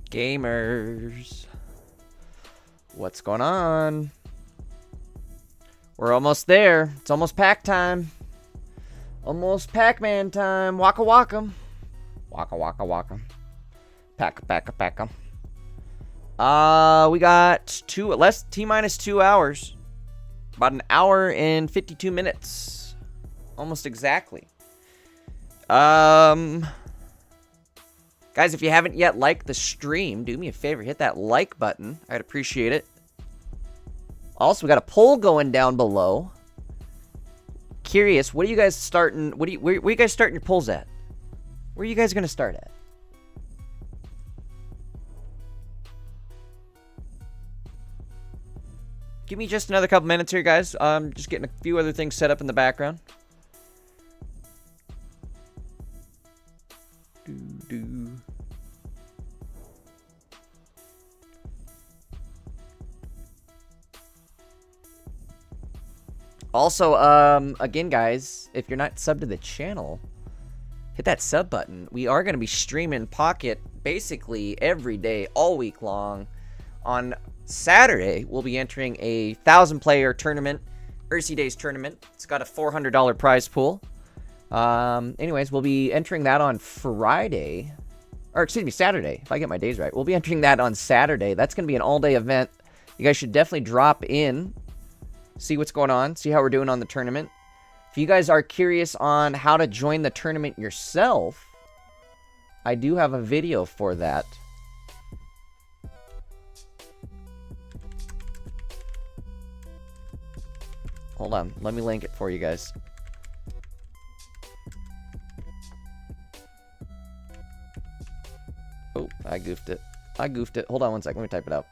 Gamers, what's going on? We're almost there. It's almost pack time. Almost Pac-Man time. Waka waka. Waka waka waka. Packa packa packa. We got T-minus 2 hours. About an hour and 52 minutes. Almost exactly. Guys, if you haven't yet liked the stream, do me a favor, hit that like button. I'd appreciate it. Also, we got a poll going down below. Curious, what are you guys starting? Where you guys starting your polls at? Where are you guys gonna start at? Give me just another couple minutes here, guys. Just getting a few other things set up in the background. Also, again, guys, if you're not subbed to the channel, hit that sub button. We are going to be streaming Pocket basically every day, all week long. On Saturday, we'll be entering a 1,000-player tournament, Ursi Days tournament. It's got a $400 prize pool. Anyways, we'll be entering that on Friday. Or, excuse me, Saturday, if I get my days right. We'll be entering that on Saturday. That's going to be an all-day event. You guys should definitely drop in, see what's going on, see how we're doing on the tournament. If you guys are curious on how to join the tournament yourself, I do have a video for that. Hold on, let me link it for you guys. Oh, I goofed it. Hold on one sec, let me type it out.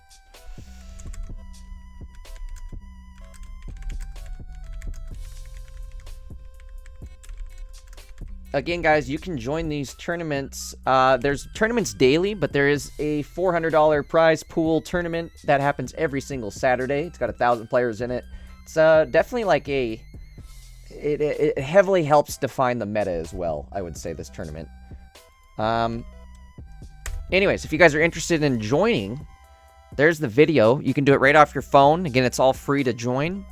Again, guys, you can join these tournaments. There's tournaments daily, but there is a $400 prize pool tournament that happens every single Saturday. It's got 1,000 players in it. It's definitely like it heavily helps define the meta as well, I would say, this tournament. Anyways, if you guys are interested in joining, there's the video. You can do it right off your phone. Again, it's all free to join.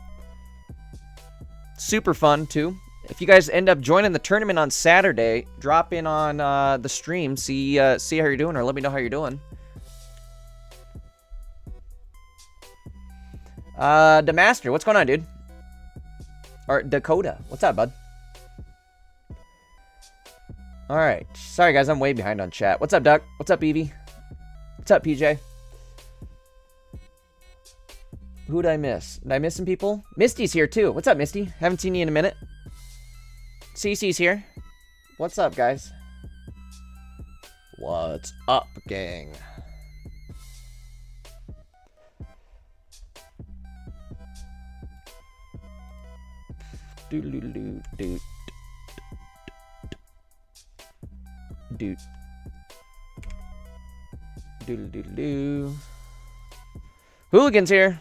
Super fun, too. If you guys end up joining the tournament on Saturday, drop in on the stream, see how you're doing, or let me know how you're doing. Demaster, what's going on, dude? Or Dakota, what's up, bud? Alright, sorry guys, I'm way behind on chat. What's up, Duck? What's up, Eevee? What's up, PJ? Who'd I miss? Did I miss some people? Misty's here, too. What's up, Misty? Haven't seen you in a minute. CC's here. What's up, guys? What's up, gang? Doodle-doodle-doo. Doot. Doodle-doodle-doo. Hooligan's here.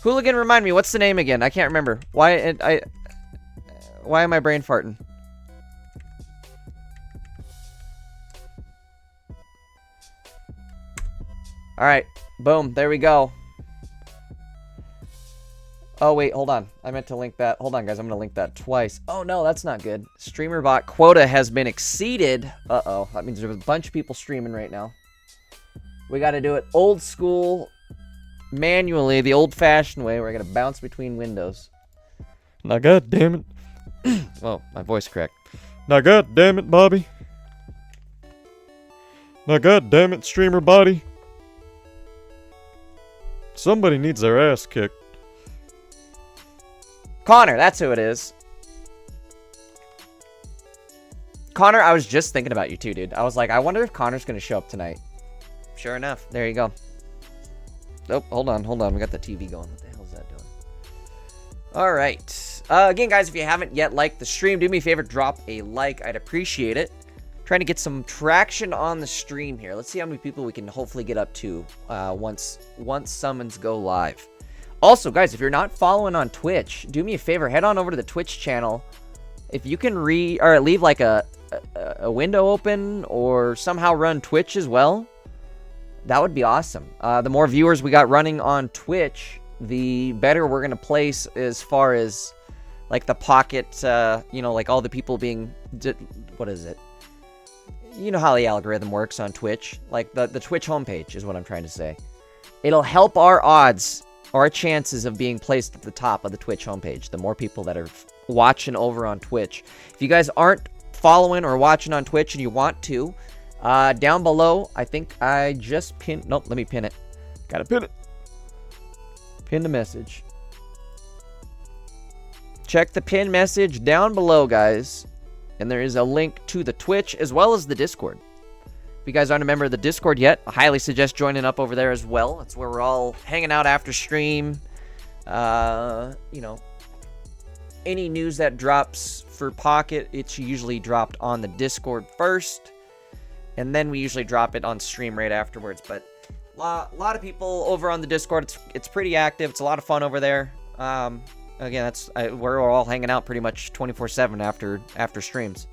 Hooligan, remind me, what's the name again? I can't remember. Why am I brain farting? Alright, boom, there we go. Oh, wait, hold on. I meant to link that. Hold on, guys, I'm going to link that twice. Oh, no, that's not good. Streamer bot quota has been exceeded. Uh-oh, that means there's a bunch of people streaming right now. We got to do it old school, manually, the old-fashioned way. We're going to bounce between windows. Now, God damn it. Oh, my voice cracked. Now, God damn it, Bobby. Now, God damn it, streamer body. Somebody needs their ass kicked. Connor, that's who it is. Connor, I was just thinking about you too, dude. I was like, I wonder if Connor's going to show up tonight. Sure enough, there you go. Oh, hold on. We got the TV going. What the hell is that doing? All right. Again, guys, if you haven't yet liked the stream, do me a favor, drop a like. I'd appreciate it. Trying to get some traction on the stream here. Let's see how many people we can hopefully get up to once summons go live. Also, guys, if you're not following on Twitch, do me a favor, head on over to the Twitch channel if you can or leave like a window open or somehow run Twitch as well, that would be awesome. The more viewers we got running on Twitch, the better we're gonna place as far as like the pocket, you know, like all the people being, what is it? You know how the algorithm works on Twitch. Like the Twitch homepage is what I'm trying to say. It'll help our odds, our chances of being placed at the top of the Twitch homepage. The more people that are watching over on Twitch. If you guys aren't following or watching on Twitch and you want to, down below, I think I just pinned, nope, let me pin it. Gotta pin it. Pin the message. Check the pin message down below, guys. And there is a link to the Twitch as well as the Discord. If you guys aren't a member of the Discord yet, I highly suggest joining up over there as well. It's where we're all hanging out after stream. You know, any news that drops for Pocket, it's usually dropped on the Discord first. And then we usually drop it on stream right afterwards. But a lot of people over on the Discord. It's pretty active. It's a lot of fun over there. Again, we're all hanging out pretty much 24/7 after streams.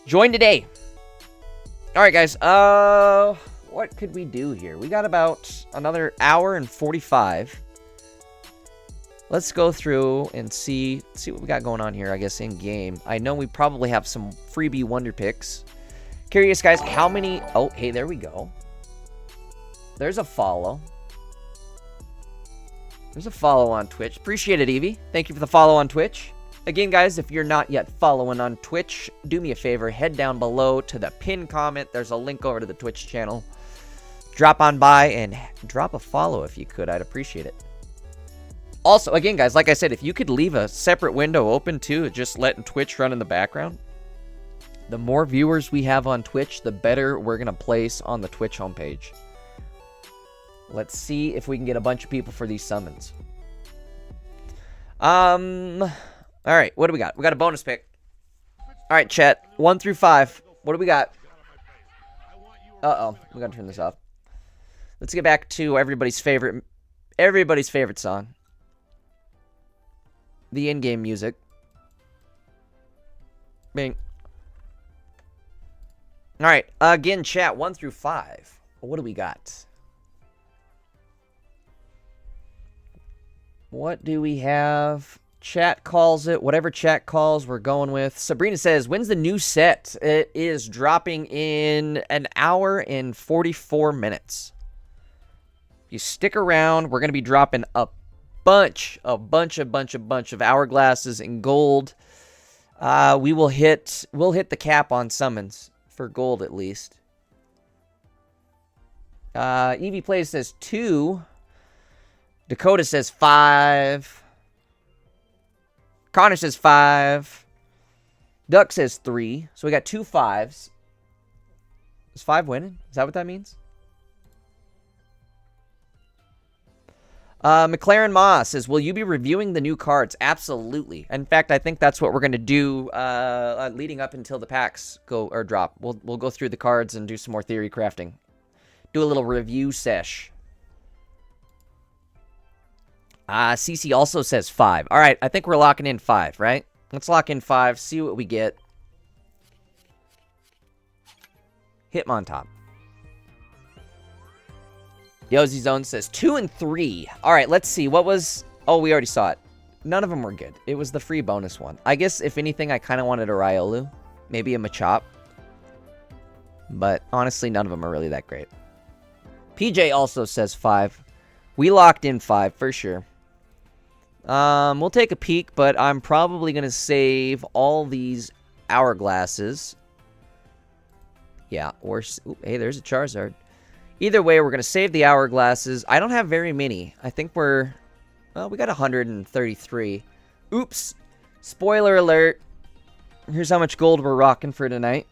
Join today. All right, guys. What could we do here? We got about another hour and 45. Let's go through and see what we got going on here, I guess, in game. I know we probably have some freebie wonder picks. Curious, guys, how many... Oh, hey, there we go. There's a follow. There's a follow on Twitch. Appreciate it, Eevee. Thank you for the follow on Twitch. Again, guys, if you're not yet following on Twitch, do me a favor. Head down below to the pinned comment. There's a link over to the Twitch channel. Drop on by and drop a follow if you could. I'd appreciate it. Also, again, guys, like I said, if you could leave a separate window open, too, just letting Twitch run in the background, the more viewers we have on Twitch, the better we're going to place on the Twitch homepage. Let's see if we can get a bunch of people for these summons. All right, what do we got? We got a bonus pick. All right, chat, 1 through 5. What do we got? Uh-oh, we got to turn this off. Let's get back to everybody's favorite song. The in-game music. Bing. All right, again, chat, 1 through 5. What do we got? What do we have? Chat calls it. Whatever chat calls, we're going with. Sabrina says, when's the new set? It is dropping in an hour and 44 minutes. If you stick around, we're going to be dropping a bunch of hourglasses in gold. We'll hit the cap on summons for gold at least. Eevee Plays says 2. Dakota says 5. Connor says 5. Duck says 3. So we got 2 5s. Is 5 winning? Is that what that means? McLaren Moss says, will you be reviewing the new cards? Absolutely. In fact, I think that's what we're going to do leading up until the packs drop. We'll go through the cards and do some more theory crafting. Do a little review sesh. CC also says 5. All right, I think we're locking in 5, right? Let's lock in 5, see what we get. Hitmontop. Yozy Zone says 2 and 3. All right, let's see. What was... Oh, we already saw it. None of them were good. It was the free bonus one. I guess, if anything, I kind of wanted a Riolu. Maybe a Machop. But, honestly, none of them are really that great. PJ also says 5. We locked in 5, for sure. We'll take a peek, but I'm probably going to save all these hourglasses. Yeah, or... Ooh, hey, there's a Charizard. Either way, we're going to save the hourglasses. I don't have very many. I think we're... Well, we got 133. Oops. Spoiler alert. Here's how much gold we're rocking for tonight.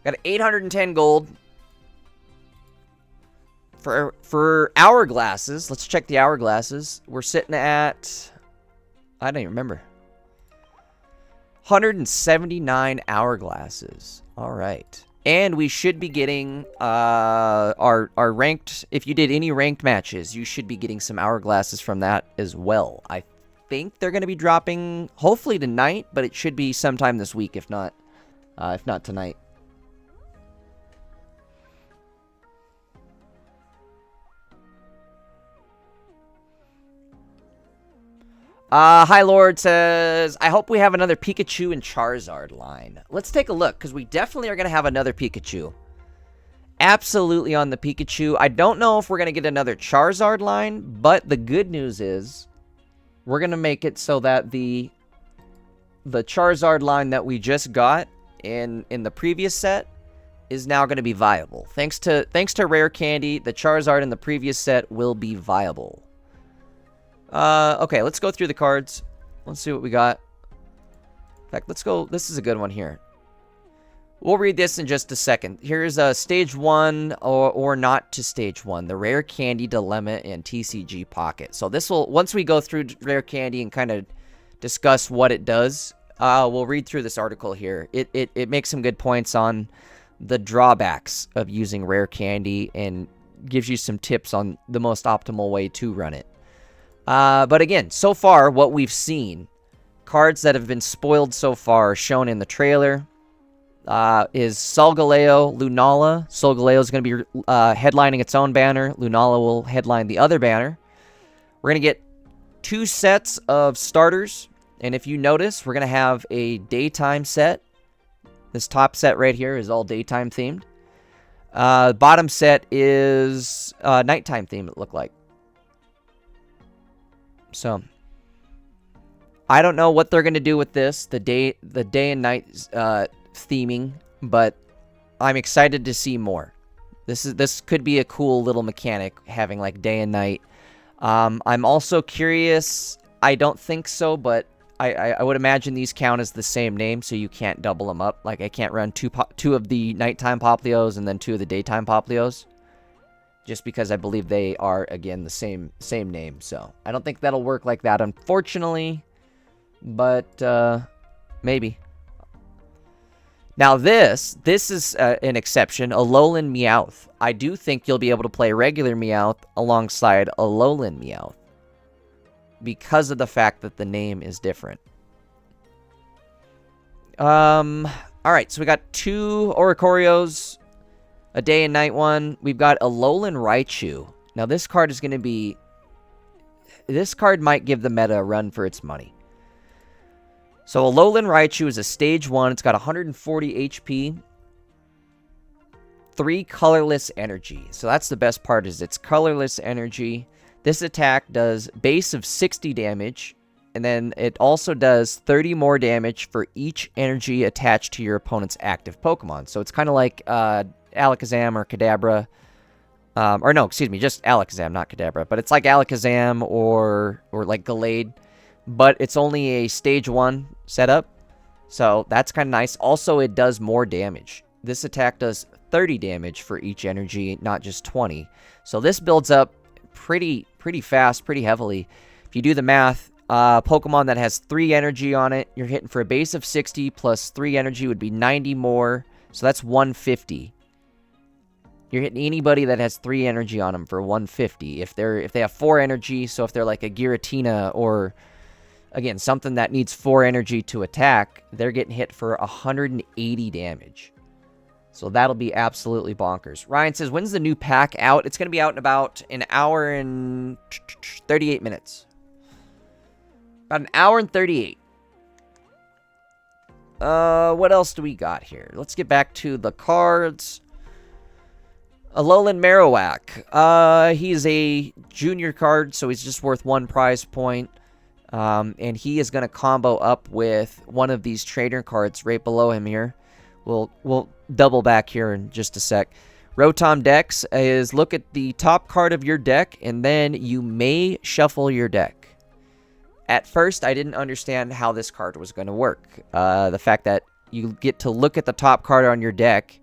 Got 810 gold. For hourglasses, let's check the hourglasses. We're sitting at... I don't even remember. 179 hourglasses. All right. And we should be getting our ranked... If you did any ranked matches, you should be getting some hourglasses from that as well. I think they're going to be dropping hopefully tonight, but it should be sometime this week, if not tonight. Hi Lord says, I hope we have another Pikachu and Charizard line. Let's take a look, because we definitely are going to have another Pikachu. Absolutely on the Pikachu. I don't know if we're going to get another Charizard line, but the good news is we're going to make it so that the Charizard line that we just got in the previous set is now going to be viable. Thanks to Rare Candy, the Charizard in the previous set will be viable. Okay, let's go through the cards. Let's see what we got. In fact, let's go. This is a good one here. We'll read this in just a second. Here's Stage 1 or not to Stage 1. The Rare Candy Dilemma and TCG Pocket. So this will, once we go through Rare Candy and kind of discuss what it does, we'll read through this article here. It makes some good points on the drawbacks of using Rare Candy and gives you some tips on the most optimal way to run it. But again, so far, what we've seen, cards that have been spoiled so far, shown in the trailer, is Solgaleo, Lunala. Solgaleo is going to be headlining its own banner. Lunala will headline the other banner. We're going to get 2 sets of starters, and if you notice, we're going to have a daytime set. This top set right here is all daytime themed. Bottom set is nighttime themed, it looked like. So, I don't know what they're going to do with this, the day and night theming, but I'm excited to see more. This could be a cool little mechanic, having like day and night. I'm also curious, I don't think so, but I would imagine these count as the same name, so you can't double them up. Like, I can't run two of the nighttime Popplios and then 2 of the daytime Popplios. Just because I believe they are, again, the same name. So, I don't think that'll work like that, unfortunately. But, maybe. Now, this is an exception. Alolan Meowth. I do think you'll be able to play regular Meowth alongside Alolan Meowth. Because of the fact that the name is different. Alright, so we got 2 Oricorios. A day and night one. We've got Alolan Raichu. Now, this card is going to be... This card might give the meta a run for its money. So, Alolan Raichu is a Stage 1. It's got 140 HP. 3 colorless energy. So, that's the best part, is it's colorless energy. This attack does base of 60 damage. And then it also does 30 more damage for each energy attached to your opponent's active Pokemon. So, it's kind of like... Alakazam or Kadabra, or no, excuse me, just Alakazam, not Kadabra, but it's like Alakazam or like Gallade, but it's only a Stage 1 setup, so that's kind of nice. Also, it does more damage. This attack does 30 damage for each energy, not just 20, so this builds up pretty fast, pretty heavily. If you do the math, Pokemon that has 3 energy on it, you're hitting for a base of 60 plus 3 energy would be 90 more, so that's 150. You're hitting anybody that has 3 energy on them for 150. If they have 4 energy, so if they're like a Giratina or, again, something that needs 4 energy to attack, they're getting hit for 180 damage. So that'll be absolutely bonkers. Ryan says, when's the new pack out? It's going to be out in about an hour and 38 minutes. About an hour and 38. What else do we got here? Let's get back to the cards. Alolan Marowak. He's a junior card, so he's just worth 1 prize point. And he is going to combo up with one of these trainer cards right below him here. We'll double back here in just a sec. Rotom Dex is look at the top card of your deck, and then you may shuffle your deck. At first, I didn't understand how this card was going to work. The fact that you get to look at the top card on your deck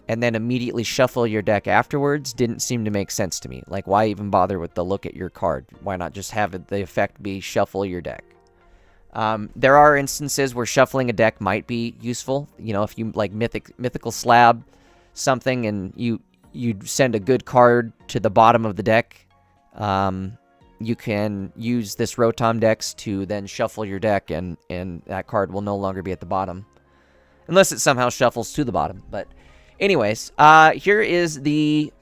and then immediately shuffle your deck afterwards didn't seem to make sense to me. Like, why even bother with the look at your card? Why not just have the effect be shuffle your deck? There are instances where shuffling a deck might be useful. You know, if you, like, Mythical Slab something and you send a good card to the bottom of the deck, you can use this Rotom Dex to then shuffle your deck, and that card will no longer be at the bottom. Unless it somehow shuffles to the bottom. But anyways, here is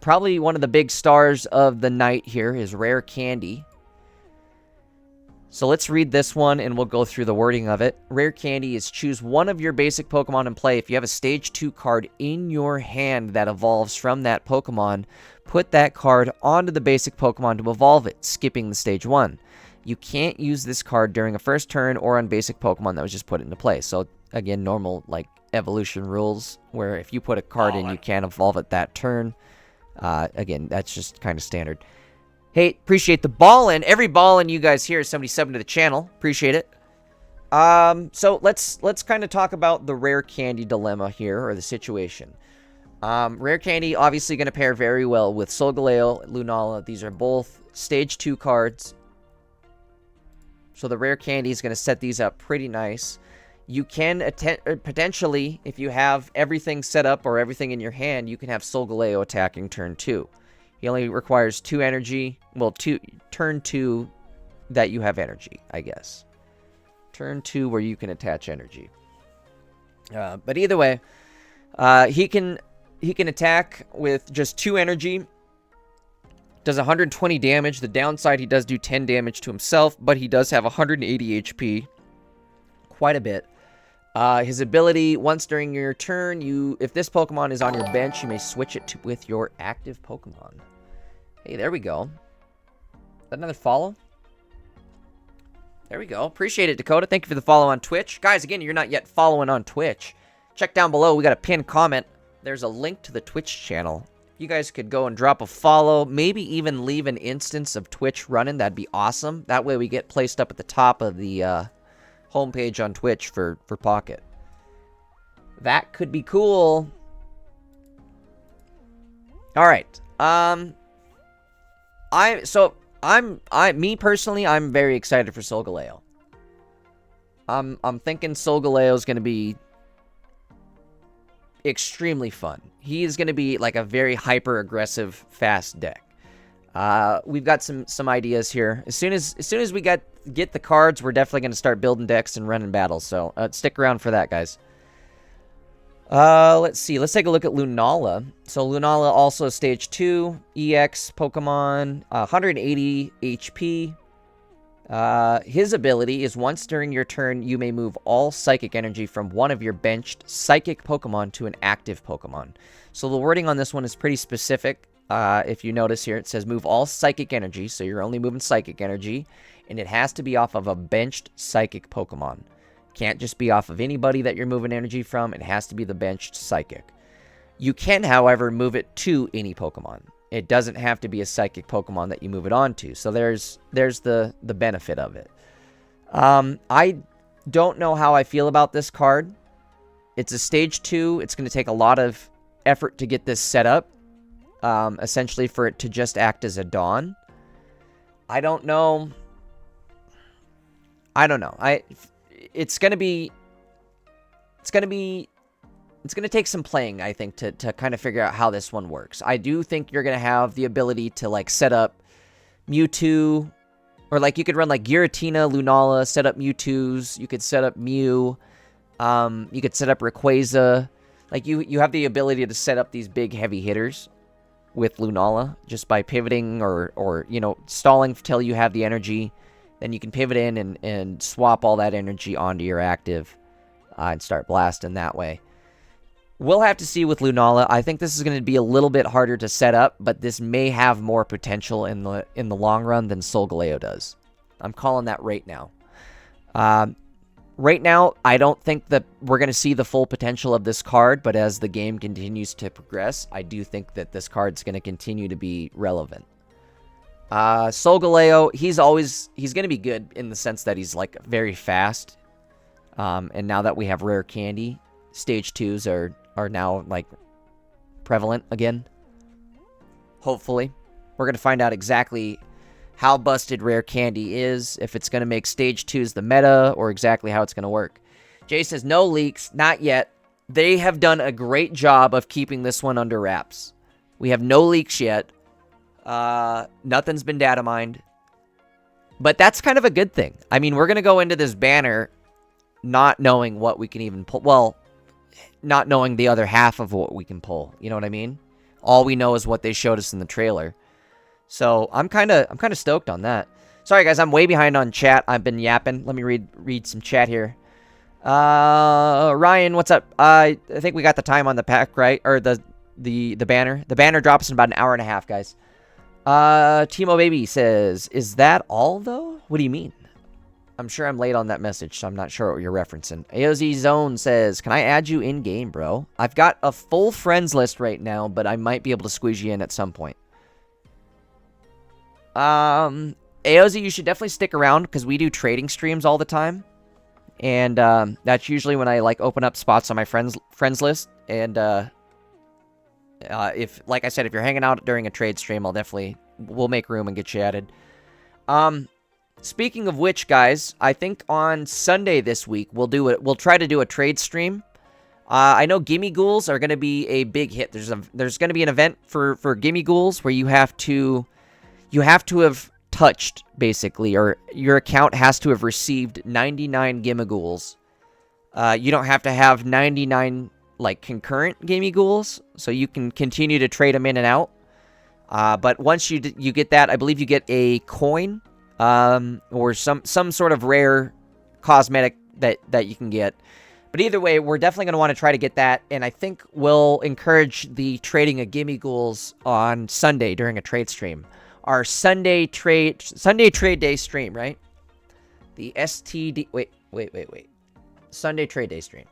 probably one of the big stars of the night here is Rare Candy. So let's read this one, and we'll go through the wording of it. Rare Candy is choose one of your basic Pokemon in play. If you have a Stage 2 card in your hand that evolves from that Pokemon, put that card onto the basic Pokemon to evolve it, skipping the Stage 1. You can't use this card during a first turn or on basic Pokemon that was just put into play. So, again, normal, like, evolution rules, where if you put a card in, you can't evolve it that turn. Again, that's just kind of standard. Hey, appreciate the ballin'. Every ballin' you guys here is somebody subbing to the channel. Appreciate it. So let's kind of talk about the Rare Candy dilemma here, or the situation. Rare Candy obviously going to pair very well with Solgaleo, Lunala. These are both Stage 2 cards. So the Rare Candy is going to set these up pretty nice. You can potentially, if you have everything set up or everything in your hand, you can have Solgaleo attacking turn 2. He only requires 2 energy. Well, turn 2 that you have energy, I guess. Turn 2 where you can attach energy. But either way, he can attack with just 2 energy. Does 120 damage. The downside, he does do 10 damage to himself, but he does have 180 HP. Quite a bit. His ability, once during your turn, if this Pokemon is on your bench, you may switch it with your active Pokemon. Hey, there we go. Is that another follow? There we go. Appreciate it, Dakota. Thank you for the follow on Twitch. Guys, again, you're not yet following on Twitch. Check down below. We got a pinned comment. There's a link to the Twitch channel. You guys could go and drop a follow. Maybe even leave an instance of Twitch running. That'd be awesome. That way we get placed up at the top of the homepage on Twitch for Pocket. That could be cool. All right. Me personally, I'm very excited for Solgaleo. I'm thinking Solgaleo is going to be extremely fun. He is going to be like a very hyper aggressive fast deck. We've got some ideas here. As soon as we get the cards, we're definitely going to start building decks and running battles. So stick around for that, guys. Let's see. Let's take a look at Lunala. So Lunala also Stage 2 EX Pokemon, 180 HP. His ability is once during your turn, you may move all psychic energy from one of your benched psychic Pokemon to an active Pokemon. So the wording on this one is pretty specific. If you notice here, it says move all psychic energy, so you're only moving psychic energy, and it has to be off of a benched psychic Pokemon. Can't just be off of anybody that you're moving energy from. It has to be the benched psychic. You can, however, move it to any Pokemon. It doesn't have to be a psychic Pokemon that you move it on to. So there's the benefit of it. I don't know how I feel about this card. It's a Stage 2. It's going to take a lot of effort to get this set up. Essentially for it to just act as a Dawn. I don't know. It's going to take some playing, I think, to kind of figure out how this one works. I do think you're going to have the ability to, like, set up Mewtwo, or, like, you could run, like, Giratina, Lunala, set up Mewtwo's, you could set up Mew, you could set up Rayquaza. Like, you have the ability to set up these big, heavy hitters with Lunala, just by pivoting or you know, stalling till you have the energy. Then you can pivot in and swap all that energy onto your active and start blasting that way. We'll have to see with Lunala. I think this is going to be a little bit harder to set up, but this may have more potential in the long run than Solgaleo does. I'm calling that right now. Right now, I don't think that we're going to see the full potential of this card, but as the game continues to progress, I do think that this card's going to continue to be relevant. Solgaleo, he's going to be good in the sense that he's, like, very fast. And now that we have Rare Candy, Stage 2s are now, like, prevalent again. Hopefully. We're going to find out exactly how busted Rare Candy is, if it's going to make Stage 2s the meta, or exactly how it's going to work. Jay says, no leaks, not yet. They have done a great job of keeping this one under wraps. We have no leaks yet. Nothing's been data mined. But that's kind of a good thing. I mean, we're going to go into this banner not knowing what we can even pull. Well, not knowing the other half of what we can pull. You know what I mean? All we know is what they showed us in the trailer. So I'm kind of stoked on that. Sorry guys, I'm way behind on chat. I've been yapping. Let me read some chat here. Ryan, what's up? I think we got the time on the pack, right? Or the banner. The banner drops in about an hour and a half, guys. Timo Baby says, is that all though? What do you mean? I'm sure I'm late on that message, so I'm not sure what you're referencing. AOZ Zone says, can I add you in game, bro? I've got a full friends list right now, but I might be able to squeeze you in at some point. AOZ, you should definitely stick around because we do trading streams all the time. And that's usually when I like open up spots on my friends list. And if, like I said, if you're hanging out during a trade stream, we'll make room and get you added. Speaking of which, guys, I think on Sunday this week we'll try to do a trade stream. I know Gimme Ghouls are going to be a big hit. There's going to be an event for Gimme Ghouls where you have to have touched, basically, or your account has to have received 99 Gimme Ghouls. You don't have to have 99 like concurrent Gimme Ghouls, so you can continue to trade them in and out. But once you get that, I believe you get a coin, or some sort of rare cosmetic that you can get. But either way, we're definitely going to want to try to get that, and I think we'll encourage the trading of Gimme Ghouls on Sunday during a trade stream. Our Sunday trade day stream, right? The STD... Wait. Sunday trade day stream.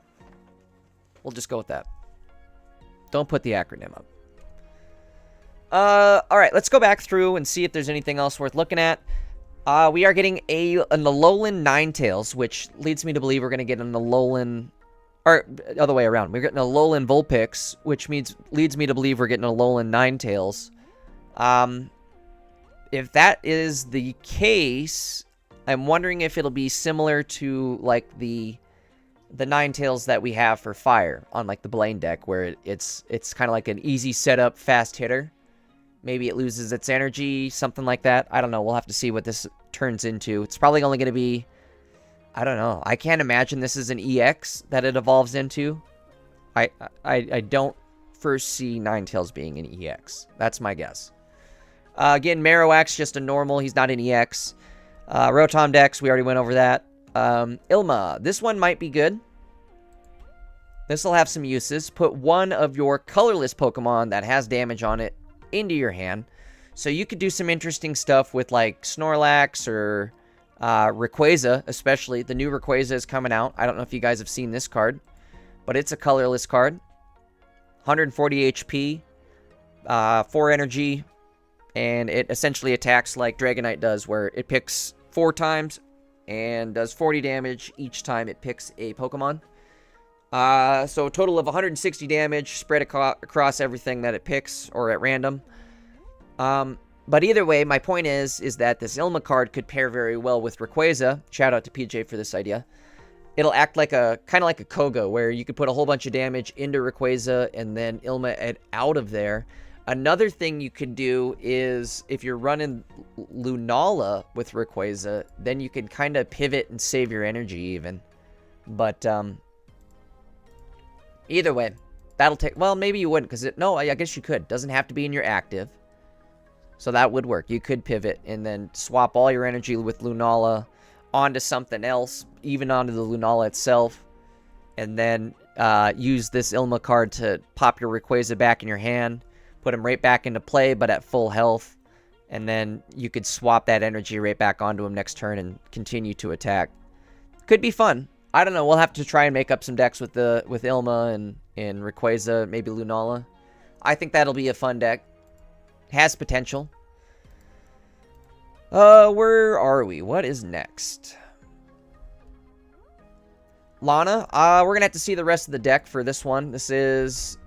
We'll just go with that. Don't put the acronym up. Alright, let's go back through and see if there's anything else worth looking at. We are getting an Alolan Ninetales, which leads me to believe we're going to get an Alolan... Or, other way around. We're getting a Alolan Vulpix, which leads me to believe we're getting a Alolan Ninetales. If that is the case, I'm wondering if it'll be similar to, like, the Ninetales that we have for Fire on, like, the Blaine deck, where it's kind of like an easy setup, fast hitter. Maybe it loses its energy, something like that. I don't know. We'll have to see what this turns into. It's probably only going to be... I don't know. I can't imagine this is an EX that it evolves into. I don't foresee Ninetales being an EX. That's my guess. Again, Marowak's just a normal. He's not an EX. Rotom Dex, we already went over that. Ilma, this one might be good. This will have some uses. Put one of your colorless Pokemon that has damage on it into your hand. So you could do some interesting stuff with like Snorlax or Rayquaza, especially. The new Rayquaza is coming out. I don't know if you guys have seen this card, but it's a colorless card. 140 HP, 4 energy, and it essentially attacks like Dragonite does, where it picks 4 times and does 40 damage each time it picks a Pokemon. So a total of 160 damage spread across everything that it picks or at random. But either way, my point is that this Ilma card could pair very well with Rayquaza. Shout out to PJ for this idea. It'll act like kind of like a Koga, where you could put a whole bunch of damage into Rayquaza and then Ilma it out of there. Another thing you could do is, if you're running Lunala with Rayquaza, then you can kind of pivot and save your energy even. But, either way, that'll take... Well, maybe you wouldn't, because no, I guess you could. Doesn't have to be in your active. So that would work. You could pivot and then swap all your energy with Lunala onto something else, even onto the Lunala itself, and then use this Ilma card to pop your Rayquaza back in your hand, put him right back into play, but at full health, and then you could swap that energy right back onto him next turn and continue to attack. Could be fun. I don't know. We'll have to try and make up some decks with Ilma and Rayquaza, maybe Lunala. I think that'll be a fun deck. Has potential. Where are we? What is next? Lana. We're gonna have to see the rest of the deck for this one. This is...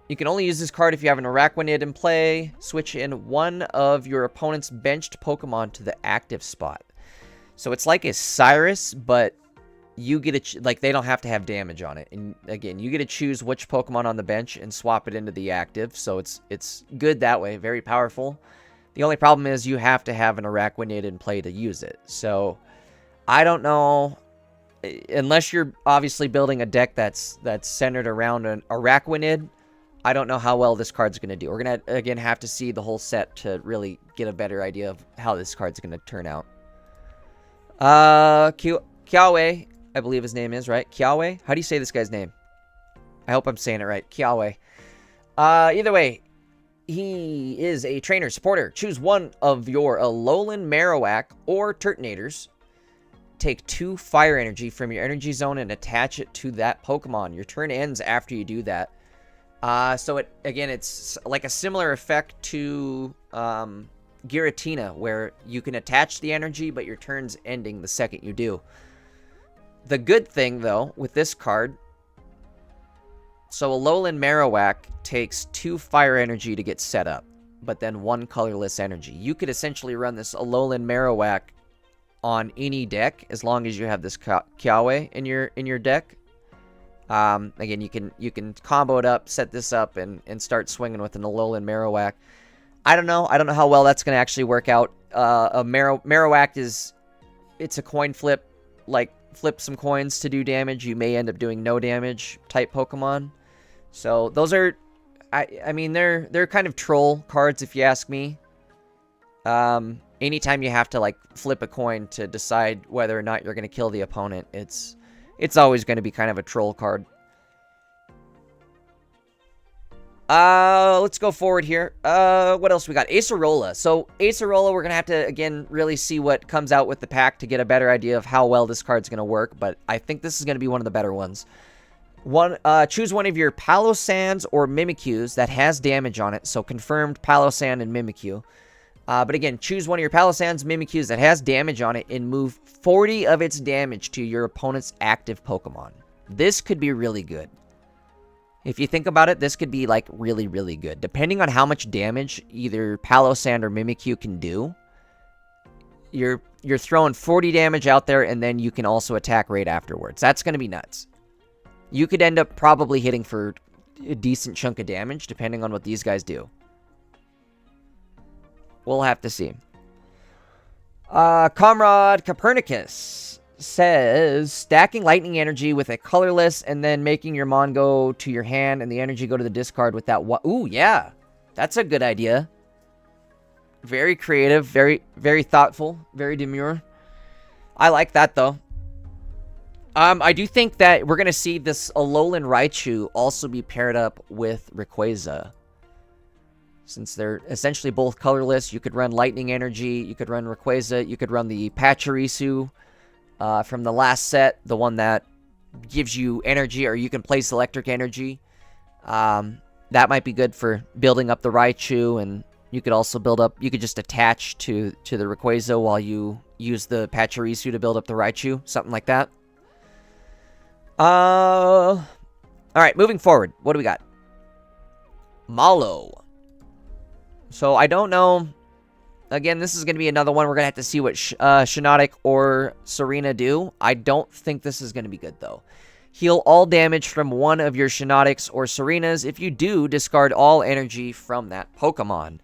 You can only use this card if you have an Araquanid in play. Switch in one of your opponent's benched Pokemon to the active spot. So it's like a Cyrus, but you get like, they don't have to have damage on it. And again, you get to choose which Pokemon on the bench and swap it into the active. So it's good that way. Very powerful. The only problem is you have to have an Araquanid in play to use it. So, I don't know. Unless you're obviously building a deck that's centered around an Araquanid, I don't know how well this card's going to do. We're going to, again, have to see the whole set to really get a better idea of how this card's going to turn out. Kiawe, I believe his name is, right? Kiawe? How do you say this guy's name? I hope I'm saying it right. Kiawe. Either way, he is a trainer supporter. Choose one of your Alolan Marowak or Turtonators. Take 2 fire energy from your energy zone and attach it to that Pokemon. Your turn ends after you do that. So it's like a similar effect to Giratina, where you can attach the energy, but your turn's ending the second you do. The good thing, though, with this card, so Alolan Marowak takes 2 fire energy to get set up, but then 1 colorless energy. You could essentially run this Alolan Marowak on any deck as long as you have this Kiawe in your deck. Again, you can combo it up, set this up, and start swinging with an Alolan Marowak. I don't know how well that's going to actually work out. Marowak it's a coin flip, like flip some coins to do damage. You may end up doing no damage type Pokemon. So those are, I mean, they're kind of troll cards if you ask me. Anytime you have to like flip a coin to decide whether or not you're going to kill the opponent, it's always going to be kind of a troll card. Let's go forward here. What else we got? Acerola. So Acerola, we're going to have to, again, really see what comes out with the pack to get a better idea of how well this card's going to work, but I think this is going to be one of the better ones. Choose one of your Palosands or Mimikyus that has damage on it, so confirmed Palosand and Mimikyu. But again, choose one of your Palosands, Mimikyus that has damage on it and move 40 of its damage to your opponent's active Pokemon. This could be really good. If you think about it, this could be like really, really good. Depending on how much damage either Palosand or Mimikyu can do, you're throwing 40 damage out there, and then you can also attack right afterwards. That's going to be nuts. You could end up probably hitting for a decent chunk of damage, depending on what these guys do. We'll have to see. Comrade Copernicus says, stacking lightning energy with a colorless and then making your Mon go to your hand and the energy go to the discard with that. Ooh, yeah. That's a good idea. Very creative, very, very thoughtful, very demure. I like that, though. I do think that we're going to see this Alolan Raichu also be paired up with Rayquaza. Since they're essentially both colorless, you could run Lightning Energy, you could run Rayquaza, you could run the Pachirisu from the last set, the one that gives you energy, or you can place Electric Energy. That might be good for building up the Raichu, and you could also you could just attach to the Rayquaza while you use the Pachirisu to build up the Raichu, something like that. Alright, moving forward. What do we got? Malo. So, I don't know. Again, this is going to be another one. We're going to have to see what Shiinotic or Serena do. I don't think this is going to be good, though. Heal all damage from one of your Shiinotics or Serenas. If you do, discard all energy from that Pokemon.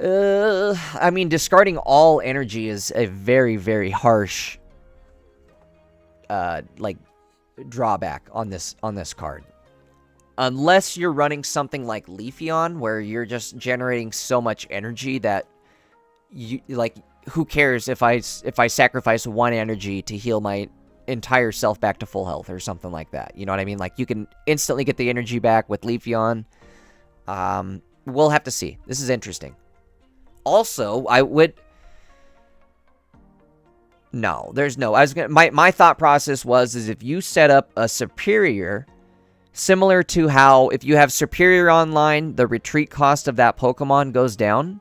I mean, discarding all energy is a very, very harsh, drawback on this card. Unless you're running something like Leafeon, where you're just generating so much energy that you who cares if I sacrifice 1 energy to heal my entire self back to full health or something like that. You know what I mean? Like, you can instantly get the energy back with Leafeon. We'll have to see. This is interesting. Also, no, there's no. My thought process was if you set up a Superior, similar to how if you have Superior online, the retreat cost of that Pokemon goes down.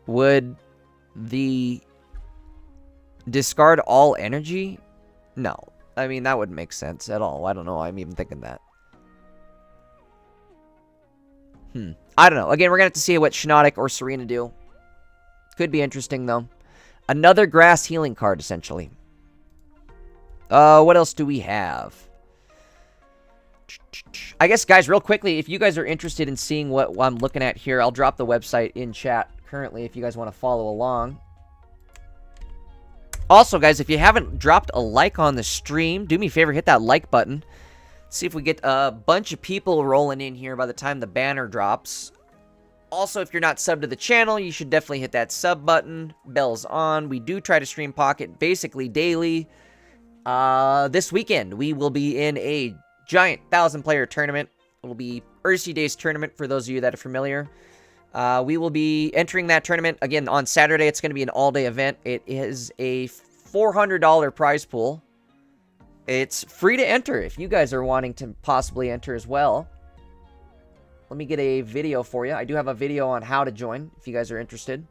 Would the discard all energy? No. I mean, that wouldn't make sense at all. I don't know. I'm even thinking that. I don't know. Again, we're going to have to see what Shiinotic or Serena do. Could be interesting, though. Another grass healing card, essentially. What else do we have? I guess, guys, real quickly, if you guys are interested in seeing what I'm looking at here, I'll drop the website in chat currently if you guys want to follow along. Also, guys, if you haven't dropped a like on the stream, do me a favor, hit that like button. See if we get a bunch of people rolling in here by the time the banner drops. Also, if you're not subbed to the channel, you should definitely hit that sub button. Bell's on. We do try to stream Pocket basically daily. This weekend, we will be in a giant 1,000-player tournament. It will be Ersey Days tournament for those of you that are familiar. We will be entering that tournament again on Saturday. It's going to be an all-day event. It is a $400 prize pool. It's free to enter if you guys are wanting to possibly enter as well. Let me get a video for you. I do have a video on how to join if you guys are interested.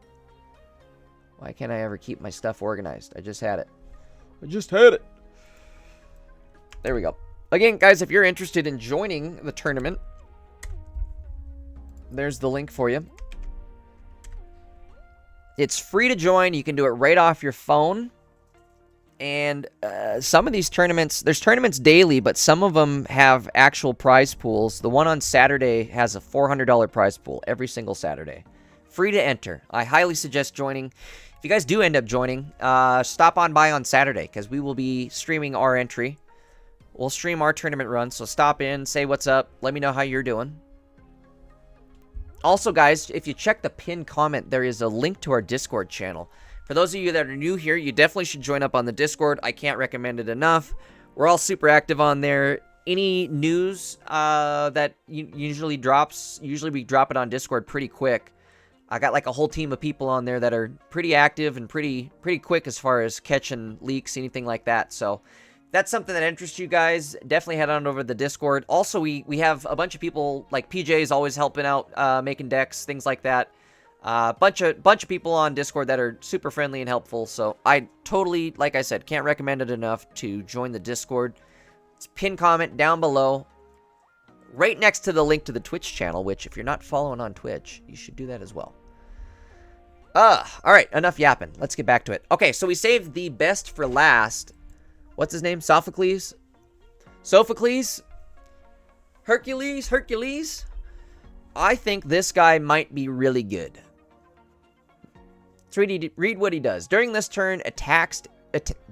Why can't I ever keep my stuff organized? I just had it. I just had it. There we go. Again, guys, if you're interested in joining the tournament, there's the link for you. It's free to join. You can do it right off your phone. And some of these tournaments, there's tournaments daily, but some of them have actual prize pools. The one on Saturday has a $400 prize pool every single Saturday. Free to enter. I highly suggest joining. If you guys do end up joining, stop on by on Saturday because we will be streaming our entry. We'll stream our tournament run, so stop in, say what's up, let me know how you're doing. Also, guys, if you check the pinned comment, there is a link to our Discord channel. For those of you that are new here, you definitely should join up on the Discord. I can't recommend it enough. We're all super active on there. Any news that usually drops, usually we drop it on Discord pretty quick. I got like a whole team of people on there that are pretty active and pretty quick as far as catching leaks, anything like that. So if that's something that interests you guys, definitely head on over to the Discord. Also, we have a bunch of people, like PJ is always helping out, making decks, things like that. Bunch of people on Discord that are super friendly and helpful. So I totally, like I said, can't recommend it enough to join the Discord. It's pinned comment down below, right next to the link to the Twitch channel, which if you're not following on Twitch, you should do that as well. All right, enough yapping. Let's get back to it. Okay, so we saved the best for last. What's his name? Sophocles? Sophocles? Hercules? I think this guy might be really good. Let's read what he does. During this turn, attacks...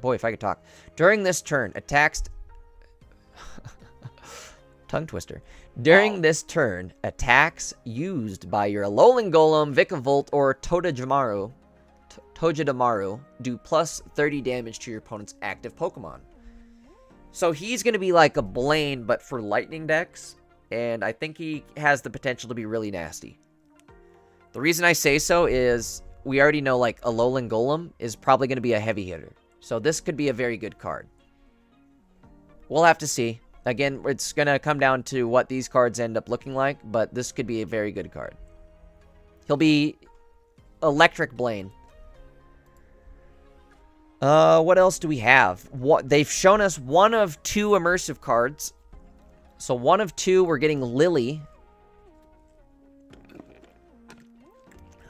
boy, if I could talk. During this turn, attacks... Tongue twister. During this turn, attacks used by your Alolan Golem, Vikavolt, or Togedemaru do plus 30 damage to your opponent's active Pokemon. So he's going to be like a Blaine, but for lightning decks. And I think he has the potential to be really nasty. The reason I say so is we already know like Alolan Golem is probably going to be a heavy hitter. So this could be a very good card. We'll have to see. Again, it's going to come down to what these cards end up looking like, but this could be a very good card. He'll be Electric Blaine. What else do we have? They've shown us one of two immersive cards. So one of two, we're getting Lily.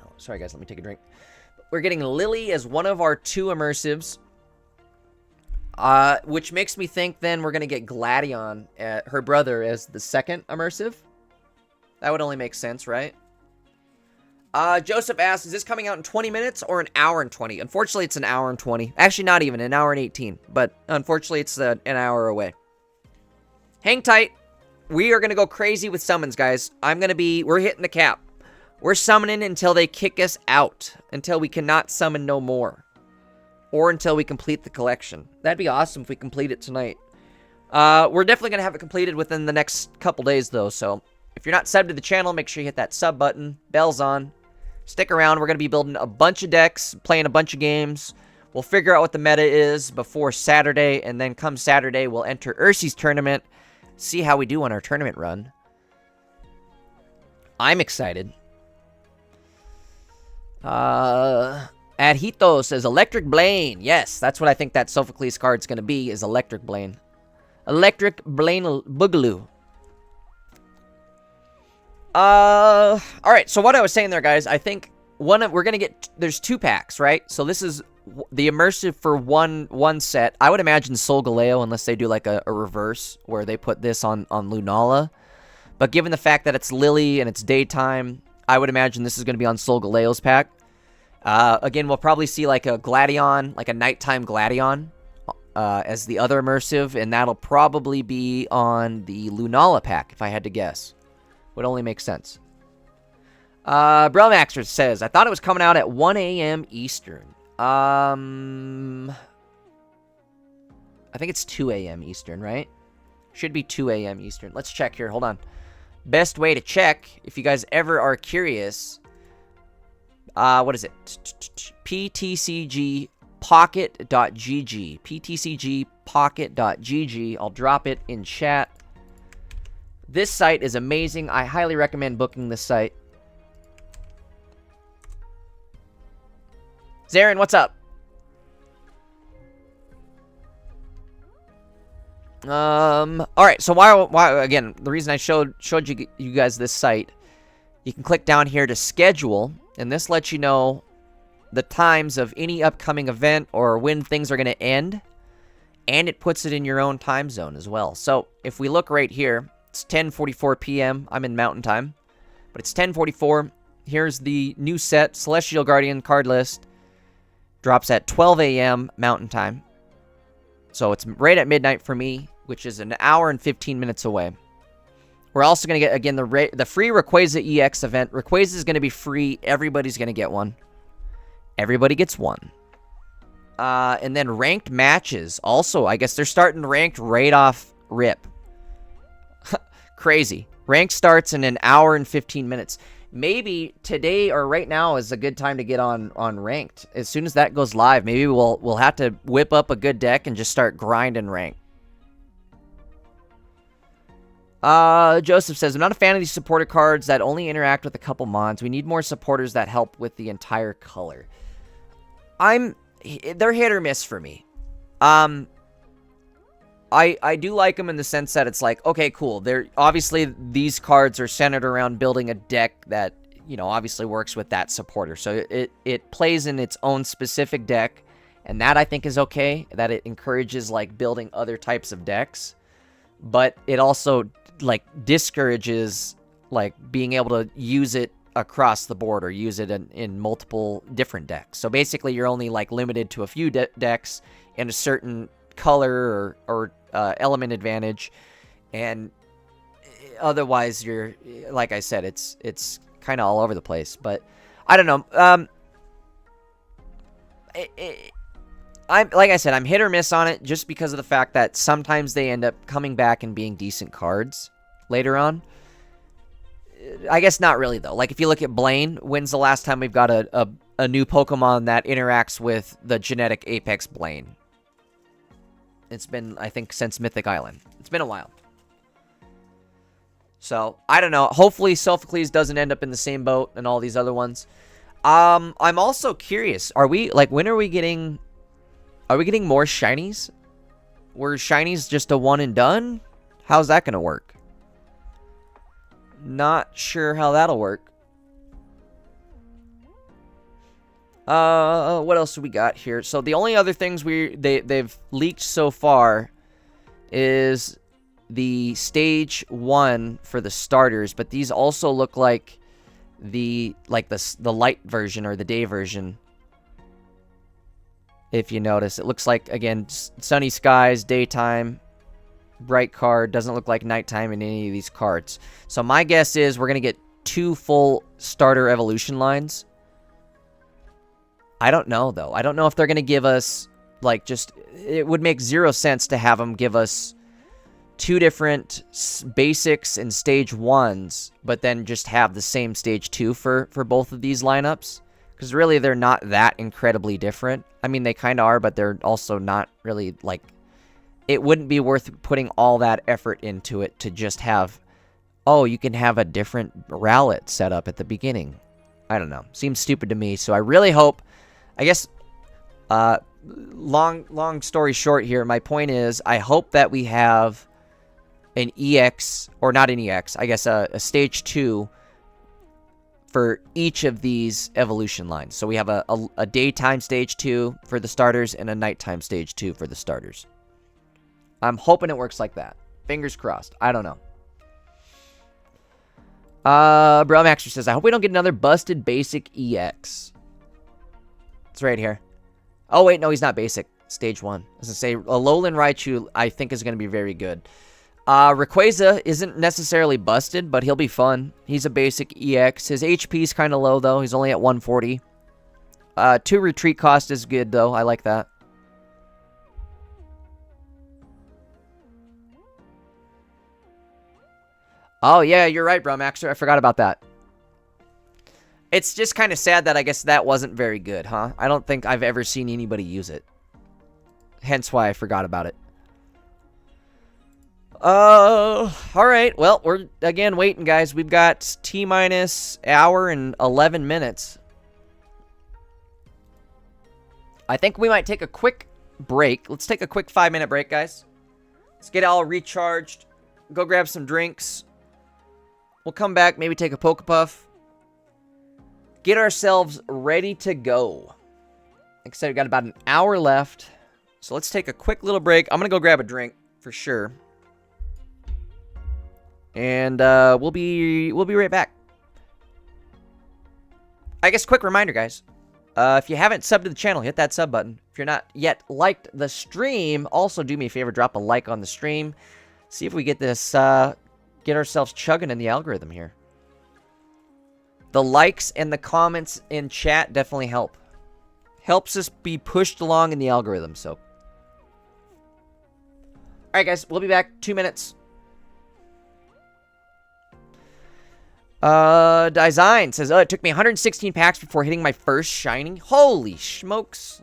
Oh, sorry, guys, let me take a drink. We're getting Lily as one of our two immersives. Which makes me think then we're going to get Gladion, her brother, as the second immersive. That would only make sense, right? Joseph asks, is this coming out in 20 minutes or an hour and 20? Unfortunately, it's an hour and 20. Actually, not even, an hour and 18. But unfortunately, it's an hour away. Hang tight. We are going to go crazy with summons, guys. We're hitting the cap. We're summoning until they kick us out. Until we cannot summon no more. Or until we complete the collection. That'd be awesome if we complete it tonight. We're definitely going to have it completed within the next couple days, though. So, if you're not subbed to the channel, make sure you hit that sub button. Bell's on. Stick around. We're going to be building a bunch of decks, playing a bunch of games. We'll figure out what the meta is before Saturday. And then come Saturday, we'll enter Ersey's tournament. See how we do on our tournament run. I'm excited. Adhito says Electric Blaine. Yes, that's what I think that Sophocles card's going to be, is Electric Blaine. Electric Blaine Boogaloo. Alright, so what I was saying there, guys, I think we're going to get... There's 2 packs, right? So this is the immersive for one set. I would imagine Solgaleo, unless they do like a reverse where they put this on Lunala. But given the fact that it's Lily and it's daytime, I would imagine this is going to be on Solgaleo's pack. Again, we'll probably see like a Gladion, like a nighttime Gladion, as the other immersive, and that'll probably be on the Lunala pack, if I had to guess. Would only make sense. Brelmaxer says, I thought it was coming out at 1 a.m. Eastern. I think it's 2 a.m. Eastern, right? Should be 2 a.m. Eastern. Let's check here. Hold on. Best way to check, if you guys ever are curious, what is it? PTCG pocket.gg. PTCG pocket.gg. I'll drop it in chat. This site is amazing. I highly recommend booking this site. Zarin, what's up? Alright, so why again, the reason I showed you guys this site, you can click down here to schedule, and this lets you know the times of any upcoming event or when things are going to end, and it puts it in your own time zone as well. So, if we look right here, it's 10:44 p.m. I'm in Mountain Time, but it's 10:44. Here's the new set, Celestial Guardian card list. Drops at 12 a.m. Mountain Time. So it's right at midnight for me, which is an hour and 15 minutes away. We're also going to get, again, the free Rayquaza EX event. Rayquaza is going to be free. Everybody's going to get one. Everybody gets one. And then ranked matches. Also, I guess they're starting ranked right off rip. Crazy. Ranked starts in an hour and 15 minutes. Maybe today or right now is a good time to get on ranked. As soon as that goes live, maybe we'll have to whip up a good deck and just start grinding ranked. Joseph says, I'm not a fan of these supporter cards that only interact with a couple mons. We need more supporters that help with the entire color. They're hit or miss for me. I do like them in the sense that it's like, okay, cool. Obviously, these cards are centered around building a deck that, you know, obviously works with that supporter. So it plays in its own specific deck, and that I think is okay. That it encourages, like, building other types of decks. But it also, like, discourages, like, being able to use it across the board or use it in multiple different decks. So basically, you're only, like, limited to a few decks in a certain color or element advantage, and otherwise you're, like I said, it's kind of all over the place. But I don't know. I'm, like I said, I'm hit or miss on it just because of the fact that sometimes they end up coming back and being decent cards later on. I guess not really though. Like if you look at Blaine, when's the last time we've got a new Pokemon that interacts with the genetic Apex Blaine? It's been, I think, since Mythic Island. It's been a while. So, I don't know. Hopefully, Sophocles doesn't end up in the same boat and all these other ones. I'm also curious. Are we, like, when are we getting more shinies? Were shinies just a one and done? How's that going to work? Not sure how that'll work. What else do we got here? So the only other things they've leaked so far is the stage 1 for the starters, but these also look like the light version or the day version. If you notice, it looks like, again, sunny skies, daytime, bright card, doesn't look like nighttime in any of these cards. So my guess is we're gonna get 2 full starter evolution lines. I don't know, though. I don't know if they're going to give us, like, just... It would make 0 sense to have them give us 2 different basics and stage 1s, but then just have the same stage 2 for both of these lineups. Because really, they're not that incredibly different. I mean, they kind of are, but they're also not really, like... It wouldn't be worth putting all that effort into it to just have... Oh, you can have a different Rowlet set up at the beginning. I don't know. Seems stupid to me, so I really hope... I guess, long story short here, my point is, I hope that we have an EX, or not an EX, I guess a Stage 2 for each of these evolution lines. So we have a daytime stage 2 for the starters and a nighttime stage 2 for the starters. I'm hoping it works like that. Fingers crossed. I don't know. Bromaxter says, I hope we don't get another busted basic EX. It's right here. Oh, wait, no, he's not basic. Stage 1. As I say, a Alolan Raichu, I think, is going to be very good. Rayquaza isn't necessarily busted, but he'll be fun. He's a basic EX. His HP's kind of low, though. He's only at 140. 2 retreat cost is good, though. I like that. Oh, yeah, you're right, Bromaxer. I forgot about that. It's just kind of sad that I guess that wasn't very good, huh? I don't think I've ever seen anybody use it. Hence why I forgot about it. Alright. Well, we're, again, waiting, guys. We've got T-minus hour and 11 minutes. I think we might take a quick break. Let's take a quick 5-minute break, guys. Let's get all recharged. Go grab some drinks. We'll come back, maybe take a Pokepuff. Get ourselves ready to go. Like I said, we've got about an hour left. So let's take a quick little break. I'm going to go grab a drink for sure. And we'll be right back. I guess quick reminder, guys. If you haven't subbed to the channel, hit that sub button. If you're not yet liked the stream, also do me a favor, drop a like on the stream. See if we get this, get ourselves chugging in the algorithm here. The likes and the comments in chat definitely help. Helps us be pushed along in the algorithm, so. Alright, guys, we'll be back 2 minutes. Design says, it took me 116 packs before hitting my first shiny. Holy smokes.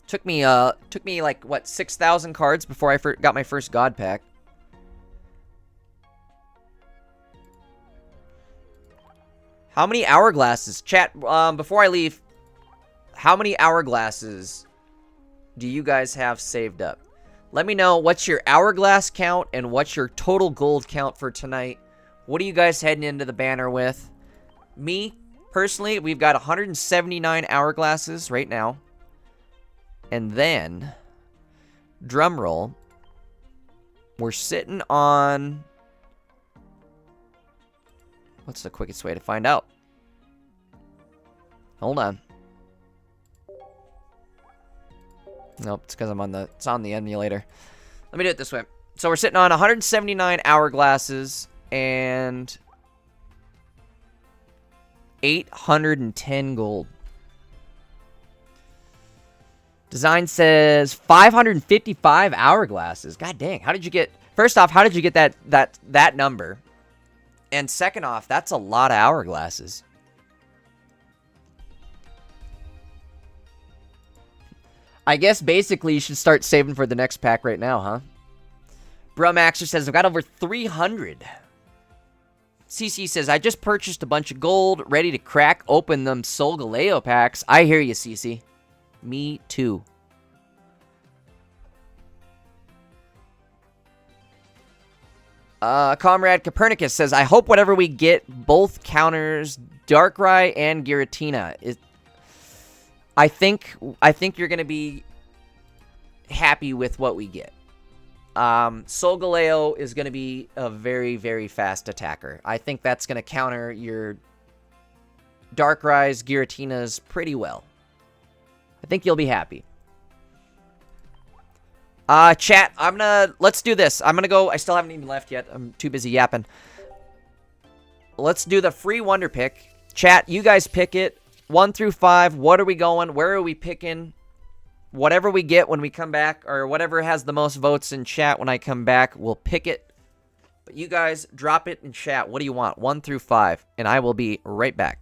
Took me like, what, 6,000 cards before I got my first God pack. How many hourglasses? Chat, before I leave, how many hourglasses do you guys have saved up? Let me know what's your hourglass count and what's your total gold count for tonight. What are you guys heading into the banner with? Me, personally, we've got 179 hourglasses right now. And then, drum roll, we're sitting on... What's the quickest way to find out? Hold on. Nope, it's because it's on the emulator. Let me do it this way. So we're sitting on 179 hourglasses and 810 gold. Design says 555 hourglasses. God dang, how did you get... First off, how did you get that number? And second off, that's a lot of hourglasses. I guess basically you should start saving for the next pack right now, huh? Brumaxer says, I've got over 300. CC says, I just purchased a bunch of gold, ready to crack open them Solgaleo packs. I hear you, CC. Me too. Comrade Copernicus says, I hope whatever we get both counters Darkrai and Giratina. I think you're going to be happy with what we get. Solgaleo is going to be a very, very fast attacker. I think that's going to counter your Darkrai's, Giratinas pretty well. I think you'll be happy. Chat, let's do this. I'm gonna go, I still haven't even left yet. I'm too busy yapping. Let's do the free Wonder Pick. Chat, you guys pick it. 1 through 5, what are we going? Where are we picking? Whatever we get when we come back, or whatever has the most votes in chat when I come back, we'll pick it. But you guys, drop it in chat. What do you want? 1 through 5, and I will be right back.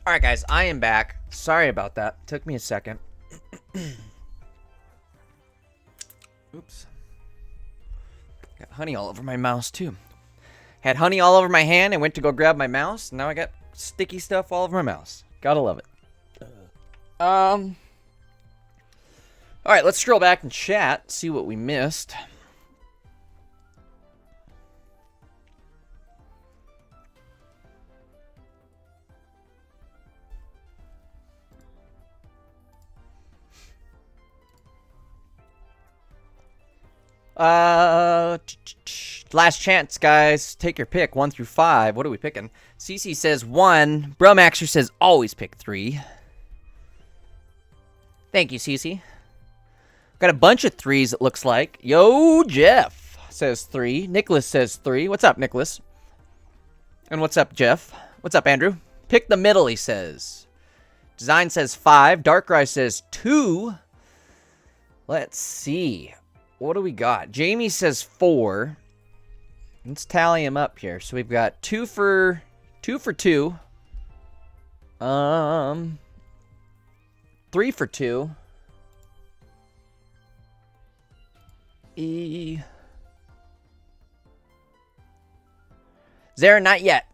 Alright, guys, I am back. Sorry about that. Took me a second. Oops. Got honey all over my mouse, too. Had honey all over my hand and went to go grab my mouse. Now I got sticky stuff all over my mouse. Gotta love it. Alright, let's scroll back and chat, see what we missed. Last chance, guys. Take your pick, 1 through 5. What are we picking? CC says 1. Bromaxer says always pick 3. Thank you, CC. Got a bunch of 3s, it looks like. Yo, Jeff says 3. Nicholas says 3. What's up, Nicholas? And what's up, Jeff? What's up, Andrew? Pick the middle, he says. Design says 5. Darkrai says 2. Let's see. What do we got? Jamie says 4. Let's tally him up here. So we've got 2 for 2. 3 for 2. Zara, not yet.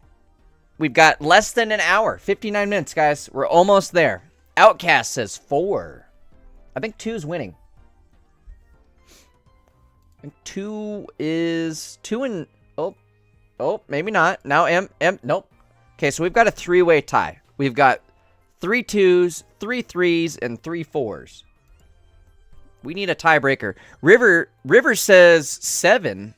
We've got less than an hour. 59 minutes, guys. We're almost there. Outcast says 4. I think 2's winning. I think 2 is 2 and oh, maybe not. Now nope. Okay, so we've got a 3-way tie. We've got 3 2s, 3 3s, and 3 4s. We need a tiebreaker. River says 7.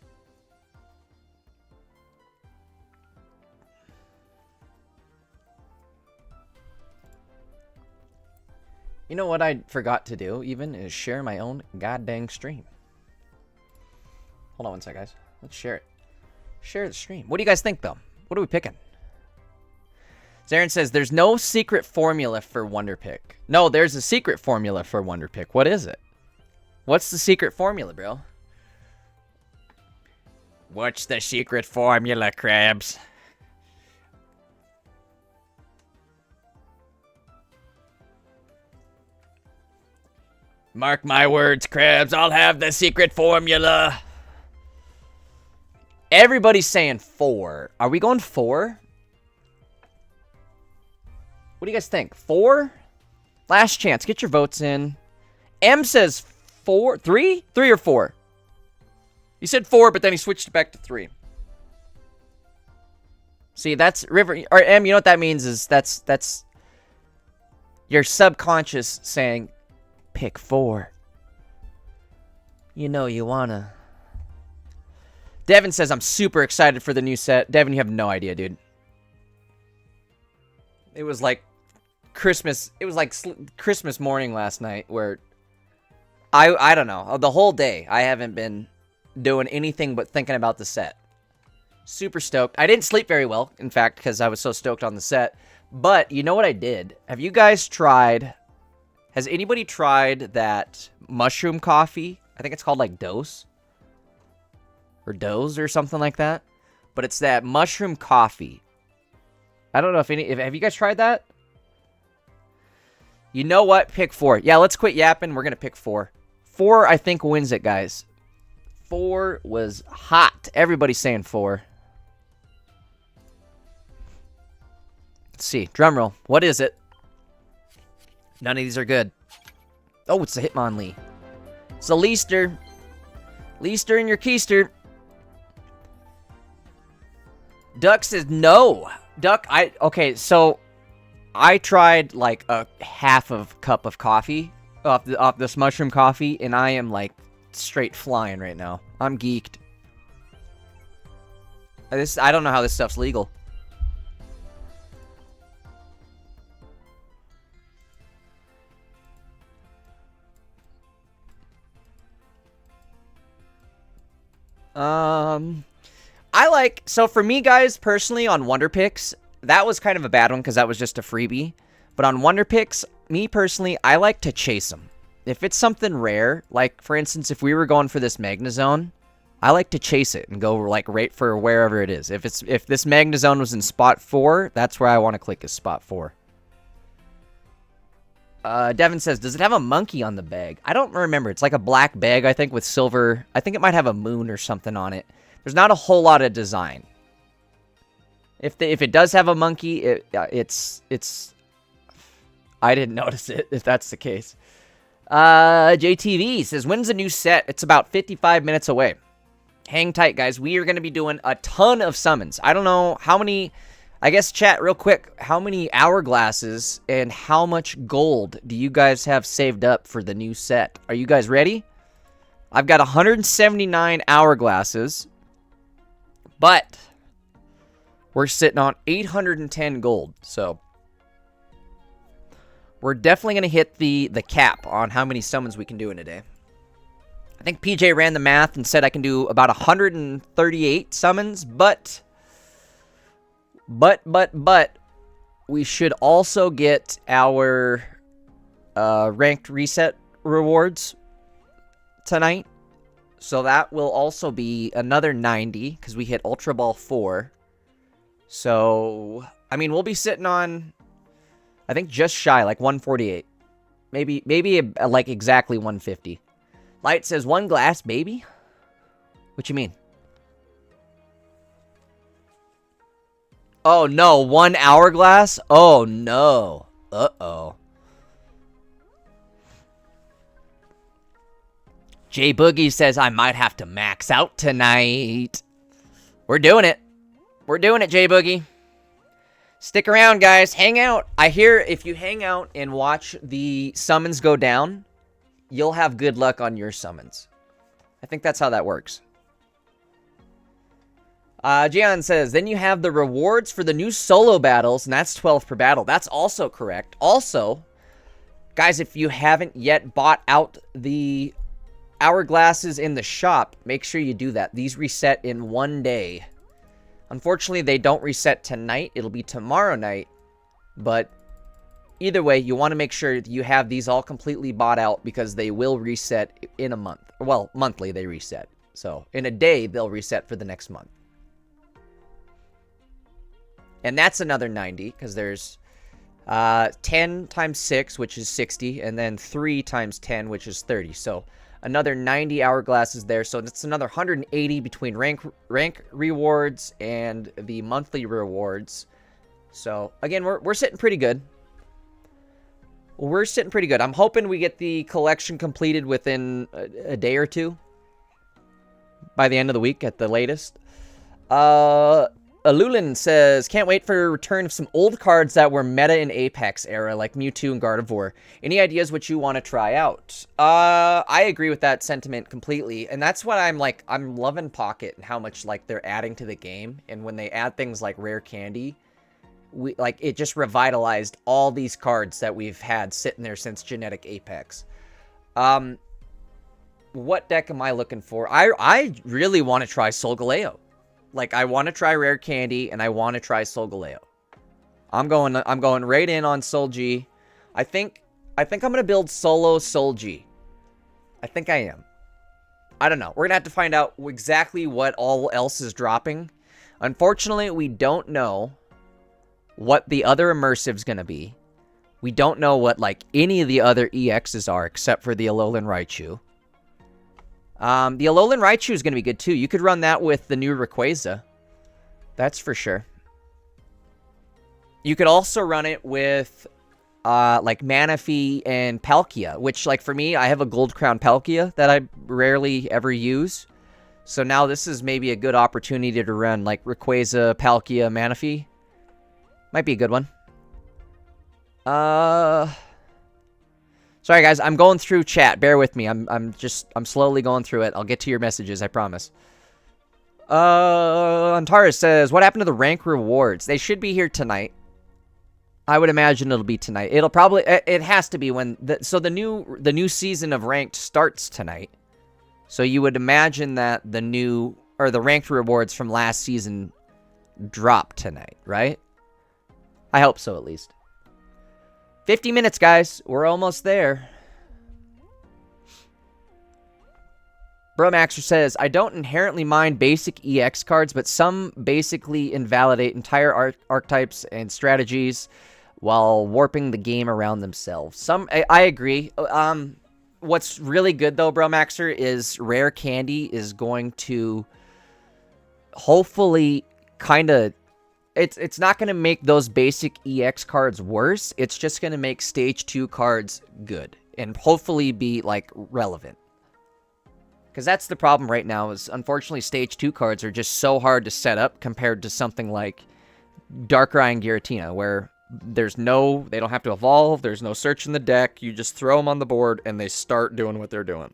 You know what I forgot to do even is share my own goddamn stream. Hold on one sec, guys. Let's share it. Share the stream. What do you guys think, though? What are we picking? Zarin says there's no secret formula for Wonder Pick. No, there's a secret formula for Wonder Pick. What is it? What's the secret formula, bro? What's the secret formula, Krabs? Mark my words, Krabs. I'll have the secret formula. Everybody's saying 4. Are we going 4? What do you guys think? 4? Last chance. Get your votes in. M says 4. 3? 3 or 4? He said 4, but then he switched it back to 3. See, that's River. Or M, you know what that means is that's your subconscious saying, pick 4. You know you wanna. Devin says, I'm super excited for the new set. Devin, you have no idea, dude. It was like Christmas. It was like Christmas morning last night where I don't know. The whole day, I haven't been doing anything but thinking about the set. Super stoked. I didn't sleep very well, in fact, because I was so stoked on the set. But you know what I did? Have you guys tried... Has anybody tried that mushroom coffee? I think it's called like Dose. Or Doze or something like that. But it's that mushroom coffee. I don't know if have you guys tried that? You know what? Pick 4. Yeah, let's quit yapping. We're going to pick 4. 4, I think, wins it, guys. 4 was hot. Everybody's saying 4. Let's see. Drum roll. What is it? None of these are good. Oh, it's a Hitmonlee. It's a Leaster. Leaster in your keister. Duck says no. Duck, okay, so I tried like a half of cup of coffee off this mushroom coffee, and I am like straight flying right now. I'm geeked. I don't know how this stuff's legal. So for me, guys, personally, on Wonder Picks, that was kind of a bad one because that was just a freebie. But on Wonder Picks, me personally, I like to chase them. If it's something rare, like, for instance, if we were going for this Magnezone, I like to chase it and go, like, right for wherever it is. If this Magnezone was in spot 4, that's where I want to click is spot 4. Devin says, does it have a monkey on the bag? I don't remember. It's like a black bag, I think, with silver. I think it might have a moon or something on it. There's not a whole lot of design. If it does have a monkey, it's... I didn't notice it, if that's the case. JTV says, when's the new set? It's about 55 minutes away. Hang tight, guys. We are going to be doing a ton of summons. I don't know how many... I guess, chat, real quick, how many hourglasses and how much gold do you guys have saved up for the new set? Are you guys ready? I've got 179 hourglasses, but we're sitting on 810 gold, so we're definitely going to hit the cap on how many summons we can do in a day. I think PJ ran the math and said I can do about 138 summons, but we should also get our ranked reset rewards tonight. So that will also be another 90 because we hit Ultra Ball 4. So, I mean, we'll be sitting on, I think, just shy, like 148. Maybe like exactly 150. Light says, one glass, baby? What you mean? Oh, no. 1 hourglass? Oh, no. Uh-oh. Jay Boogie says, I might have to max out tonight. We're doing it. We're doing it, Jay Boogie. Stick around, guys. Hang out. I hear if you hang out and watch the summons go down, you'll have good luck on your summons. I think that's how that works. Gian says, then you have the rewards for the new solo battles, and that's 12 per battle. That's also correct. Also, guys, if you haven't yet bought out the hourglasses in the shop, make sure you do that. These reset in 1 day. Unfortunately, they don't reset tonight. It'll be tomorrow night. But either way, you want to make sure that you have these all completely bought out because they will reset in a month. Well, monthly they reset. So, in a day, they'll reset for the next month. And that's another 90, because there's 10 times 6, which is 60, and then 3 times 10, which is 30. So another 90 hourglasses there. So that's another 180 between rank rewards and the monthly rewards. So, again, we're sitting pretty good. We're sitting pretty good. I'm hoping we get the collection completed within a day or two. By the end of the week, at the latest. Alulin says, can't wait for a return of some old cards that were meta in Apex era, like Mewtwo and Gardevoir. Any ideas what you want to try out? I agree with that sentiment completely, and that's what I'm loving Pocket and how much, like, they're adding to the game, and when they add things like Rare Candy, it just revitalized all these cards that we've had sitting there since Genetic Apex. What deck am I looking for? I really want to try Solgaleo. Like, I want to try Rare Candy, and I want to try Solgaleo. I'm going right in on Sol G. I think I'm going to build solo Sol G. I think I am. I don't know. We're going to have to find out exactly what all else is dropping. Unfortunately, we don't know what the other Immersive's going to be. We don't know what, like, any of the other EXs are, except for the Alolan Raichu. The Alolan Raichu is going to be good, too. You could run that with the new Rayquaza. That's for sure. You could also run it with, like, Manaphy and Palkia, which, like, for me, I have a Gold Crown Palkia that I rarely ever use. So now this is maybe a good opportunity to run, like, Rayquaza, Palkia, Manaphy. Might be a good one. Sorry, guys. I'm going through chat. Bear with me. I'm slowly going through it. I'll get to your messages. I promise. Antares says, what happened to the rank rewards? They should be here tonight. I would imagine it'll be tonight. It'll probably... It has to be when... So the new season of ranked starts tonight. So you would imagine that the ranked rewards from last season drop tonight, right? I hope so, at least. 50 minutes, guys. We're almost there. Bromaxer says, I don't inherently mind basic EX cards, but some basically invalidate entire archetypes and strategies. while warping the game around themselves. I agree. What's really good though, Bro Maxer, is Rare Candy is going to hopefully kind of... It's not going to make those basic EX cards worse. It's just going to make Stage 2 cards good. And hopefully be, like, relevant. Because that's the problem right now, is unfortunately Stage 2 cards are just so hard to set up compared to something like Darkrai and Giratina, where they don't have to evolve, there's no search in the deck, you just throw them on the board and they start doing what they're doing.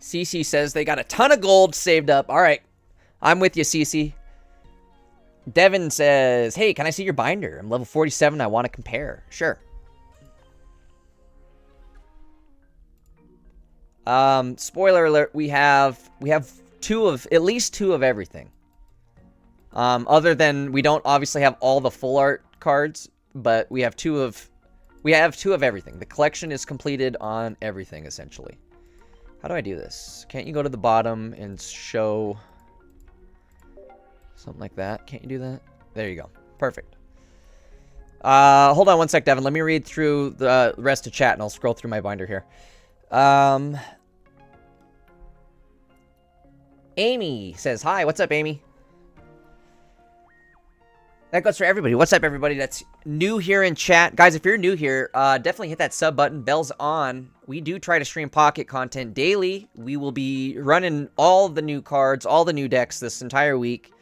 CC says they got a ton of gold saved up. Alright, I'm with you, CC. Devin says, hey, can I see your binder? I'm level 47, I want to compare. Sure. Spoiler alert, we have at least two of everything. Other than we don't obviously have all the full art cards, but we have two of everything. The collection is completed on everything essentially. How do I do this? Can't you go to the bottom and show something like that? Can't you do that? There you go. Perfect. Hold on one sec, Devin. Let me read through the rest of chat and I'll scroll through my binder here. Amy says, hi, what's up, Amy? That goes for everybody. What's up, everybody that's new here in chat? Guys, if you're new here, definitely hit that sub button. Bell's on. We do try to stream Pocket content daily. We will be running all the new cards, all the new decks this entire week.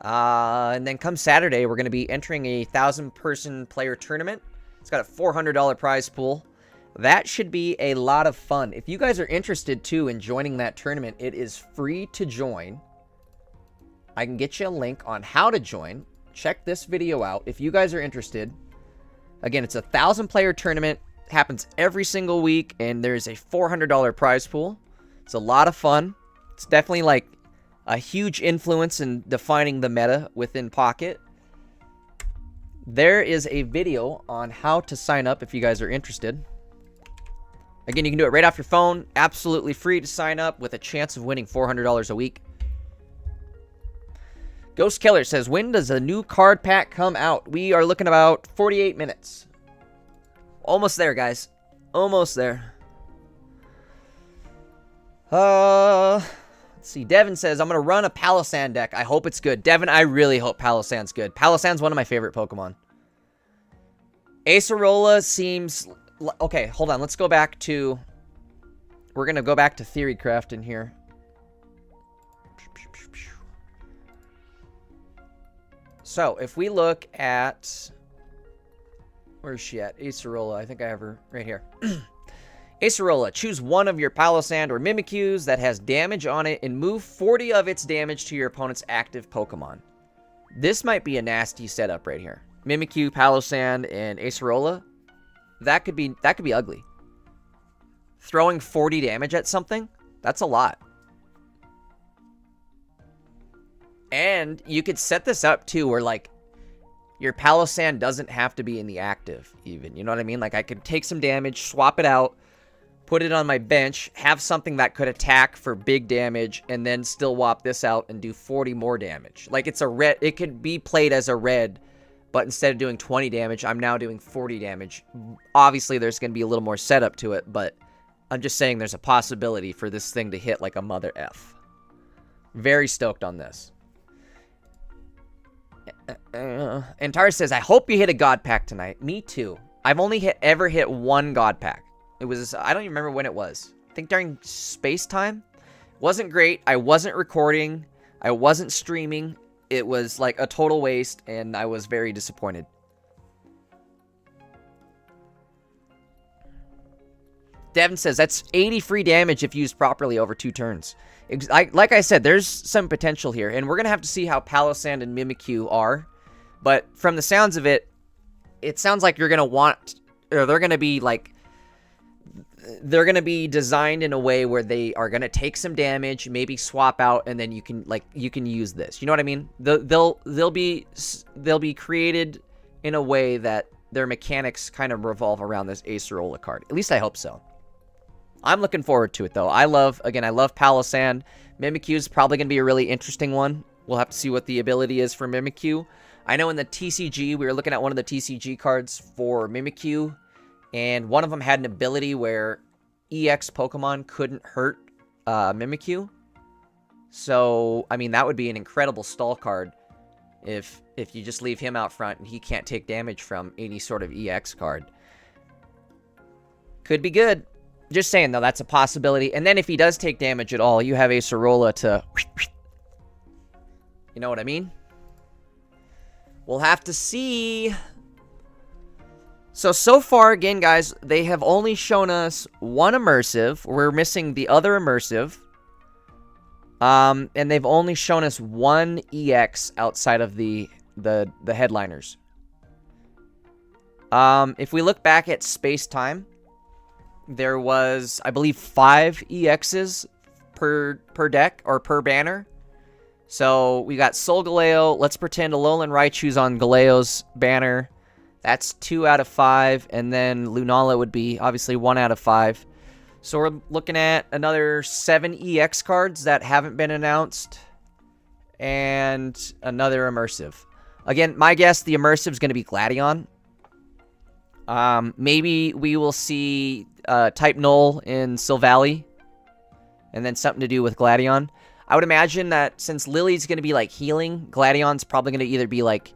And then come Saturday, we're going to be entering a 1,000-person player tournament. It's got a $400 prize pool. That should be a lot of fun. If you guys are interested, too, in joining that tournament, it is free to join. I can get you a link on how to join. Check this video out if you guys are interested. Again, it's a 1,000-player tournament. Happens every single week, and there's a $400 prize pool. It's a lot of fun. It's definitely, like, a huge influence in defining the meta within Pocket. There is a video on how to sign up if you guys are interested. Again, you can do it right off your phone. Absolutely free to sign up with a chance of winning $400 a week. Ghost Killer says, when does a new card pack come out? We are looking about 48 minutes. Almost there, guys. Almost there. Let's see. Devin says, I'm going to run a Palossand deck. I hope it's good. Devin, I really hope Palossand's good. Palossand's one of my favorite Pokemon. Acerola seems... Okay, hold on. Let's go back to... We're going to go back to Theory Craft in here. So, if we look at... Where's she at? Acerola. I think I have her right here. Acerola. Choose one of your Palossand or Mimikyus that has damage on it and move 40 of its damage to your opponent's active Pokemon. This might be a nasty setup right here. Mimikyu, Palossand, and Acerola. That could be ugly. Throwing 40 damage at something? That's a lot. And you could set this up too where like your Palossand doesn't have to be in the active even. You know what I mean? Like I could take some damage, swap it out, put it on my bench, have something that could attack for big damage, and then still wop this out and do 40 more damage. Like it's a red, it could be played as a red, but instead of doing 20 damage, I'm now doing 40 damage. Obviously, there's going to be a little more setup to it, but I'm just saying there's a possibility for this thing to hit like a mother F. Very stoked on this. And Tar says, I hope you hit a God Pack tonight. Me too. I've only ever hit one God Pack. It was, I don't even remember when it was. I think during space time. Wasn't great. I wasn't recording. I wasn't streaming. It was like a total waste, and I was very disappointed. Devin says, that's 80 free damage if used properly over 2 turns. Like I said, there's some potential here, and we're going to have to see how Palossand and Mimikyu are. But from the sounds of it, it sounds like you're going to want, or they're going to be like, they're going to be designed in a way where they are going to take some damage, maybe swap out, and then you can use this. You know what I mean? They'll be created in a way that their mechanics kind of revolve around this Acerola card. At least I hope so. I'm looking forward to it though. I love Palossand. Mimikyu is probably going to be a really interesting one. We'll have to see what the ability is for Mimikyu. I know in the TCG, we were looking at one of the TCG cards for Mimikyu, and one of them had an ability where EX Pokemon couldn't hurt Mimikyu. So, I mean, that would be an incredible stall card if you just leave him out front and he can't take damage from any sort of EX card. Could be good. Just saying, though, that's a possibility. And then if he does take damage at all, you have Acerola to... You know what I mean? We'll have to see. So far, again, guys, they have only shown us one Immersive. We're missing the other Immersive. And they've only shown us one EX outside of the headliners. If we look back at Space-Time, there was, I believe, 5 EXs per deck, or per banner. So, we got Solgaleo. Let's pretend Alolan Raichu's on Galeo's banner. That's 2 out of 5. And then Lunala would be, obviously, 1 out of 5. So, we're looking at another 7 EX cards that haven't been announced. And another Immersive. Again, my guess, the Immersive is going to be Gladion. Maybe we will see Type Null in Silvally. And then something to do with Gladion. I would imagine that since Lily's going to be, like, healing, Gladion's probably going to either be, like,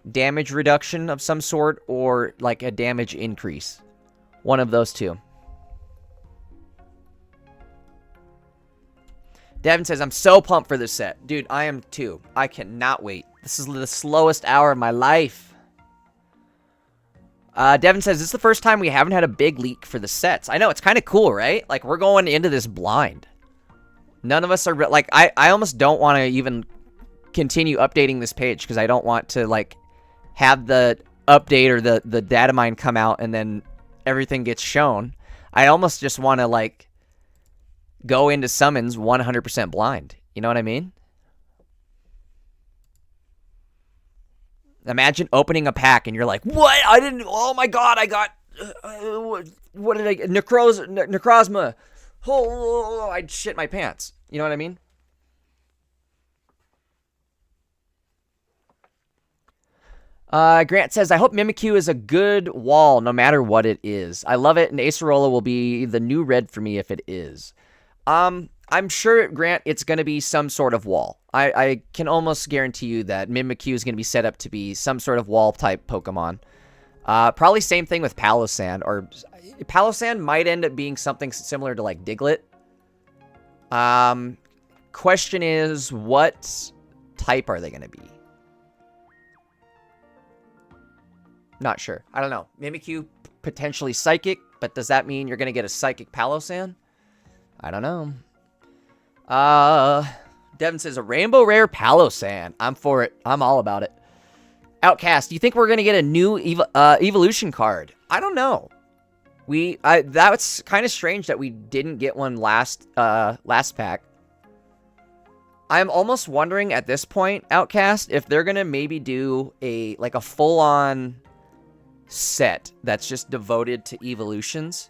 damage reduction of some sort or, like, a damage increase. One of those two. Devin says, I'm so pumped for this set. Dude, I am too. I cannot wait. This is the slowest hour of my life. Devin says, this is the first time we haven't had a big leak for the sets. I know, it's kind of cool, right? Like, we're going into this blind. None of us are, like, I almost don't want to even continue updating this page because I don't want to, like, have the update or the data mine come out and then everything gets shown. I almost just want to, like, go into summons 100% blind. You know what I mean? Imagine opening a pack and you're like, what? I didn't, oh my god, I got, what did I get? Necrozma. Oh, I'd shit my pants. You know what I mean? Grant says, I hope Mimikyu is a good wall no matter what it is. I love it, and Acerola will be the new red for me if it is. I'm sure, Grant, it's going to be some sort of wall. I can almost guarantee you that Mimikyu is going to be set up to be some sort of wall-type Pokemon. Probably same thing with Palossand, or Palossand might end up being something similar to, like, Diglett. Question is, what type are they going to be? Not sure. I don't know. Mimikyu, potentially Psychic, but does that mean you're going to get a Psychic Palossand? I don't know. Devin says, a Rainbow Rare Palossand. I'm for it. I'm all about it. Outcast, do you think we're going to get a new Eeveelution card? I don't know. That's kind of strange that we didn't get one last pack. I'm almost wondering at this point, Outcast, if they're going to maybe do a full-on set that's just devoted to Eeveelutions.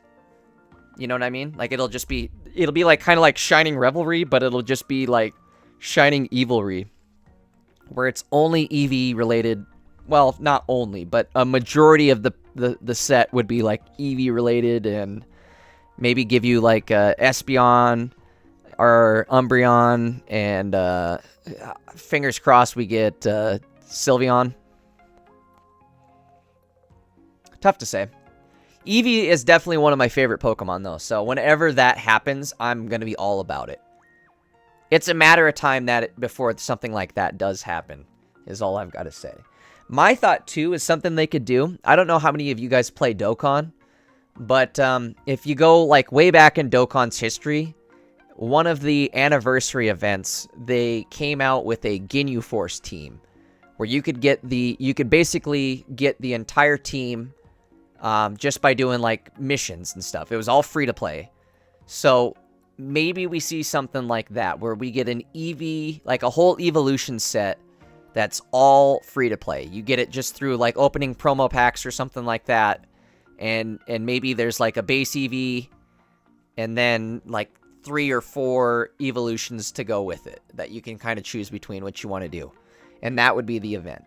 You know what I mean? Like, it'll be like kind of like Shining Revelry, but it'll just be like Shining Evilry, where it's only Eevee related. Well, not only, but a majority of the set would be like Eevee related, and maybe give you like Espeon or Umbreon, and fingers crossed we get Sylveon. Tough to say. Eevee is definitely one of my favorite Pokemon, though, so whenever that happens, I'm going to be all about it. It's a matter of time before something like that does happen, is all I've got to say. My thought, too, is something they could do. I don't know how many of you guys play Dokkan, but if you go, like, way back in Dokkan's history, one of the anniversary events, they came out with a Ginyu Force team, where you could basically get the entire team just by doing, like, missions and stuff. It was all free to play. So maybe we see something like that, where we get an Eevee, like a whole Eeveelution set that's all free to play. You get it just through, like, opening promo packs or something like that. And maybe there's, like, a base Eevee, and then, like, 3 or 4 evolutions to go with it that you can kind of choose between what you want to do. And that would be the event.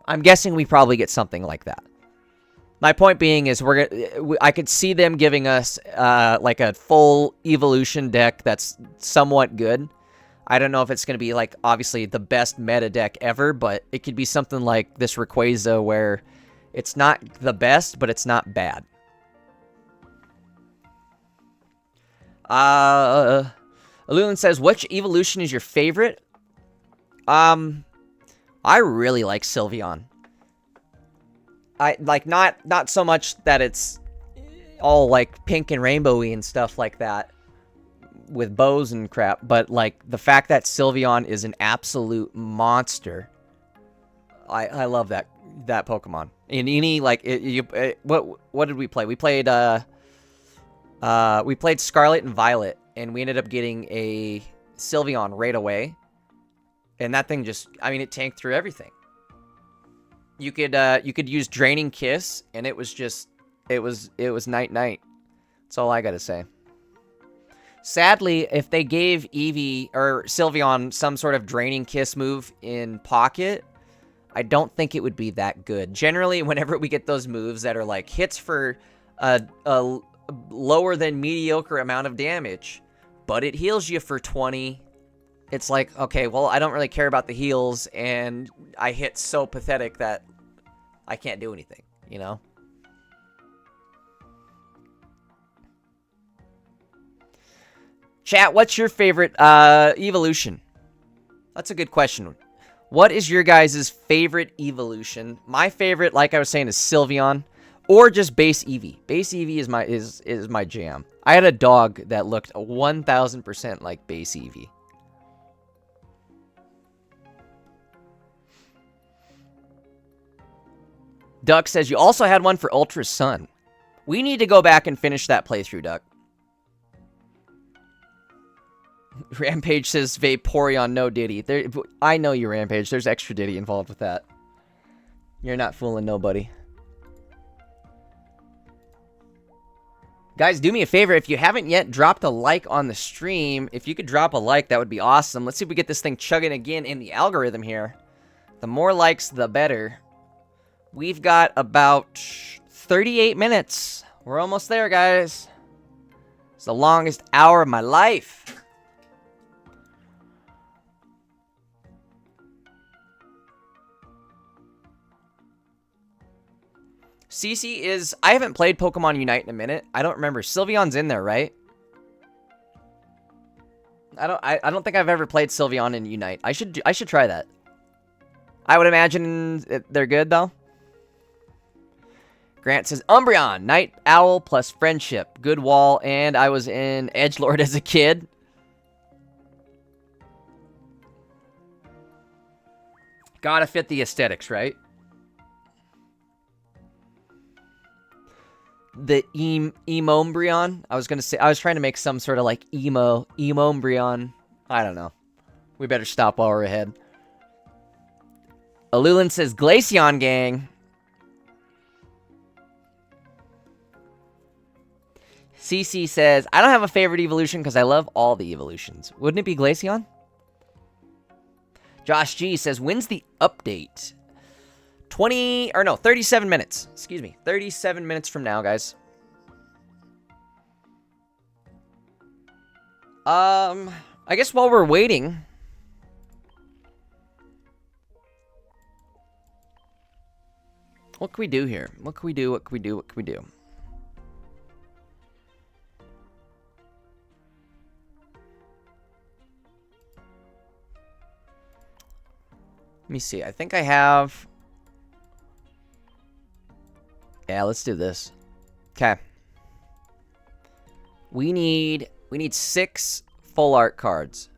I'm guessing we probably get something like that. My point being is I could see them giving us like a full evolution deck that's somewhat good. I don't know if it's going to be like obviously the best meta deck ever, but it could be something like this Rayquaza where it's not the best, but it's not bad. Alulan says, which evolution is your favorite? I really like Sylveon. I like not so much that it's all like pink and rainbowy and stuff like that with bows and crap, but like the fact that Sylveon is an absolute monster. I love that Pokemon. In any like what did we play? We played Scarlet and Violet, and we ended up getting a Sylveon right away. And that thing just, I mean, it tanked through everything. You could use Draining Kiss, and it was just, it was night-night. That's all I gotta say. Sadly, if they gave Eevee, or Sylveon, some sort of Draining Kiss move in Pocket, I don't think it would be that good. Generally, whenever we get those moves that are like hits for a lower than mediocre amount of damage, but it heals you for 20, it's like, okay, well, I don't really care about the heals, and I hit so pathetic that I can't do anything, you know? Chat, what's your favorite evolution? That's a good question. What is your guys' favorite evolution? My favorite, like I was saying, is Sylveon, or just base Eevee. Base Eevee is my jam. I had a dog that looked 1000% like base Eevee. Duck says, you also had one for Ultra Sun. We need to go back and finish that playthrough, Duck. Rampage says, Vaporeon, no Diddy. I know you, Rampage. There's extra Diddy involved with that. You're not fooling nobody. Guys, do me a favor. If you haven't yet dropped a like on the stream, if you could drop a like, that would be awesome. Let's see if we get this thing chugging again in the algorithm here. The more likes, the better. We've got about 38 minutes. We're almost there, guys. It's the longest hour of my life. CC is... I haven't played Pokemon Unite in a minute. I don't remember. Sylveon's in there, right? I don't think I've ever played Sylveon in Unite. I should try that. I would imagine they're good, though. Grant says, Umbreon, Night Owl plus Friendship. Good wall, and I was in Edgelord as a kid. Gotta fit the aesthetics, right? The Emombreon. I was trying to make some sort of like Emombreon. I don't know. We better stop while we're ahead. Alulan says, Glaceon gang. CC says, I don't have a favorite evolution because I love all the evolutions. Wouldn't it be Glaceon? Josh G says, when's the update? 37 minutes. Excuse me. 37 minutes from now, guys. I guess while we're waiting... What can we do here? What can we do? What can we do? What can we do? Let me see. I think I have... Yeah, let's do this. Okay. We need 6 full art cards.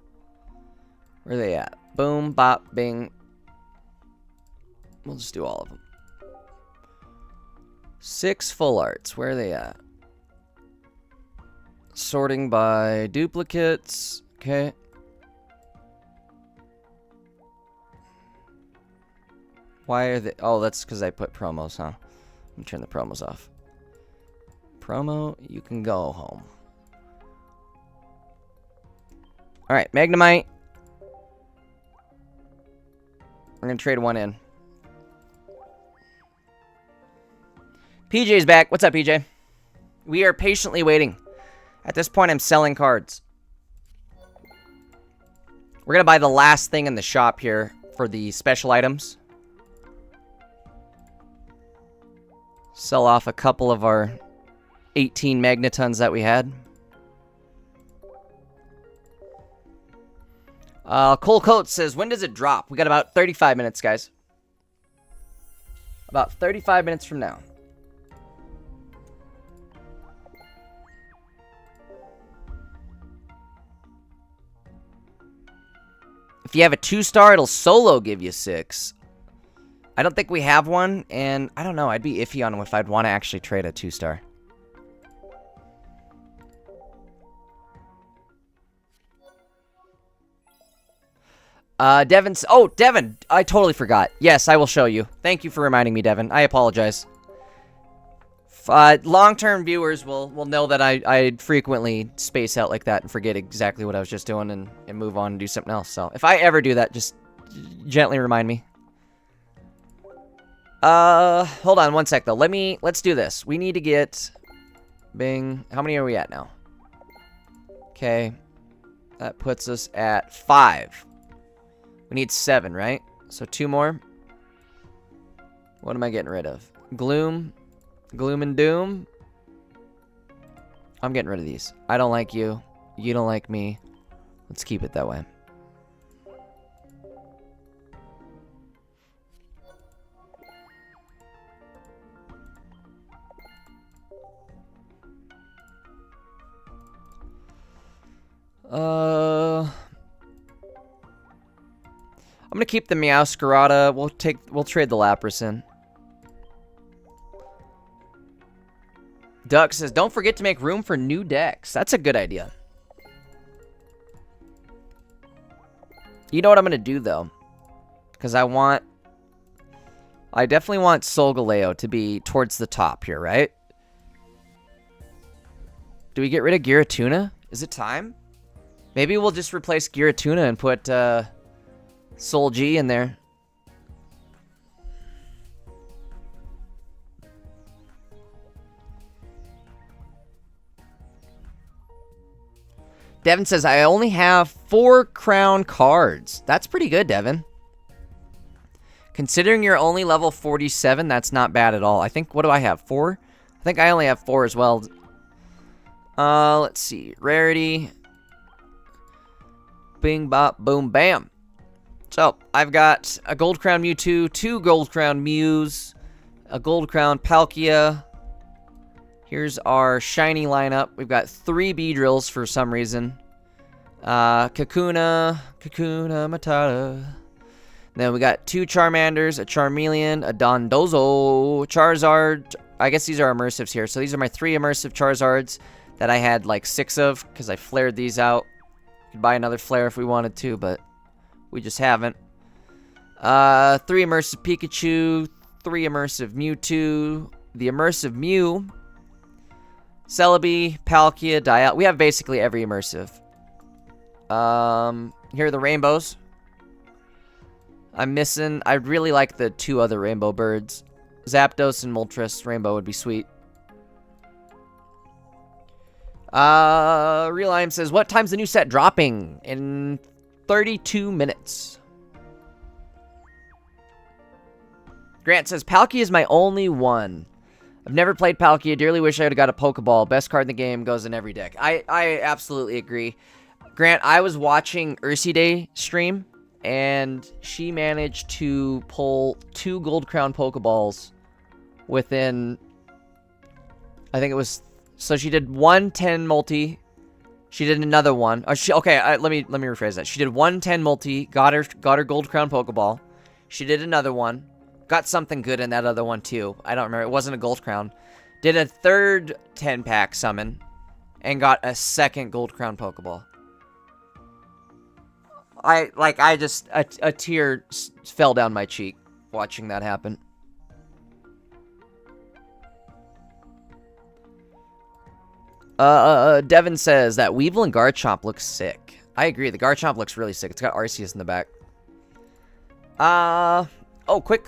Where are they at? Boom, bop, bing. We'll just do all of them. 6 full arts. Where are they at? Sorting by duplicates. Okay. Why are they... Oh, that's because I put promos, huh? Let me turn the promos off. Promo, you can go home. Alright, Magnemite. We're going to trade one in. PJ's back. What's up, PJ? We are patiently waiting. At this point, I'm selling cards. We're going to buy the last thing in the shop here for the special items. Sell off a couple of our 18 Magnetons that we had. Cole Coates says, when does it drop? We got about 35 minutes, guys. About 35 minutes from now. If you have a 2-star, it'll solo give you 6. I don't think we have one, and I don't know. I'd be iffy on if I'd want to actually trade a 2-star. Devin. Oh, Devin. I totally forgot. Yes, I will show you. Thank you for reminding me, Devin. I apologize. Long-term viewers will know that I frequently space out like that and forget exactly what I was just doing and move on and do something else. So if I ever do that, just gently remind me. Hold on one sec though. Let's do this. We need to get Bing. How many are we at now? Okay. That puts us at 5. We need 7, right? So 2 more. What am I getting rid of? Gloom. Gloom and Doom. I'm getting rid of these. I don't like you. You don't like me. Let's keep it that way. I'm gonna keep the Meowscarada. We'll trade the Lapras in. Duck says, don't forget to make room for new decks. That's a good idea. You know what I'm gonna do though? Because I definitely want Solgaleo to be towards the top here, right? Do we get rid of Giratuna? Is it time? Maybe we'll just replace Giratuna and put Sol G in there. Devin says, I only have 4 crown cards. That's pretty good, Devin. Considering you're only level 47, that's not bad at all. I think, what do I have? 4? I think I only have 4 as well. Let's see. Rarity. Bing, bop, boom, bam. So, I've got a Gold Crown Mewtwo, 2 Gold Crown Mews, a Gold Crown Palkia. Here's our shiny lineup. We've got 3 Beedrills for some reason. Kakuna Matata. Then we got 2 Charmanders, a Charmeleon, a Dondozo, Charizard. I guess these are immersives here. So these are my 3 immersive Charizards that I had like 6 of because I flared these out. Could buy another flare if we wanted to, but we just haven't. 3 immersive Pikachu, 3 immersive Mewtwo, the immersive Mew, Celebi, Palkia, Dialga. We have basically every immersive. Here are the rainbows. I'm missing. I really like the 2 other rainbow birds. Zapdos and Moltres rainbow would be sweet. Real Lime says, what time's the new set dropping? In 32 minutes. Grant says, Palkia is my only one. I've never played Palkia. Dearly wish I would have got a Pokeball. Best card in the game, goes in every deck. I absolutely agree. Grant, I was watching Ursi Day stream, and she managed to pull 2 Gold Crown Pokeballs within, I think it was, so she did 1 10 multi, she did another one. Let me rephrase that. She did 1 10 multi, got her Gold Crown Pokeball. She did another one. Got something good in that other one, too. I don't remember. It wasn't a Gold Crown. Did a 3rd 10-pack summon. And got a 2nd Gold Crown Pokeball. A tear fell down my cheek watching that happen. Devin says that Weevil and Garchomp looks sick. I agree. The Garchomp looks really sick. It's got Arceus in the back. Oh, quick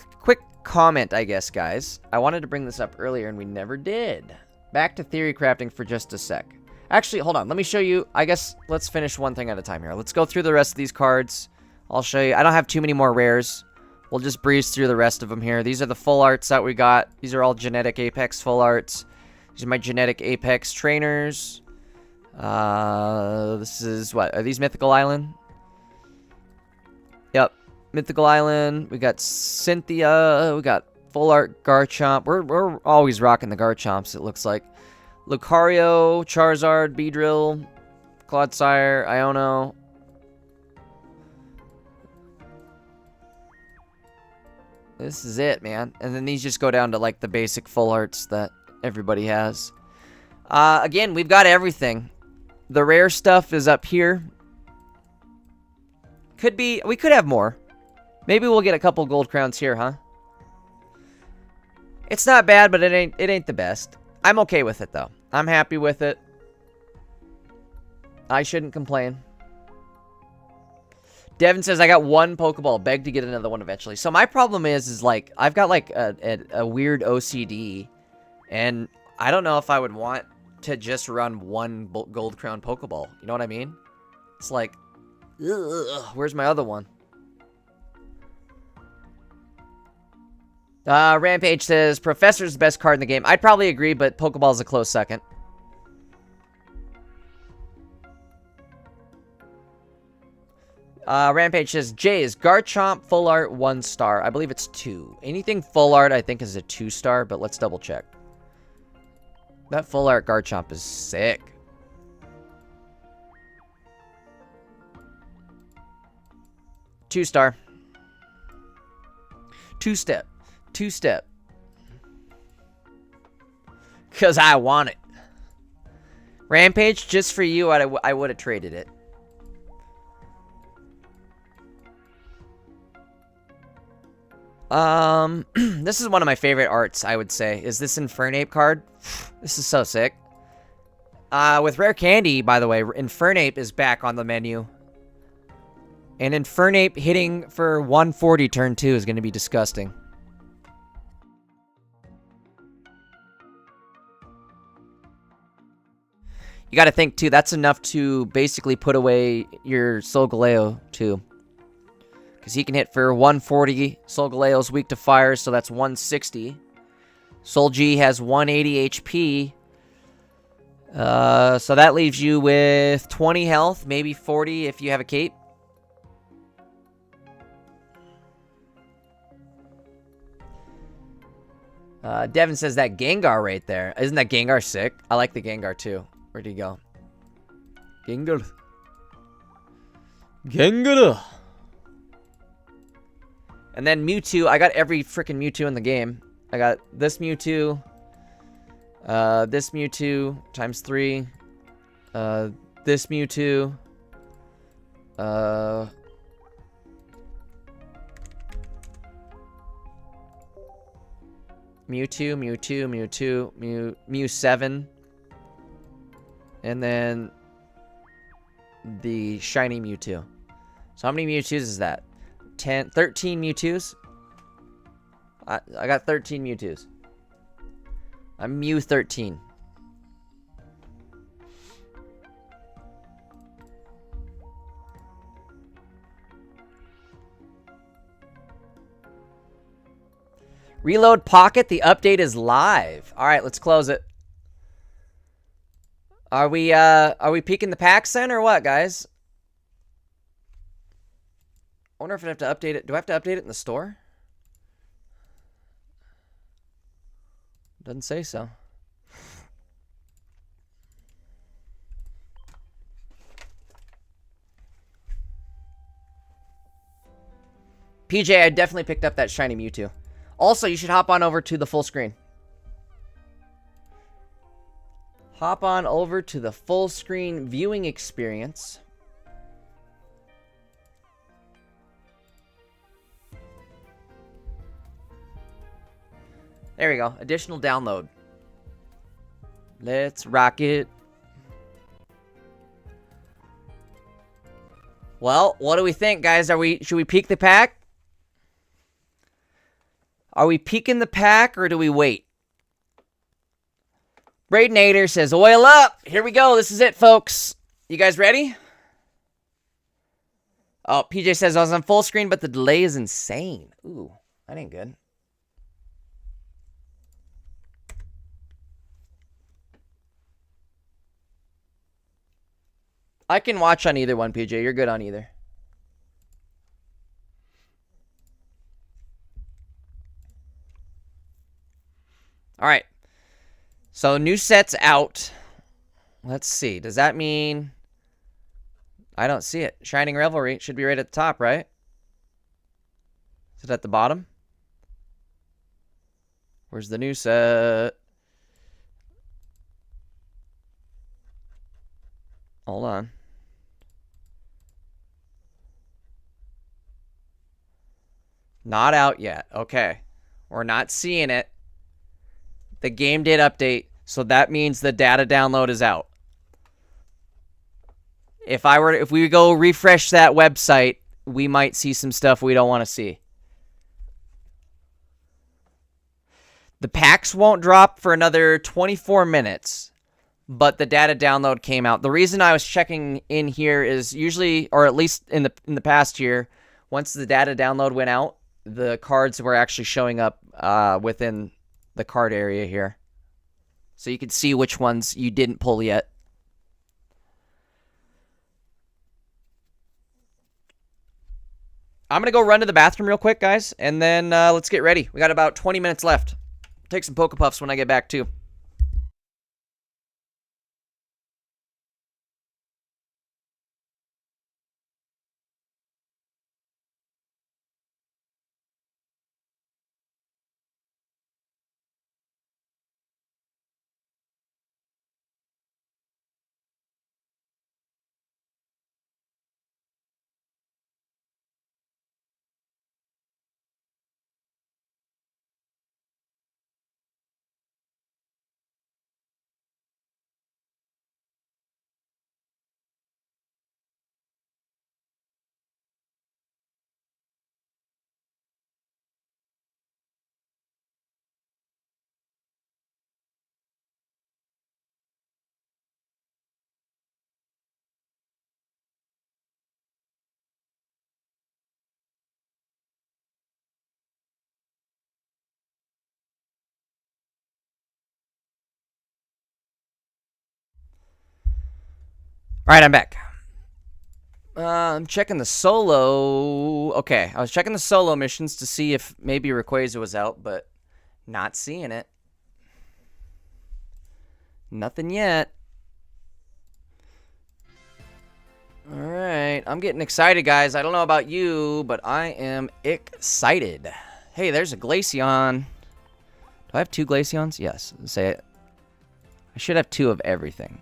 comment, I guess, guys. I wanted to bring this up earlier, and we never did. Back to theory crafting for just a sec. Actually, hold on. Let me show you. I guess let's finish one thing at a time here. Let's go through the rest of these cards. I'll show you. I don't have too many more rares. We'll just breeze through the rest of them here. These are the full arts that we got. These are all genetic Apex full arts. These are my genetic Apex trainers. This is what? Are these Mythical Island? Yep. Mythical Island. We got Cynthia. We got full art Garchomp. We're always rocking the Garchomps, it looks like. Lucario, Charizard, Beedrill, Clodsire, Iono. This is it, man. And then these just go down to, like, the basic full arts that everybody has. Again, we've got everything. The rare stuff is up here. We could have more. Maybe we'll get a couple gold crowns here, huh? It's not bad, but it ain't the best. I'm okay with it, though. I'm happy with it. I shouldn't complain. Devin says, I got one Pokeball. Beg to get another one eventually. So my problem is like, I've got like a weird OCD. And I don't know if I would want to just run one Gold Crown Pokeball. You know what I mean? It's like, ugh, where's my other one? Rampage says, Professor's the best card in the game. I'd probably agree, but Pokeball's a close second. Rampage says, Jay, is Garchomp full art 1 star? I believe it's 2. Anything full art, I think, is a 2 star, but let's double check. That full art Garchomp is sick. Two star. 2-step. 2-step. Because I want it. Rampage, just for you, I would have traded it. This is one of my favorite arts, I would say. Is this Infernape card? This is so sick. With Rare Candy, by the way, Infernape is back on the menu. And Infernape hitting for 140 turn 2 is going to be disgusting. You got to think, too, that's enough to basically put away your Solgaleo, too. Because he can hit for 140. Solgaleo's weak to fire, so that's 160. Sol G has 180 HP. So that leaves you with 20 health, maybe 40 if you have a cape. Devin says that Gengar right there. Isn't that Gengar sick? I like the Gengar too. Where'd he go? Gengar. Gengar. And then Mewtwo. I got every freaking Mewtwo in the game. I got this Mewtwo. This Mewtwo times 3. This Mewtwo. Mew 7. And then the shiny Mewtwo. So how many Mewtwoos is that? 13 Mewtwoos? I got 13 Mewtwoos. I'm Mew 13. Reload Pocket, the update is live. All right, let's close it. Are we peeking the packs then or what, guys? I wonder if I have to update it. Do I have to update it in the store? Doesn't say so. PJ, I definitely picked up that shiny Mewtwo. Also, you should hop on over to the full screen. Hop on over to the full screen viewing experience. There we go. Additional download. Let's rock it. Well, what do we think, guys? Should we peek the pack? Are we peeking the pack or do we wait? Bradenator says, oil up. Here we go. This is it, folks. You guys ready? Oh, PJ says I was on full screen, but the delay is insane. Ooh, that ain't good. I can watch on either one, PJ. You're good on either. All right. So new set's out. Let's see. Does that mean... I don't see it. Shining Revelry should be right at the top, right? Is it at the bottom? Where's the new set? Hold on. Not out yet. Okay. We're not seeing it. The game did update, so that means the data download is out. If we go refresh that website, we might see some stuff we don't want to see. The packs won't drop for another 24 minutes, but the data download came out. The reason I was checking in here is usually, or at least in the past year, once the data download went out, the cards were actually showing up within the card area here. So you can see which ones you didn't pull yet. I'm going to go run to the bathroom real quick, guys, and then let's get ready. We got about 20 minutes left. Take some Poke Puffs when I get back, too. All right, I'm back. I'm checking the solo. Okay, I was checking the solo missions to see if maybe Rayquaza was out, but not seeing it. Nothing yet. All right, I'm getting excited, guys. I don't know about you, but I am excited. Hey, there's a Glaceon. Do I have 2 Glaceons? Yes. Say it. I should have 2 of everything.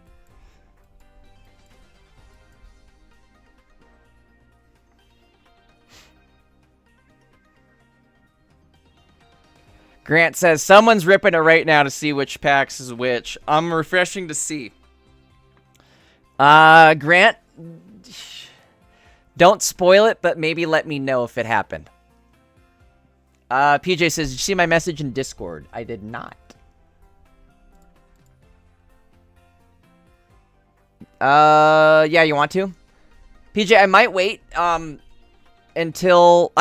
Grant says, someone's ripping it right now to see which packs is which. I'm refreshing to see. Grant, don't spoil it, but maybe let me know if it happened. PJ says, did you see my message in Discord? I did not. Yeah, you want to? PJ, I might wait, until,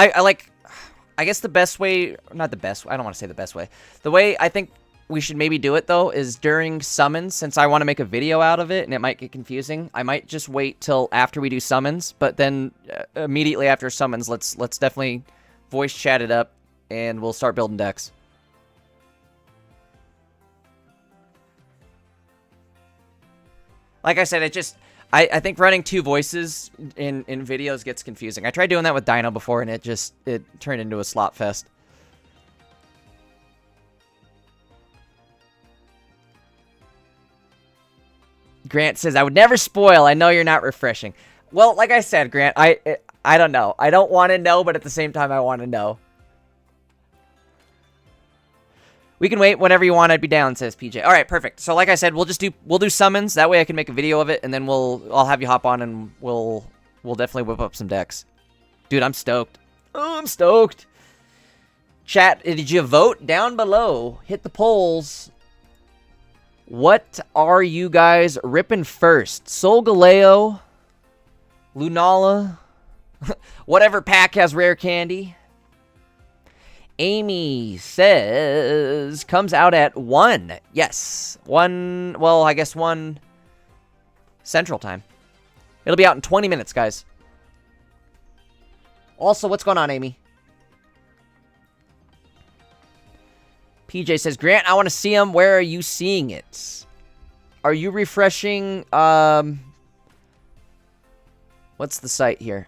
I guess the best way, not the best, I don't want to say the best way. The way I think we should maybe do it, though, is during summons, since I want to make a video out of it, and it might get confusing. I might just wait till after we do summons, but then immediately after summons, let's definitely voice chat it up, and we'll start building decks. Like I said, I think running 2 voices in videos gets confusing. I tried doing that with Dino before, and it turned into a slop fest. Grant says, I would never spoil. I know you're not refreshing. Well, like I said, Grant, I don't know. I don't want to know, but at the same time, I want to know. We can wait whenever you want. I'd be down, says PJ. All right, perfect. So like I said, we'll do summons. That way I can make a video of it, and then I'll have you hop on and we'll we'll definitely whip up some decks. Dude, I'm stoked. Oh, I'm stoked. Chat, did you vote down below? Hit the polls. What are you guys ripping first? Solgaleo, Lunala, whatever pack has rare candy. Amy says comes out at 1. Yes, 1. Well, I guess 1 Central Time. It'll be out in 20 minutes, guys. Also, what's going on, Amy? PJ says, Grant, I want to see him. Where are you seeing it? Are you refreshing, what's the site here?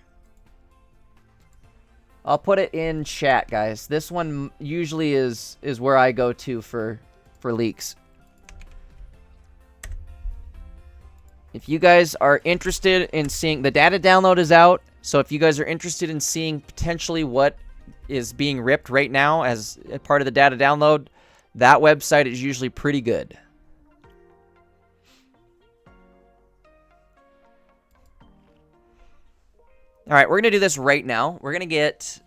I'll put it in chat, guys. This one usually is where I go to for leaks. If you guys are interested in seeing, the data download is out. So if you guys are interested in seeing potentially what is being ripped right now as a part of the data download, that website is usually pretty good. All right, we're going to do this right now. We're going to get...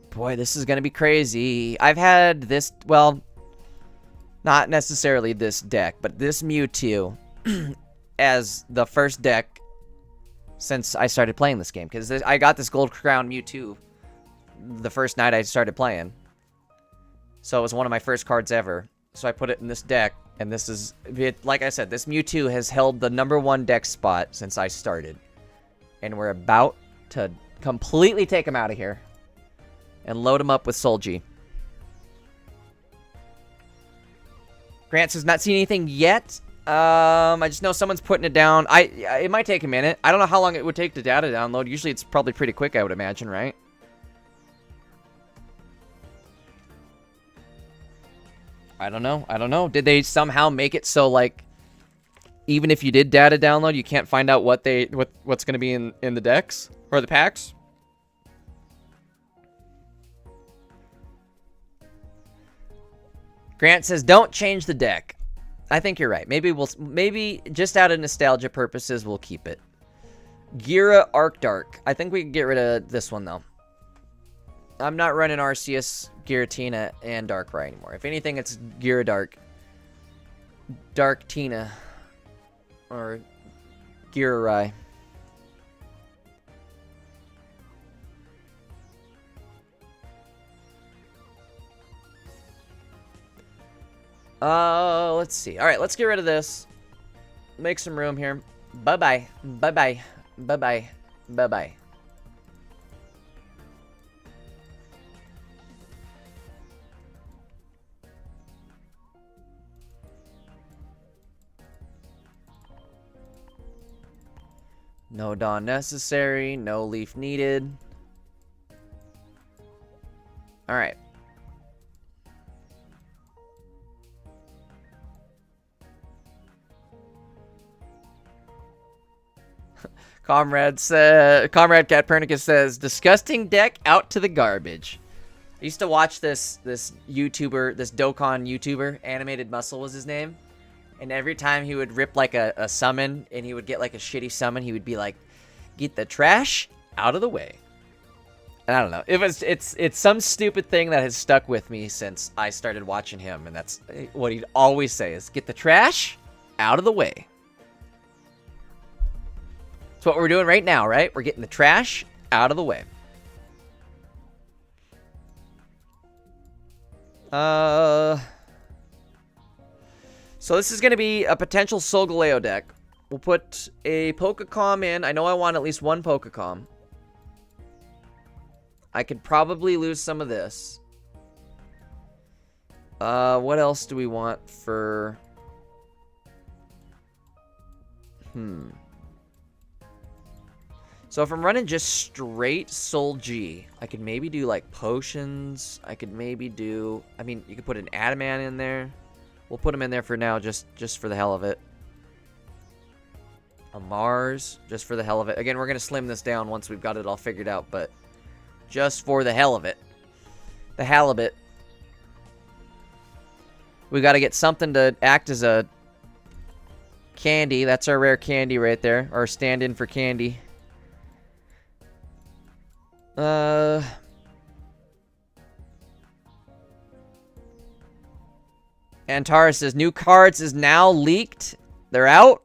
Boy, this is going to be crazy. I've had this, well, not necessarily this deck, but this Mewtwo as the first deck since I started playing this game. Because I got this Gold Crown Mewtwo the first night I started playing. So it was one of my first cards ever. So I put it in this deck, and this is, like I said, this Mewtwo has held the #1 deck spot since I started. And we're about to completely take him out of here and load him up with Solgi. Grant says, not seen anything yet. I just know someone's putting it down. It might take a minute. I don't know how long it would take to data download. Usually it's probably pretty quick, I would imagine, right? I don't know. I don't know. Did they somehow make it so, like, even if you did data download, you can't find out what's going to be in the decks or the packs? Grant says, don't change the deck. I think you're right. Maybe just out of nostalgia purposes, we'll keep it. Gira Arc Dark. I think we can get rid of this one, though. I'm not running Arceus, Giratina, and Darkrai anymore. If anything, it's Gira Dark. Darktina. Or Girarai. Let's see. Alright, let's get rid of this. Make some room here. Bye-bye. Bye-bye. Bye-bye. Bye-bye. No Dawn necessary. No Leaf needed. Alright. Comrade Catpernicus says, disgusting deck out to the garbage. I used to watch this YouTuber, this Dokkan YouTuber, Animated Muscle was his name. And every time he would rip like a summon and he would get like a shitty summon, he would be like, get the trash out of the way. And I don't know. It's some stupid thing that has stuck with me since I started watching him, and that's what he'd always say is get the trash out of the way. That's what we're doing right now, right? We're getting the trash out of the way. So this is going to be a potential Solgaleo deck. We'll put a Pokecom in. I know I want at least one Pokecom. I could probably lose some of this. What else do we want for... So if I'm running just straight Soul G, I could maybe do like potions. I could maybe do... I mean, you could put an Adamant in there. We'll put him in there for now, just for the hell of it. A Mars, just for the hell of it. Again, we're going to slim this down once we've got it all figured out, but just for the hell of it. The halibut. We got to get something to act as a candy. That's our rare candy right there. Or stand-in for candy. Antara says, new cards is now leaked. They're out.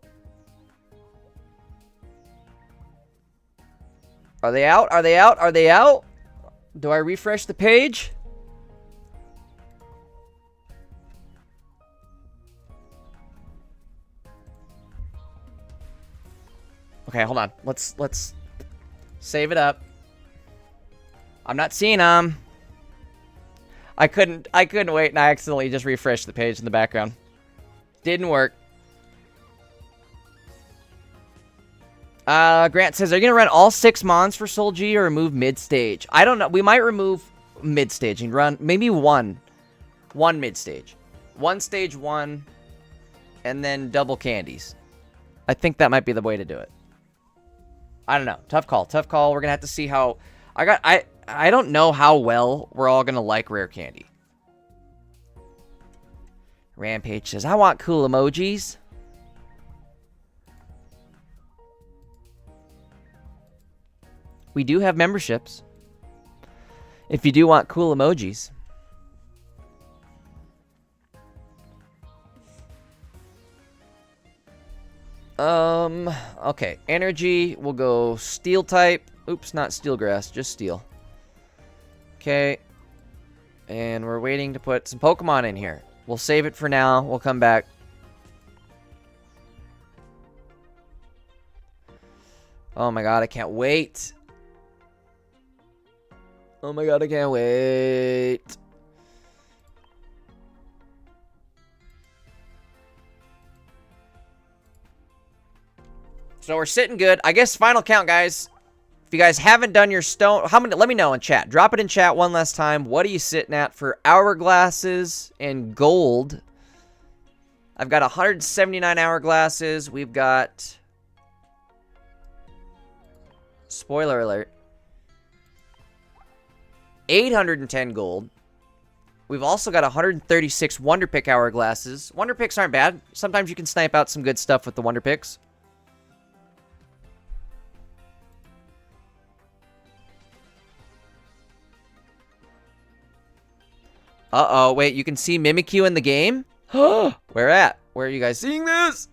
Are they out? Are they out? Are they out? Do I refresh the page? Okay, hold on. Let's save it up. I'm not seeing them. I couldn't wait, and I accidentally just refreshed the page in the background. Didn't work. Grant says, are you gonna run all 6 mons for Soul G or remove mid-stage? I don't know. We might remove mid-stage and run maybe one mid-stage. One stage 1, and then double candies. I think that might be the way to do it. I don't know. Tough call. Tough call. We're gonna have to see how... I don't know how well we're all gonna like rare candy. Rampage says, I want cool emojis. We do have memberships. If you do want cool emojis. Okay. Energy, we'll go steel type. Oops, not steel grass, just steel. Okay. And we're waiting to put some Pokemon in here. We'll save it for now. We'll come back. Oh my god, I can't wait. Oh my god, I can't wait. So we're sitting good. I guess final count, guys. If you guys haven't done your stone, how many? Let me know in chat. Drop it in chat one last time. What are you sitting at for hourglasses and gold? I've got 179 hourglasses. We've got... Spoiler alert. 810 gold. We've also got 136 Wonder Pick hourglasses. Wonder Picks aren't bad. Sometimes you can snipe out some good stuff with the Wonder Picks. Uh-oh, wait, you can see Mimikyu in the game? Where at? Where are you guys seeing this?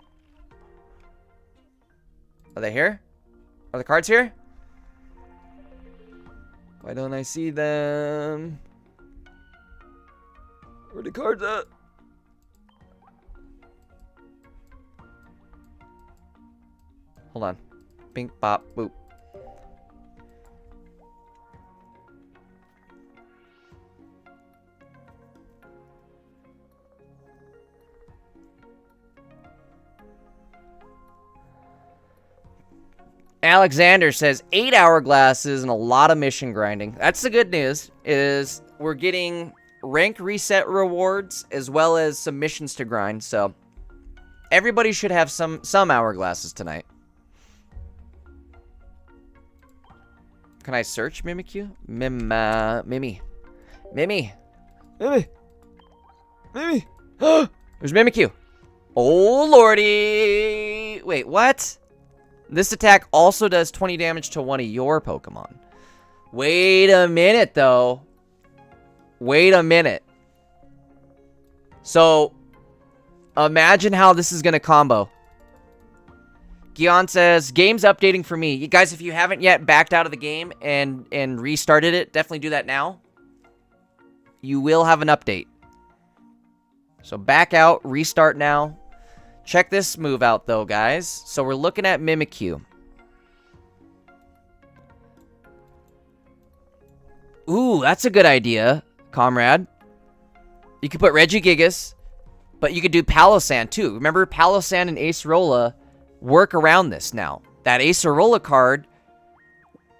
Are they here? Are the cards here? Why don't I see them? Where are the cards at? Hold on. Bink, bop, boop. Alexander says 8 hourglasses and a lot of mission grinding. That's the good news, is we're getting rank reset rewards as well as some missions to grind, so everybody should have some hourglasses tonight. Can I search Mimikyu? Mimi. There's Mimikyu. Oh, lordy. Wait, what? This attack also does 20 damage to one of your Pokemon. Wait a minute, though. Wait a minute. So, imagine how this is going to combo. Gion says, game's updating for me. You guys, if you haven't yet backed out of the game and restarted it, definitely do that now. You will have an update. So back out, restart now. Check this move out, though, guys. So we're looking at Mimikyu. Ooh, that's a good idea, comrade. You could put Regigigas, but you could do Palossand, too. Remember, Palossand and Acerola work around this now. That Acerola card,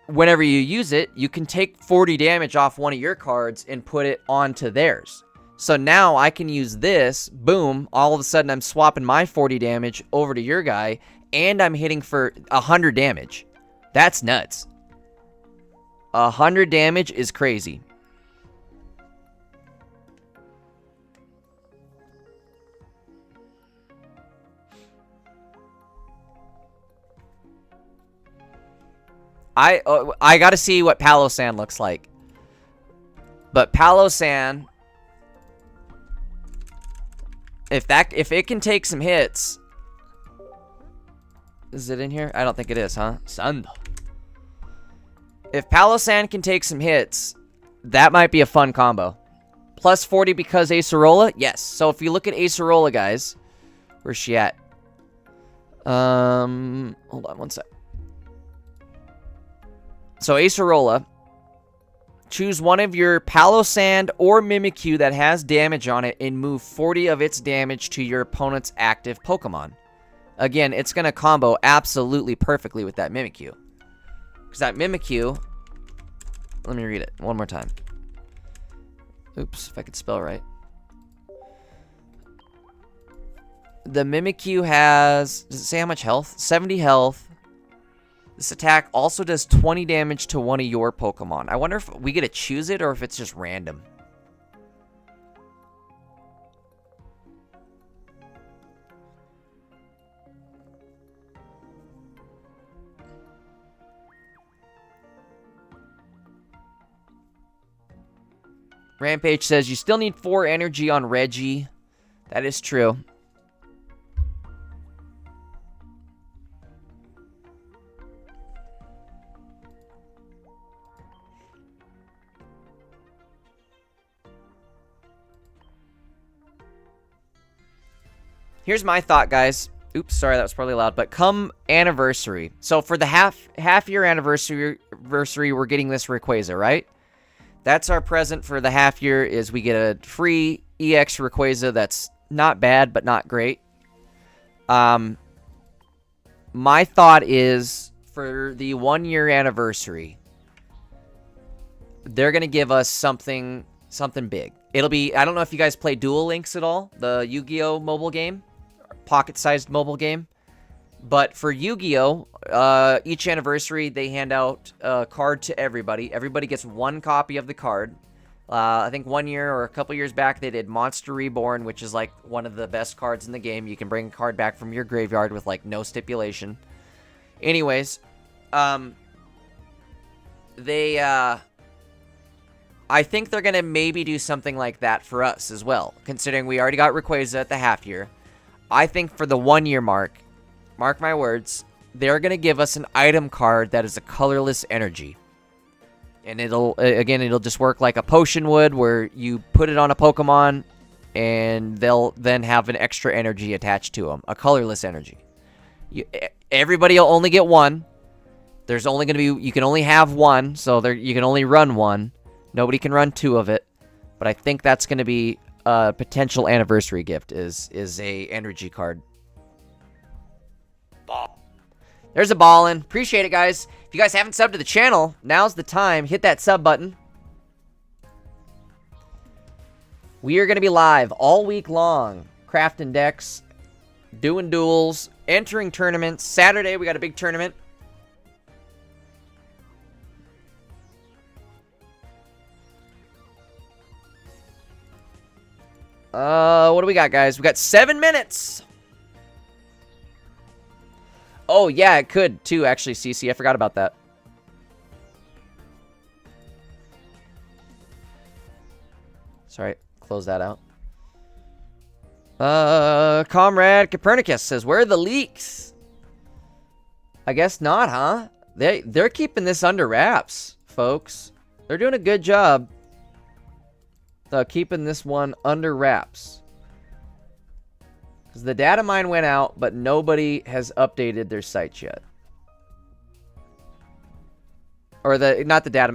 whenever you use it, you can take 40 damage off one of your cards and put it onto theirs. So now I can use this, boom, all of a sudden I'm swapping my 40 damage over to your guy, and I'm hitting for 100 damage. That's nuts. 100 damage is crazy. I gotta see what Palosan looks like. But Palosan, if it can take some hits, is it in here? I don't think it is, huh? Sando. If Palosan can take some hits, that might be a fun combo. Plus 40 because Acerola? Yes. So if you look at Acerola, guys, where's she at? Hold on one sec. So Acerola, choose one of your Palosan or Mimikyu that has damage on it and move 40 of its damage to your opponent's active Pokemon. Again, it's going to combo absolutely perfectly with that Mimikyu. Because that Mimikyu, let me read it one more time. Oops, if I could spell right. The Mimikyu has, does it say how much health? 70 health. This attack also does 20 damage to one of your Pokemon. I wonder if we get to choose it or if it's just random. Rampage says, you still need 4 energy on Reggie. That is true. Here's my thought, guys. Oops, sorry, that was probably loud. But come anniversary. So for the half year anniversary, we're getting this Rayquaza, right? That's our present for the half year, is we get a free EX Rayquaza that's not bad, but not great. My thought is, for the 1 year anniversary, they're going to give us something big. It'll be, I don't know if you guys play Duel Links at all, the Yu-Gi-Oh! Mobile game, pocket-sized mobile game. But for Yu-Gi-Oh! Each anniversary, they hand out a card to everybody. Everybody gets 1 copy of the card. I think 1 year or a couple years back, they did Monster Reborn, which is like one of the best cards in the game. You can bring a card back from your graveyard with like no stipulation. Anyways, I think they're going to maybe do something like that for us as well, considering we already got Rayquaza at the half year. I think for the 1 year mark my words, they're going to give us an item card that is a colorless energy. And it'll just work like a potion would, where you put it on a Pokemon and they'll then have an extra energy attached to them, a colorless energy. Everybody will only get 1. There's only going to be, you can only have 1, so you can only run 1. Nobody can run 2 of it. But I think that's going to be a potential anniversary gift, is a energy card. Ball. There's a ballin'. Appreciate it, guys. If you guys haven't subbed to the channel, now's the time. Hit that sub button. We are going to be live all week long, crafting decks, doing duels, entering tournaments. Saturday, we got a big tournament. What do we got, guys? We got 7 minutes. Oh, yeah, it could, too, actually, CC. I forgot about that. Sorry, close that out. Comrade Copernicus says, where are the leaks? I guess not, huh? They're keeping this under wraps, folks. They're doing a good job keeping this one under wraps. Because the data mine went out, but nobody has updated their sites yet. Or not the data,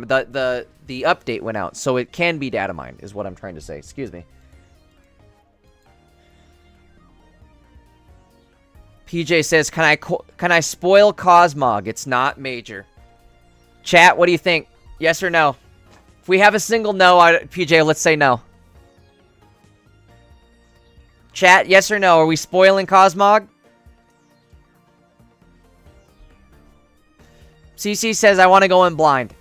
the update went out, so it can be data mined, is what I'm trying to say. Excuse me. PJ says, can I spoil Cosmog? It's not major. Chat, what do you think? Yes or no? If we have a single no, PJ, let's say no. Chat, yes or no? Are we spoiling Cosmog? CC says, I want to go in blind.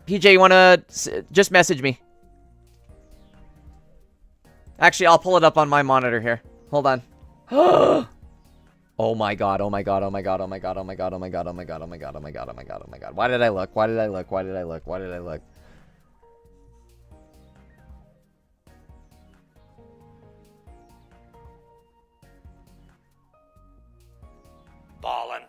PJ, you want to just message me? Actually, I'll pull it up on my monitor here. Hold on. Oh Oh my god, oh my god, oh my god, oh my god, oh my god, oh my god, oh my god, oh my god, oh my god, oh my god, oh my god. Why did I look? Why did I look? Why did I look? Why did I look? Ballin'.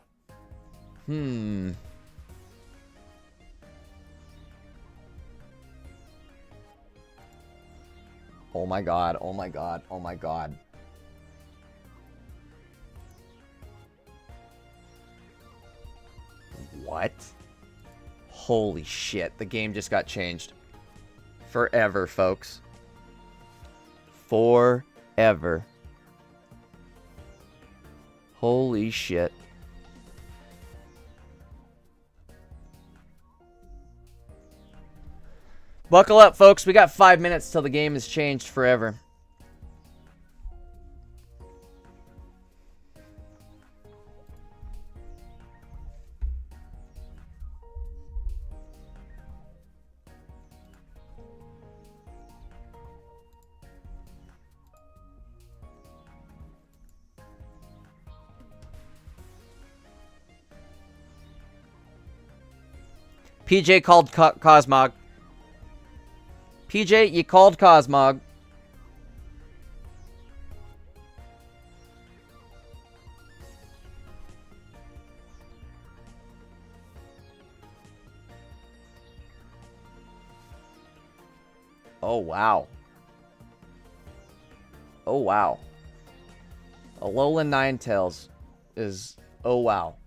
Oh my god, oh my god, oh my god. What? Holy shit, the game just got changed. Forever, folks. Forever. Holy shit. Buckle up, folks. We got 5 minutes till the game is changed forever. PJ called Cosmog. PJ, you called Cosmog. Oh, wow. Oh, wow. Alolan Ninetales is... Oh, wow.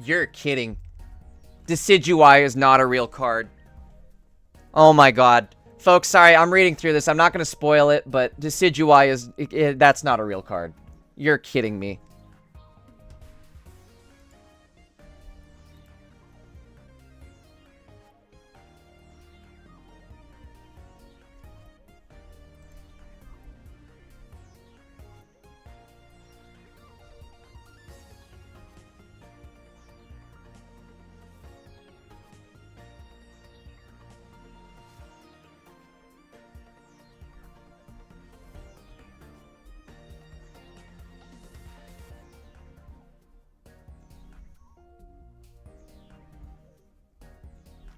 You're kidding. Decidueye is not a real card. Oh my god. Folks, sorry, I'm reading through this. I'm not going to spoil it, but Decidueye is... that's not a real card. You're kidding me.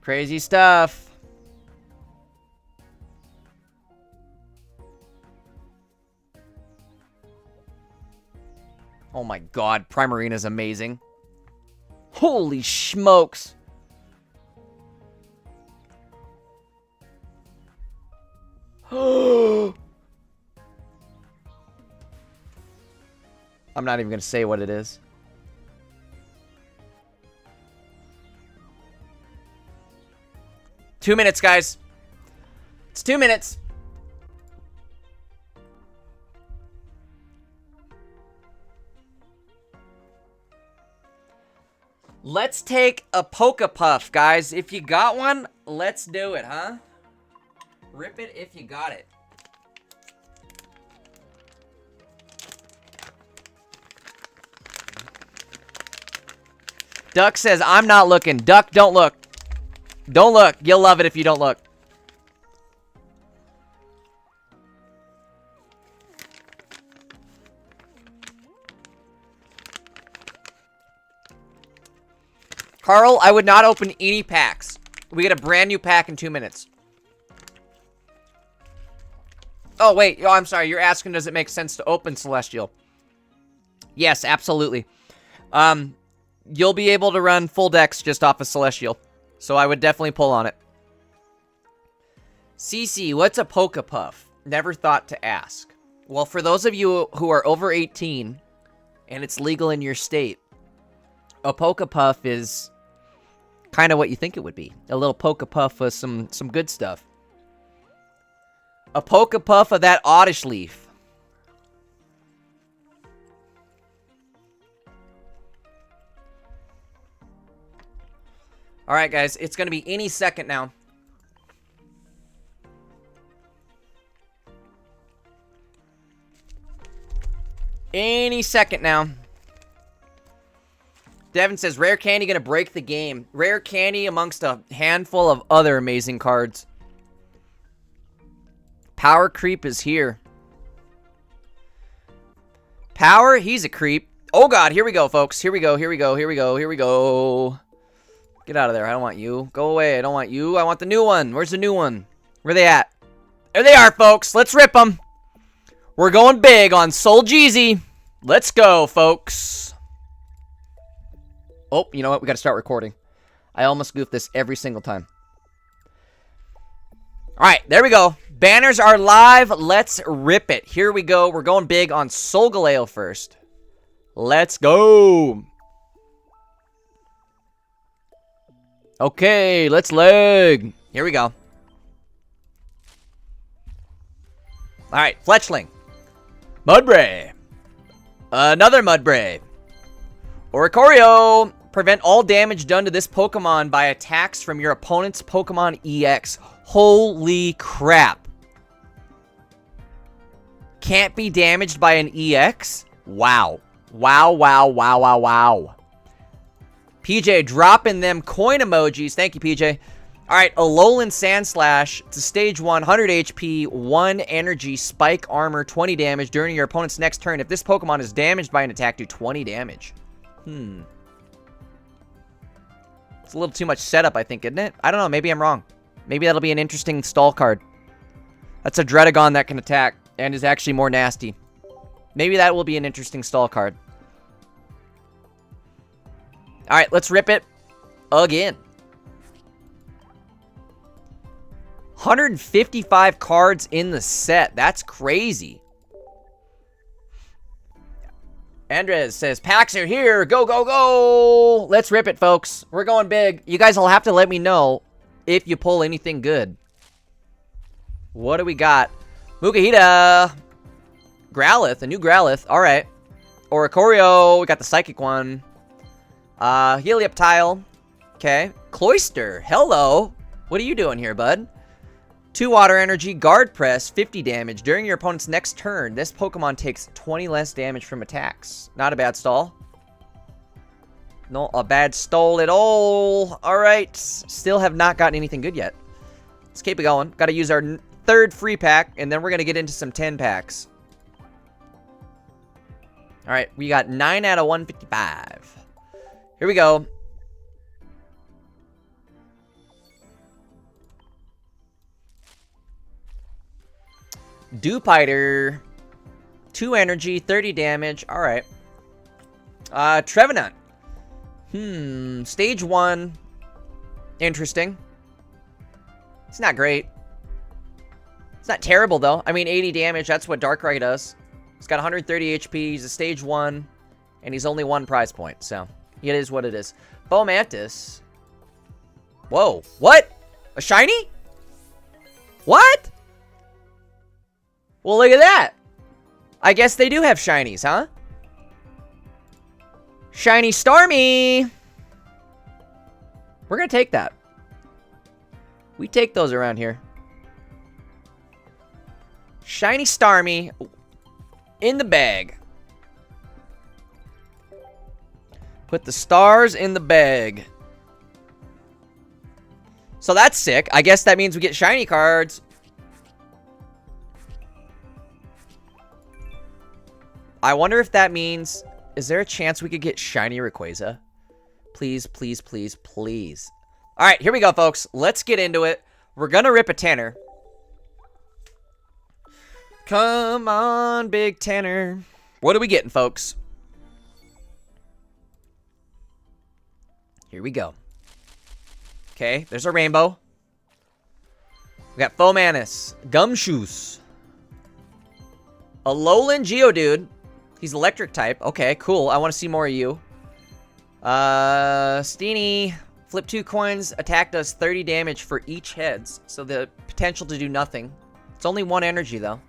Crazy stuff. Oh my god, Primarina is amazing. Holy smokes. I'm not even going to say what it is. Two minutes, guys. It's 2 minutes. Let's take a Pokepuff, guys. If you got one, let's do it, huh? Rip it if you got it. Duck says, I'm not looking. Duck, don't look. Don't look. You'll love it if you don't look. Carl, I would not open any packs. We get a brand new pack in 2 minutes. Oh, wait. Oh, I'm sorry. You're asking, does it make sense to open Celestial? Yes, absolutely. You'll be able to run full decks just off of Celestial. So I would definitely pull on it. CC, what's a Pokepuff? Never thought to ask. Well, for those of you who are over 18 and it's legal in your state, a Pokepuff is kind of what you think it would be. A little Pokepuff with some good stuff. A Pokepuff of that Oddish Leaf. All right, guys, it's going to be any second now. Any second now. Devin says, rare candy gonna break the game. Rare candy amongst a handful of other amazing cards. Power creep is here. Power, he's a creep. Oh god, here we go, folks. Here we go, here we go, here we go, here we go. Get out of there. I don't want you. Go away. I don't want you. I want the new one. Where's the new one? Where they at? There they are, folks. Let's rip them. We're going big on Soul Jeezy. Let's go, folks. Oh, you know what? We got to start recording. I almost goof this every single time. All right, there we go. Banners are live. Let's rip it. Here we go. We're going big on Solgaleo first. Let's go. Okay, let's leg. Here we go. Alright, Fletchling. Mudbray. Another Mudbray. Oricorio. Prevent all damage done to this Pokemon by attacks from your opponent's Pokemon EX. Holy crap. Can't be damaged by an EX? Wow. Wow, wow, wow, wow, wow. PJ dropping them coin emojis. Thank you, PJ. All right, Alolan Sandslash. It's a stage 1, 100 HP, 1 energy, spike armor, 20 damage during your opponent's next turn. If this Pokemon is damaged by an attack, do 20 damage. It's a little too much setup, I think, isn't it? I don't know. Maybe I'm wrong. Maybe that'll be an interesting stall card. That's a Dredagon that can attack and is actually more nasty. Maybe that will be an interesting stall card. All right, let's rip it again. 155 cards in the set. That's crazy. Andres says, packs are here. Go, go, go. Let's rip it, folks. We're going big. You guys will have to let me know if you pull anything good. What do we got? Mugahita. Growlithe, a new Growlithe. All right. Oricorio. We got the psychic one. Helioptile. Okay. Cloyster. Hello. What are you doing here, bud? 2 water energy, guard press, 50 damage. During your opponent's next turn, this Pokemon takes 20 less damage from attacks. Not a bad stall. Not a bad stall at all. Alright. Still have not gotten anything good yet. Let's keep it going. Got to use our 3rd free pack, and then we're going to get into some 10 packs. Alright, we got 9 out of 155. Here we go. Dewpider. 2 energy, 30 damage. Alright. Trevenant. Stage 1. Interesting. It's not great. It's not terrible, though. I mean, 80 damage. That's what Darkrai does. He's got 130 HP. He's a stage 1. And he's only 1 prize point. So, it is what it is. Fomantis. Whoa. What? A shiny? What? Well, look at that. I guess they do have shinies, huh? Shiny Starmie. We're going to take that. We take those around here. Shiny Starmie in the bag. Put the stars in the bag. So that's sick. I guess that means we get shiny cards. I wonder if that means... Is there a chance we could get shiny Rayquaza? Please, please, please, please. Alright, here we go, folks. Let's get into it. We're gonna rip a tenner. Come on, big tenner. What are we getting, folks? Here we go. Okay, there's a rainbow. We got Fomantis. Gumshoos. Alolan Geodude. He's electric type. Okay, cool. I want to see more of you. Steenie. Flip 2 coins. Attack does 30 damage for each heads. So the potential to do nothing. It's only 1 energy, though.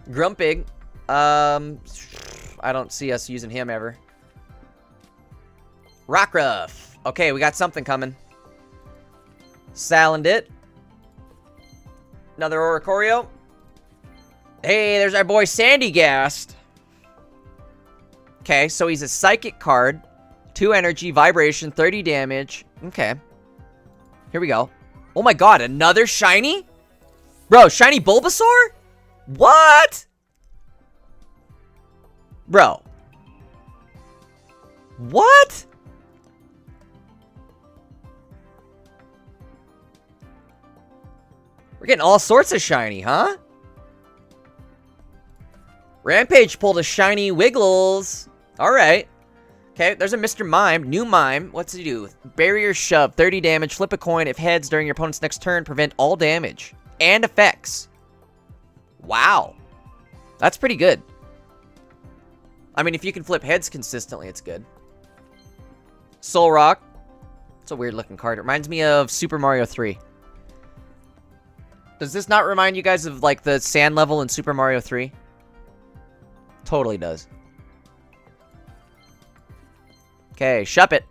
Grumpig. I don't see us using him ever. Rockruff. Okay, we got something coming. Salandit. Another Oricorio. Hey, there's our boy Sandygast. Okay, so he's a psychic card. 2 energy, vibration, 30 damage. Okay. Here we go. Oh my god, another shiny? Bro, shiny Bulbasaur? What? Bro. What? We're getting all sorts of shiny, huh? Rampage pulled a shiny Wiggles. Alright. Okay, there's a Mr. Mime. New Mime. What's he do? Barrier Shove. 30 damage. Flip a coin. If heads during your opponent's next turn, prevent all damage. And effects. Wow. That's pretty good. I mean, if you can flip heads consistently, it's good. Soul Rock. It's a weird looking card. It reminds me of Super Mario 3. Does this not remind you guys of, like, the sand level in Super Mario 3? Totally does. Okay, Shuppet.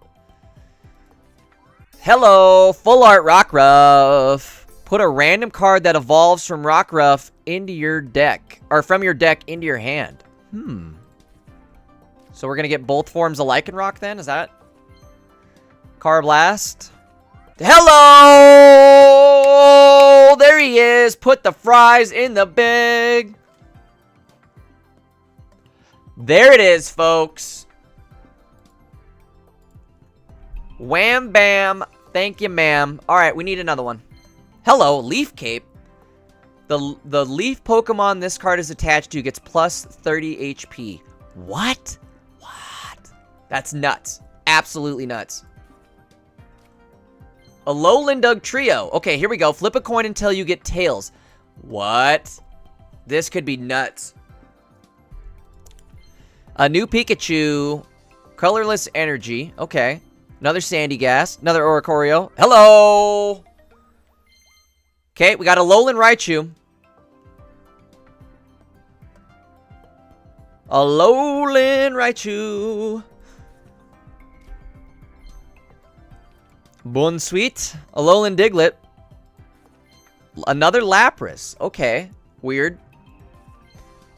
Hello, Full Art Rockruff. Put a random card that evolves from Rockruff into your deck. Or from your deck into your hand. So we're gonna get both forms alike in Rock then? Is that? Carblast. Hello! There he is. Put the fries in the bag. There it is, folks. Wham bam. Thank you, ma'am. Alright, we need another one. Hello, Leaf Cape. The Leaf Pokemon this card is attached to gets plus 30 HP. What? What? That's nuts. Absolutely nuts. A Lowlandug Trio. Okay, here we go. Flip a coin until you get tails. What? This could be nuts. A new Pikachu. Colorless Energy. Okay. Another Sandy Gas. Another Oricorio. Hello! Okay, we got a Lowland Raichu. A Lowland Raichu. Bunsweet. A Lowland Diglett. Another Lapras. Okay. Weird.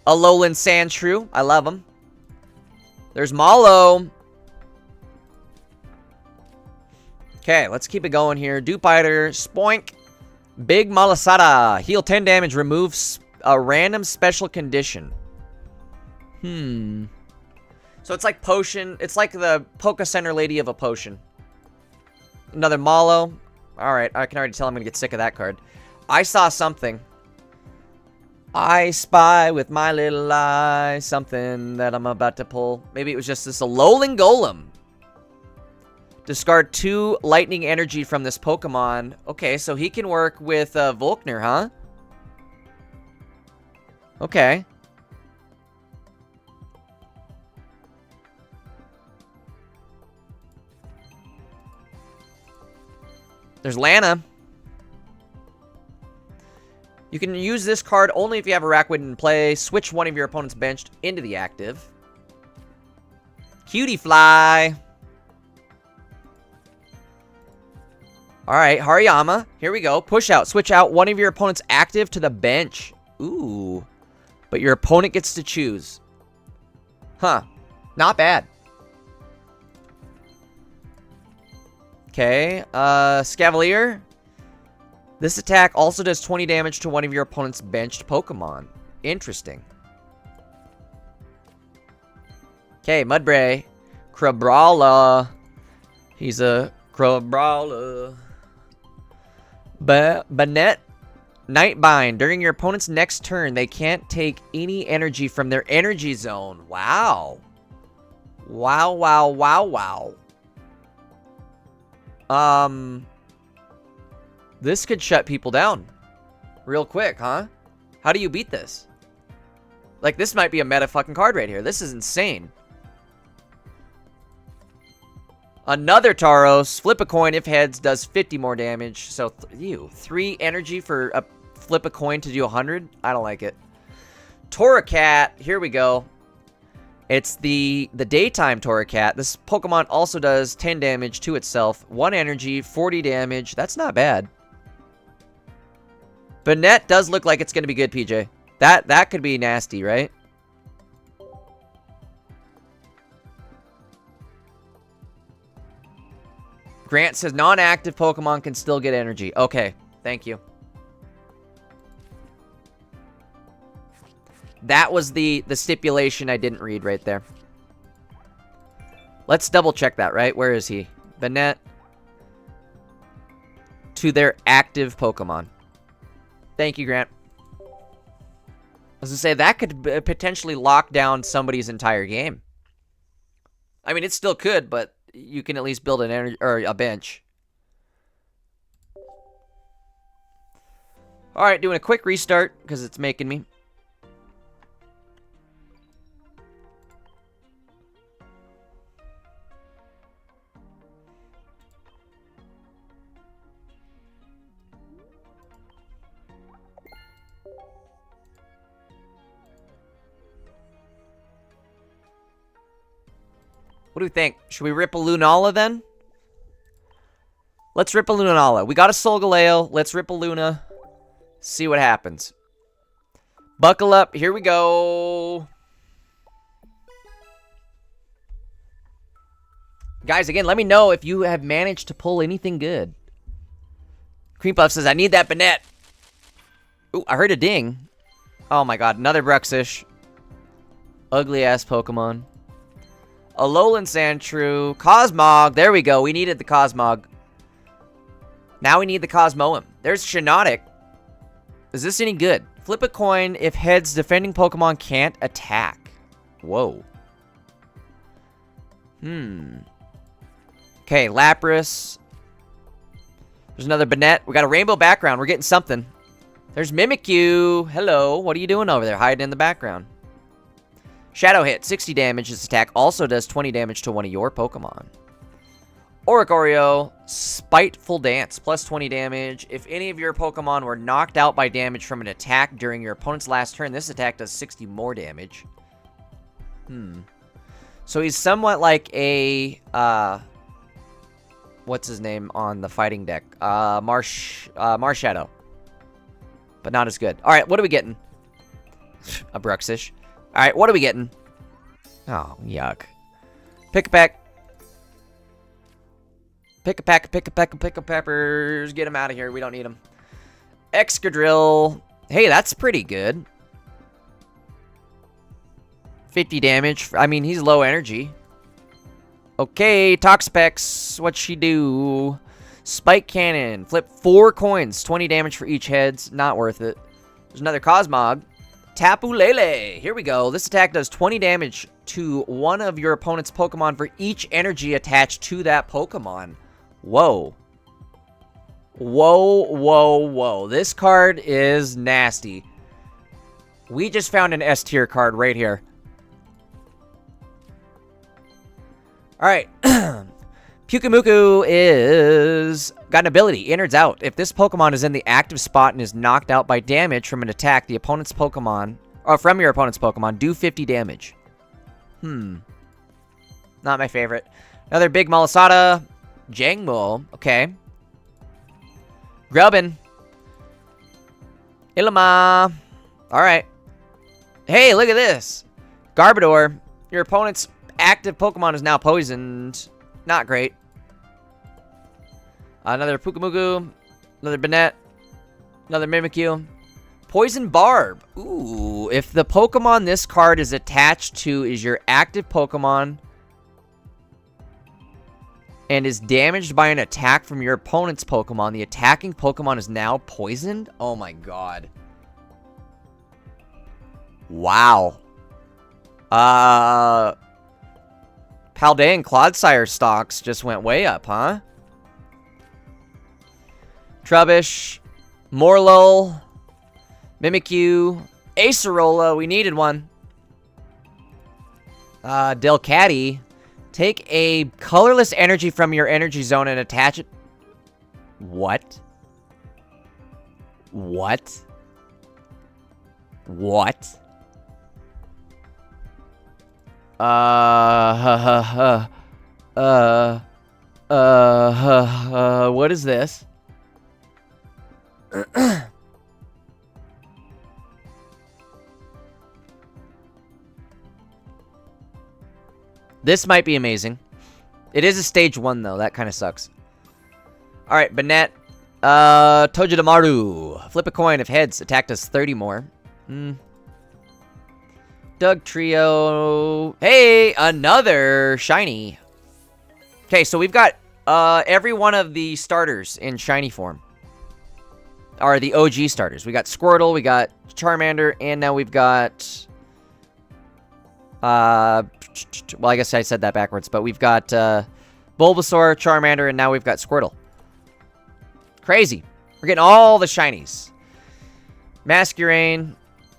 A Lowland Sandshrew. I love them. There's Mallow. Okay, let's keep it going here. Dewpider. Spoink. Big Malasada. Heal 10 damage. Remove a random special condition. So it's like potion. It's like the Poke Center lady of a potion. Another Mallow. Alright, I can already tell I'm going to get sick of that card. I saw something. I spy with my little eye something that I'm about to pull. Maybe it was just this Alolan Golem. Discard 2 lightning energy from this Pokemon. Okay, so he can work with Volkner, huh? Okay. There's Lana. You can use this card only if you have a Rakwood in play. Switch one of your opponent's bench into the active. Cutie Fly. Alright, Hariyama. Here we go. Push out. Switch out one of your opponent's active to the bench. Ooh. But your opponent gets to choose. Huh. Not bad. Okay. Scavalier. This attack also does 20 damage to one of your opponent's benched Pokemon. Interesting. Okay, Mudbray. Crabrawler. He's a Crabrawler. Banette. Nightbind. During your opponent's next turn, they can't take any energy from their energy zone. Wow. Wow, wow, wow, wow. This could shut people down real quick, huh? How do you beat this? Like, this might be a meta fucking card right here. This is insane. Another Tauros. Flip a coin. If heads, does 50 more damage. So, 3 energy for a flip a coin to do 100? I don't like it. Torracat. Here we go. It's the daytime Torracat. This Pokemon also does 10 damage to itself. 1 energy, 40 damage. That's not bad. Banette does look like it's going to be good, PJ. That could be nasty, right? Grant says non-active Pokemon can still get energy. Okay, thank you. That was the stipulation I didn't read right there. Let's double check that, right? Where is he? Banette. To their active Pokemon. Thank you, Grant. I was gonna say, that could potentially lock down somebody's entire game. I mean, it still could, but you can at least build an energy or a bench. Alright, doing a quick restart, because it's making me. What do we think? Should we rip a Lunala then? Let's rip a Lunala. We got a Solgaleo. Let's rip a Luna. See what happens. Buckle up. Here we go. Guys, again, let me know if you have managed to pull anything good. Cream Puff says, I need that Banette. Ooh, I heard a ding. Oh my god, another Bruxish. Ugly-ass Pokemon. Alolan Sandshrew. Cosmog. There we go. We needed the Cosmog. Now we need the Cosmoem. There's Shiinotic. Is this any good? Flip a coin if heads defending Pokemon can't attack. Whoa. Okay, Lapras. There's another Banette. We got a rainbow background. We're getting something. There's Mimikyu. Hello. What are you doing over there? Hiding in the background. Shadow Hit, 60 damage. This attack also does 20 damage to one of your Pokemon. Oricorio, Spiteful Dance, plus 20 damage. If any of your Pokemon were knocked out by damage from an attack during your opponent's last turn, this attack does 60 more damage. So he's somewhat like a, what's his name on the fighting deck? Marshadow. But not as good. Alright, what are we getting? A Bruxish. Alright, what are we getting? Oh, yuck. Pick-a-peck. Pick-a-peck, pick-a-peck, pick-a-peppers. Get him out of here. We don't need him. Excadrill. Hey, that's pretty good. 50 damage. I mean, he's low energy. Okay, Toxapex. What'd she do? Spike Cannon. Flip 4 coins. 20 damage for each heads. Not worth it. There's another Cosmog. Tapu Lele. Here we go. This attack does 20 damage to one of your opponent's Pokemon for each energy attached to that Pokemon. Whoa. Whoa, whoa, whoa. This card is nasty. We just found an S tier card right here. Alright. Pyukumuku is got an ability, innards out. If this Pokemon is in the active spot and is knocked out by damage from an attack, the opponent's Pokemon, or from your opponent's Pokemon, do 50 damage. Not my favorite. Another big Malasada. Jangmo. Okay. Grubbin. Ilima. Alright. Hey, look at this. Garbodor. Your opponent's active Pokemon is now poisoned. Not great. Another Pyukumuku. Another Banette. Another Mimikyu. Poison Barb. Ooh. If the Pokemon this card is attached to is your active Pokemon and is damaged by an attack from your opponent's Pokemon, the attacking Pokemon is now poisoned? Oh my god. Wow. Paldean Clodsire stocks just went way up, huh? Trubbish, Morlul, Mimikyu, Acerola, we needed one. Delcatty, take a colorless energy from your energy zone and attach it. What? What? What? What is this? This might be amazing. It is a stage 1 though, that kind of sucks. Alright, Banette. Tojidamaru. Flip a coin. If heads, attack does 30 more. Doug Trio. Hey, another shiny. Okay, so we've got every one of the starters in shiny form. Are the OG starters. We got Squirtle, we got Charmander, and now we've got... well, I guess I said that backwards, but we've got Bulbasaur, Charmander, and now we've got Squirtle. Crazy. We're getting all the shinies. Masquerain,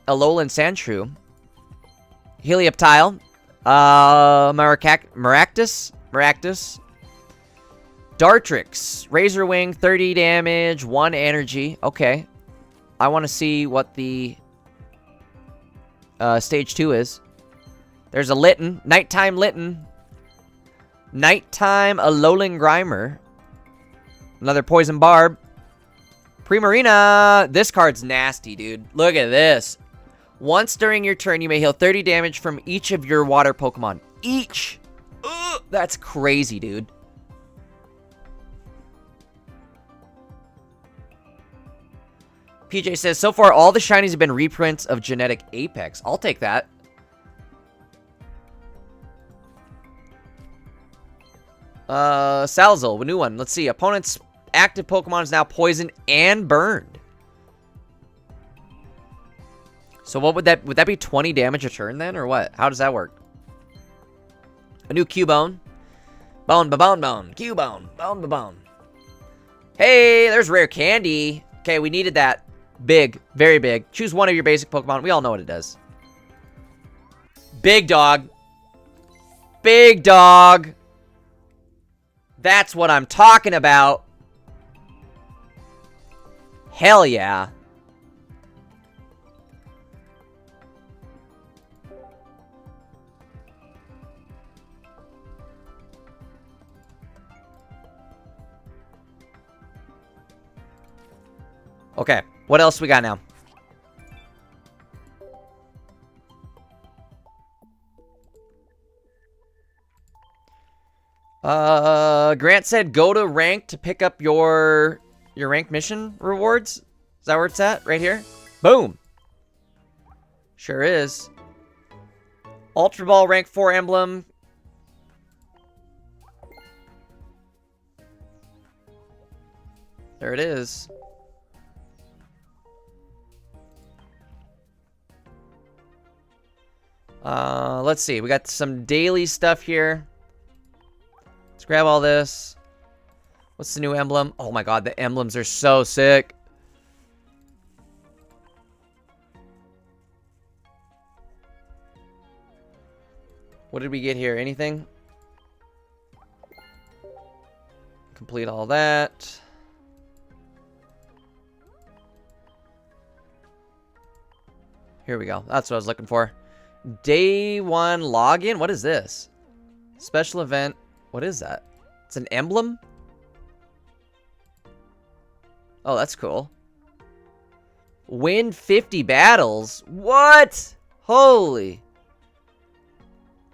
Alolan Sandshrew, Helioptile, Maractus, Dartrix, Razorwing, 30 damage, 1 energy. Okay. I want to see what the stage 2 is. There's a Litten, Nighttime Litten, Nighttime Alolan Grimer, another Poison Barb, Primarina. This card's nasty, dude. Look at this. Once during your turn, you may heal 30 damage from each of your water Pokemon. Each! Ugh, that's crazy, dude. PJ says, so far, all the shinies have been reprints of Genetic Apex. I'll take that. Salzil, a new one. Let's see. Opponent's active Pokemon is now poisoned and burned. So what would that be 20 damage a turn then, or what? How does that work? A new Cubone. Bone, Cubone. Bone. Hey, there's rare candy. Okay, we needed that. Big, very big. Choose one of your basic Pokemon. We all know what it does. Big dog. Big dog. That's what I'm talking about. Hell yeah. Okay, what else we got now? Grant said go to rank to pick up your ranked mission rewards. Is that where it's at? Right here? Boom. Sure is. Ultra Ball rank 4 emblem. There it is. Let's see. We got some daily stuff here. Let's grab all this. What's the new emblem? Oh my god, the emblems are so sick. What did we get here? Anything? Complete all that. Here we go. That's what I was looking for. Day 1 login? What is this? Special event. What is that? It's an emblem? Oh, that's cool. Win 50 battles? What? Holy.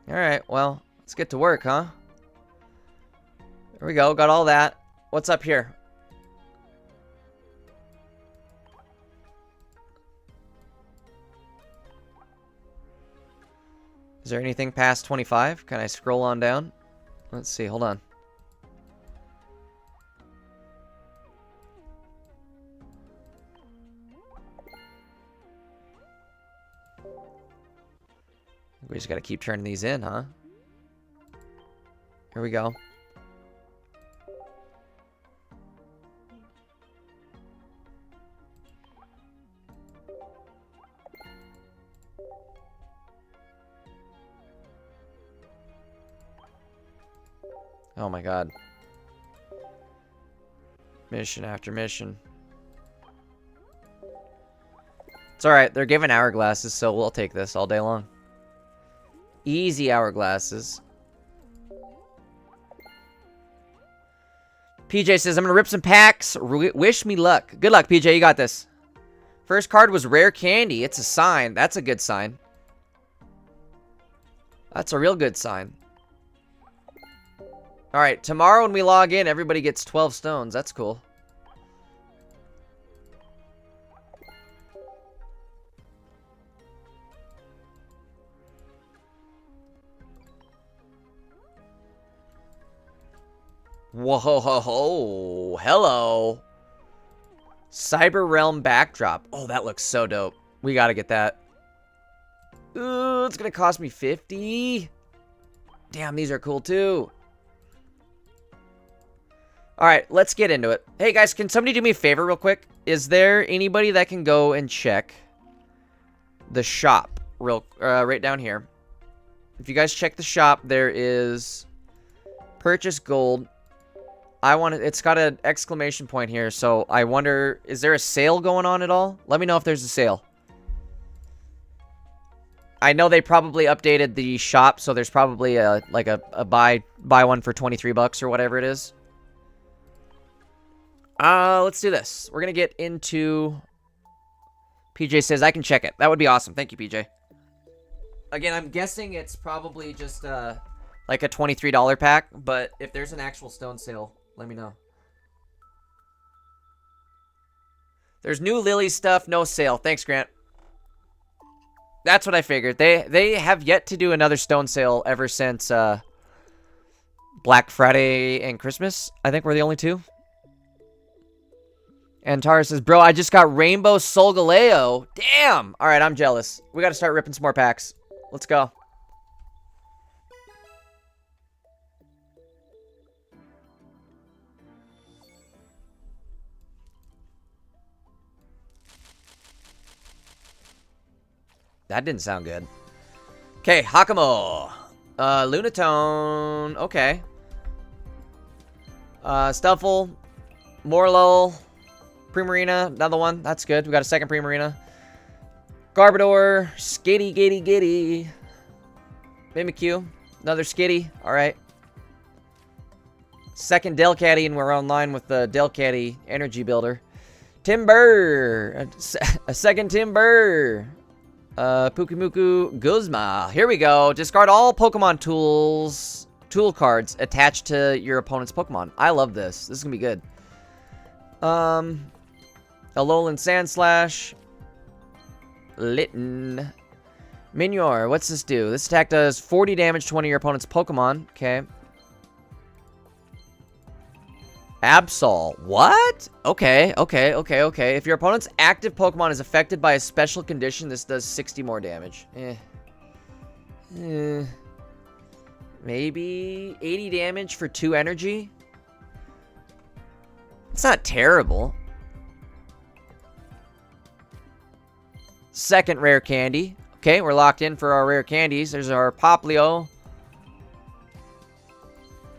Alright, well, let's get to work, huh? There we go. Got all that. What's up here? Is there anything past 25? Can I scroll on down? Let's see. Hold on. We just got to keep turning these in, huh? Here we go. Oh my god. Mission after mission. It's alright, they're giving hourglasses, so we'll take this all day long. Easy hourglasses. PJ says, I'm gonna rip some packs. Wish me luck. Good luck, PJ, you got this. First card was rare candy. It's a sign. That's a good sign. That's a real good sign. Alright, tomorrow when we log in, everybody gets 12 stones. That's cool. Whoa, ho, ho, ho. Hello. Cyber Realm backdrop. Oh, that looks so dope. We gotta get that. Ooh, it's gonna cost me 50. Damn, these are cool too. Alright, let's get into it. Hey guys, can somebody do me a favor real quick? Is there anybody that can go and check the shop right down here? If you guys check the shop, there is purchase gold. It's got an exclamation point here, so I wonder, is there a sale going on at all? Let me know if there's a sale. I know they probably updated the shop, so there's probably a buy one for 23 bucks or whatever it is. Let's do this. We're gonna get into... PJ says I can check it. That would be awesome. Thank you, PJ. Again, I'm guessing it's probably just like a $23 pack, but if there's an actual stone sale, let me know. There's new Lily stuff, no sale. Thanks, Grant. That's what I figured. They have yet to do another stone sale ever since Black Friday and Christmas. I think we're the only two. And Tara says, bro, I just got Rainbow Solgaleo. Damn! Alright, I'm jealous. We gotta start ripping some more packs. Let's go. That didn't sound good. Okay, Hakamo. Lunatone. Okay. Stuffle. Morlo. Primarina. Another one. That's good. We got a second Primarina. Garbodor. Skitty, gitty, gitty. Mimikyu. Another Skitty. Alright. Second Delcatty, and we're online with the Delcatty Energy Builder. Timber. A second Timber. Pukimuku Guzma. Here we go. Discard all Pokemon tool cards attached to your opponent's Pokemon. I love this. This is gonna be good. Alolan Sandslash. Litten. Minior. What's this do? This attack does 40 damage to one of your opponent's Pokemon. Okay. Absol. What? Okay. If your opponent's active Pokemon is affected by a special condition, this does 60 more damage. Maybe 80 damage for 2 energy? It's not terrible. Second rare candy. Okay, we're locked in for our rare candies. There's our Poplio.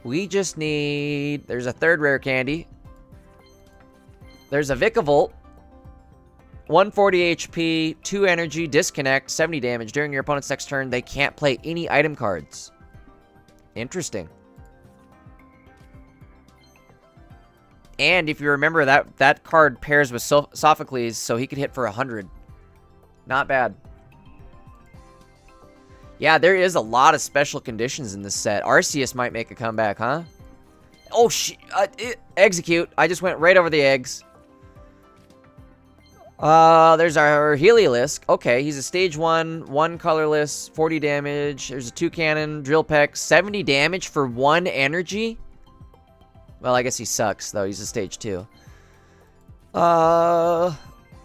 We just need... There's a third rare candy. There's a Vikavolt. 140 HP, 2 energy, disconnect, 70 damage. During your opponent's next turn, they can't play any item cards. Interesting. And if you remember, that card pairs with Sophocles, so he could hit for 100. Not bad. Yeah, there is a lot of special conditions in this set. Arceus might make a comeback, huh? Oh, execute. I just went right over the eggs. There's our Heliolisk. Okay, he's a stage 1 colorless, 40 damage. There's a 2 cannon, drill peck, 70 damage for 1 energy. Well, I guess he sucks, though. He's a stage 2.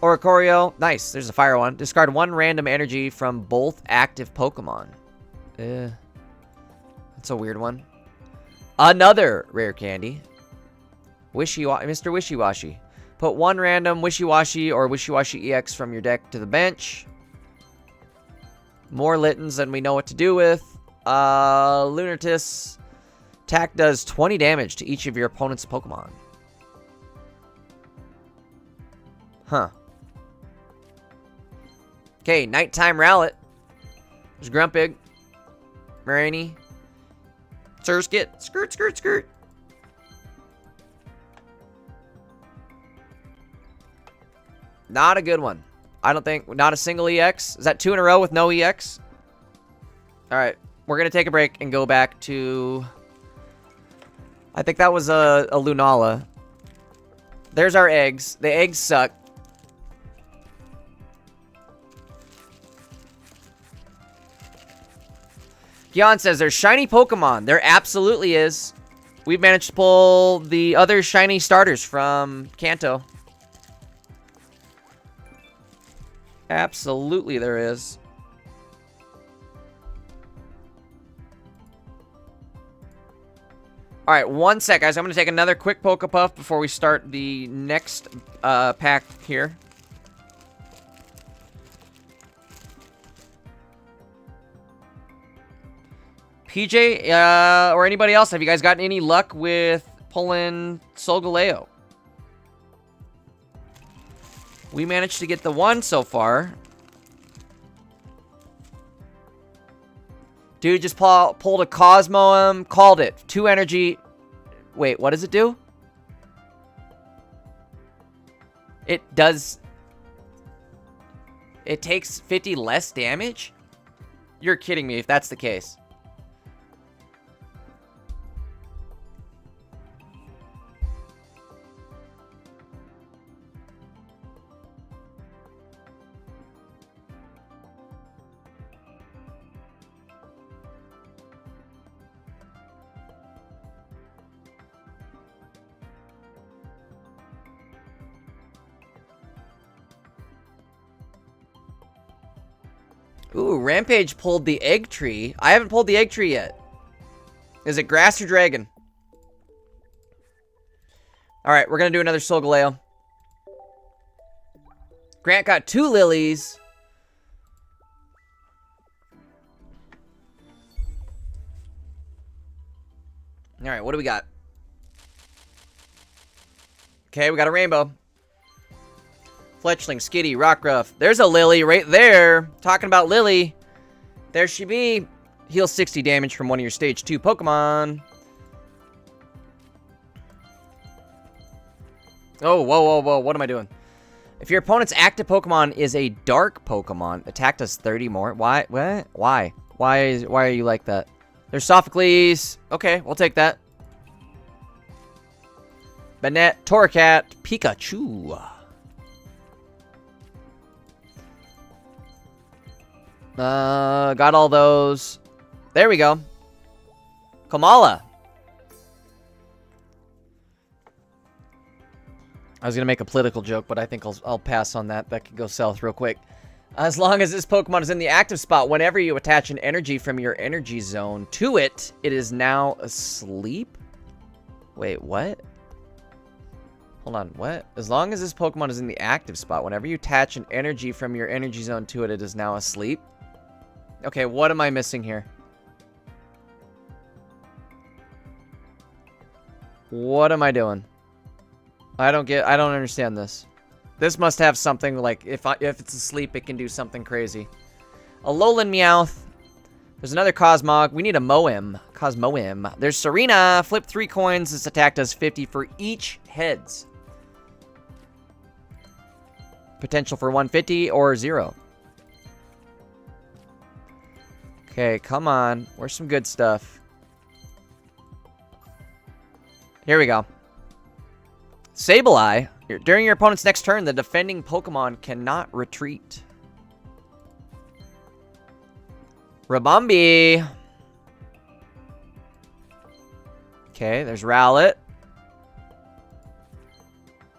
Oricorio. Nice. There's a fire one. Discard 1 random energy from both active Pokemon. That's a weird one. Another rare candy. Mr. Wishy-Washy. Put 1 random Wishy-Washy or Wishy-Washy EX from your deck to the bench. More Littens than we know what to do with. Lunatis. Attack does 20 damage to each of your opponent's Pokemon. Huh. Okay, Nighttime Rowlet. There's Grumpig. Marini. Surskit. Skirt. Not a good one. I don't think. Not a single EX. Is that 2 in a row with no EX? Alright. We're going to take a break and go back to I think that was a Lunala. There's our eggs. The eggs suck. Gian says there's shiny Pokemon. There absolutely is. We've managed to pull the other shiny starters from Kanto. Absolutely there is. Alright, 1 sec, guys. I'm going to take another quick Pokepuff before we start the next pack here. PJ, or anybody else, have you guys gotten any luck with pulling Solgaleo? We managed to get the one so far. Dude just pulled a Cosmoem, called it. 2 energy. Wait, what does it do? It does... It takes 50 less damage? You're kidding me if that's the case. Ooh, Rampage pulled the egg tree. I haven't pulled the egg tree yet. Is it grass or dragon? Alright, we're gonna do another Solgaleo. Grant got 2 lilies. Alright, what do we got? Okay, we got a rainbow. Fletchling, Skitty, Rockruff. There's a Lily right there. Talking about Lily. There she be. Heal 60 damage from one of your stage 2 Pokemon. Oh, whoa, whoa, whoa. What am I doing? If your opponent's active Pokemon is a dark Pokemon, attack does 30 more. Why? What? Why? Why are you like that? There's Sophocles. Okay, we'll take that. Banette, Torracat, Pikachu. Got all those. There we go. Kamala. I was gonna make a political joke, but I think I'll pass on that. That could go south real quick. As long as this Pokemon is in the active spot, whenever you attach an energy from your energy zone to it, it is now asleep? Wait, what? Hold on, what? As long as this Pokemon is in the active spot, whenever you attach an energy from your energy zone to it, it is now asleep? Okay, what am I missing here? What am I doing? I don't understand this. This must have something like, if it's asleep, it can do something crazy. A Alolan Meowth. There's another Cosmog. We need a Moem. Cosmoem. There's Serena. Flip 3 coins. This attack does 50 for each heads. Potential for 150 or 0. Okay, come on. Where's some good stuff? Here we go. Sableye. During your opponent's next turn, the defending Pokemon cannot retreat. Rabombi. Okay, there's Rowlet.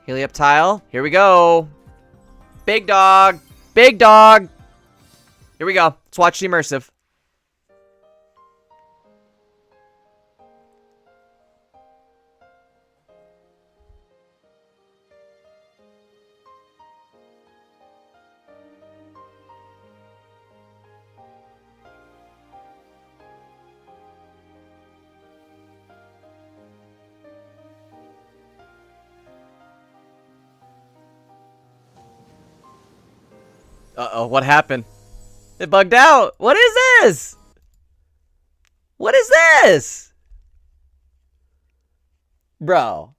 Helioptile. Here we go. Big dog. Big dog. Here we go. Let's watch the Immersive. Uh-oh, what happened? It bugged out. What is this? What is this? Bro.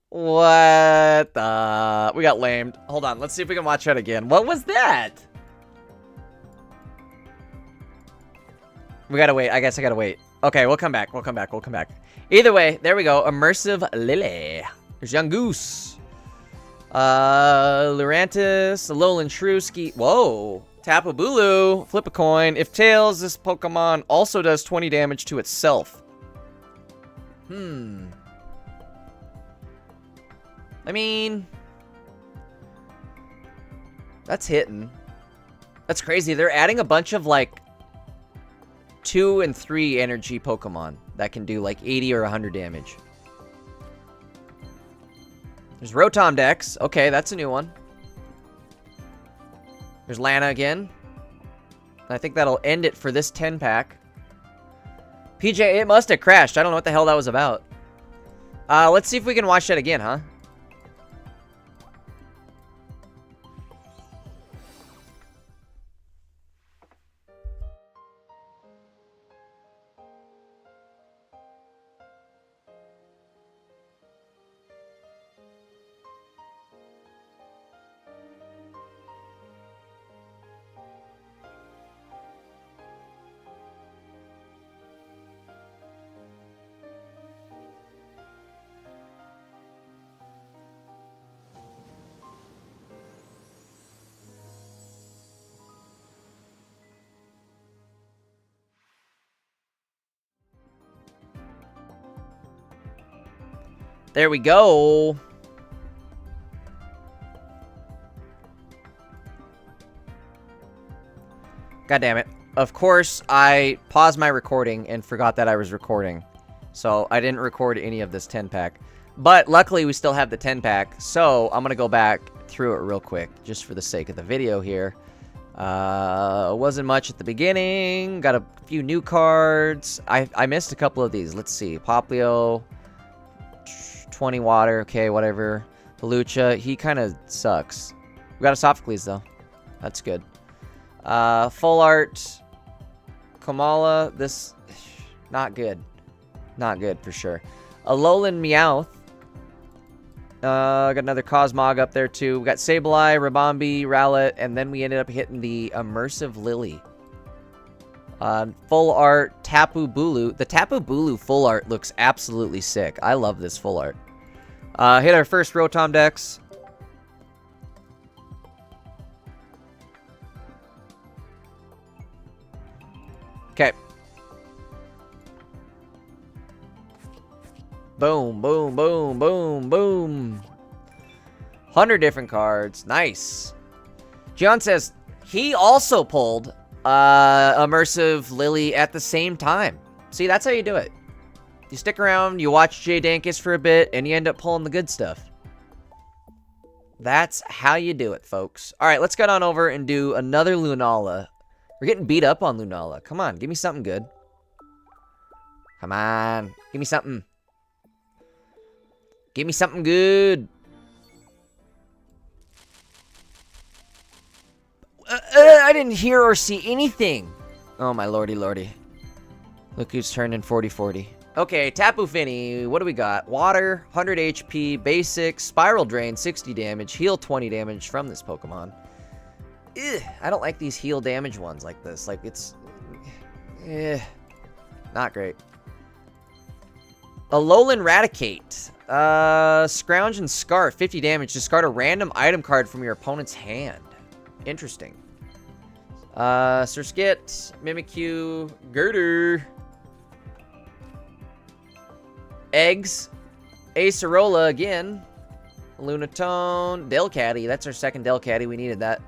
What the... We got lamed. Hold on, let's see if we can watch that again. What was that? We gotta wait. I guess I gotta wait. Okay, we'll come back. We'll come back. We'll come back. Either way, there we go. Immersive Lily. There's Young Goose. Lurantis, Alolan Shrewski. Whoa. Tapu Bulu. Flip a coin. If tails, this Pokemon also does 20 damage to itself. I mean, that's hitting. That's crazy. They're adding a bunch of, like, 2 and 3 energy Pokemon that can do, like, 80 or 100 damage. There's Rotom Dex. Okay, that's a new one. There's Lana again. I think that'll end it for this 10-pack. PJ, it must have crashed. I don't know what the hell that was about. Let's see if we can watch that again, huh? There we go. God damn it. Of course, I paused my recording and forgot that I was recording. So, I didn't record any of this 10-pack. But, luckily, we still have the 10-pack. So, I'm going to go back through it real quick, just for the sake of the video here. Wasn't much at the beginning. Got a few new cards. I missed a couple of these. Let's see. Poplio. 20 water. Okay, whatever. Pelucha. He kind of sucks. We got a Sophocles, though. That's good. Full art. Kamala. This. Not good. Not good, for sure. Alolan Meowth. Got another Cosmog up there, too. We got Sableye, Rabombi, Rowlet, and then we ended up hitting the Immersive Lily. Full art, Tapu Bulu. The Tapu Bulu full art looks absolutely sick. I love this full art. Hit our first Rotom Dex. Okay. Boom, boom, boom, boom, boom. 100 different cards. Nice. John says he also pulled Immersive Lily at the same time. See, that's how you do it. You stick around, you watch Jay Dankus for a bit, and you end up pulling the good stuff. That's how you do it, folks. All right, let's get on over and do another Lunala. We're getting beat up on Lunala. Come on, give me something good. Come on, give me something. Give me something good. I didn't hear or see anything. Oh, my lordy lordy. Look who's turning 40-40. Okay, Tapu Fini. What do we got? Water, 100 HP, basic, Spiral Drain, 60 damage, heal 20 damage from this Pokemon. Ugh, I don't like these heal damage ones like this. Like, it's... not great. Alolan Raticate. Scrounge and Scarf, 50 damage. Discard a random item card from your opponent's hand. Interesting. Surskit, Mimikyu, Girder. Eggs. Acerola again. Lunatone. Delcatty. That's our second Delcatty. We needed that.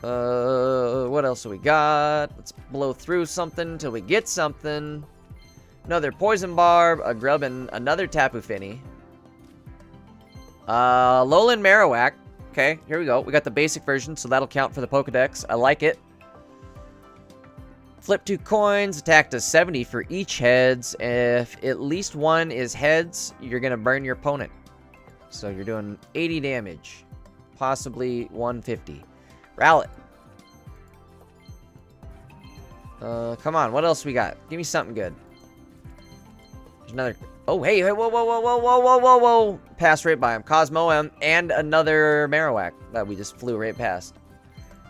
What else do we got? Let's blow through something till we get something. Another Poison Barb, a Grubbin, another Tapu Fini. Alolan Marowak. Okay, here we go. We got the basic version, so that'll count for the Pokedex. I like it. Flip 2 coins, attack does 70 for each heads. If at least one is heads, you're going to burn your opponent. So you're doing 80 damage. Possibly 150. Rowlet. Come on, what else we got? Give me something good. There's another... Oh, hey, whoa, whoa, whoa, whoa, whoa, whoa, whoa, whoa. Passed right by him. Cosmoem and another Marowak that we just flew right past.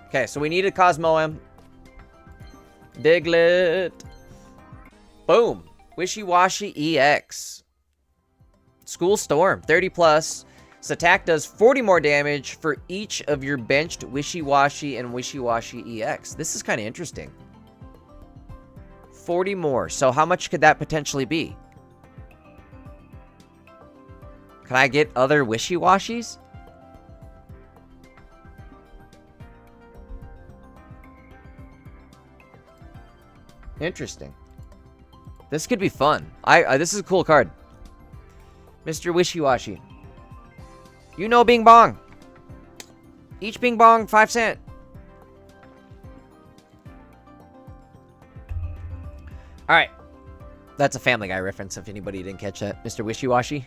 Okay, so we needed Cosmoem. Diglett. Boom. Wishy-Washy EX. School Storm, 30 plus. This attack does 40 more damage for each of your benched Wishy-Washy and Wishy-Washy EX. This is kind of interesting. 40 more. So how much could that potentially be? Can I get other Wishy-Washies? Interesting. This could be fun. This is a cool card. Mr. Wishy-Washy. You know Bing Bong. Each Bing Bong, 5 cents. Alright. That's a Family Guy reference if anybody didn't catch that. Mr. Wishy-Washy.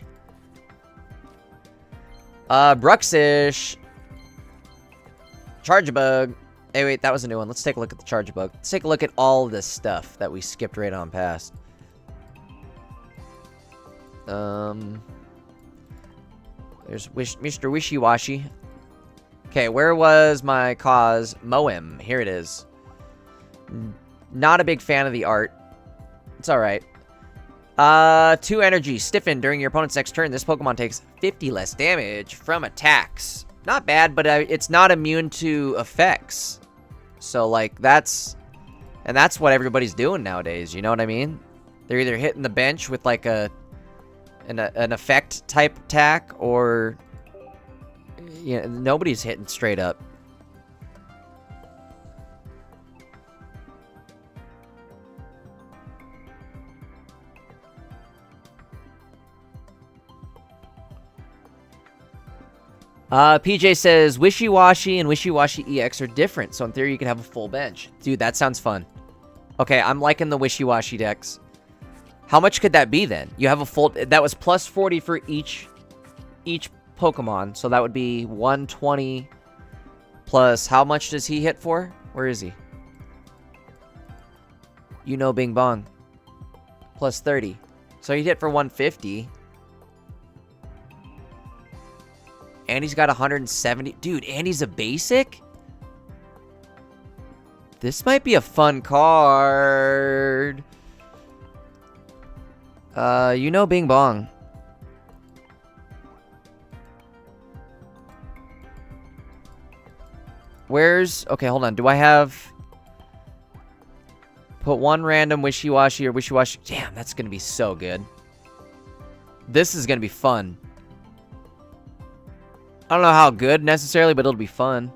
Bruxish. Chargebug. Hey, wait, that was a new one. Let's take a look at the Chargebug. Let's take a look at all this stuff that we skipped right on past. There's Mr. Wishy-Washy. Okay, where was my cause? Moem. Here it is. Not a big fan of the art. It's alright. 2 energy. Stiffen. During your opponent's next turn, this Pokemon takes 50 less damage from attacks. Not bad, but it's not immune to effects. So, like, that's what everybody's doing nowadays, you know what I mean? They're either hitting the bench with, like, an effect type attack, or, you know, nobody's hitting straight up. PJ says, Wishy-Washy and Wishy-Washy EX are different, so in theory you could have a full bench. Dude, that sounds fun. Okay, I'm liking the Wishy-Washy decks. How much could that be then? You have a full... That was plus 40 for each Pokemon, so that would be 120 plus... How much does he hit for? Where is he? You know Bing Bong. Plus 30. So he'd hit for 150. And he's got 170. Dude, and he's a basic? This might be a fun card. You know Bing Bong. Where's... Okay, hold on. Do I have... Put one random Wishy-Washy or Wishy-Washy... Damn, that's going to be so good. This is going to be fun. I don't know how good necessarily, but it'll be fun.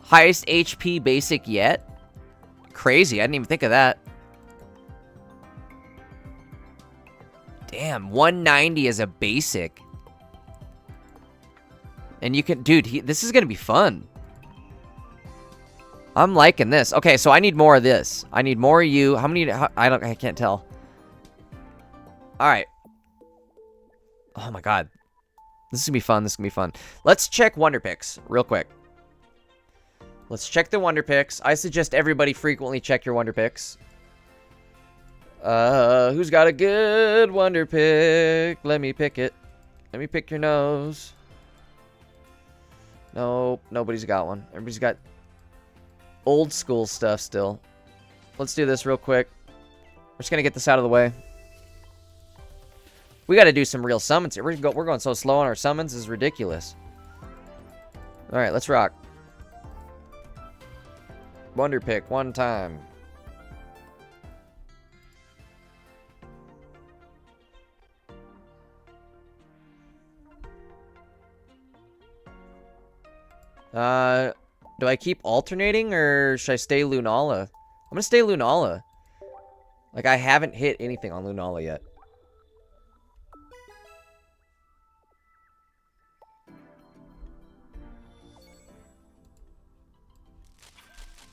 Highest HP basic yet? Crazy, I didn't even think of that. Damn, 190 as a basic. And you can... Dude, this is going to be fun. I'm liking this. Okay, so I need more of this. I need more of you. How many... I can't tell. Alright. Oh my god. This is gonna be fun. This is gonna be fun. Let's check Wonder Picks real quick. Let's check the Wonder Picks. I suggest everybody frequently check your Wonder Picks. Who's got a good Wonder Pick? Let me pick it. Let me pick your nose. Nope, nobody's got one. Everybody's got old school stuff still. Let's do this real quick. We're just gonna get this out of the way. We got to do some real summons here. We're going so slow on our summons. This is ridiculous. All right, let's rock. Wonder Pick one time. Do I keep alternating or should I stay Lunala? I'm gonna stay Lunala. Like, I haven't hit anything on Lunala yet.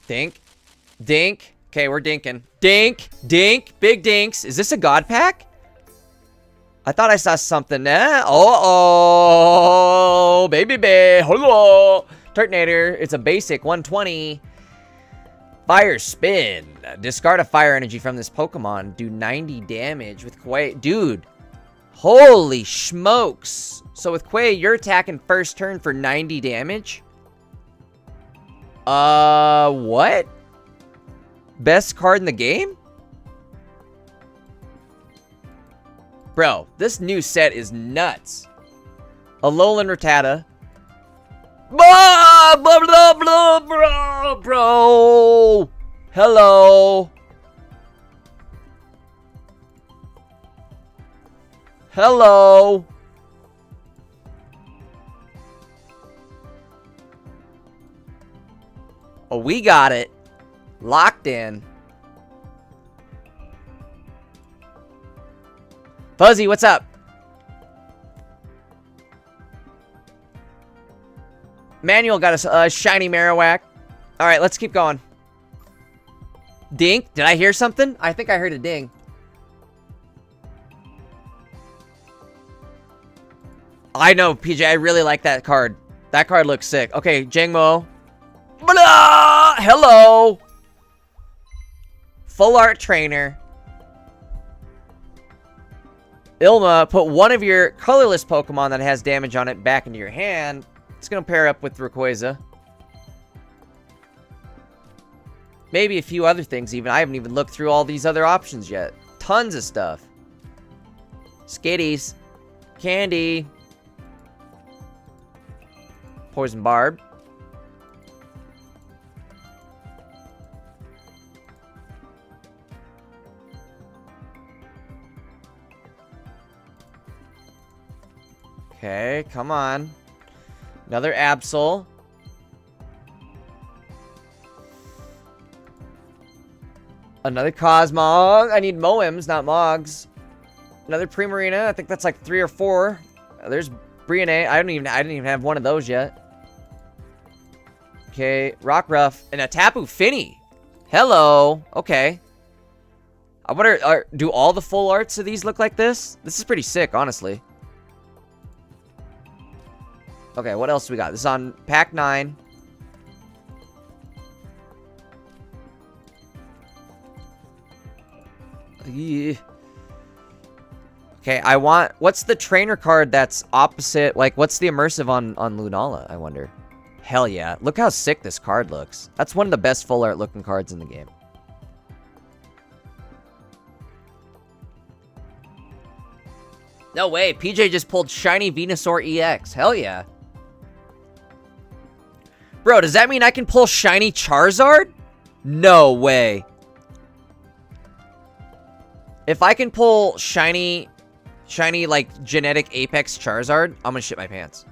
Dink. Dink. Okay, we're dinking. Dink. Dink. Big dinks. Is this a god pack? I thought I saw something. Oh, baby. Hello. Turtonator. It's a basic 120. Fire spin. Discard a fire energy from this Pokemon. Do 90 damage with Quay. Dude. Holy smokes. So with Quay, you're attacking first turn for 90 damage? What? Best card in the game? Bro, this new set is nuts. Alolan Rattata. Blah, blah, blah, blah, bro. Hello. Hello. Oh, we got it. Locked in. Fuzzy, what's up? Manuel got a shiny Marowak. Alright, let's keep going. Dink? Did I hear something? I think I heard a ding. I know, PJ. I really like that card. That card looks sick. Okay, Jangmo. Blah! Hello. Full art trainer. Ilma, put one of your colorless Pokemon that has damage on it back into your hand. It's going to pair up with Rayquaza. Maybe a few other things even. I haven't even looked through all these other options yet. Tons of stuff. Skitties. Candy. Poison Barb. Okay, come on. Another Absol. Another Cosmog. I need Moems, not Mogs. Another Primarina. I think that's like 3 or 4. There's Brionne. I didn't even have one of those yet. Okay, Rockruff and a Tapu Fini. Hello. Okay. I wonder, do all the full arts of these look like this? This is pretty sick, honestly. Okay, what else do we got? This is on pack 9. Yeah. Okay, I want... What's the trainer card that's opposite? Like, what's the immersive on Lunala, I wonder? Hell yeah. Look how sick this card looks. That's one of the best full art looking cards in the game. No way. PJ just pulled Shiny Venusaur EX. Hell yeah. Bro, does that mean I can pull Shiny Charizard? No way. If I can pull shiny, like, genetic Apex Charizard, I'm gonna shit my pants.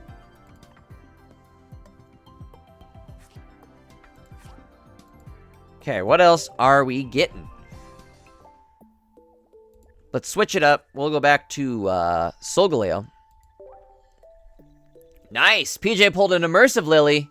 Okay, what else are we getting? Let's switch it up. We'll go back to, Solgaleo. Nice! PJ pulled an Immersive Lily.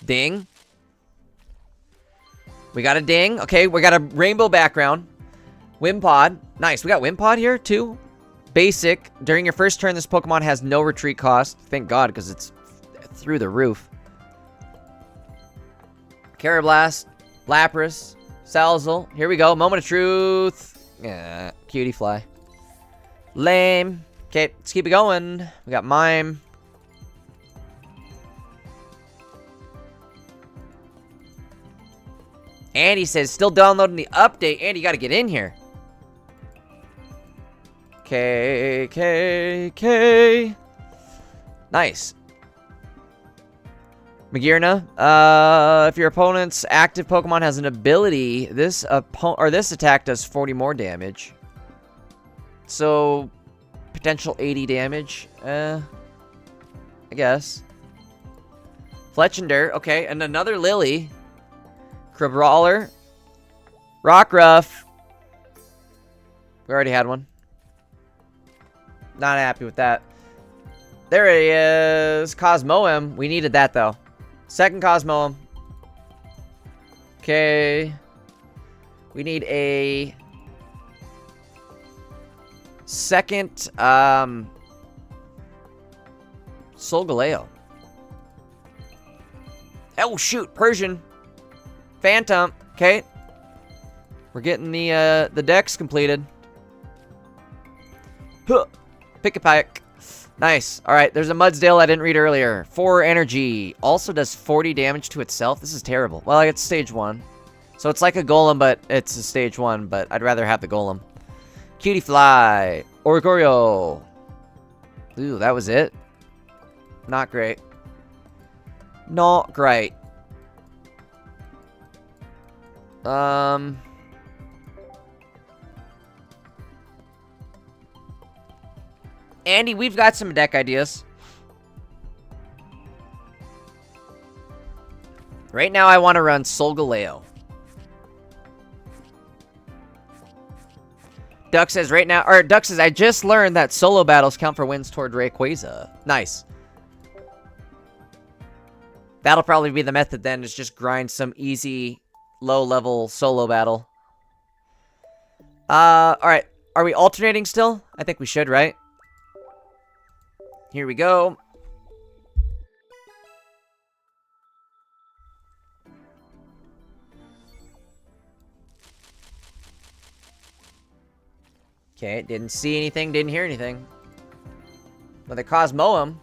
Ding. We got a ding. Okay, we got a rainbow background. Wimpod. Nice. We got Wimpod here, too. Basic. During your first turn, this Pokemon has no retreat cost. Thank God, because it's through the roof. Carablast. Lapras. Salzal. Here we go. Moment of truth. Yeah. Cutie fly. Lame. Okay, let's keep it going. We got Mime. Andy says, still downloading the update. Andy, you gotta get in here. K. Nice. Magearna. If your opponent's active Pokemon has an ability, this attack does 40 more damage. So, potential 80 damage. I guess. Fletchinder. Okay, and another Lily. Crabrawler. Rockruff. We already had one. Not happy with that. There he is. Cosmoem. We needed that, though. Second Cosmoem. Okay. We need a... second, Solgaleo. Oh, shoot. Persian. Phantom. Okay. We're getting the decks completed. Huh. Pick. Nice. Alright, there's a Mudsdale I didn't read earlier. 4 energy. Also does 40 damage to itself. This is terrible. Well, it's stage 1. So it's like a golem, but it's a stage 1, but I'd rather have the golem. Cutie Fly. Oricorio. Ooh, that was it? Not great. Not great. Andy, we've got some deck ideas. Right now, I want to run Solgaleo. Duck says right now, or Duck says, I just learned that solo battles count for wins toward Rayquaza. Nice. That'll probably be the method then, is just grind some easy, low-level solo battle. Alright. Are we alternating still? I think we should, right? Here we go. Okay, didn't see anything, didn't hear anything. Another Cosmoem.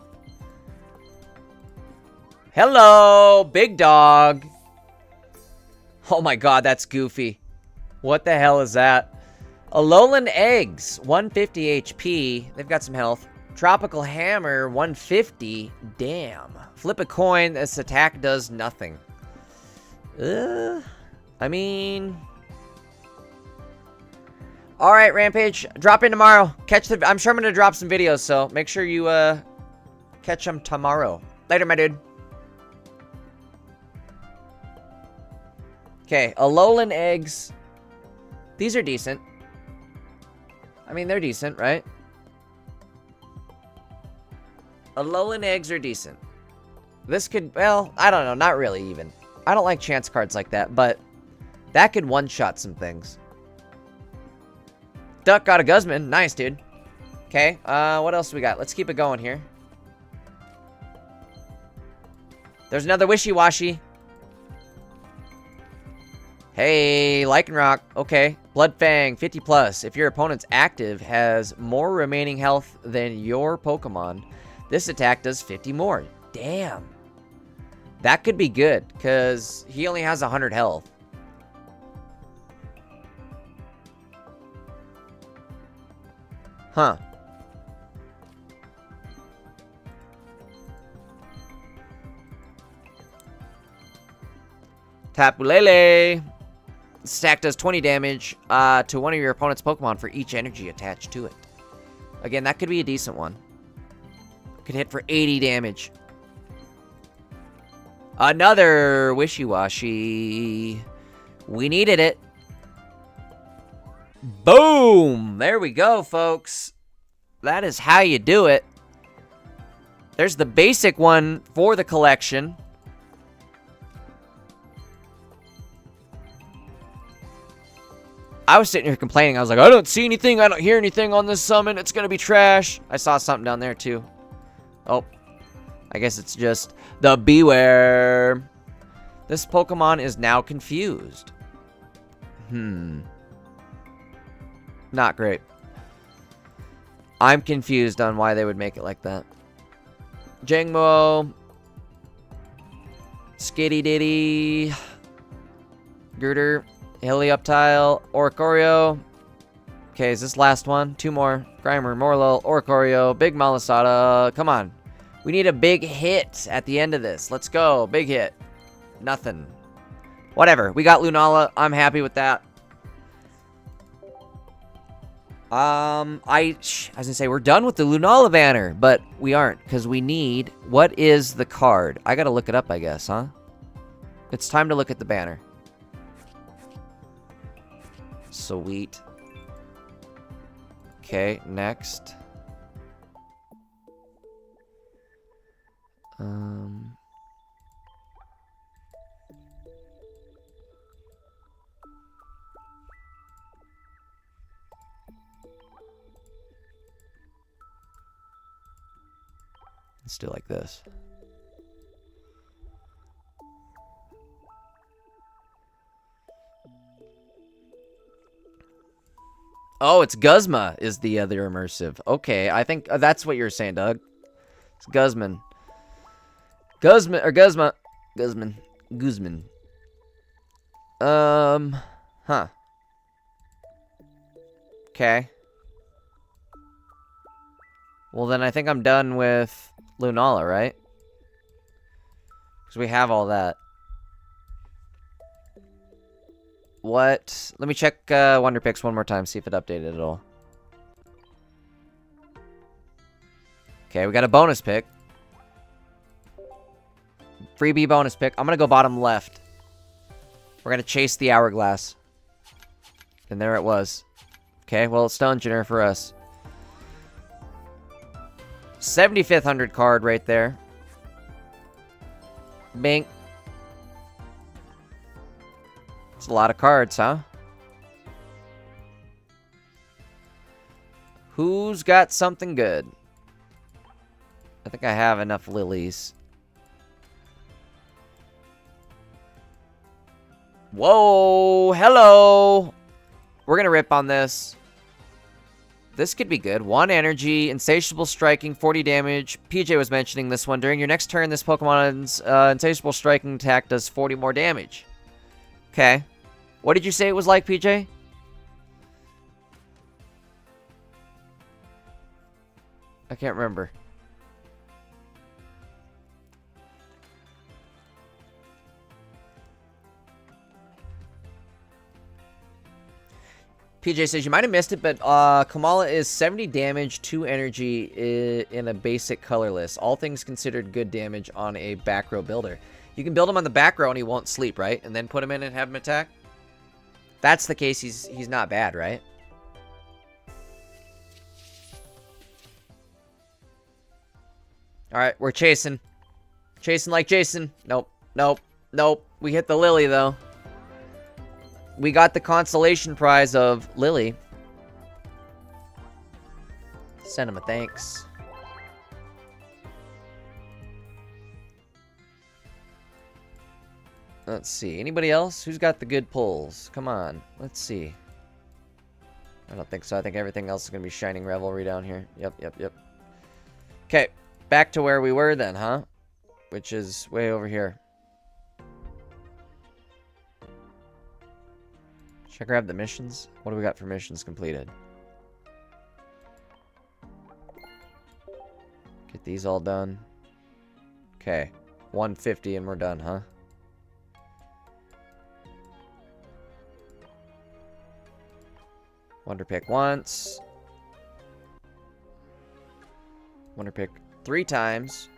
Hello, big dog. Oh my god, that's goofy. What the hell is that? Alolan Eggs, 150 HP. They've got some health. Tropical Hammer, 150. Damn. Flip a coin, this attack does nothing. I mean... Alright, Rampage. Drop in tomorrow. I'm sure I'm going to drop some videos, so make sure you catch them tomorrow. Later, my dude. Okay, Alolan Eggs. These are decent. I mean, they're decent, right? Alolan Eggs are decent. This could, well, I don't know. Not really, even. I don't like chance cards like that, but that could one-shot some things. Duck got a Guzman. Nice, dude. Okay, what else we got? Let's keep it going here. There's another Wishy-Washy. Hey, Lycanroc. Okay. Bloodfang, 50 plus. If your opponent's active has more remaining health than your Pokemon, this attack does 50 more. Damn. That could be good, because he only has 100 health. Huh. Tapulele. Stack does 20 damage to one of your opponent's Pokemon for each energy attached to it. Again, that could be a decent one. Could hit for 80 damage. Another Wishy-Washy. We needed it. Boom! There we go, folks. That is how you do it. There's the basic one for the collection. I was sitting here complaining. I was like, I don't see anything. I don't hear anything on this summon. It's going to be trash. I saw something down there, too. Oh. I guess it's just the Beware. This Pokemon is now confused. Not great. I'm confused on why they would make it like that. Jangmo. Skitty Ditty. Girder. Helioptile. Oricorio. Okay, is this last one? 2 more. Grimer, Morlul, Oricorio, Big Malasada. Come on. We need a big hit at the end of this. Let's go. Big hit. Nothing. Whatever. We got Lunala. I'm happy with that. I was gonna say we're done with the Lunala banner, but we aren't, because we need, what is the card? I gotta look it up, I guess, huh? It's time to look at the banner. Sweet. Okay, next. Let's do it like this. Oh, it's Guzma is the other immersive. Okay, I think that's what you're saying, Doug. It's Guzman. Guzman, or Guzma. Guzman. Guzman. Huh. Okay. Well, then I think I'm done with Lunala, right? Because we have all that. What? Let me check Wonder Picks one more time, see if it updated at all. Okay, we got a bonus pick. Freebie bonus pick. I'm going to go bottom left. We're going to chase the hourglass. And there it was. Okay, well, it's Dungeoner for us. 75th 100 card right there. Bink. It's a lot of cards, huh? Who's got something good? I think I have enough lilies. Whoa! Hello! We're gonna rip on this. This could be good. 1 energy, insatiable striking, 40 damage. PJ was mentioning this one. During your next turn, this Pokemon's insatiable striking attack does 40 more damage. Okay. What did you say it was like, PJ? I can't remember. PJ says, you might have missed it, but Kamala is 70 damage, 2 energy in a basic colorless. All things considered good damage on a back row builder. You can build him on the back row and he won't sleep, right? And then put him in and have him attack? If that's the case, he's not bad, right? Alright, we're chasing. Chasing like Jason. Nope, nope, nope. We hit the Lily, though. We got the consolation prize of Lily. Send him a thanks. Let's see. Anybody else? Who's got the good pulls? Come on. Let's see. I don't think so. I think everything else is going to be Shining Revelry down here. Yep. Okay. Back to where we were then, huh? Which is way over here. Should I grab the missions? What do we got for missions completed? Get these all done. Okay. 150 and we're done, huh? Wonder Pick once. Wonder Pick 3 times.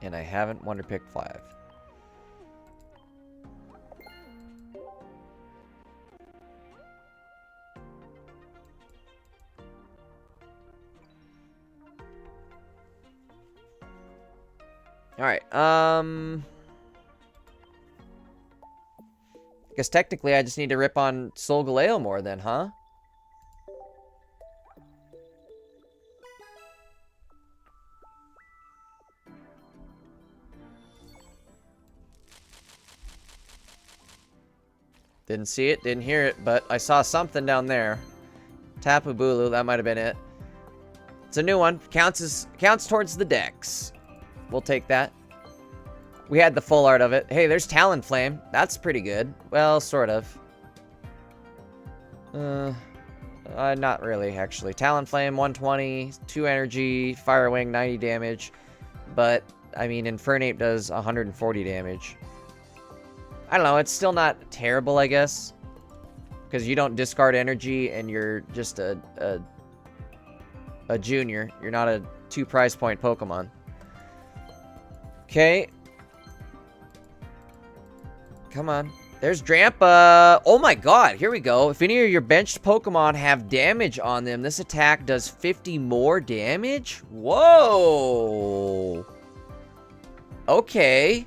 And I haven't Wonder Picked 5. Alright, guess technically I just need to rip on Solgaleo more then, huh? Didn't see it, didn't hear it, but I saw something down there. Tapu Bulu, that might have been it. It's a new one. Counts towards the dex. We'll take that. We had the full art of it. Hey, there's Talonflame. That's pretty good. Well, sort of. Not really, actually. Talonflame, 120, 2 energy, Fire Wing, 90 damage. But, I mean, Infernape does 140 damage. I don't know, it's still not terrible, I guess. Because you don't discard energy and you're just a junior. You're not a 2 price point Pokemon. Okay. Come on. There's Drampa. Oh my god, here we go. If any of your benched Pokemon have damage on them, this attack does 50 more damage? Whoa. Okay.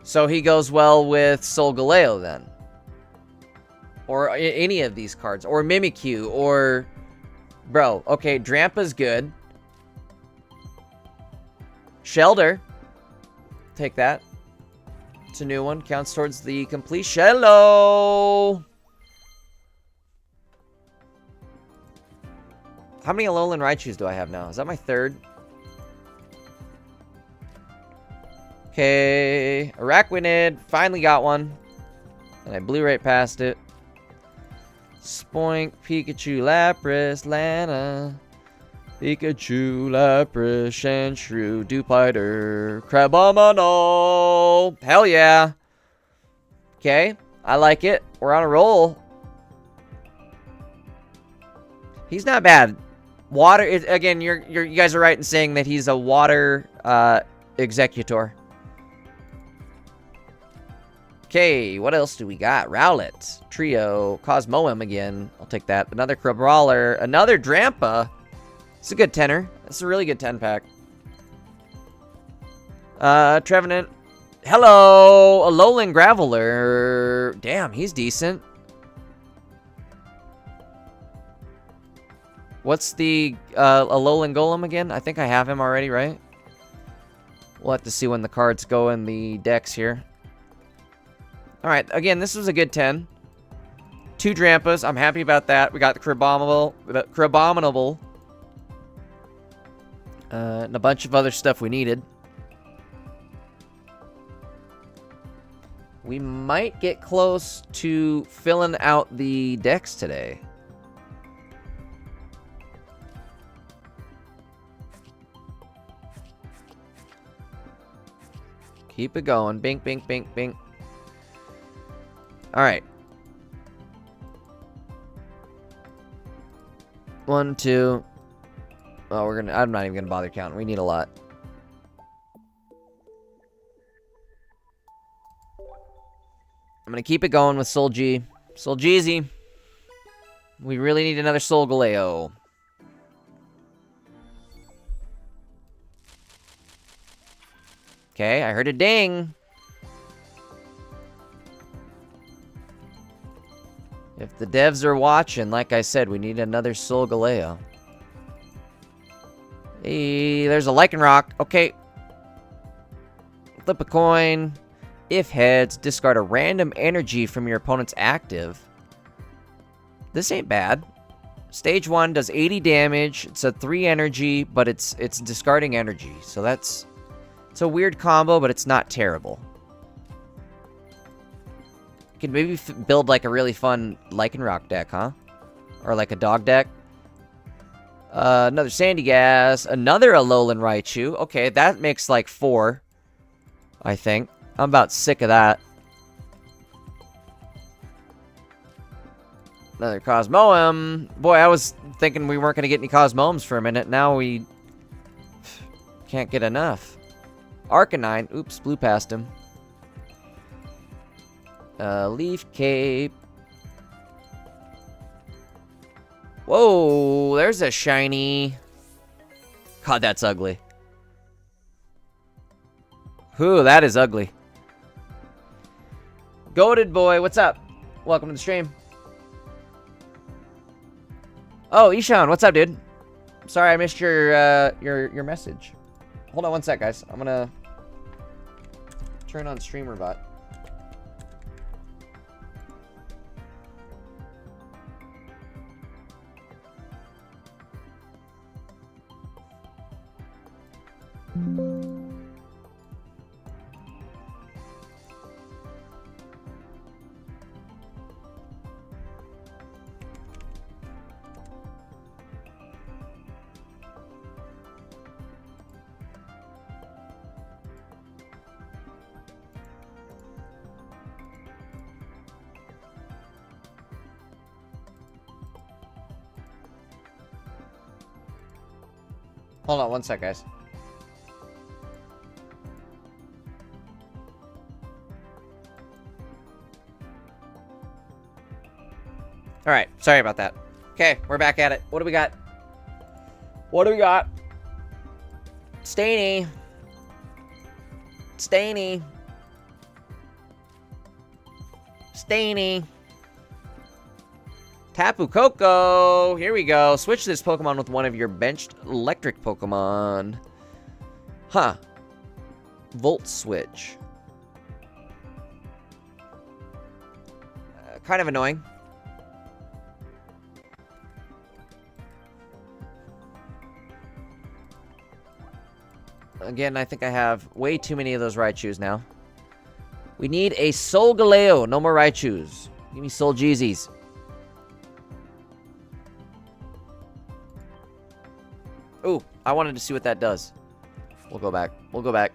So he goes well with Solgaleo then. Or any of these cards. Or Mimikyu. Or... Bro, okay, Drampa's good. Shelter. Take that. It's a new one. Counts towards the completion. Hello! How many Alolan Raichus do I have now? Is that my third? Okay. Araquanid. Finally got one. And I blew right past it. Spoink, Pikachu, Lapras, Lana. Pikachu, Lapras, Sandshrew, Dewpider, Crabominal. Hell yeah. Okay, I like it. We're on a roll. He's not bad. Water, again, you guys are right in saying that he's a water executor. Okay, what else do we got? Rowlet, Trio, Cosmoem again. I'll take that. Another Crabrawler, another Drampa. It's a good tenner. It's a really good 10-pack. Trevenant. Hello! Alolan Graveler. Damn, he's decent. What's the Alolan Golem again? I think I have him already, right? We'll have to see when the cards go in the decks here. Alright, again, this was a good 10. 2 Drampas. I'm happy about that. We got the Crabominable. And a bunch of other stuff we needed. We might get close to filling out the decks today. Keep it going. Bink, bink, bink, bink. Alright. 1, 2. Oh, I'm not even gonna bother counting. We need a lot. I'm gonna keep it going with Solg. Solgeezy. We really need another Solgaleo. Okay, I heard a ding. If the devs are watching, like I said, we need another Solgaleo. Hey, there's a Lycanroc. Okay. Flip a coin. If heads, discard a random energy from your opponent's active. This ain't bad. Stage 1 does 80 damage. It's a 3 energy, but it's discarding energy. So it's a weird combo, but it's not terrible. You can maybe build like a really fun Lycanroc deck, huh? Or like a dog deck. Another Sandygast. Another Alolan Raichu. Okay, that makes like 4. I think. I'm about sick of that. Another Cosmoem. Boy, I was thinking we weren't going to get any Cosmoems for a minute. Now we can't get enough. Arcanine. Oops, blew past him. Leaf Cape. Whoa, there's a shiny. God, that's ugly. Whew, that is ugly. Goated boy, what's up? Welcome to the stream. Oh, Ishan, what's up, dude? Sorry, I missed your message. Hold on one sec, guys. I'm gonna turn on streamer bot. Hold on one sec, guys. Alright, sorry about that. Okay, we're back at it. What do we got? What do we got? Stainy. Stainy. Stainy. Tapu Koko. Here we go. Switch this Pokemon with one of your benched electric Pokemon. Huh. Volt Switch. Kind of annoying. Again, I think I have way too many of those Raichus now. We need a Solgaleo. No more Raichus. Give me Soul Jeezys. Ooh, I wanted to see what that does. We'll go back. We'll go back.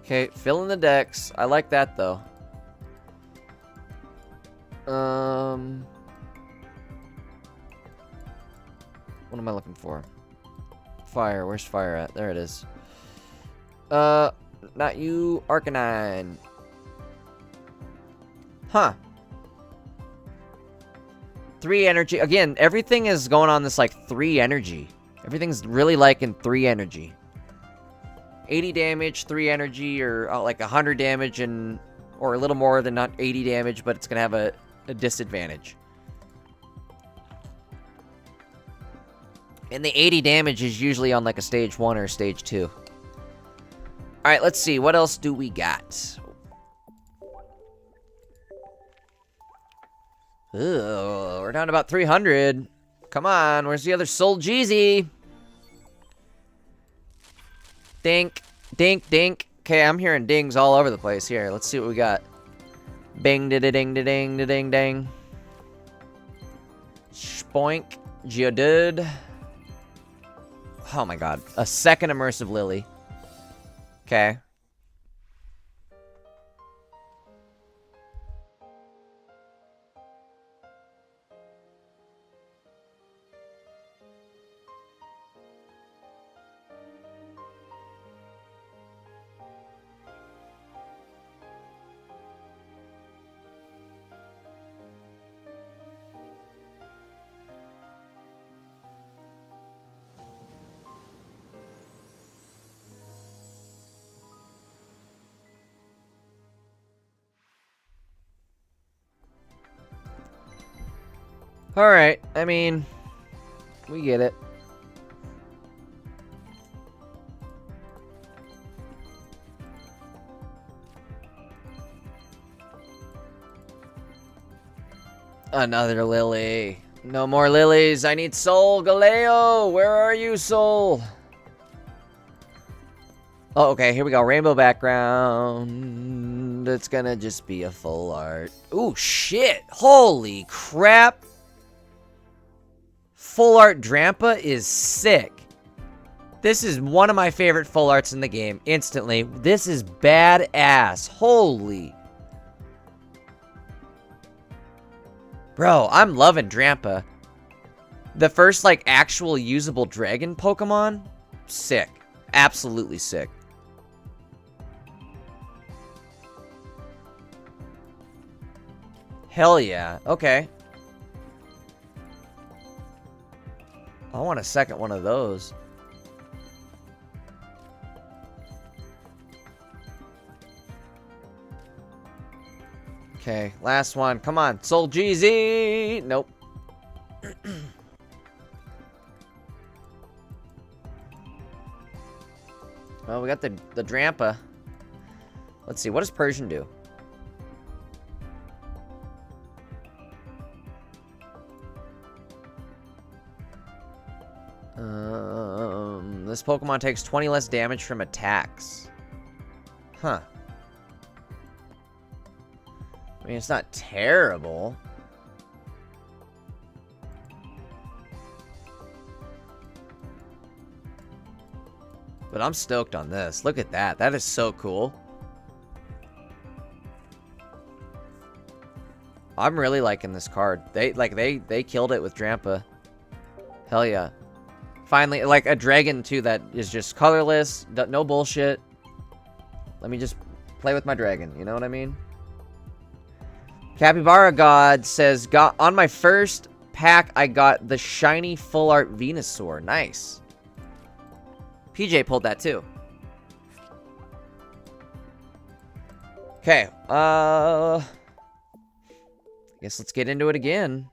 Okay, fill in the decks. I like that, though. What am I looking for? Fire. Where's fire at? There it is. Not you, Arcanine. Huh. 3 energy. Again, everything is going on this, like, 3 energy. Everything's really liking 3 energy. 80 damage, 3 energy, or like 100 damage, and or a little more than not 80 damage, but it's going to have a disadvantage. And the 80 damage is usually on like a stage 1 or stage 2. Alright, let's see. What else do we got? Ugh, we're down to about 300. Come on, where's the other Soul Jeezy? Dink, dink, dink. Okay, I'm hearing dings all over the place here. Let's see what we got. Bing, da da ding, da ding, da ding, ding. Spoink, Geodude. Oh my god. A second Immersive Lily. Okay. Alright, I mean, we get it. Another lily. No more lilies. I need Solgaleo. Where are you, Soul? Oh, okay. Here we go. Rainbow background. It's gonna just be a full art. Ooh, shit. Holy crap. Full art Drampa is sick. This is one of my favorite full arts in the game. Instantly. This is badass. Holy. Bro, I'm loving Drampa. The first, like, actual usable dragon Pokemon? Sick. Absolutely sick. Hell yeah. Okay. I want a second one of those. Okay, last one. Come on. Soul Jeezy! Nope. Well, we got the Drampa. Let's see. What does Persian do? This Pokemon takes 20 less damage from attacks. Huh. I mean, it's not terrible. But I'm stoked on this. Look at that. That is so cool. I'm really liking this card. They killed it with Drampa. Hell yeah. Finally, like a dragon too that is just colorless, no bullshit. Let me just play with my dragon, you know what I mean? Capybara God says, on my first pack, I got the shiny full art Venusaur. Nice. PJ pulled that too. Okay, guess let's get into it again.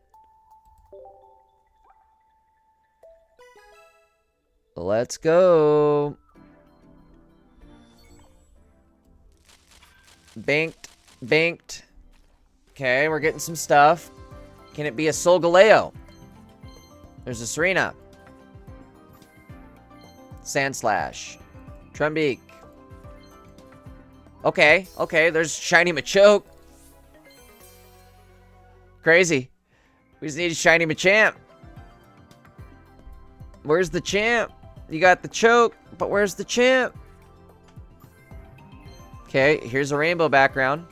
Let's go. Banked. Banked. Okay, we're getting some stuff. Can it be a Solgaleo? There's a Serena. Sandslash. Trumbeak. Okay, okay, there's Shiny Machoke. Crazy. We just need a Shiny Machamp. Where's the champ? You got the choke, but where's the champ? Okay, here's a rainbow background.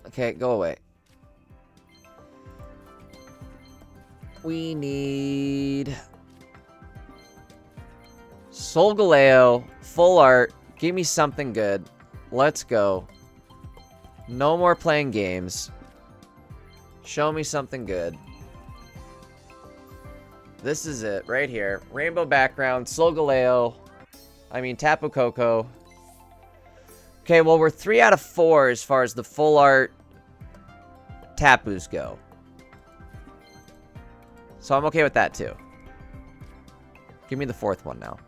Okay, go away. We need Solgaleo, full art. Give me something good. Let's go. No more playing games. Show me something good. This is it, right here. Rainbow background, Solgaleo. I mean, Tapu Koko. Okay, well, we're 3 out of 4 as far as the full art Tapus go. So I'm okay with that, too. Give me the 4th one now.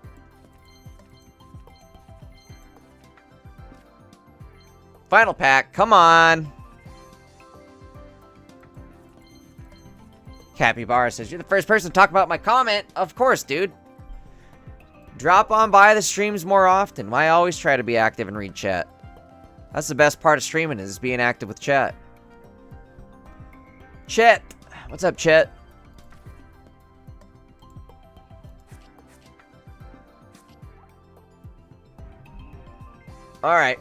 Final pack, come on. Capybara says, you're the first person to talk about my comment. Of course, dude. Drop on by the streams more often. I always try to be active and read chat. That's the best part of streaming, is being active with chat. Chet. What's up, Chet? Alright.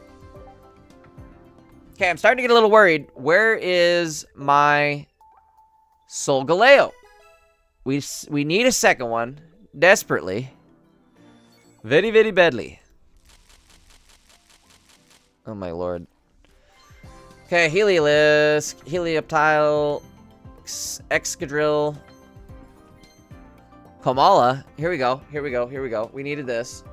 Okay, I'm starting to get a little worried. Where is my Solgaleo? We need a second one. Desperately. Very, very badly. Oh my lord. Okay, Heliolisk, Helioptile, Excadrill, Komala. Here we go, here we go, here we go. We needed this.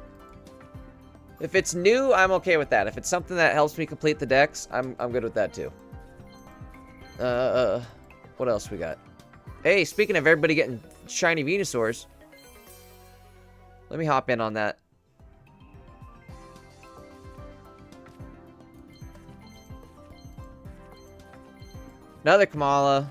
If it's new, I'm okay with that. If it's something that helps me complete the decks, I'm good with that too. What else we got? Hey, speaking of everybody getting shiny Venusaurs, let me hop in on that. Another Kamala.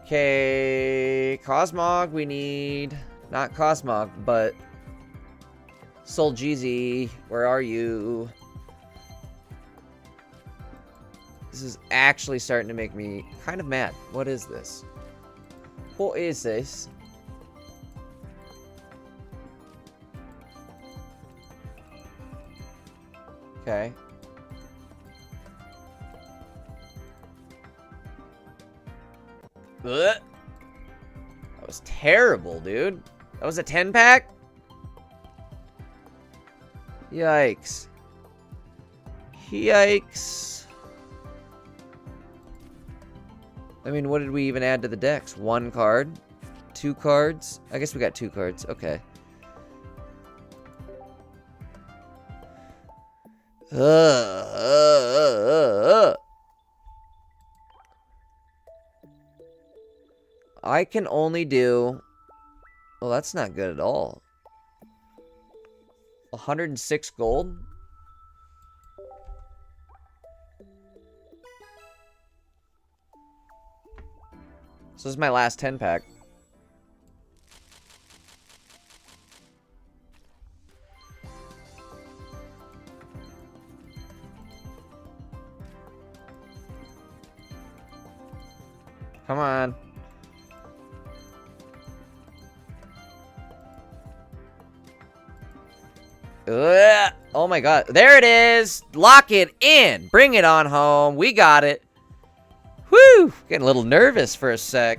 Okay, Cosmog we need. Not Cosmog, but Soljeezy, where are you? This is actually starting to make me kind of mad. What is this? What is this? Okay. Ugh. That was terrible, dude. That was a 10-pack? Yikes. Yikes. I mean, what did we even add to the decks? 1 card? 2 cards? I guess we got 2 cards. Okay. I can only do... Well, that's not good at all. 106 gold? So this is my last 10-pack. Come on. Ugh. Oh my god. There it is. Lock it in. Bring it on home. We got it. Whew. Getting a little nervous for a sec.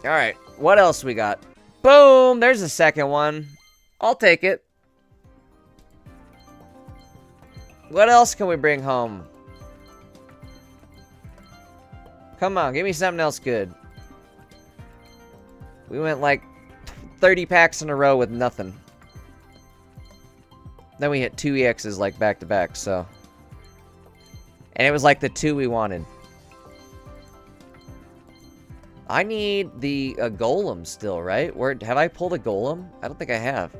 Alright. What else we got? Boom. There's a second one. I'll take it. What else can we bring home? Come on. Give me something else good. We went like 30 packs in a row with nothing. Then we hit 2 EXs like back to back, so. And it was like the 2 we wanted. I need the golem still, right? Where have I pulled a golem? I don't think I have.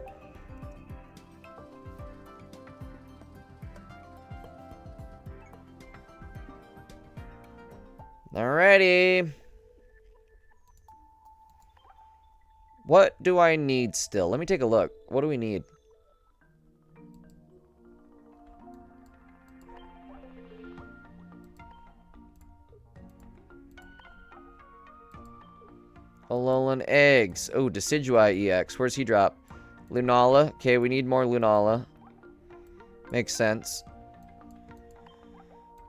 Alrighty. What do I need still? Let me take a look. What do we need? Alolan eggs. Oh, Decidueye EX. Where's he drop? Lunala. Okay, we need more Lunala. Makes sense.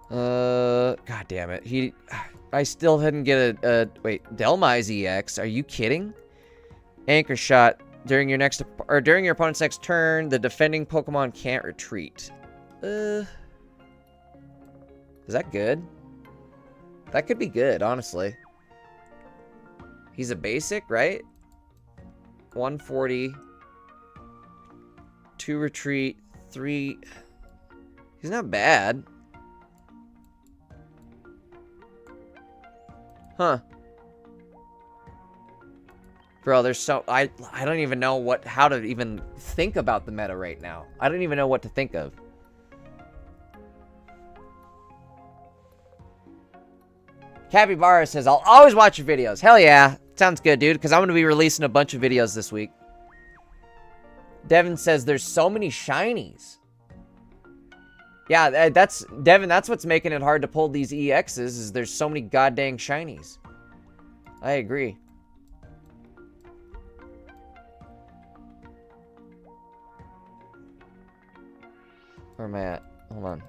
God damn it. I still didn't get wait, Delmize EX. Are you kidding? Anchor shot. During your opponent's next turn, the defending Pokemon can't retreat. Is that good? That could be good, honestly. He's a basic, right? 140. 2 retreat. 3. He's not bad. Huh. Bro, there's so... I don't even know how to even think about the meta right now. I don't even know what to think of. Capybara says, I'll always watch your videos. Hell yeah. Sounds good, dude, because I'm going to be releasing a bunch of videos this week. Devin says, there's so many shinies. Yeah, Devin, that's what's making it hard to pull these EXs, is there's so many goddamn shinies. I agree. Where am I at? Hold on.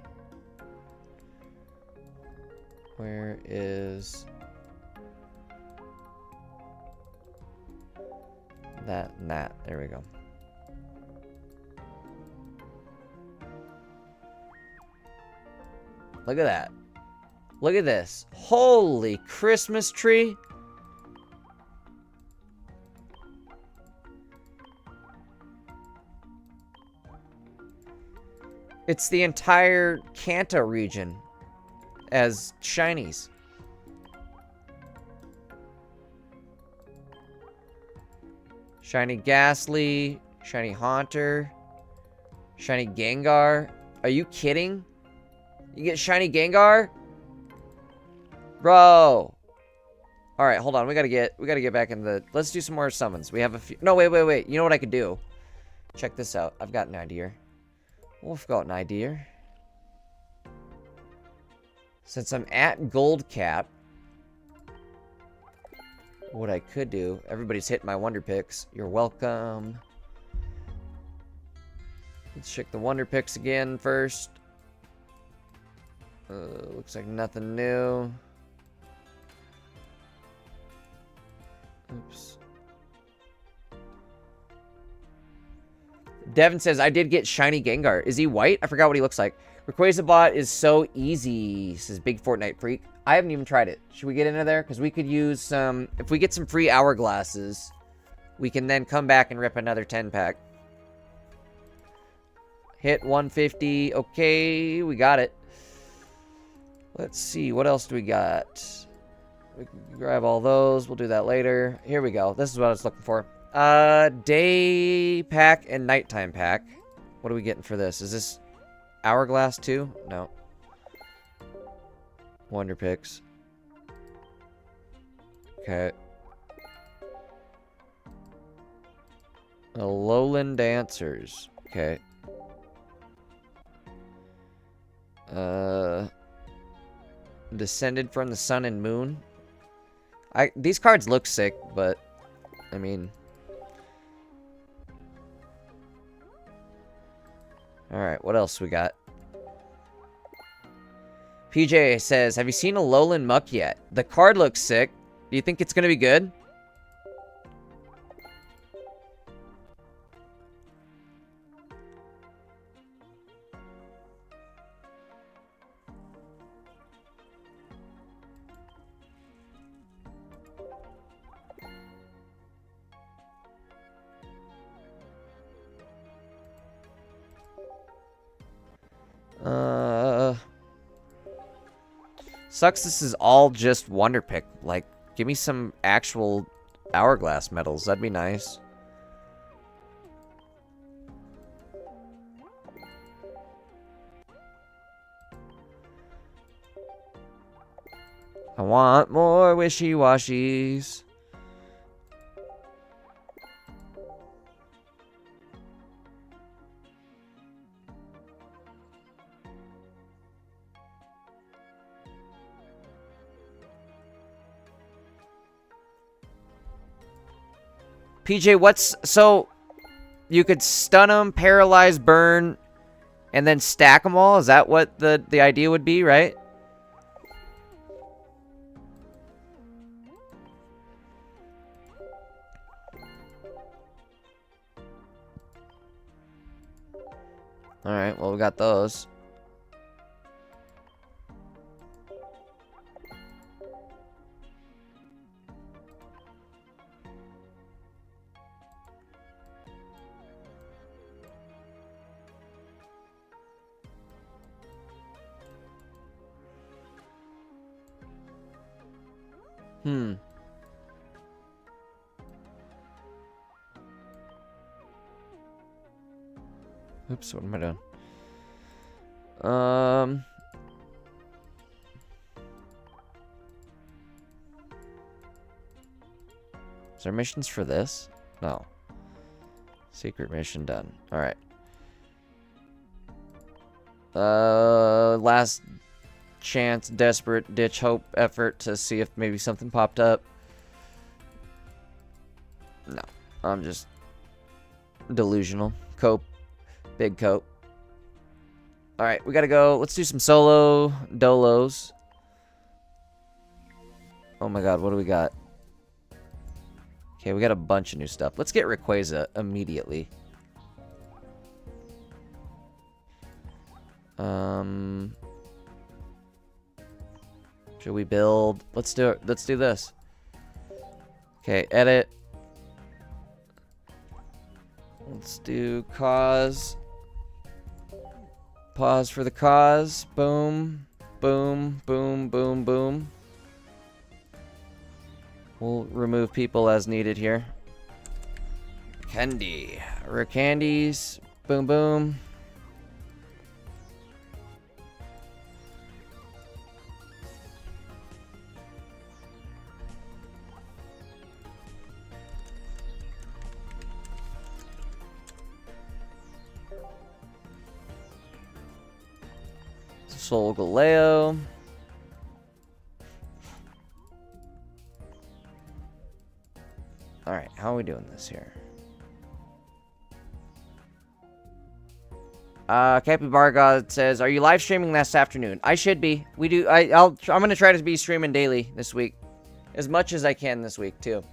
Where is that and that? There we go. Look at that. Look at this. Holy Christmas tree. It's the entire Kanto region as shinies. Shiny Ghastly, Shiny Haunter, Shiny Gengar. Are you kidding? You get Shiny Gengar? Bro. Alright, hold on. We gotta get back in the... Let's do some more summons. We have a few... No, wait. You know what I could do? Check this out. I've got an idea. We've got an idea. Since I'm at gold cap, what I could do... Everybody's hitting my Wonder Picks. You're welcome. Let's check the Wonder Picks again first. Looks like nothing new. Oops. Devin says, I did get Shiny Gengar. Is he white? I forgot what he looks like. Rayquaza bot is so easy, says Big Fortnite Freak. I haven't even tried it. Should we get into there? Because we could use some... If we get some free hourglasses, we can then come back and rip another 10-pack. Hit 150. Okay, we got it. Let's see. What else do we got? We can grab all those. We'll do that later. Here we go. This is what I was looking for. Day pack and nighttime pack. What are we getting for this? Is this hourglass too? No. Wonder Picks. Okay. Alolan Dancers. Okay. Descended from the Sun and Moon. These cards look sick, but I mean, all right. What else we got? PJ says, "Have you seen Alolan Muck yet? The card looks sick. Do you think it's gonna be good?" Sucks this is all just Wonder Pick. Like, Give me some actual hourglass medals. That'd be nice. I want more wishy-washies. PJ, what's... So, you could stun them, paralyze, burn, and then stack them all? Is that what the idea would be, right? Alright, well, we got those. Oops, what am I doing? Is there missions for this? No. Secret mission done. Alright. Last chance, desperate ditch hope effort to see if maybe something popped up. No. I'm just delusional. Cope. Big cope. Alright, we gotta go. Let's do some solo dolos. Oh my god, what do we got? Okay, we got a bunch of new stuff. Let's get Rayquaza immediately. Should we build? Let's do it. Let's do this. Okay, edit. Let's do cause. Pause for the cause. Boom. Boom. Boom. Boom. Boom. We'll remove people as needed here. Candy. Rare candies. Boom. Boom. Solgaleo. Alright, how are we doing this here? Capybara God says, "Are you live streaming this afternoon?" I should be. We do. I'm gonna try to be streaming daily this week, as much as I can this week too.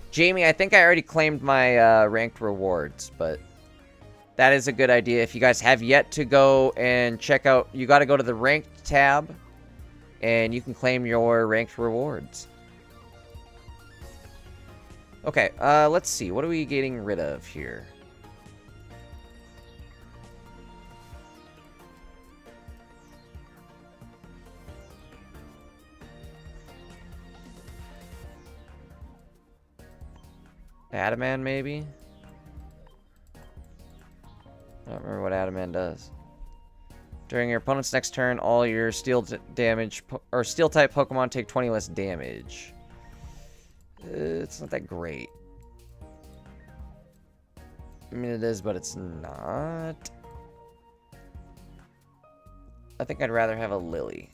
Jamie, I think I already claimed my ranked rewards, but that is a good idea. If you guys have yet to go and check out, you got to go to the ranked tab, and you can claim your ranked rewards. Okay, let's see. What are we getting rid of here? Adaman, maybe? I don't remember what Adaman does. During your opponent's next turn, all your steel damage or steel type Pokemon take 20 less damage. It's not that great. I mean, it is, but it's not. I think I'd rather have a Lily.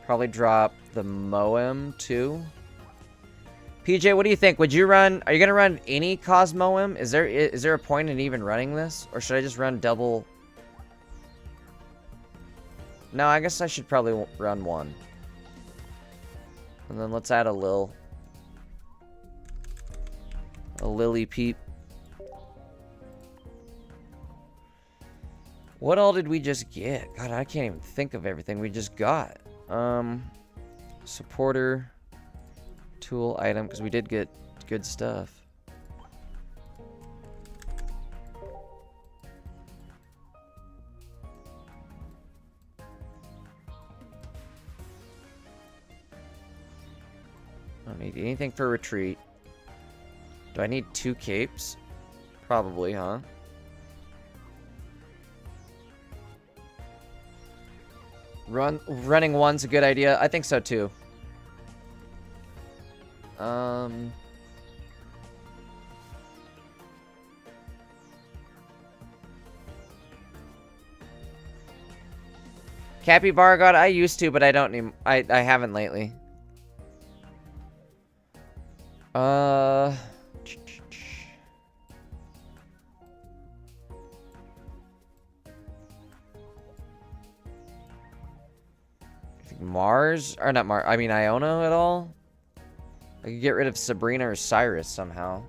Probably drop the Moem too. PJ, what do you think? Would you run? Are you gonna run any Cosmoem? Is there a point in even running this, or should I just run double? No, I guess I should probably run one. And then let's add a Lily Peep. What all did we just get? God, I can't even think of everything we just got. Supporter, tool, item, because we did get good stuff. I don't need anything for retreat. Do I need 2 capes? Probably, huh? Running one's a good idea. I think so too. Capybara God, I used to, but I don't need. I haven't lately. Mars? Or not Mars, I mean Iona at all? I could get rid of Sabrina or Cyrus somehow.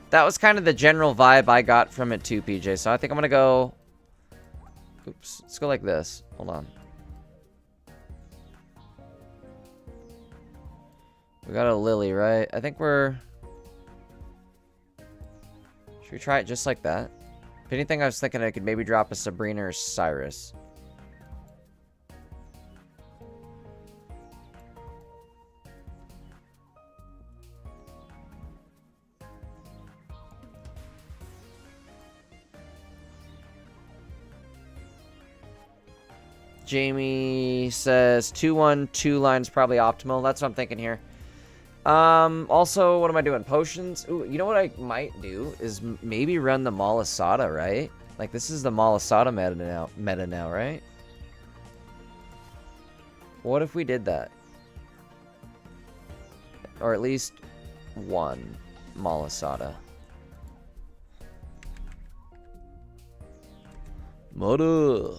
That was kind of the general vibe I got from it too, PJ. So I think I'm going to go... Oops. Let's go like this. Hold on. We got a Lily, right? I think we're... Should we try it just like that? If anything, I was thinking I could maybe drop a Sabrina or Cyrus. Jamie says 2-1, 2 lines probably optimal. That's what I'm thinking here. Also, what am I doing? Potions? Ooh, you know what I might do is maybe run the Malasada, right? Like, this is the Malasada meta now, right? What if we did that? Or at least one Malasada. Mother.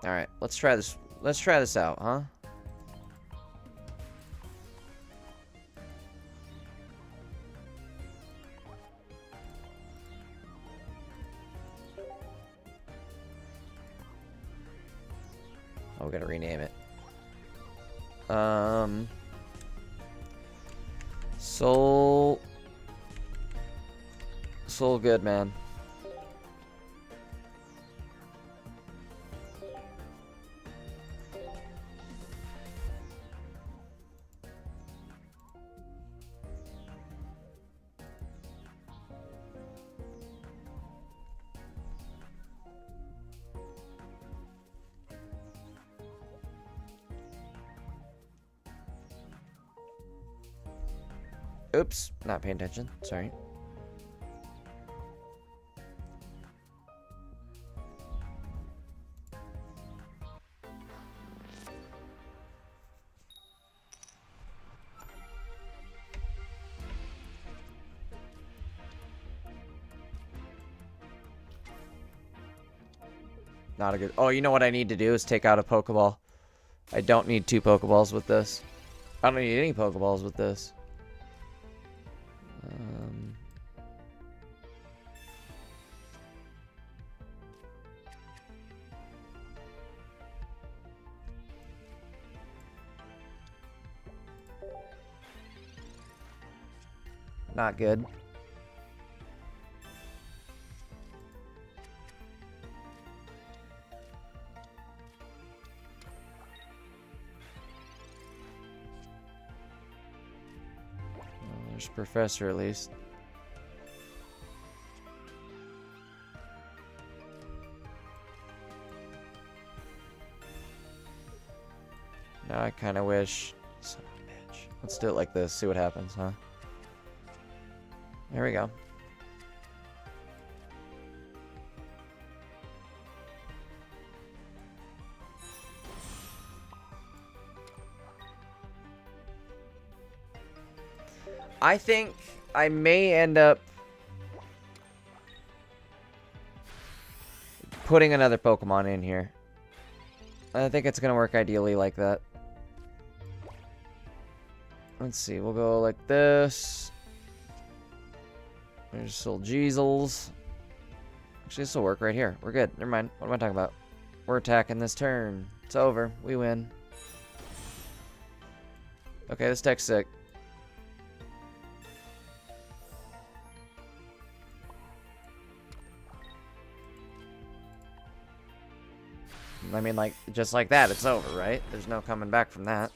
All right, let's try this. Let's try this out, huh? Oh, we gotta rename it. Soul good, man. Oops, not paying attention. Sorry. Not a good... Oh, you know what I need to do is take out a Pokeball. I don't need 2 Pokeballs with this. I don't need any Pokeballs with this. Not good. There's Professor at least. Now I kind of wish... Son of a bitch. Let's do it like this. See what happens, huh? There we go. I think I may end up putting another Pokemon in here. I think it's going to work ideally like that. Let's see. We'll go like this. There's Solgaleo. Actually, this will work right here. We're good. Never mind. What am I talking about? We're attacking this turn. It's over. We win. Okay, this deck's sick. I mean, like, just like that, it's over, right? There's no coming back from that.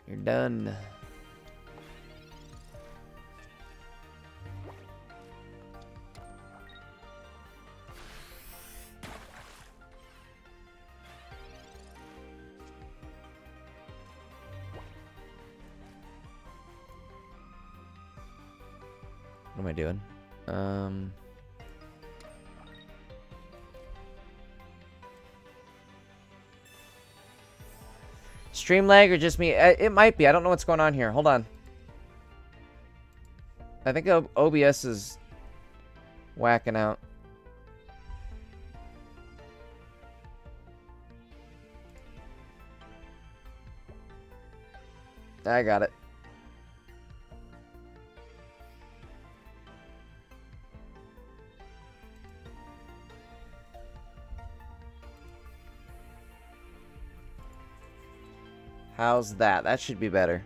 You're done. What am I doing? Stream lag or just me? It might be. I don't know what's going on here. Hold on. I think OBS is whacking out. I got it. How's that? That should be better.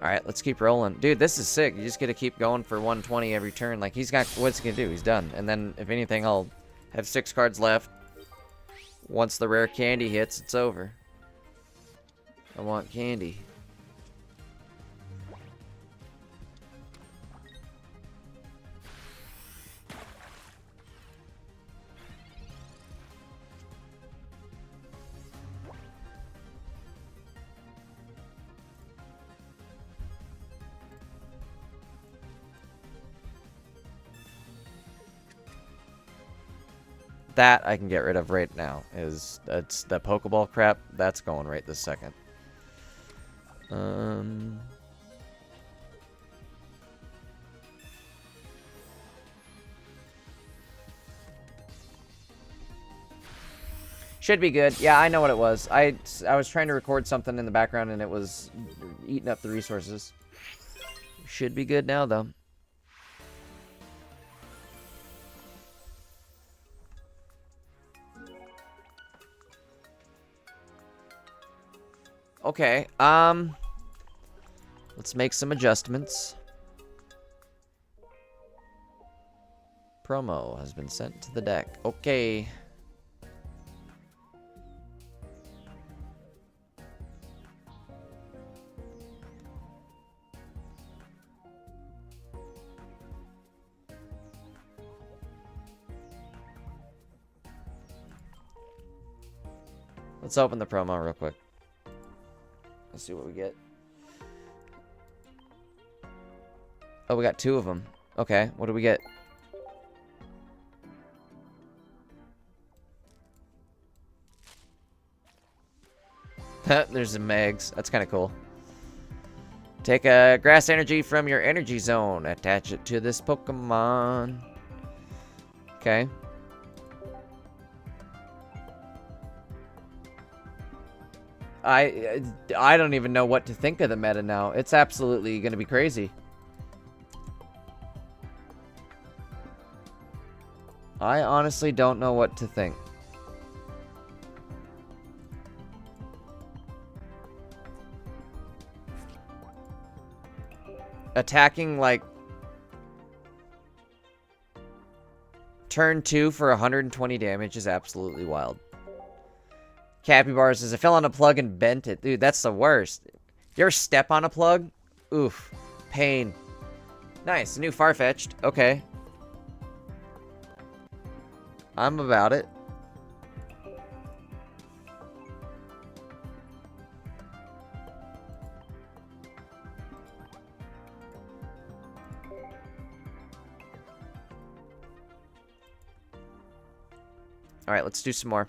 Alright, let's keep rolling. Dude, this is sick. You just get to keep going for 120 every turn. Like, he's got... What's he gonna do? He's done. And then, if anything, I'll have 6 cards left. Once the rare candy hits, it's over. I want candy. That I can get rid of right now. It's the Pokeball crap. That's going right this second. Should be good. Yeah, I know what it was. I was trying to record something in the background and it was eating up the resources. Should be good now though. Okay, let's make some adjustments. Promo has been sent to the deck. Okay. Let's open the promo real quick. Let's see what we get. Oh, we got 2 of them. Okay, what do we get? There's some Megs. That's kind of cool. Take a grass energy from your energy zone. Attach it to this Pokemon. Okay. I don't even know what to think of the meta now. It's absolutely going to be crazy. I honestly don't know what to think. Attacking, like, turn 2 for 120 damage is absolutely wild. Capybara says, I fell on a plug and bent it. Dude, that's the worst. You ever step on a plug? Oof. Pain. Nice, new Farfetch'd. Okay. I'm about it. Alright, let's do some more.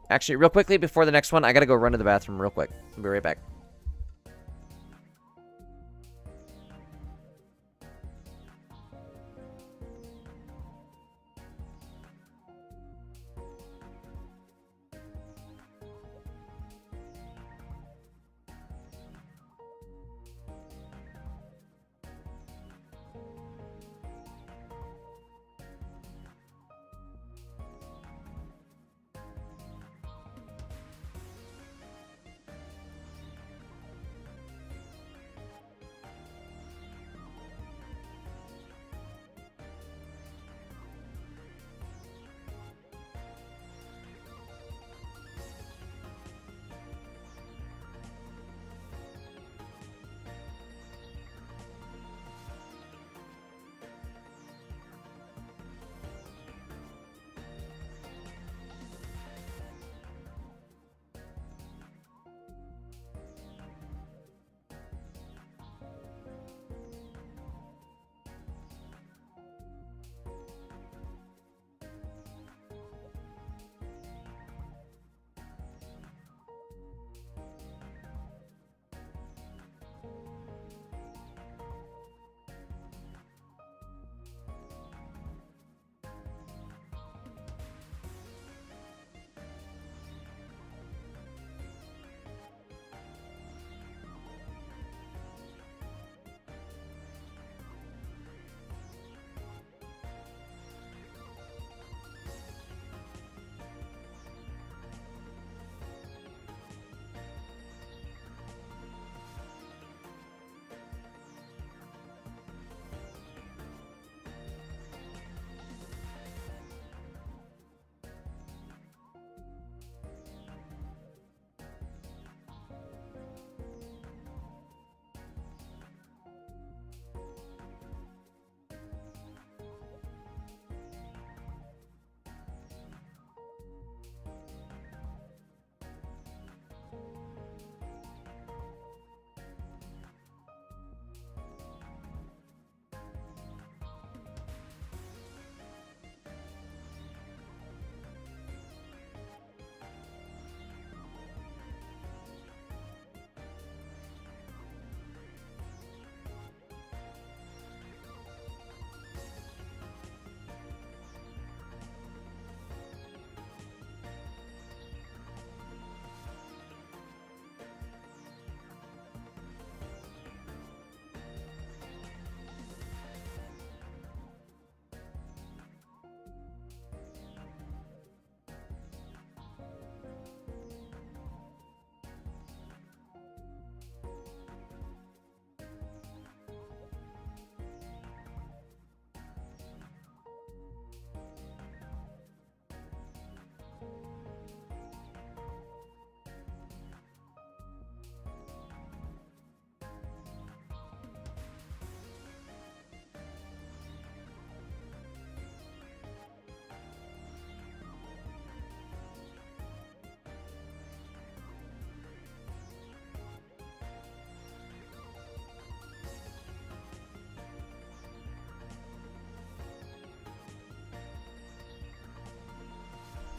Actually, real quickly, before the next one, I gotta go run to the bathroom real quick. I'll be right back.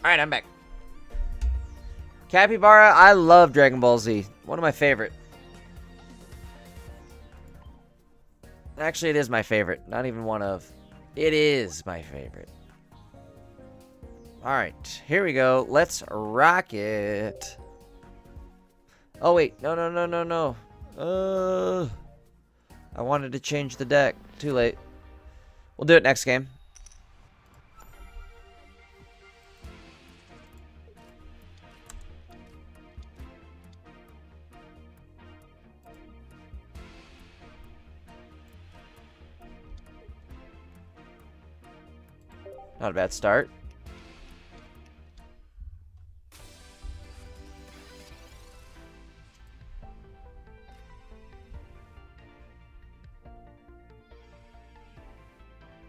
Alright, I'm back. Capybara, I love Dragon Ball Z. One of my favorite. Actually, it is my favorite. Not even one of. It is my favorite. Alright, here we go. Let's rock it. Oh, wait. No, no, no, no, no. I wanted to change the deck. Too late. We'll do it next game. Not a bad start.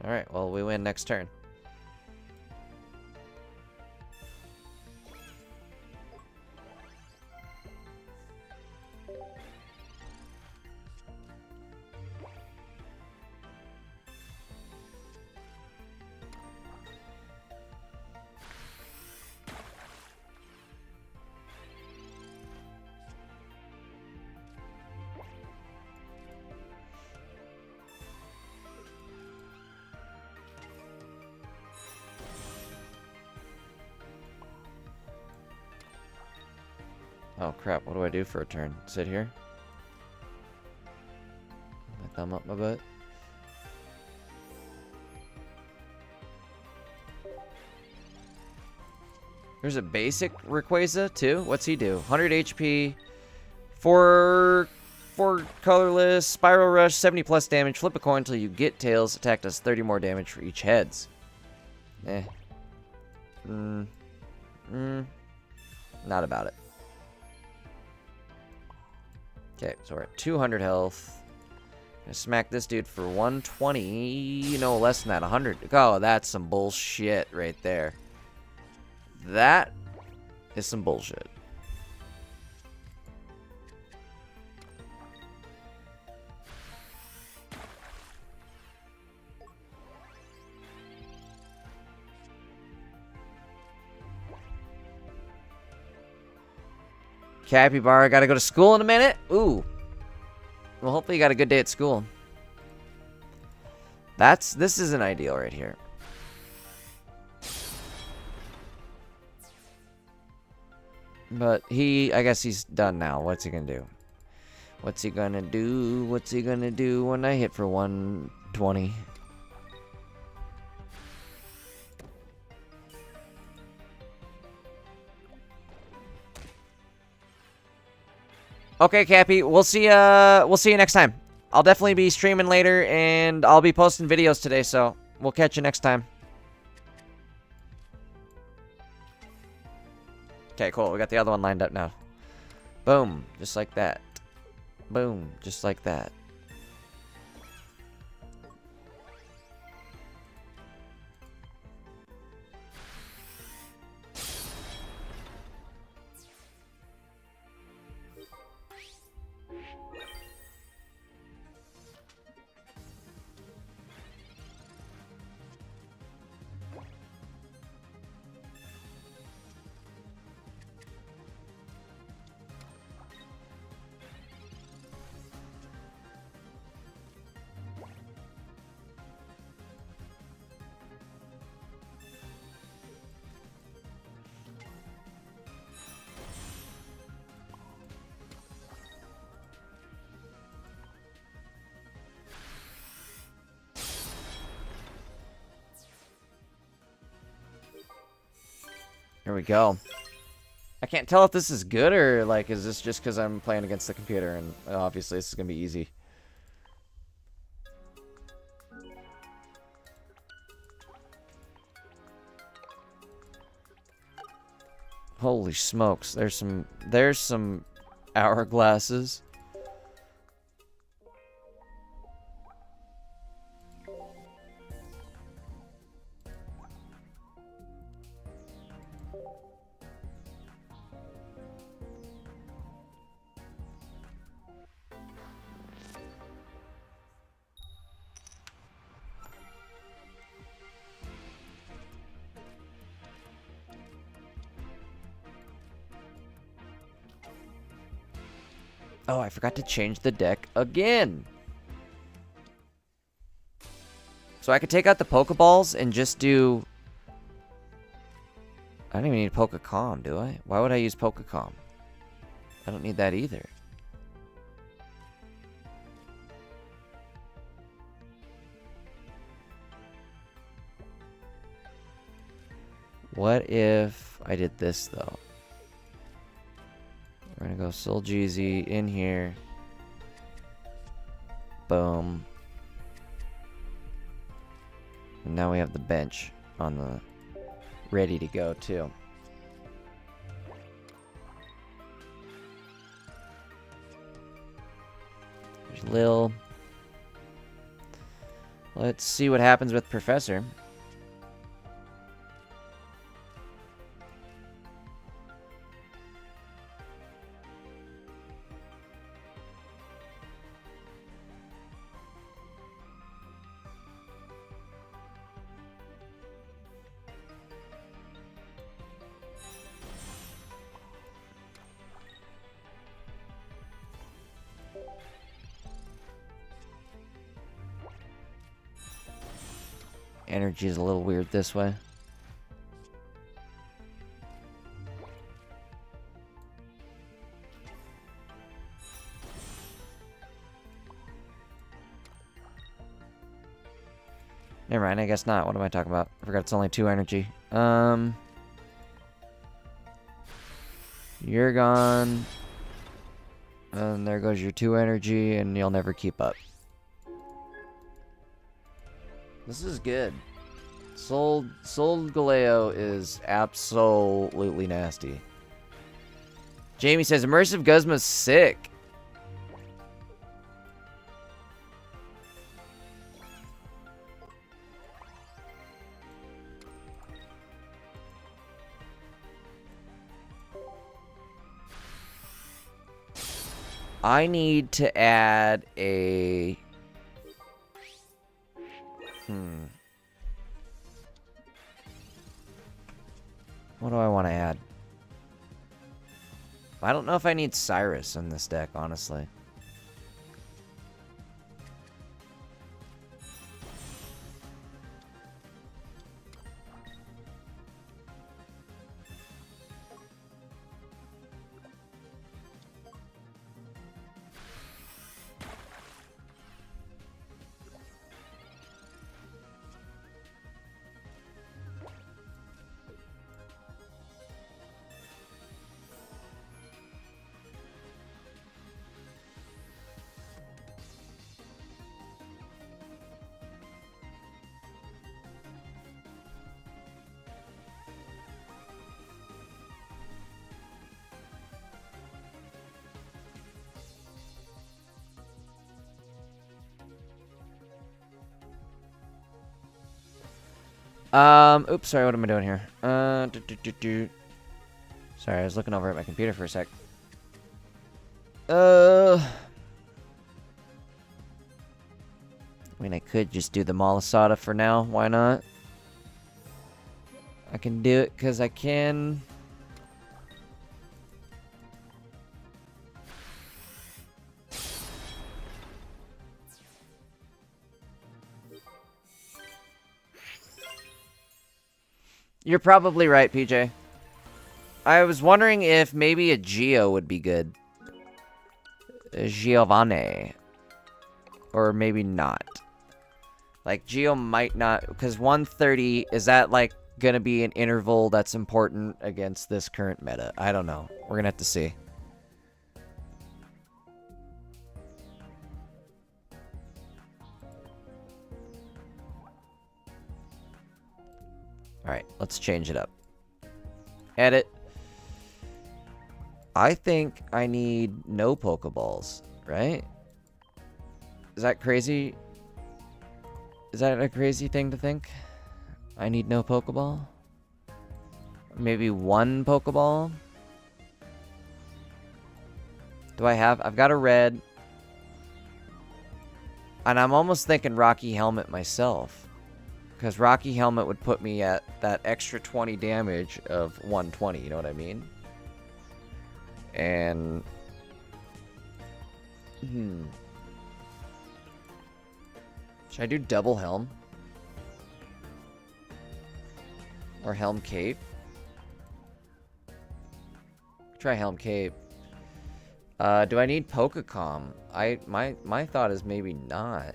Alright, well, we win next turn. Oh crap, what do I do for a turn? Sit here? My thumb up my butt? There's a basic Rayquaza too. What's he do? 100 HP, 4 colorless, Spiral Rush, 70 plus damage, flip a coin until you get tails, attack does 30 more damage for each heads. Eh. Not about it. Okay, so we're at 200 health. Gonna smack this dude for 120. No, less than that. 100. Oh, that's some bullshit right there. That is some bullshit. Capybara, gotta go to school in a minute. Ooh. Well, hopefully you got a good day at school. This isn't ideal right here. But I guess he's done now. What's he gonna do? What's he gonna do? What's he gonna do when I hit for 120? Okay, Cappy, we'll see you next time. I'll definitely be streaming later, and I'll be posting videos today, so we'll catch you next time. Okay, cool. We got the other one lined up now. Boom, just like that. Boom, just like that. Here we go. I can't tell if this is good or, like, is this just because I'm playing against the computer and obviously this is going to be easy. Holy smokes, there's some hourglasses. Oh, I forgot to change the deck again. So I could take out the Pokeballs and just do... I don't even need Pokecom, do I? Why would I use Pokecom? I don't need that either. What if I did this, though? We're gonna go Solgaleo in here. Boom. And now we have the bench on the ready to go too. There's Lil. Let's see what happens with Professor. Energy is a little weird this way. Never mind, I guess not. What am I talking about? I forgot it's only 2 energy. You're gone. And there goes your 2 energy, and you'll never keep up. This is good. Solgaleo is absolutely nasty. Jamie says, Immersive Guzma's sick. I need to add a... What do I want to add? I don't know if I need Cyrus in this deck, honestly. Oops, sorry, what am I doing here? Sorry, I was looking over at my computer for a sec. I mean, I could just do the Malasada for now. Why not? I can do it because I can. You're probably right, PJ. I was wondering if maybe a Geo would be good. A Giovanni. Or maybe not. Like, Geo might not... Because 130, is that, like, gonna be an interval that's important against this current meta? I don't know. We're gonna have to see. Alright, let's change it up. Edit. I think I need no Pokeballs, right? Is that crazy? Is that a crazy thing to think? I need no Pokeball? Maybe 1 Pokeball? Do I have... I've got a red. And I'm almost thinking Rocky Helmet myself. Because Rocky Helmet would put me at that extra 20 damage of 120, you know what I mean? And... Should I do double Helm? Or Helm Cape? Try Helm Cape. Do I need Pokecom? My thought is maybe not.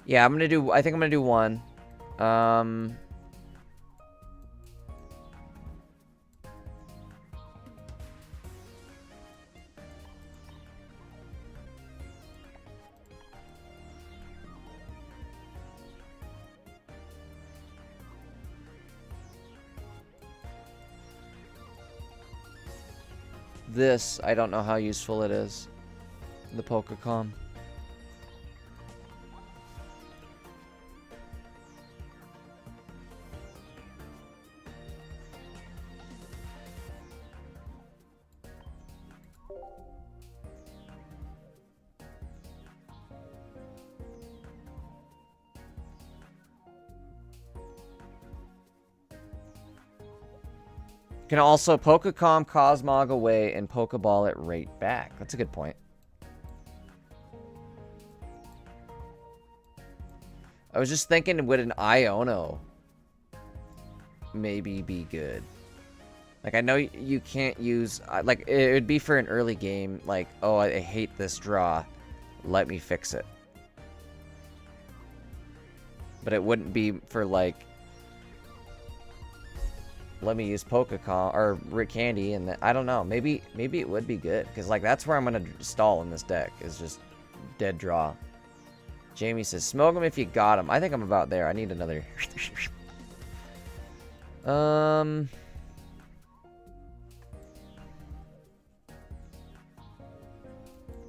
Yeah, I think I'm gonna do 1. this, I don't know how useful it is. The Pokecom. Can also Pokecom, Cosmog away, and Pokeball it right back. That's a good point. I was just thinking, would an Iono maybe be good? Like, I know you can't use... like, it would be for an early game. Like, oh, I hate this draw. Let me fix it. But it wouldn't be for, like... let me use Pokecom or Rick Candy, and I don't know. Maybe it would be good because like that's where I'm gonna stall in this deck is just dead draw. Jamie says, "Smoke him if you got him." I think I'm about there. I need another.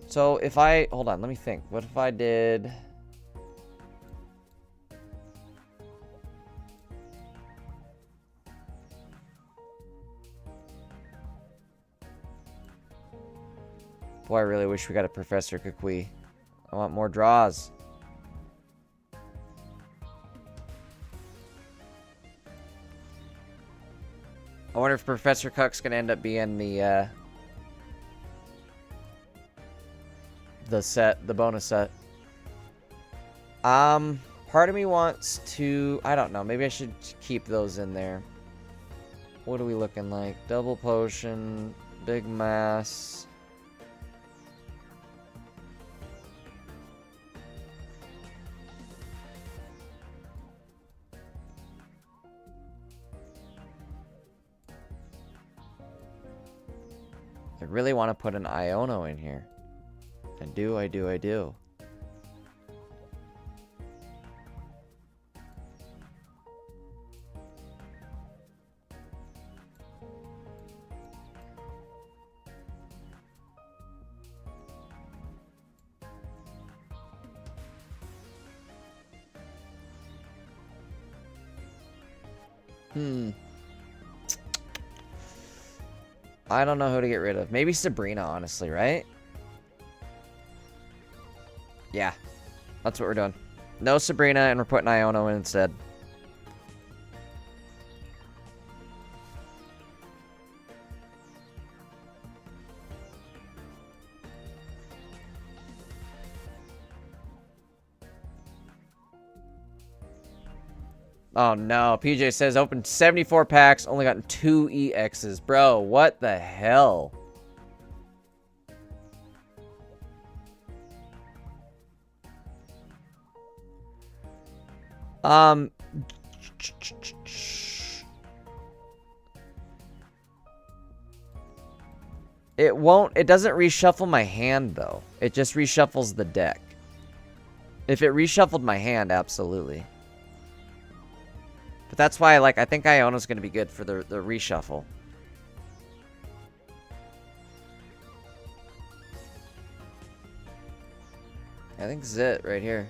So if I hold on, let me think. What if I did? Boy, I really wish we got a Professor Kukui. I want more draws. I wonder if Professor Cuck's gonna end up being the set, the bonus set. Part of me wants to, I don't know, maybe I should keep those in there. What are we looking like? Double potion, big mass. I really want to put an Iono in here. I do. I don't know who to get rid of. Maybe Sabrina, honestly, right? Yeah. That's what we're doing. No Sabrina, and we're putting Iono in instead. Oh no, PJ says opened 74 packs, only gotten 2 EXs. Bro, what the hell? It doesn't reshuffle my hand though. It just reshuffles the deck. If it reshuffled my hand, absolutely. But that's why, like, I think Iono's going to be good for the reshuffle. I think this is it right here.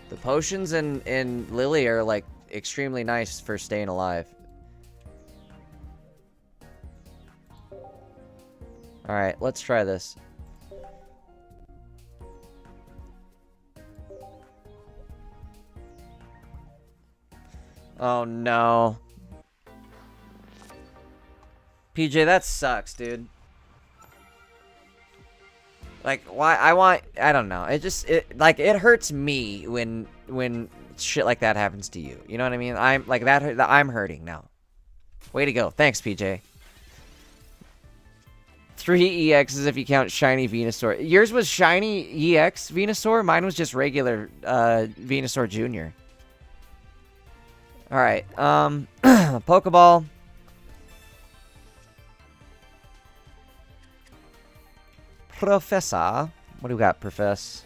The potions in Lily are, like, extremely nice for staying alive. Alright, let's try this. Oh no. PJ, that sucks, dude. Like, why? I don't know. It hurts me when shit like that happens to you. You know what I mean? I'm hurting now. Way to go. Thanks, PJ. 3 EXs if you count Shiny Venusaur. Yours was Shiny EX Venusaur? Mine was just regular Venusaur Jr. Alright, Pokeball. Professor. What do we got, Profess?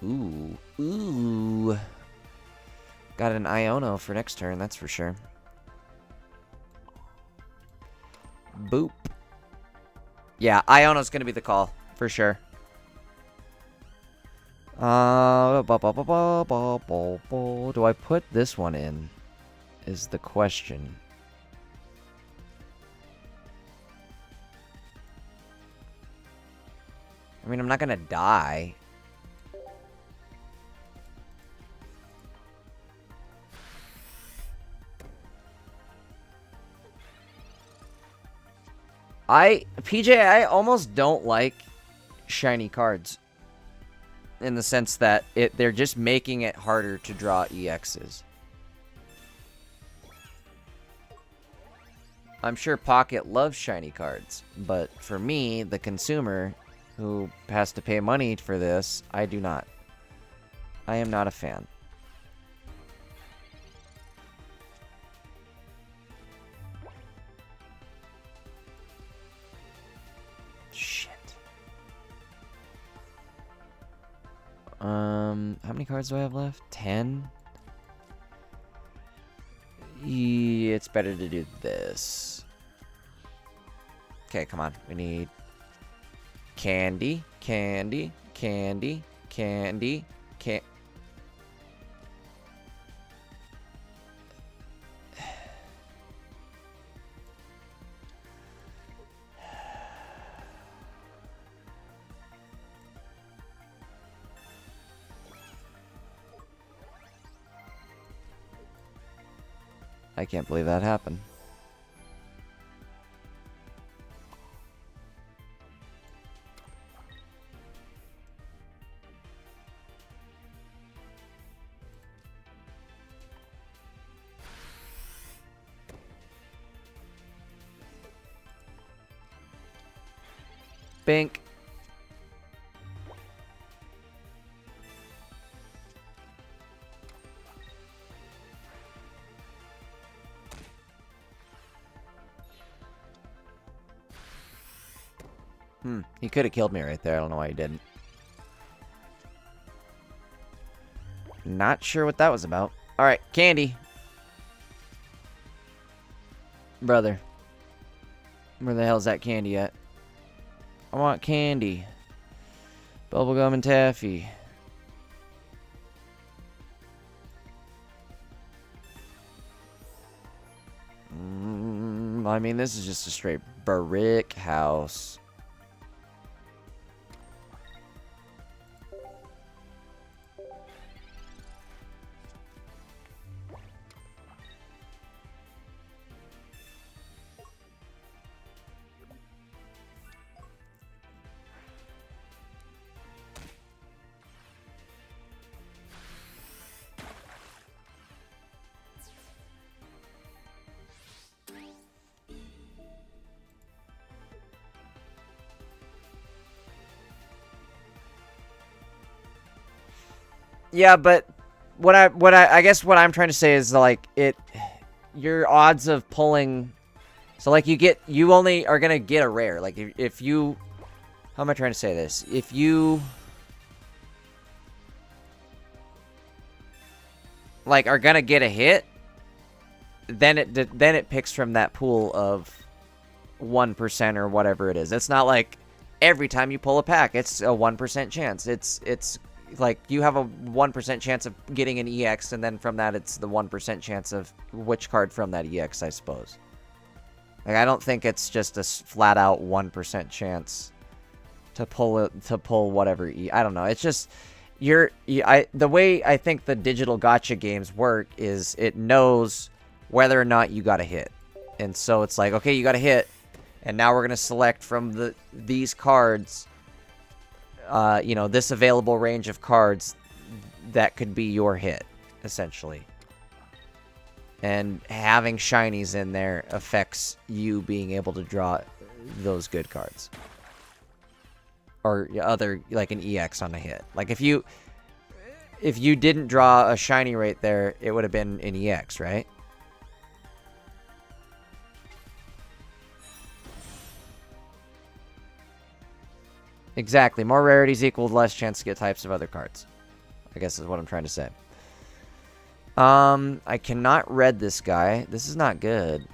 Ooh. Ooh. Got an Iono for next turn, that's for sure. Boop. Yeah, Iono's gonna be the call, for sure. Do I put this one in? Is the question. I mean, I'm not gonna die. PJ, I almost don't like shiny cards. In the sense that they're just making it harder to draw EXs. I'm sure Pocket loves shiny cards, but for me, the consumer who has to pay money for this, I do not. I am not a fan. Shit. How many cards do I have left? 10? Yeah, it's better to do this. Okay, come on. We need candy, candy, candy, candy, candy. I can't believe that happened. Bink. He could have killed me right there. I don't know why he didn't. Not sure what that was about. Alright, candy. Brother. Where the hell's that candy at? I want candy. Bubblegum and taffy. I mean, this is just a straight brick house. Yeah, but I guess what I'm trying to say is like your odds of pulling, so like you only are gonna get a rare. Like if you, how am I trying to say this? If you like are gonna get a hit, then it picks from that pool of 1% or whatever it is. It's not like every time you pull a pack, it's a 1% chance. It's like you have a 1% chance of getting an EX, and then from that it's the 1% chance of which card from that EX, I suppose. Like I don't think it's just a flat out 1% chance to pull whatever I don't know. It's just the way I think the digital gacha games work is it knows whether or not you got a hit. And so it's like, okay, you got a hit, and now we're going to select from these cards you know, this available range of cards that could be your hit, essentially. And having shinies in there affects you being able to draw those good cards. Or other, like an EX on a hit. Like if you didn't draw a shiny right there, it would have been an EX, right? Exactly. More rarities equal less chance to get types of other cards. I guess is what I'm trying to say. I cannot read this guy. This is not good.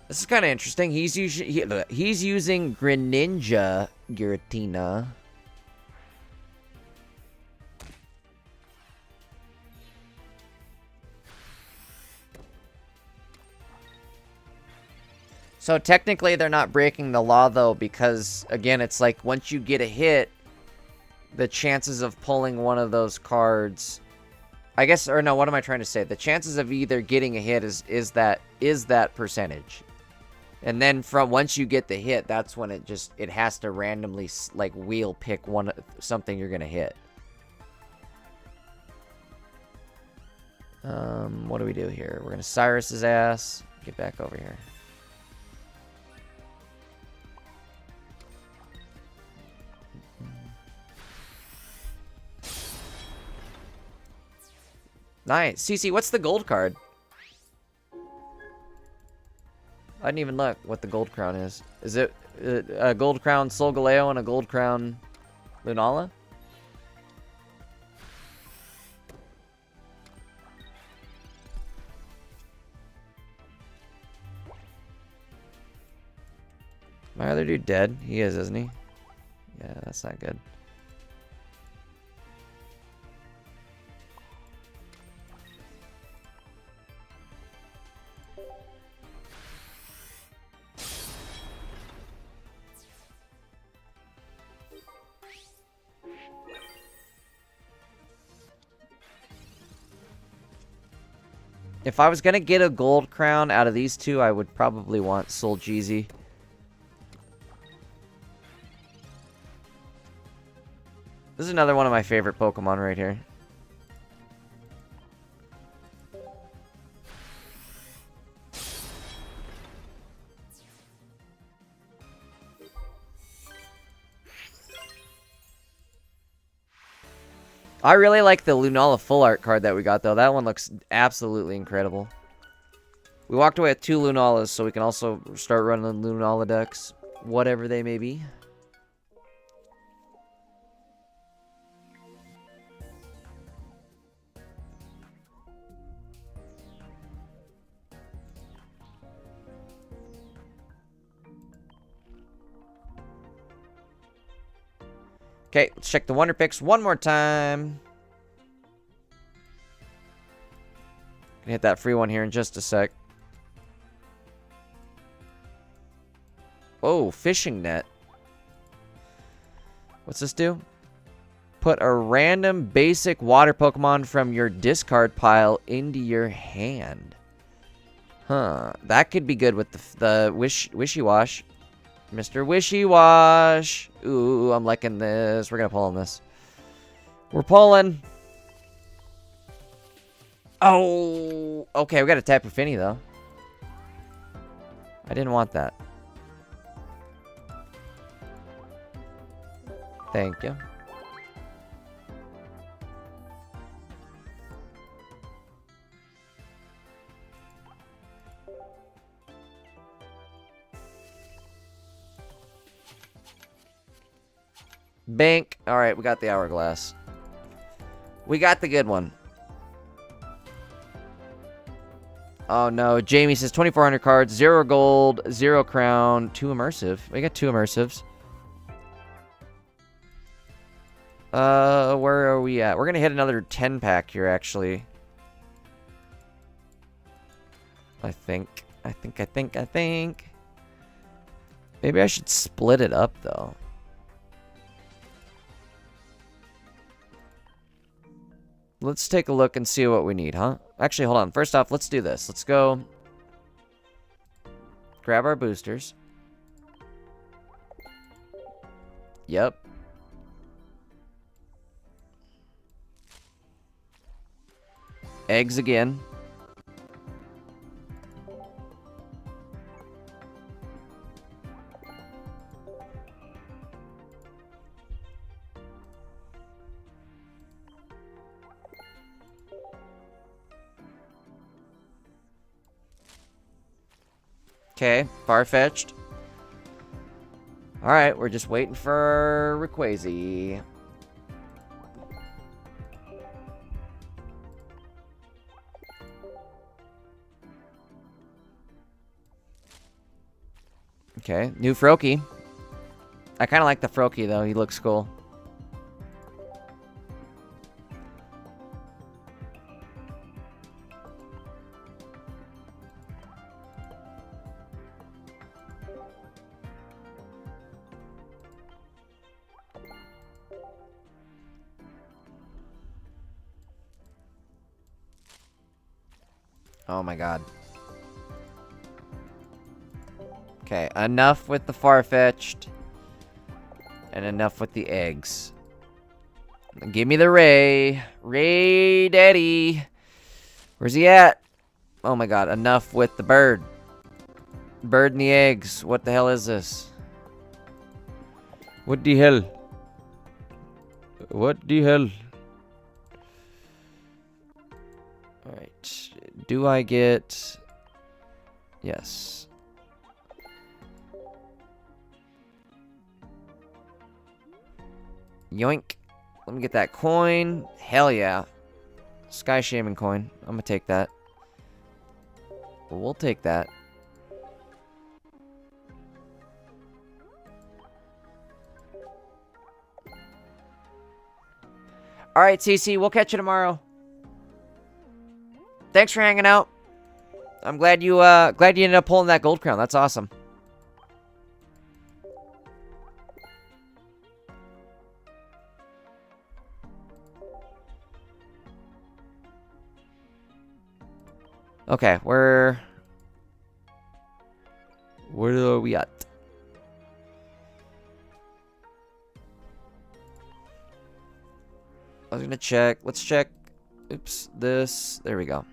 This is kind of interesting. He's using Greninja Giratina. So technically they're not breaking the law though, because again, it's like once you get a hit, the chances of pulling one of those cards, I guess, or no, what am I trying to say? The chances of either getting a hit is that percentage. And then from once you get the hit, that's when it has to randomly like wheel pick something you're gonna hit. What do we do here? We're gonna Cyrus his ass. Get back over here. Nice. CC, what's the gold card? I didn't even look what the gold crown is. Is it a gold crown Solgaleo and a gold crown Lunala? My other dude dead? He is, isn't he? Yeah, that's not good. If I was going to get a gold crown out of these two, I would probably want Solgaleo. This is another one of my favorite Pokemon right here. I really like the Lunala full art card that we got, though. That one looks absolutely incredible. We walked away with 2 Lunalas, so we can also start running Lunala decks, whatever they may be. Okay, let's check the Wonder Picks one more time. Gonna hit that free one here in just a sec. Oh, fishing net. What's this do? Put a random basic water Pokemon from your discard pile into your hand. Huh. That could be good with the Wishy-Wash. Mr. Wishy-Wash. Ooh, I'm liking this. We're going to pull on this. We're pulling. Oh. Okay, we got to Tapu Fini, though. I didn't want that. Thank you. Bank. All right, we got the hourglass. We got the good one. Oh no, Jamie says 2,400 cards, 0 gold, 0 crown, 2 immersive. We got 2 immersives. Where are we at? We're gonna hit another 10 pack here, actually. I think. Maybe I should split it up though. Let's take a look and see what we need, huh? Actually, hold on. First off, let's do this. Let's go grab our boosters. Yep. Eggs again. Okay, far-fetched. Alright, we're just waiting for Rayquaza. Okay, new Froakie. I kind of like the Froakie, though. He looks cool. Oh my god. Okay, enough with the far-fetched. And enough with the eggs. Give me the Ray. Ray Daddy. Where's he at? Oh my god, enough with the bird. Bird and the eggs. What the hell is this? What the hell? What the hell? Alright. Do I get... Yes. Yoink. Let me get that coin. Hell yeah. Sky Shaman coin. I'm gonna take that. We'll take that. Alright, CC. We'll catch you tomorrow. Thanks for hanging out. I'm glad you ended up pulling that gold crown. That's awesome. Okay, where are we at? I was gonna check. Let's check. Oops, this. There we go.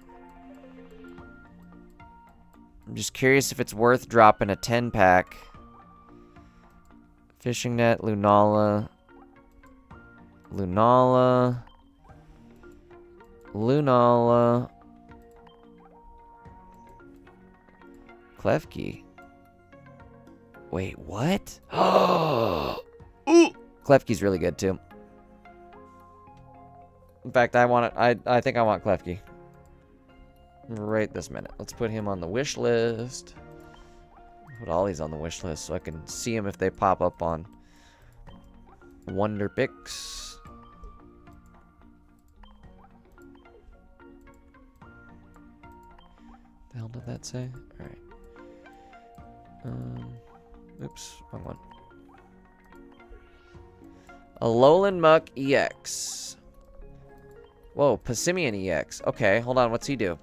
I'm just curious if it's worth dropping a 10-pack. Fishing net, Lunala. Lunala. Lunala. Klefki. Wait, what? Oh! Klefki's really good too. In fact, I want it. I think I want Klefki. Right this minute. Let's put him on the wish list. Put all these on the wish list so I can see them if they pop up on Wonder Picks. The hell did that say? All right. Oops, wrong one. Alolan Muck EX. Whoa, Passimian EX. Okay, hold on. What's he do?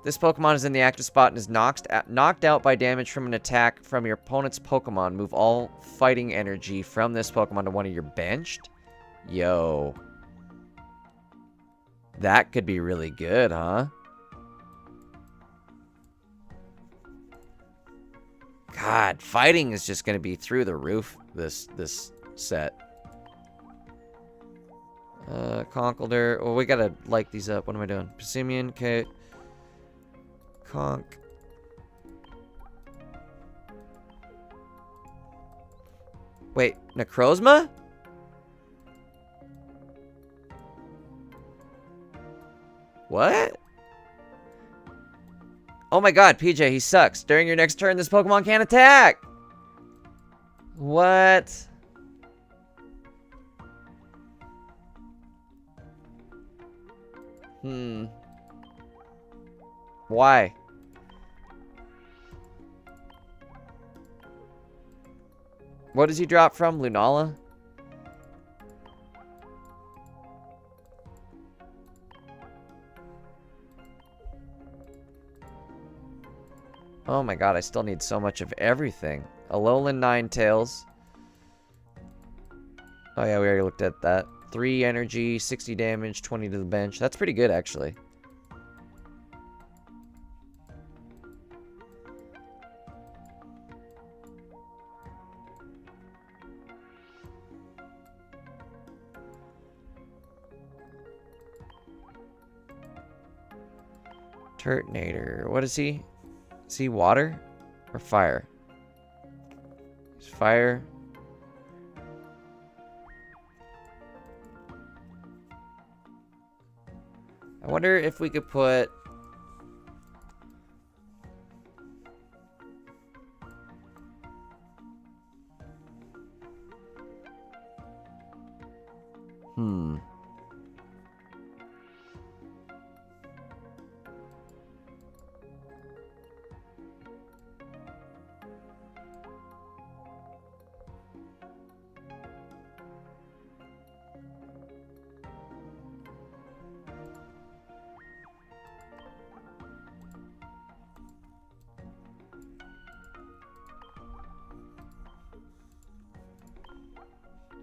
This Pokemon is in the active spot and is knocked out by damage from an attack from your opponent's Pokemon. Move all fighting energy from this Pokemon to one of your benched. Yo. That could be really good, huh? God, fighting is just going to be through the roof this set. Conkeldurr. Oh, we gotta like these up. What am I doing? Passimian, okay. Conk. Wait, Necrozma? What? Oh my god, PJ, he sucks. During your next turn, this Pokemon can't attack! What? Why? What does he drop from? Lunala? Oh my god, I still need so much of everything. Alolan Ninetales. Oh yeah, we already looked at that. 3 energy, 60 damage, 20 to the bench. That's pretty good, actually. Turtonator. What is he? Is he water? Or fire? Use fire. I wonder if we could put...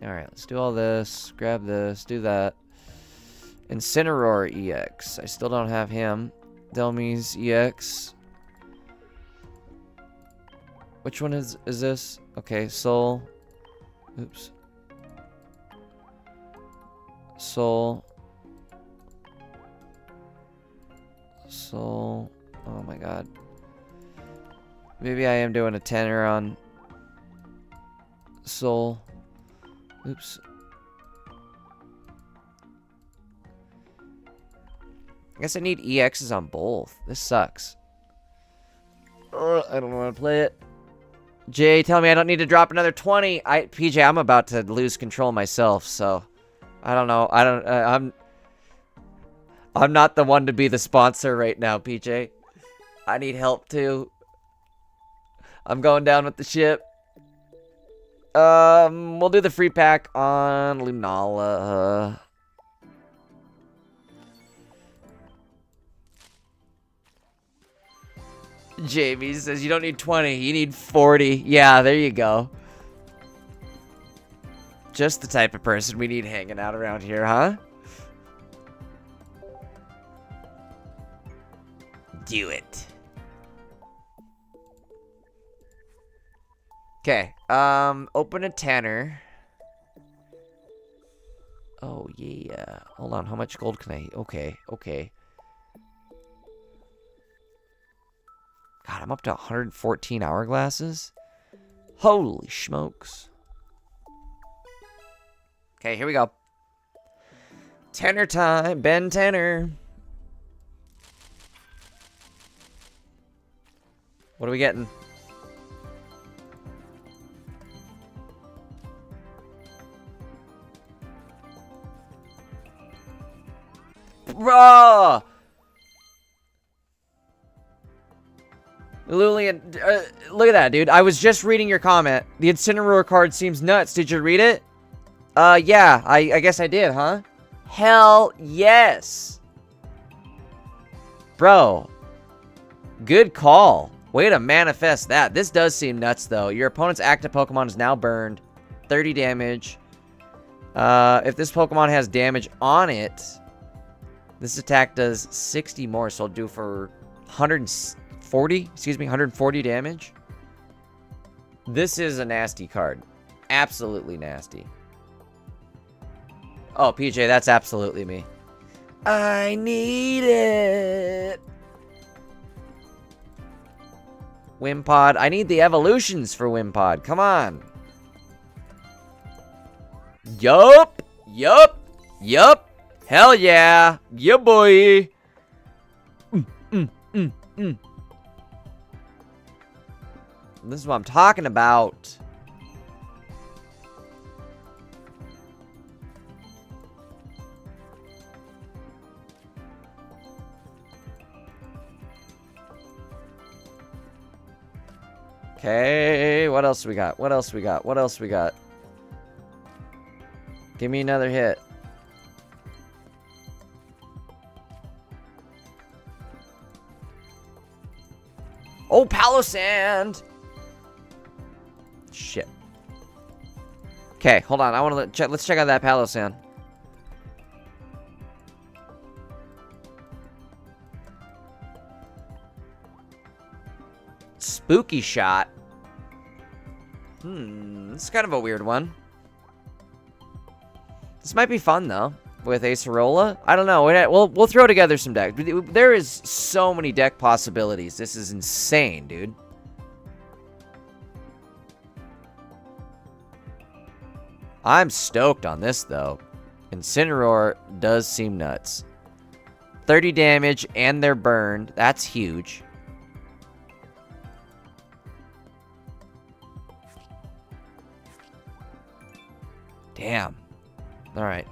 Alright, let's do all this. Grab this. Do that. Incineroar EX. I still don't have him. Delmies EX. Which one is this? Okay, Soul. Oops. Soul. Soul. Oh my god. Maybe I am doing a tenner on Soul. Oops. I guess I need EXs on both. This sucks. I don't want to play it. Jay, tell me I don't need to drop another 20. PJ, I'm about to lose control myself, so I don't know. I'm not the one to be the sponsor right now, PJ. I need help too. I'm going down with the ship. We'll do the free pack on Lunala. Jamie says you don't need 20, you need 40. Yeah, there you go. Just the type of person we need hanging out around here, huh? Do it. Okay, open a tanner. Oh, yeah. Hold on, how much gold can I... Okay. God, I'm up to 114 hourglasses? Holy smokes. Okay, here we go. Tanner time, Ben Tanner. What are we getting? Bruh! Lulian, look at that, dude. I was just reading your comment. The Incineroar card seems nuts. Did you read it? Yeah. I guess I did, huh? Hell yes. Bro. Good call. Way to manifest that. This does seem nuts, though. Your opponent's active Pokemon is now burned. 30 damage. If this Pokemon has damage on it, this attack does 60 more, so I'll do for 140 damage. This is a nasty card. Absolutely nasty. Oh, PJ, that's absolutely me. I need it. Wimpod. I need the evolutions for Wimpod. Come on. Yup. Hell yeah. Yeah, boy. This is what I'm talking about. Okay, what else we got? What else we got? Give me another hit. Oh, Palossand! Shit. Okay, hold on. I want to let's check out that Palossand. Spooky shot. This is kind of a weird one. This might be fun though with Acerola. I don't know. We'll throw together some decks. There is so many deck possibilities. This is insane, dude. I'm stoked on this, though. Incineroar does seem nuts. 30 damage, and they're burned. That's huge. Damn. Alright.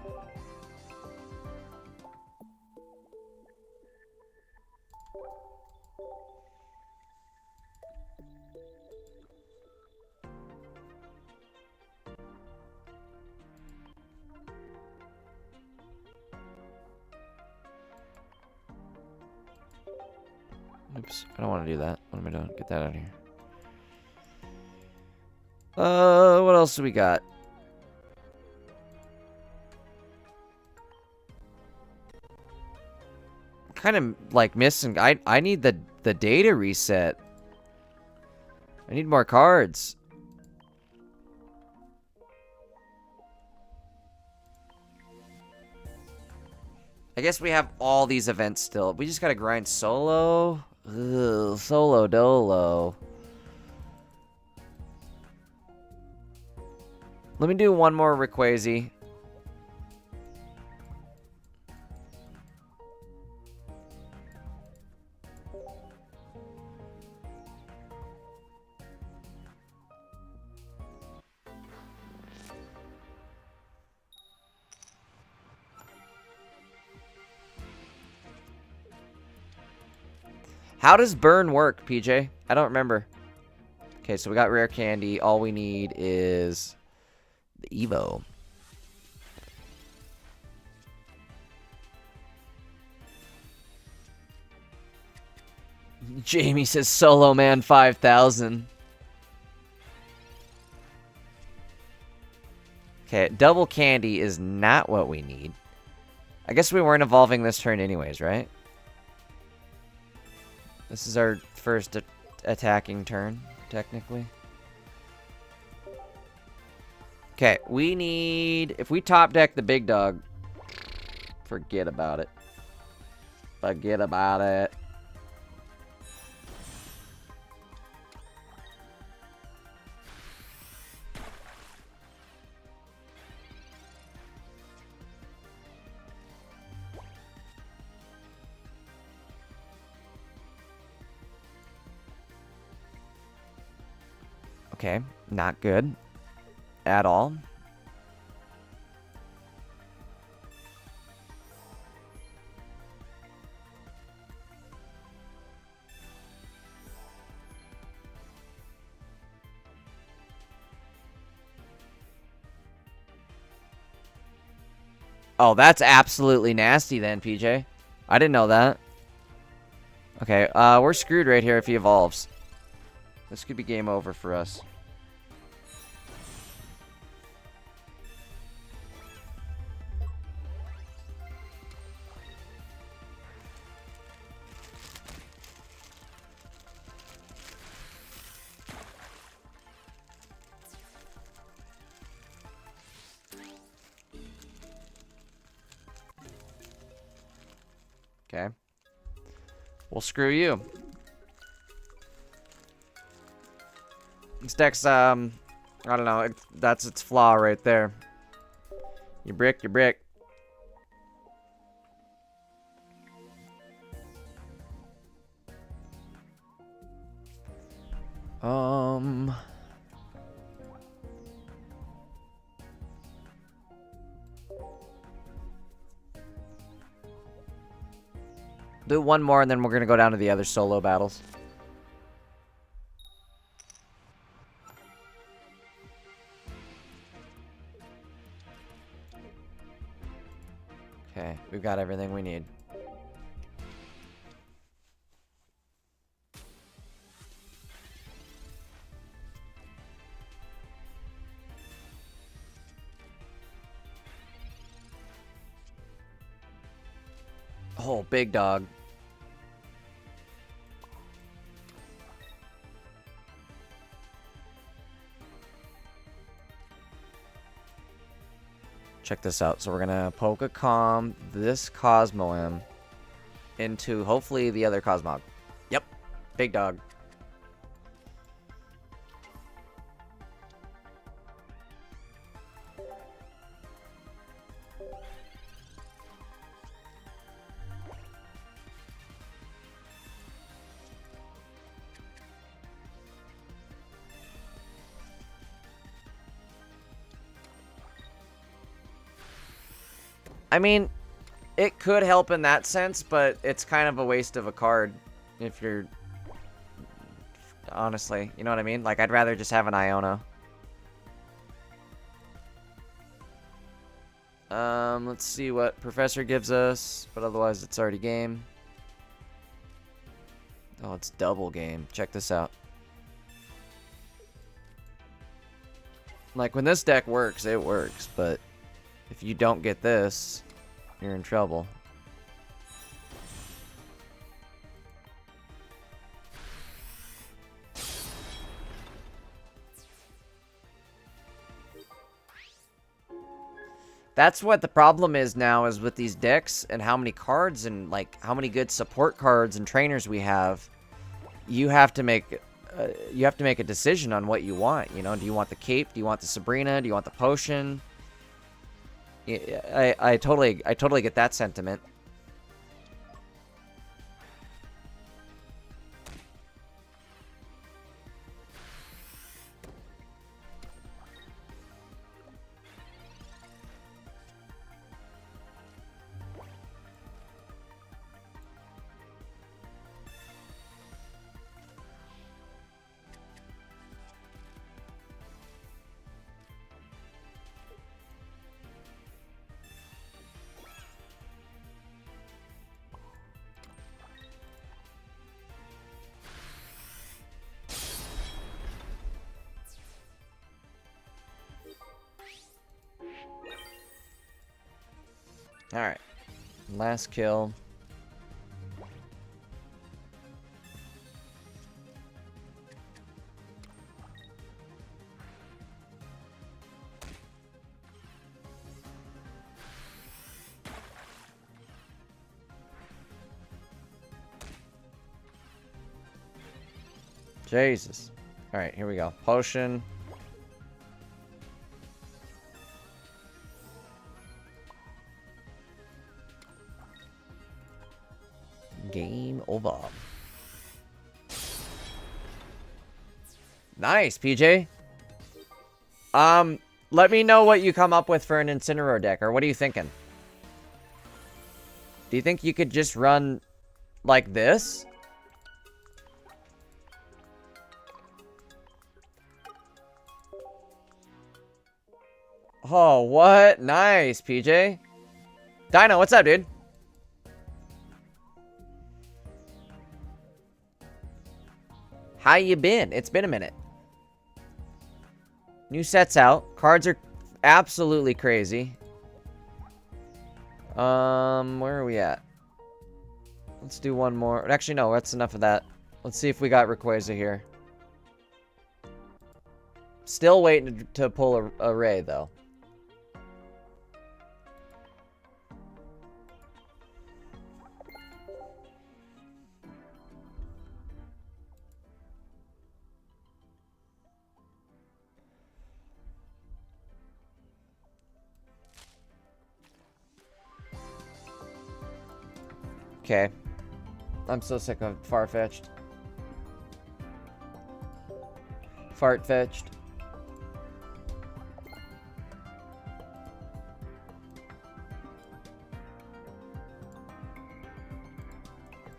Oops, I don't want to do that. What am I doing? Get that out of here. What else do we got? Kind of like missing. I need the data reset. I need more cards. I guess we have all these events still. We just gotta grind solo. Ugh, solo dolo. Let me do one more Rayquaza. How does burn work, PJ? I don't remember. Okay, so we got rare candy. All we need is the Evo. Jamie says Solo Man 5000. Okay, double candy is not what we need. I guess we weren't evolving this turn anyways, right? This is our first attacking turn, technically. Okay, we need... If we top deck the big dog, forget about it. Forget about it. Okay, not good at all. Oh, that's absolutely nasty then, PJ. I didn't know that. Okay, we're screwed right here if he evolves. This could be game over for us. Okay. Well, screw you. This deck's, I don't know. That's its flaw right there. You brick, you brick. Do one more and then we're gonna go down to the other solo battles. Okay, we've got everything we need. Oh, big dog. Check this out. So we're gonna Poke-a-Calm this Cosmoem into hopefully the other Cosmog. Yep, big dog. I mean, it could help in that sense, but it's kind of a waste of a card if you're... Honestly, you know what I mean? Like, I'd rather just have an Iono. Let's see what Professor gives us, but otherwise it's already game. Oh, it's double game. Check this out. Like, when this deck works, it works, but if you don't get this, you're in trouble. That's what the problem is now, is with these decks and how many cards and, like, how many good support cards and trainers we have. You have to make a decision on what you want, you know? Do you want the cape? Do you want the Sabrina? Do you want the potion? I totally get that sentiment. Alright. Last kill. Jesus. Alright, here we go. Potion. Game over. Nice, PJ. Let me know what you come up with for an Incineroar deck, or what are you thinking? Do you think you could just run like this? Oh, what? Nice, PJ. Dino, what's up, dude? How you been? It's been a minute. New set's out. Cards are absolutely crazy. Where are we at? Let's do one more. Actually, no, that's enough of that. Let's see if we got Rayquaza here. Still waiting to pull a Ray, though. Okay. I'm so sick of Farfetch'd. Fartfetch'd.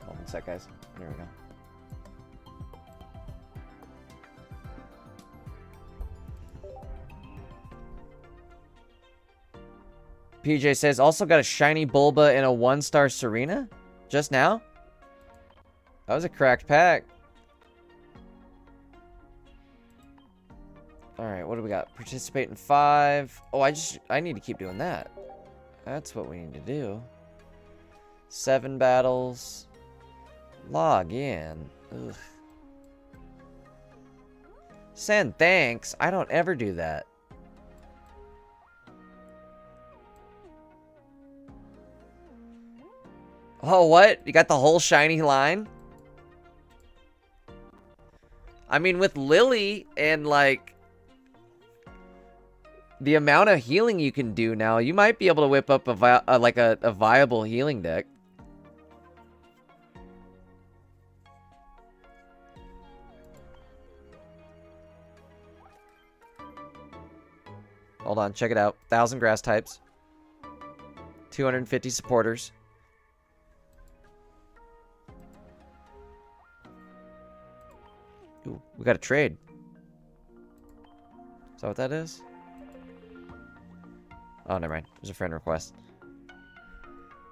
Hold on a sec, guys. There we go. PJ says, also got a shiny Bulba and a 1-star Serena? Just now? That was a cracked pack. Alright, what do we got? Participate in 5. Oh, I need to keep doing that. That's what we need to do. 7 battles. Log in. Ugh. Send thanks. I don't ever do that. Oh, what? You got the whole shiny line? I mean, with Lily and, like, the amount of healing you can do now, you might be able to whip up a viable healing deck. Hold on, check it out. 1,000 grass types. 250 supporters. Ooh, we got a trade. Is that what that is? Oh, never mind. There's a friend request.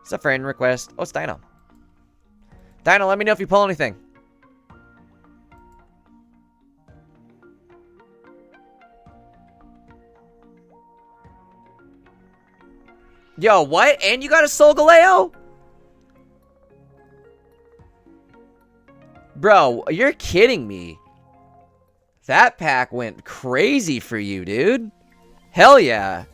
It's a friend request. Oh, it's Dino. Dino, let me know if you pull anything. Yo, what? And you got a Solgaleo? Bro, you're kidding me. That pack went crazy for you, dude. Hell yeah.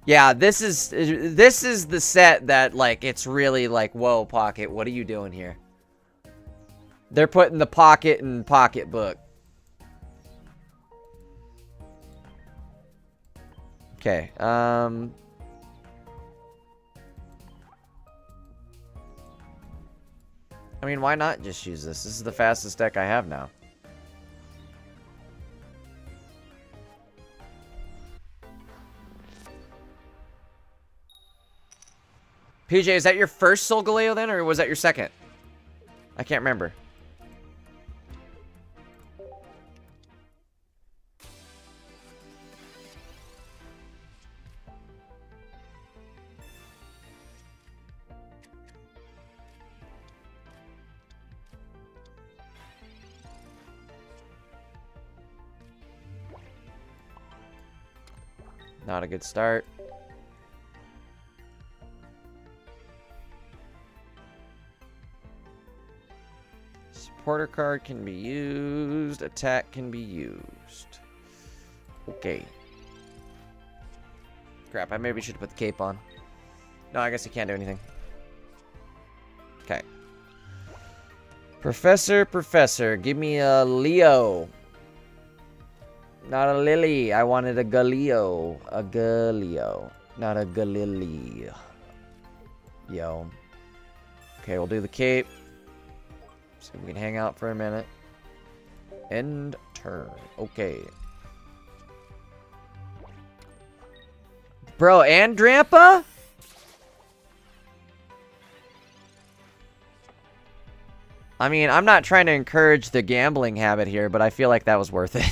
Yeah, this is the set that, like, it's really like, whoa, Pocket, what are you doing here? They're putting the Pocket in Pocketbook. Okay, I mean, why not just use this? This is the fastest deck I have now. PJ, is that your first Solgaleo then, or was that your second? I can't remember. Not a good start. Supporter card can be used. Attack can be used. Okay. Crap, I maybe should have put the cape on. No, I guess he can't do anything. Okay. Professor, give me a Leo. Not a Lily. I wanted a Galileo. A Galileo. Not a Galileo. Yo. Okay, we'll do the cape. So we can hang out for a minute. End turn. Okay. Bro, and Drampa? I mean, I'm not trying to encourage the gambling habit here, but I feel like that was worth it.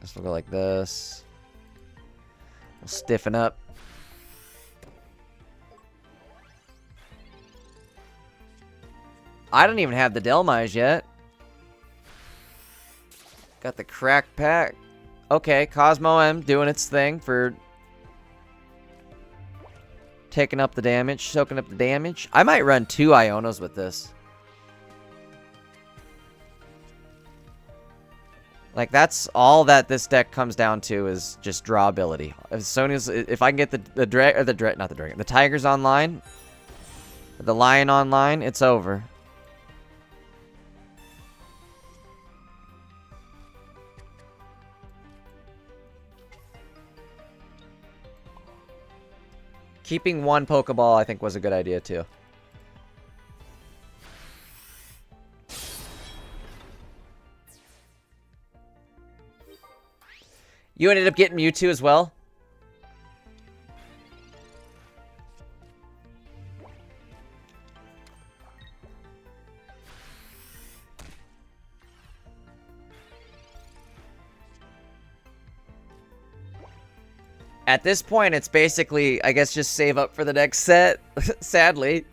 This will go like this. We'll stiffen up. I don't even have the Delmige yet. Got the cracked pack. Okay, Cosmo M doing its thing for taking up the damage, soaking up the damage. I might run 2 Ionos with this. Like, that's all that this deck comes down to is just draw ability. As soon as, if I can get the Tigers online, the Lion online, it's over. Keeping 1 Pokeball, I think, was a good idea, too. You ended up getting Mewtwo as well? At this point, it's basically, I guess, just save up for the next set, sadly.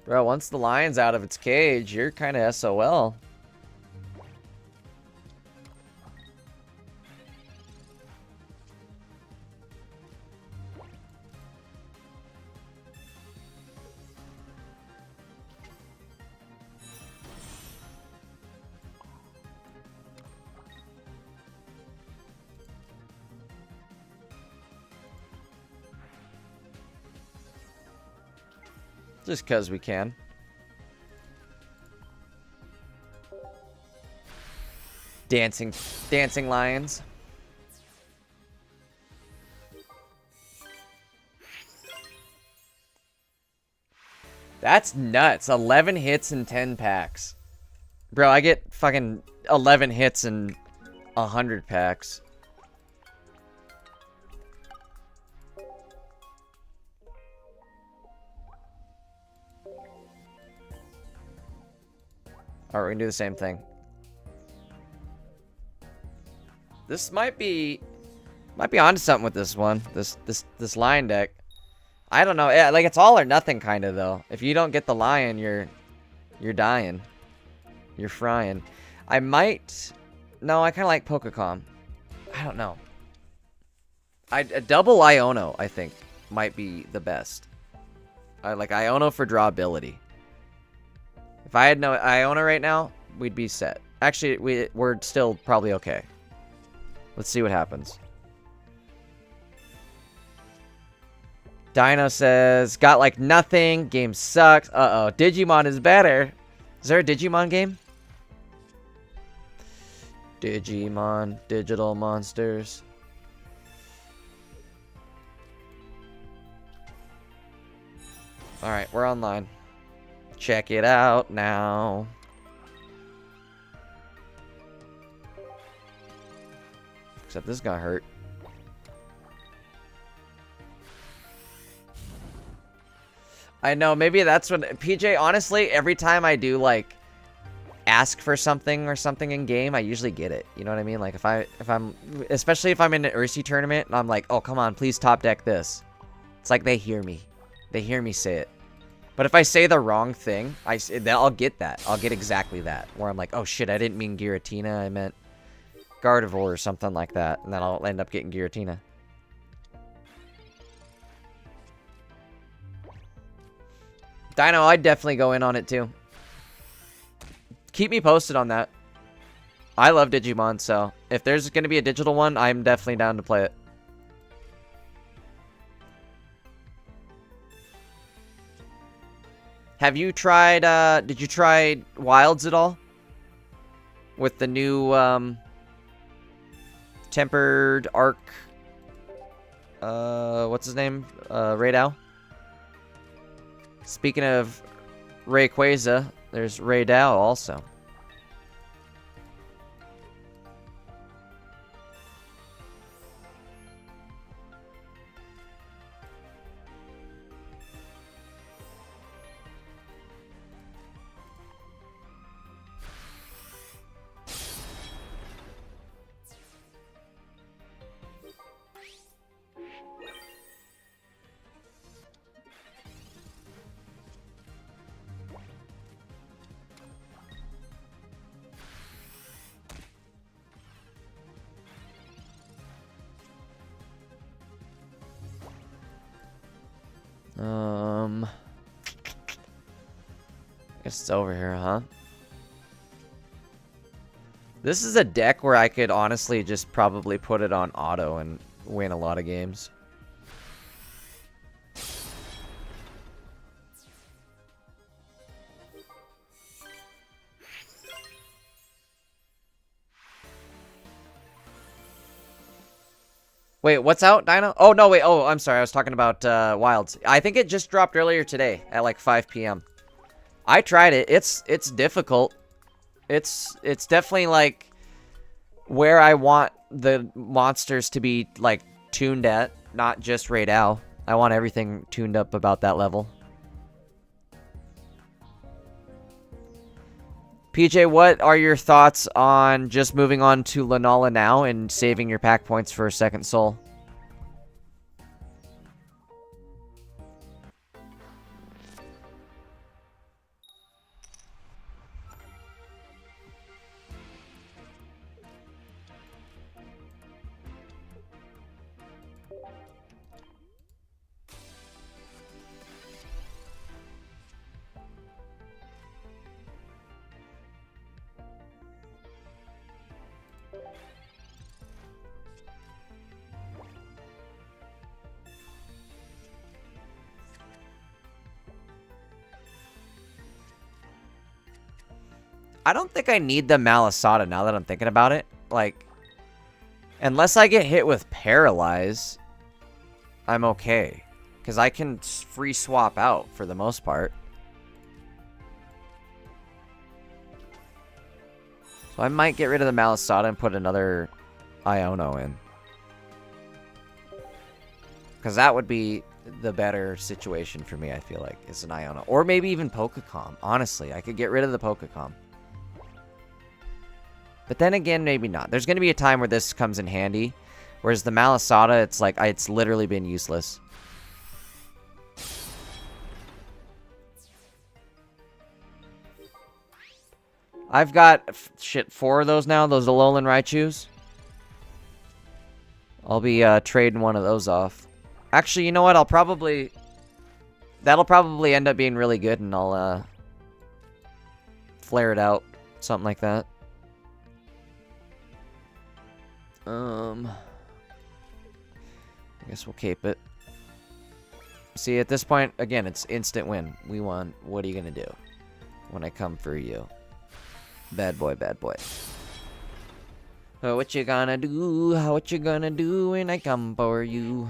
Bro, once the lion's out of its cage, you're kind of SOL. Just because we can. Dancing lions. That's nuts. 11 hits in 10 packs. Bro, I get fucking 11 hits in 100 packs. Alright, we're gonna do the same thing. This might be onto something with this one. This lion deck. I don't know. Yeah, like it's all or nothing kind of though. If you don't get the lion, you're dying. You're frying. I might. No, I kind of like Pokecom. I don't know. A double Iono, I think, might be the best. I like Iono for drawability. If I had no Iona right now, we'd be set. Actually, we're still probably okay. Let's see what happens. Dino says, got like nothing. Game sucks. Uh-oh. Digimon is better. Is there a Digimon game? Digimon. Digital monsters. Alright, we're online. Check it out now. Except this got hurt. I know, maybe that's what PJ, honestly, every time I do like ask for something or something in game, I usually get it. You know what I mean? Like if I'm especially if I'm in an Ursi tournament and I'm like, "Oh, come on, please top deck this." It's like they hear me. They hear me say it. But if I say the wrong thing, I'll get that. I'll get exactly that. Where I'm like, "Oh shit, I didn't mean Giratina, I meant Gardevoir or something like that." And then I'll end up getting Giratina. Dino, I'd definitely go in on it too. Keep me posted on that. I love Digimon, so if there's going to be a digital one, I'm definitely down to play it. Have you tried, did you try Wilds at all? With the new, Tempered Arc, what's his name? Raydao? Speaking of Rayquaza, there's Raydao also. I guess it's over here, huh? This is a deck where I could honestly just probably put it on auto and win a lot of games. Wait, what's out, Dino? Oh, no, wait. Oh, I'm sorry. I was talking about Wilds. I think it just dropped earlier today at like 5 p.m. I tried it. It's difficult. It's definitely like where I want the monsters to be like tuned at, not just Raydao. I want everything tuned up about that level. PJ, what are your thoughts on just moving on to Lunala now and saving your pack points for a second soul? I don't think I need the Malasada now that I'm thinking about it. Like, unless I get hit with Paralyze, I'm okay. Because I can free swap out for the most part. So I might get rid of the Malasada and put another Iono in. Because that would be the better situation for me, I feel like, is an Iono. Or maybe even Pokecom. Honestly, I could get rid of the Pokecom. But then again, maybe not. There's going to be a time where this comes in handy. Whereas the Malasada, it's like, it's literally been useless. I've got, 4 of those now. Those Alolan Raichus. I'll be trading one of those off. Actually, you know what? That'll probably end up being really good, and I'll flare it out. Something like that. I guess we'll keep it. See, at this point, again, it's instant win. We won. What are you gonna do when I come for you? Bad boy, bad boy. Oh, what you gonna do? What you gonna do when I come for you?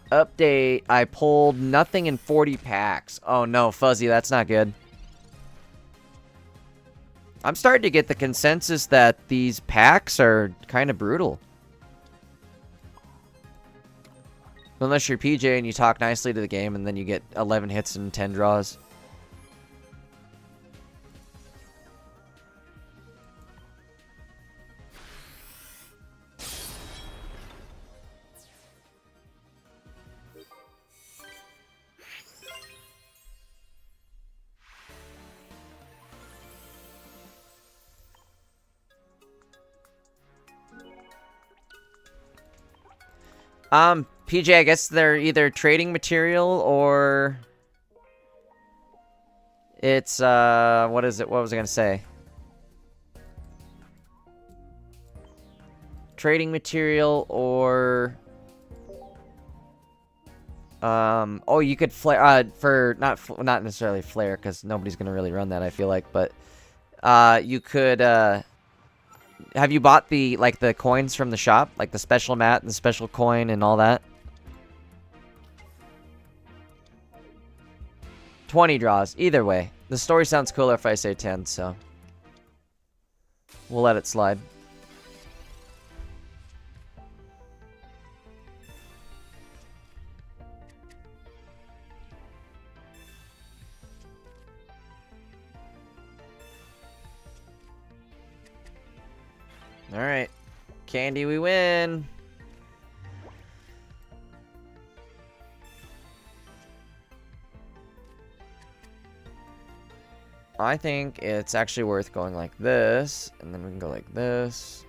Update. I pulled nothing in 40 packs. Oh no, Fuzzy, that's not good. I'm starting to get the consensus that these packs are kind of brutal. Unless you're PJ and you talk nicely to the game and then you get 11 hits and 10 draws. PJ, I guess they're either trading material or it's, what is it? What was I gonna say? Trading material or, oh, you could flare, not necessarily flare, because nobody's gonna really run that, I feel like, but, you could, have you bought the, like, the coins from the shop? Like the special mat and the special coin and all that? 20 draws. Either way. The story sounds cooler if I say 10, so we'll let it slide. Alright. Candy, we win. I think it's actually worth going like this, and then we can go like this.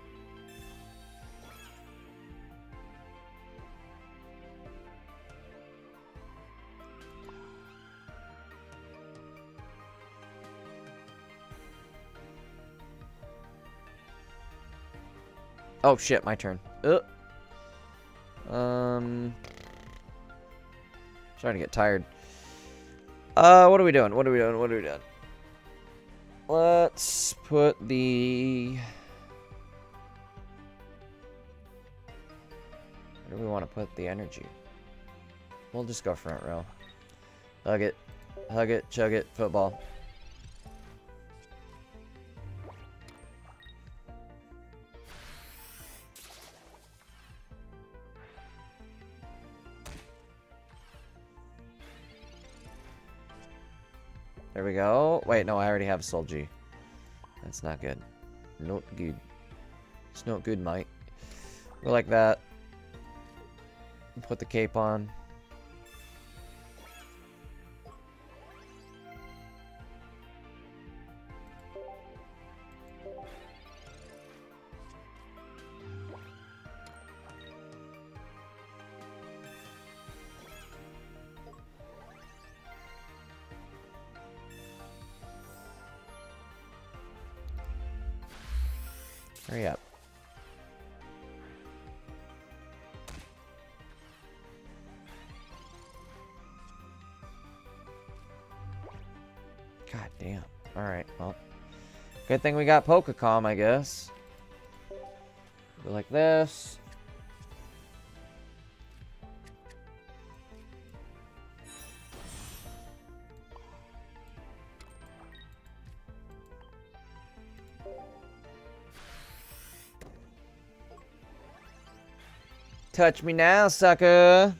Oh shit, my turn. Starting to get tired. What are we doing? What are we doing? What are we doing? Let's put the... Where do we want to put the energy? We'll just go front row. Hug it, chug it, football. There we go. Wait, no, I already have Soul G. That's not good. Not good. It's not good, mate. Go like that. Put the cape on. Hurry up. Damn. Alright, well. Good thing we got Pokecom, I guess. Go like this. Touch me now, sucker.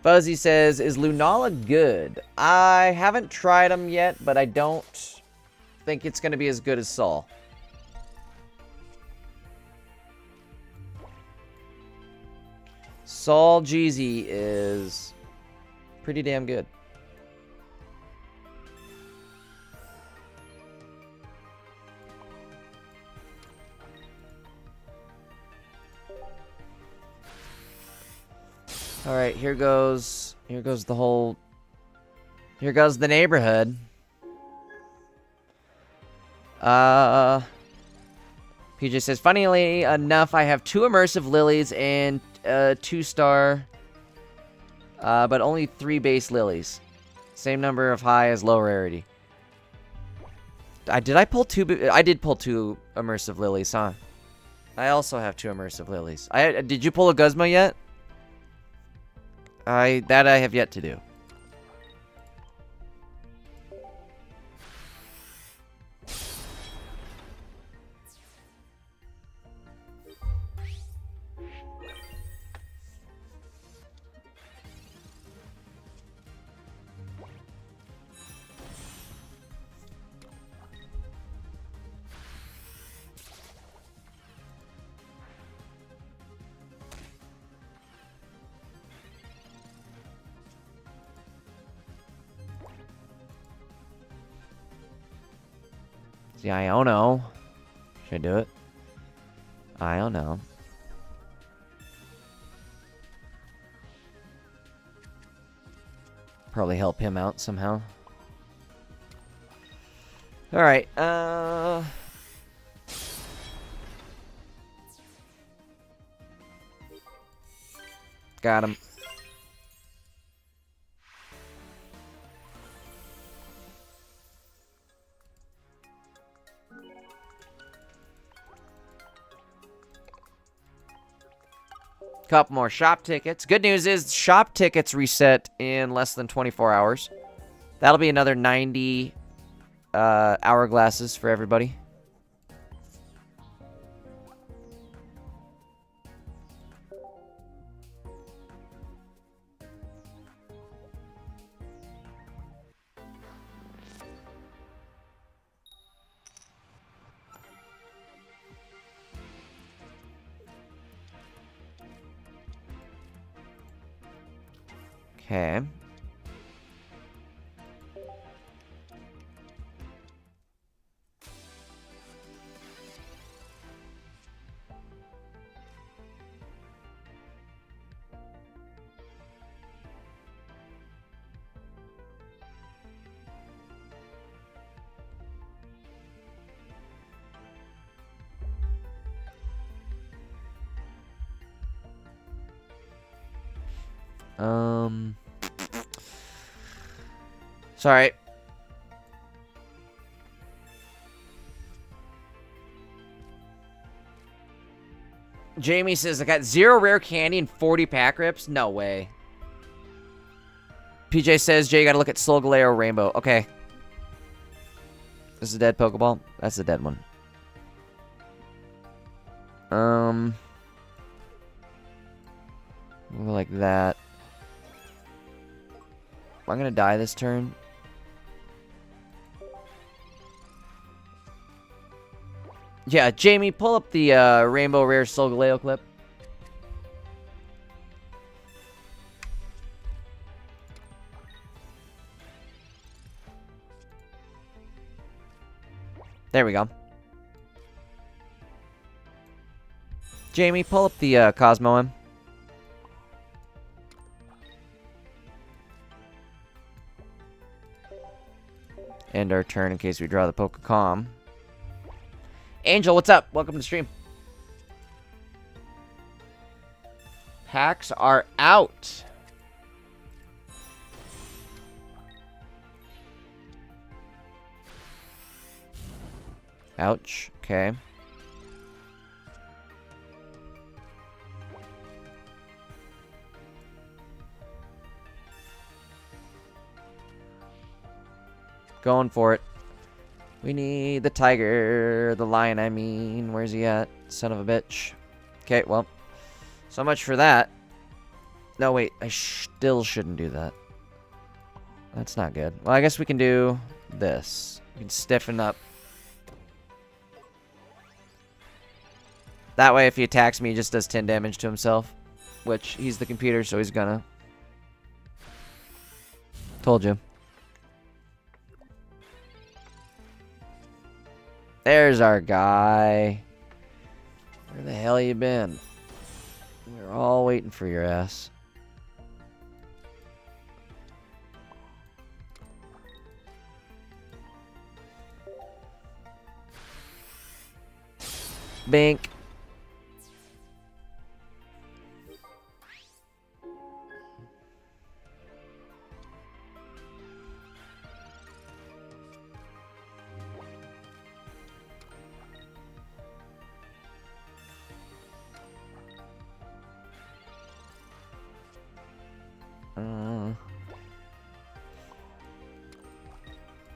Fuzzy says, is Lunala good? I haven't tried them yet, but I don't think it's going to be as good as Sol. Sol Jeezy is pretty damn good. All right, here goes the whole, here goes the neighborhood. PJ says, funnily enough, I have 2 immersive lilies and 2-star, but only 3 base lilies. Same number of high as low rarity. Did I pull 2? I did pull 2 immersive lilies, huh? I also have 2 immersive lilies. Did you pull a Guzma yet? That I have yet to do. See, I don't know. Should I do it? I don't know. Probably help him out somehow. Alright, got him. Couple more shop tickets. Good news is shop tickets reset in less than 24 hours. That'll be another 90 hourglasses for everybody. Okay. Sorry. Jamie says, I got 0 rare candy and 40 pack rips? No way. PJ says, Jay, you gotta look at Solgaleo Rainbow. Okay. This is a dead Pokeball? That's a dead one. We'll go like that. I'm gonna die this turn. Yeah, Jamie, pull up the Rainbow Rare Solgaleo clip. There we go. Jamie, pull up the Cosmo M. End our turn in case we draw the Pokecom. Angel, what's up? Welcome to the stream. Packs are out. Ouch. Okay. Going for it. We need the tiger, the lion, I mean. Where's he at? Son of a bitch. Okay, well. So much for that. No, wait. I still shouldn't do that. That's not good. Well, I guess we can do this. We can stiffen up. That way, if he attacks me, he just does 10 damage to himself. Which, he's the computer, so he's gonna. Told you. There's our guy. Where the hell you been? We're all waiting for your ass. Bink.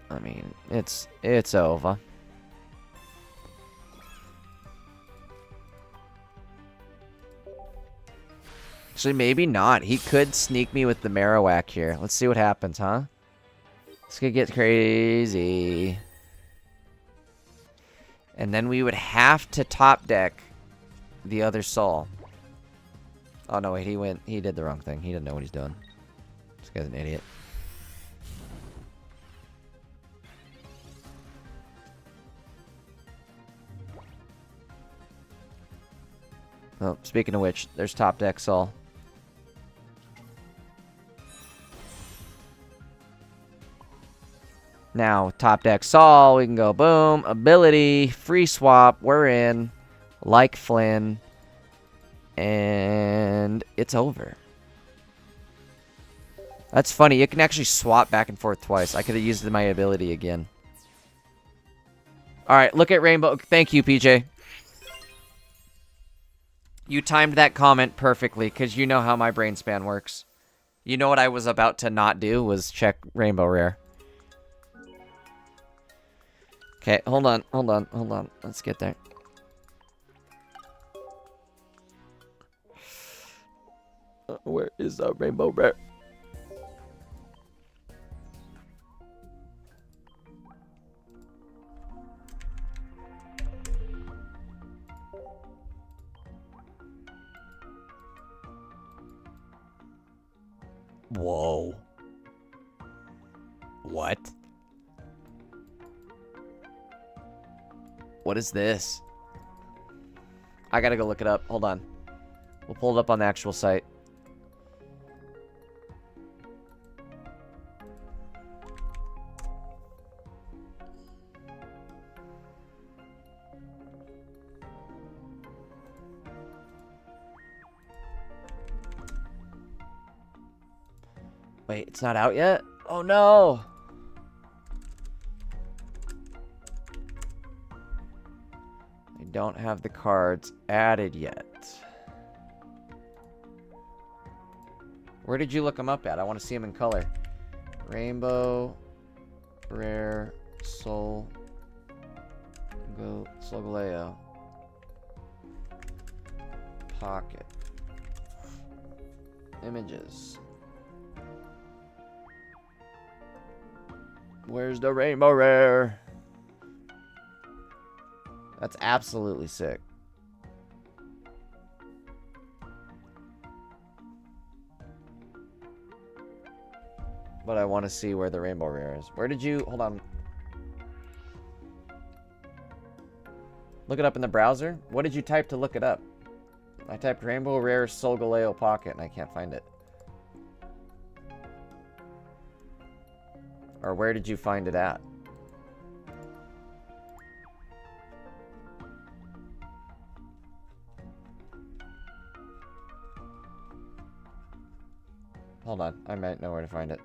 I mean, it's over. Actually, maybe not. He could sneak me with the Marowak here. Let's see what happens, huh? This could get crazy. And then we would have to top deck the other soul. Oh, no, wait. He did the wrong thing. He didn't know what he's doing. This guy's an idiot. Oh, speaking of which, there's top deck soul. Now, top deck Saul, we can go boom, ability, free swap, we're in, like Flynn, and it's over. That's funny, you can actually swap back and forth twice. I could have used my ability again. Alright, look at Rainbow. Thank you, PJ. You timed that comment perfectly, because you know how my brain span works. You know what I was about to not do was check Rainbow Rare. Okay, hold on. Let's get there. Where is our Rainbow Rare? Whoa. What? What is this? I gotta go look it up. Hold on. We'll pull it up on the actual site. Wait, it's not out yet? Oh no! I don't have the cards added yet. Where did you look them up at? I want to see them in color. Rainbow, Rare, Solgaleo. Pocket. Images. Where's the Rainbow Rare? That's absolutely sick. But I want to see where the Rainbow Rare is. Where did you... Hold on. Look it up in the browser? What did you type to look it up? I typed Rainbow Rare Solgaleo Pocket and I can't find it. Or where did you find it at? Hold on, I might know where to find it.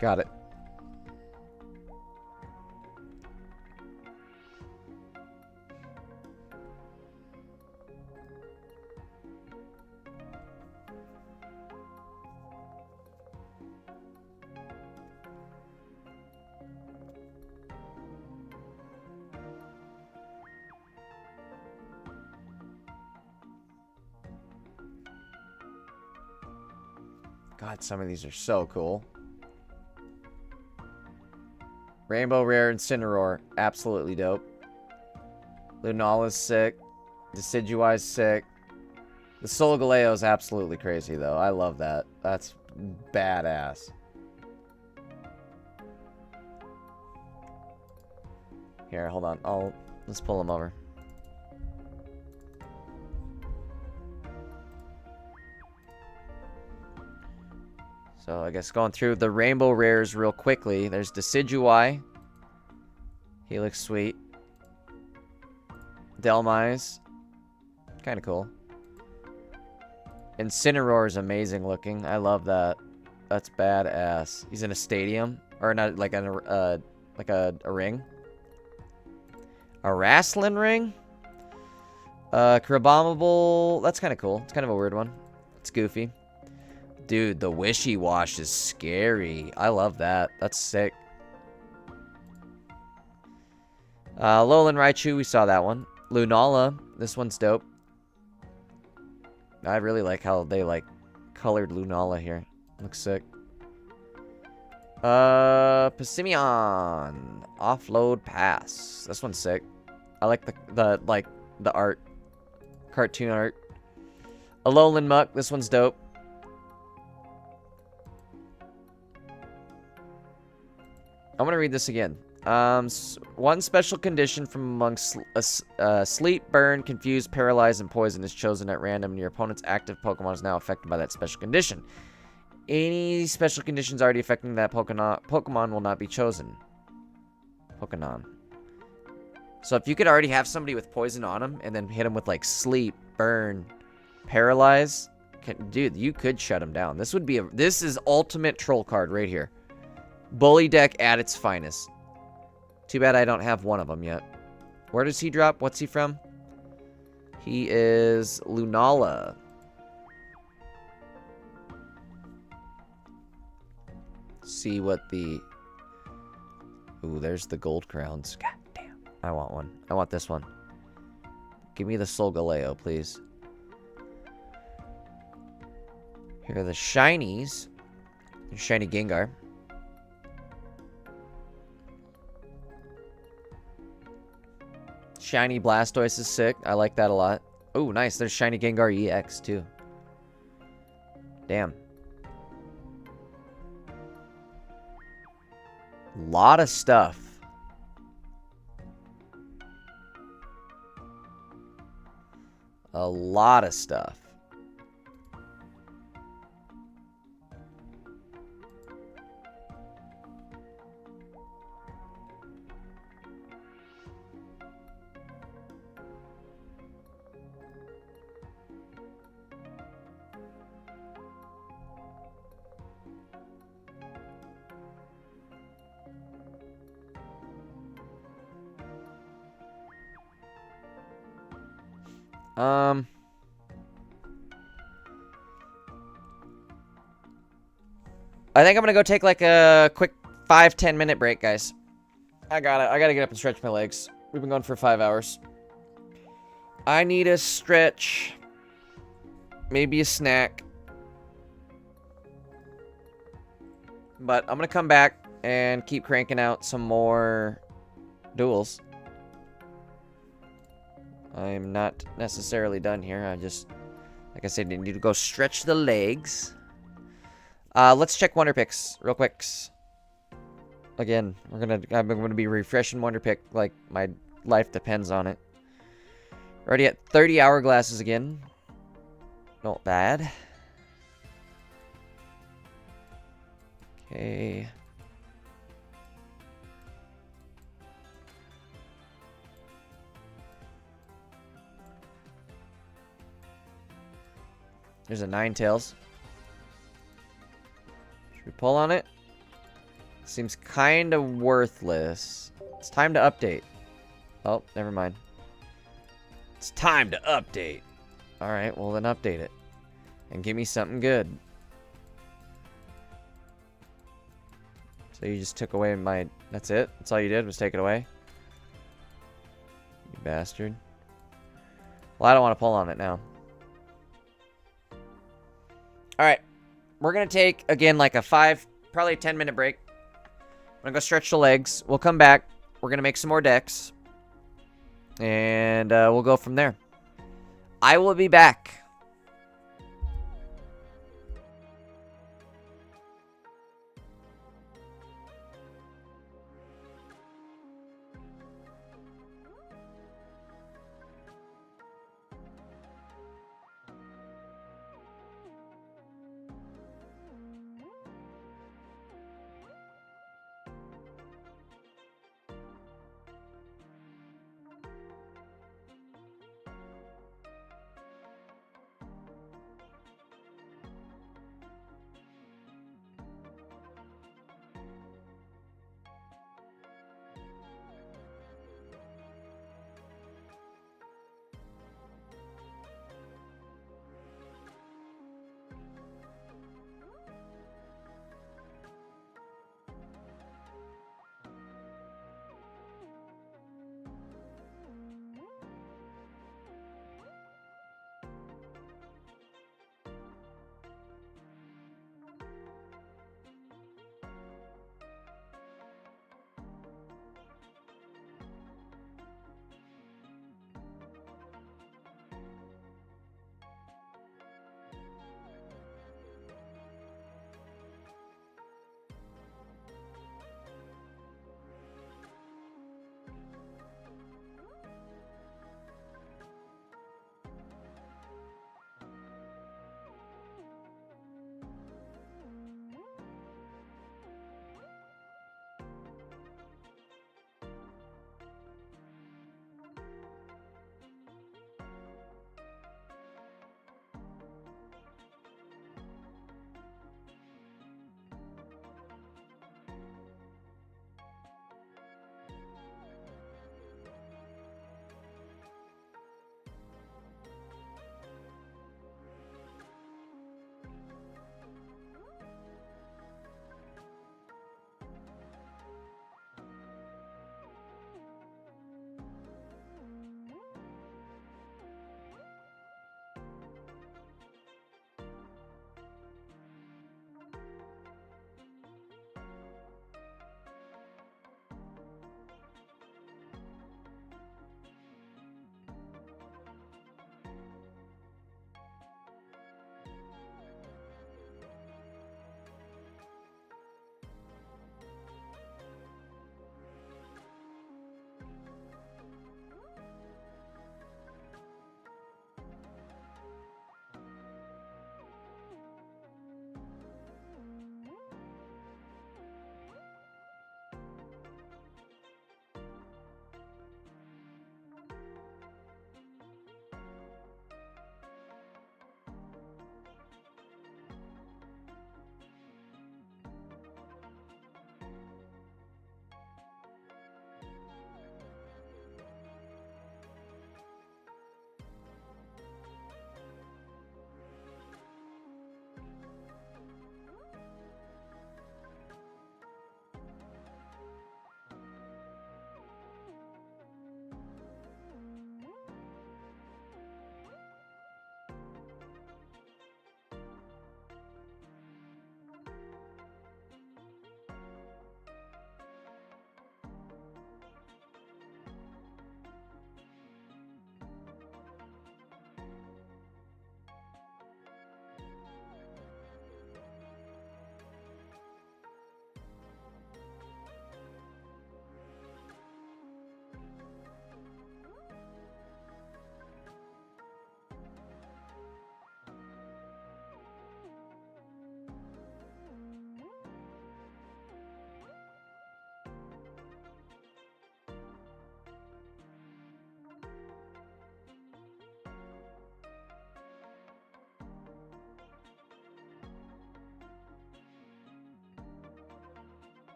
Got it. God, some of these are so cool. Rainbow Rare Incineroar. Absolutely dope. Lunala's sick. Decidueye's sick. The Solgaleo is absolutely crazy, though. I love that. That's badass. Here, hold on. Let's pull him over. So I guess going through the rainbow rares real quickly. There's Decidueye. He looks sweet. Delmise. Kind of cool. Incineroar is amazing looking. I love that. That's badass. He's in a stadium. Or not, like a ring. A wrestling ring? Crabominable. That's kind of cool. It's kind of a weird one. It's goofy. Dude, the Wishy-Wash is scary. I love that. That's sick. Alolan Raichu, we saw that one. Lunala, this one's dope. I really like how they, like, colored Lunala here. Looks sick. Passimian. Offload Pass. This one's sick. I like the art. Cartoon art. Alolan Muck, this one's dope. I'm gonna read this again. One special condition from amongst sleep, burn, confuse, paralyze, and poison is chosen at random, and your opponent's active Pokemon is now affected by that special condition. Any special conditions already affecting that Pokemon will not be chosen. Pokemon. So if you could already have somebody with poison on them, and then hit them with like sleep, burn, paralyze, dude, you could shut them down. This would be this is ultimate troll card right here. Bully deck at its finest. Too bad I don't have one of them yet. Where does he drop? What's he from? He is Lunala. See what the... Ooh, there's the gold crowns. God damn. I want one. I want this one. Give me the Solgaleo, please. Here are the shinies. Shiny Gengar. Shiny Blastoise is sick. I like that a lot. Oh, nice. There's Shiny Gengar EX, too. Damn. Lot of stuff. A lot of stuff. I think I'm gonna go take like a quick 5-10 minute break, guys. I gotta get up and stretch my legs. We've been going for 5 hours. I need a stretch. Maybe a snack. But I'm gonna come back and keep cranking out some more duels. I'm not necessarily done here. I just, like I said, need to go stretch the legs. Let's check Wonder Picks real quick. Again, I'm gonna be refreshing Wonder Pick like my life depends on it. Already at 30 hourglasses again. Not bad. Okay. There's a Ninetales. Should we pull on it? Seems kind of worthless. It's time to update. Oh, never mind. It's time to update. Alright, well then update it. And give me something good. So you just took away my... That's it? That's all you did was take it away? You bastard. Well, I don't want to pull on it now. Alright. we're going to take, again, like a probably a 10-minute break. I'm going to go stretch the legs. We'll come back. We're going to make some more decks. And we'll go from there. I will be back.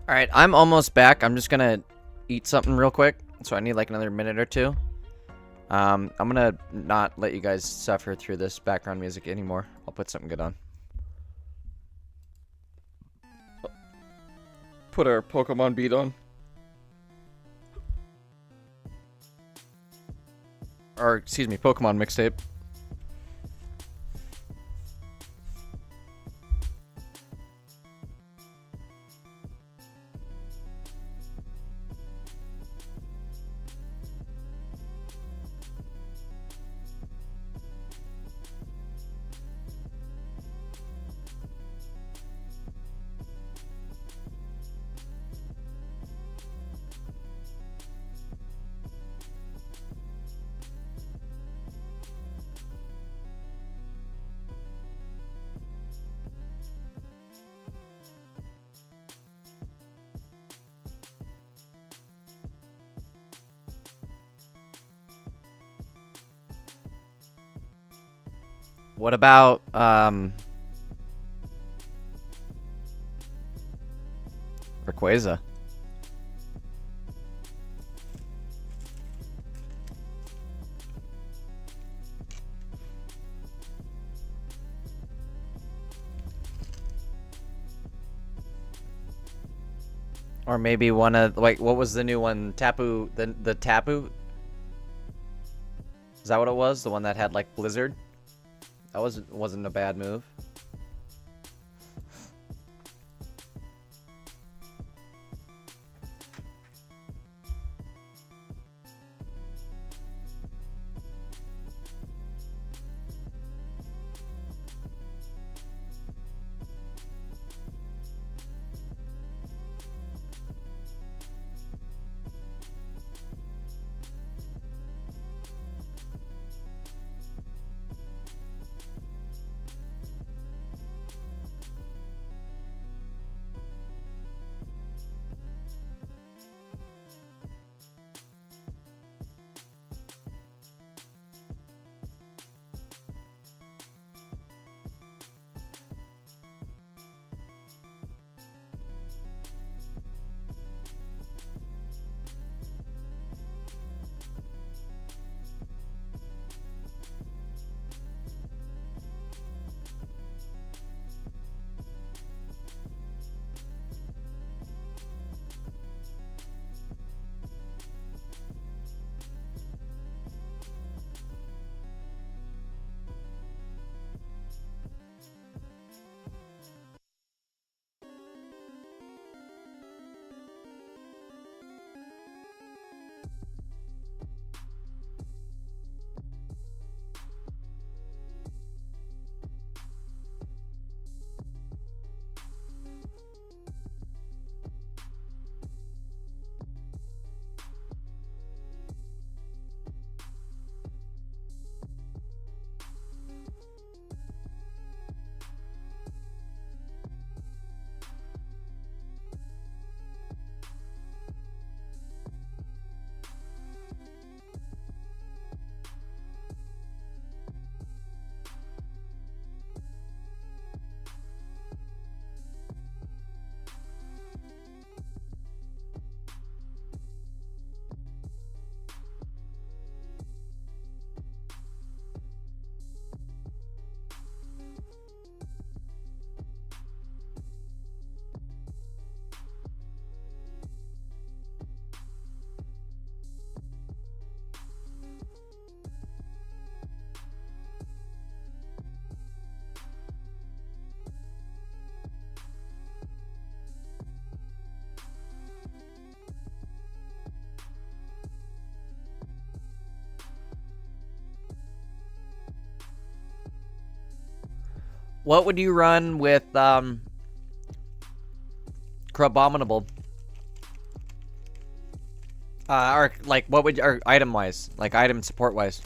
Alright, I'm almost back. I'm just gonna eat something real quick. So I need like another minute or two. I'm gonna not let you guys suffer through this background music anymore. I'll put something good on. Put our Pokemon beat on. Or, excuse me, Pokemon mixtape. What about, Rayquaza? Or maybe one of, like, what was the new one? Tapu, the Tapu? Is that what it was? The one that had, like, Blizzard? That wasn't a bad move. What would you run with, Crabominable? Or, like, what would, or item-wise? Like, item support-wise?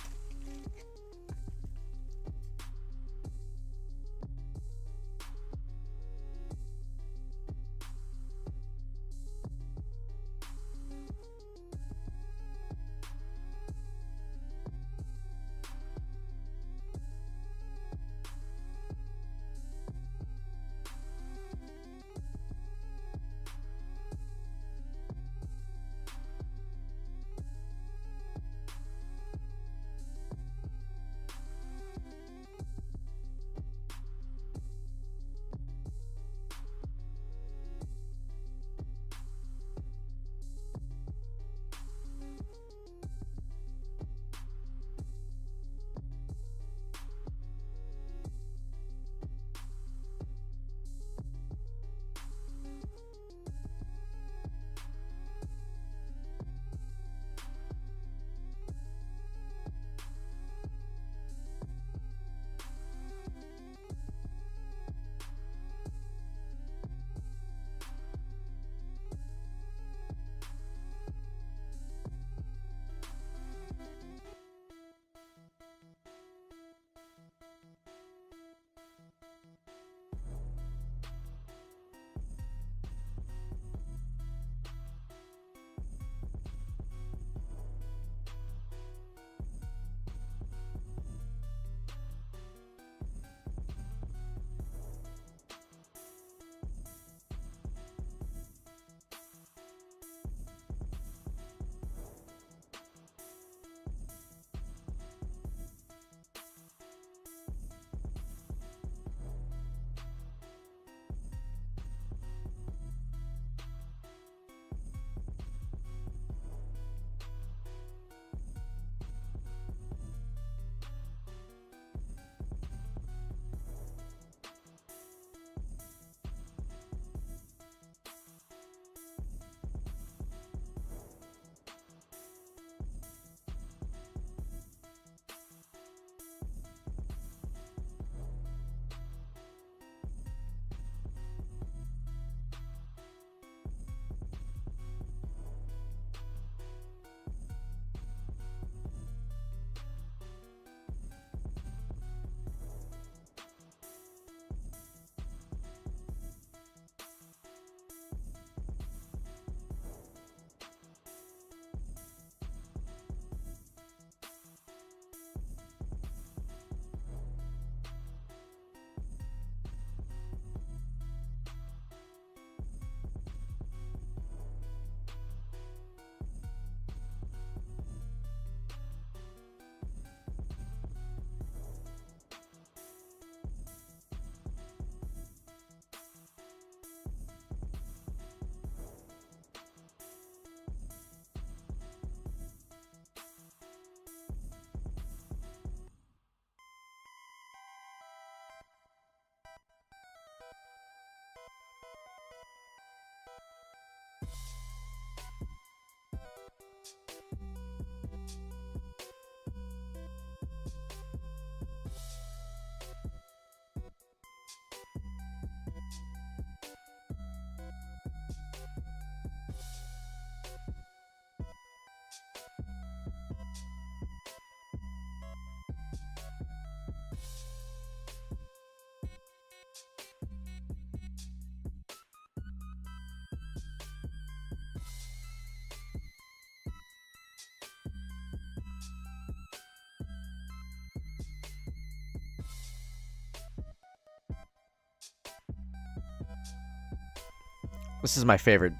This is my favorite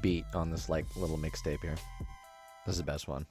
beat on this like little mixtape here. This is the best one.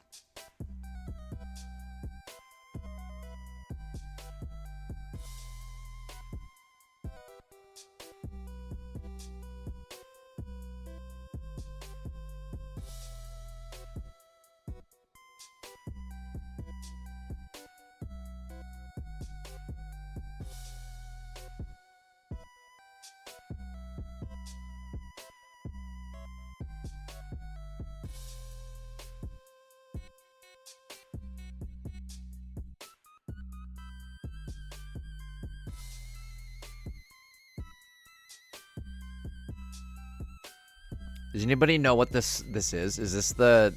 Does anybody know what this is? Is this the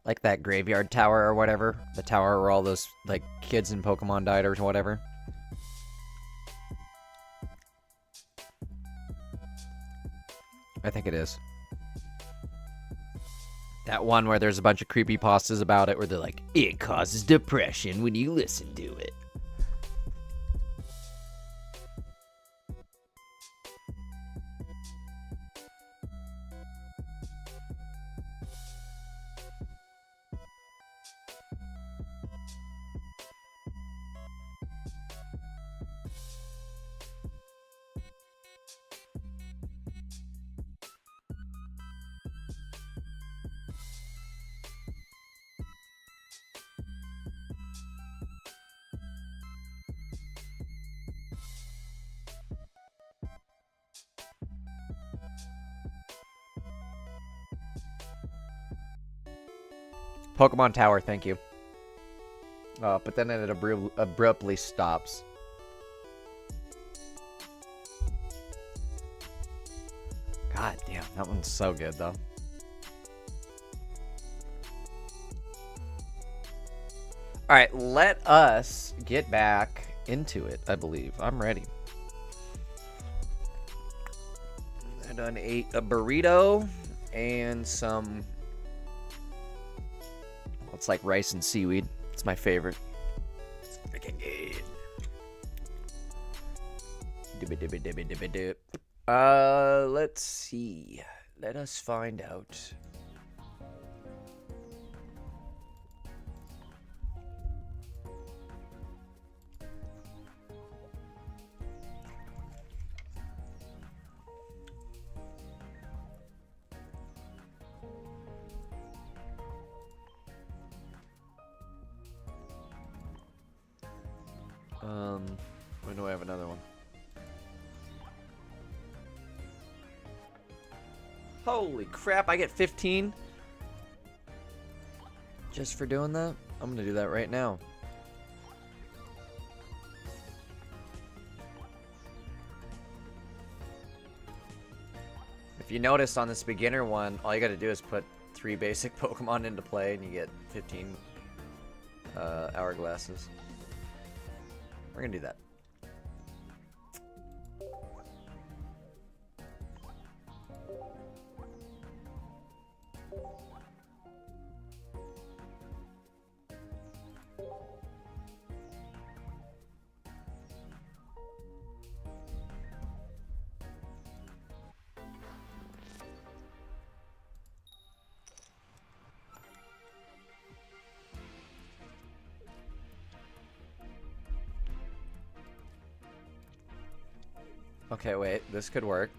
like that graveyard tower or whatever? The tower where all those like kids in Pokemon died or whatever? I think it is. That one where there's a bunch of creepypastas about it where they're like, it causes depression when you listen to it. Pokemon Tower, thank you. But then it abruptly stops. God damn, that one's so good, though. Alright, let us get back into it, I believe. I'm ready. I done ate a burrito and some... It's like rice and seaweed. It's my favorite. It's freaking good. Let's see. Let us find out. When do I have another one? Holy crap, I get 15? Just for doing that? I'm gonna do that right now. If you notice on this beginner one, all you gotta do is put 3 basic Pokemon into play and you get 15 hourglasses. We're gonna do that. Okay, wait. This could work.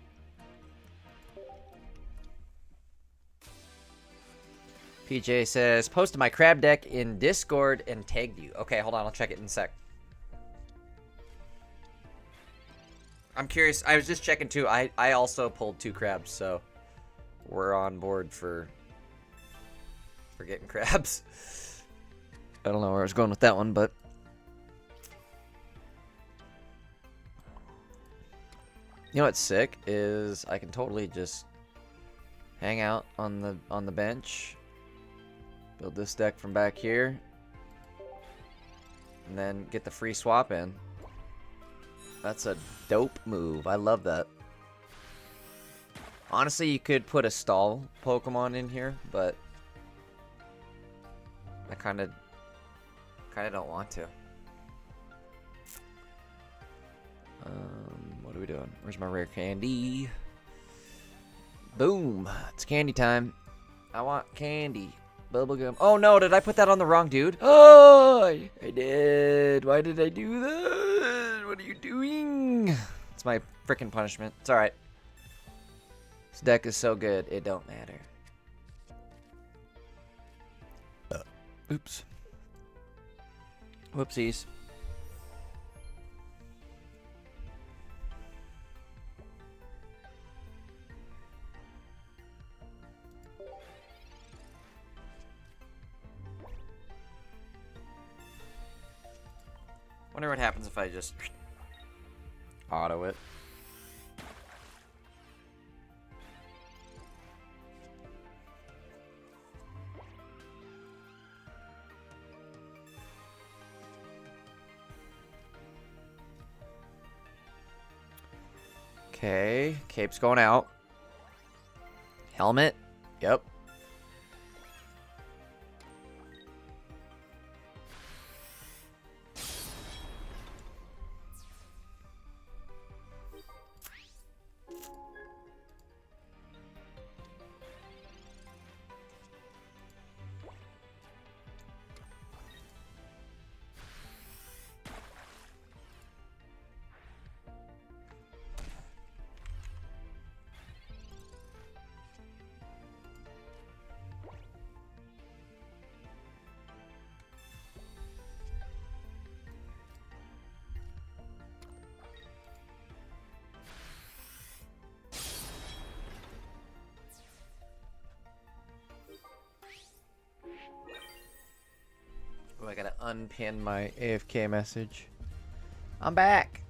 PJ says, posted my crab deck in Discord and tagged you. Okay, hold on. I'll check it in a sec. I'm curious. I was just checking too. I also pulled 2 crabs, so we're on board for getting crabs. I don't know where I was going with that one, but... You know what's sick is I can totally just hang out on the bench, build this deck from back here, and then get the free swap in. That's a dope move. I love that. Honestly, you could put a stall Pokemon in here, but I kind of don't want to. What are we doing? Where's my rare candy? Boom. It's candy time. I want candy. Bubblegum. Oh no, did I put that on the wrong dude? Oh, I did. Why did I do that? What are you doing? It's my freaking punishment. It's alright. This deck is so good, it don't matter. Oops. Whoopsies. Wonder what happens if I just auto it. Okay, cape's going out. Helmet, yep. Oh, I gotta unpin my AFK message. I'm back.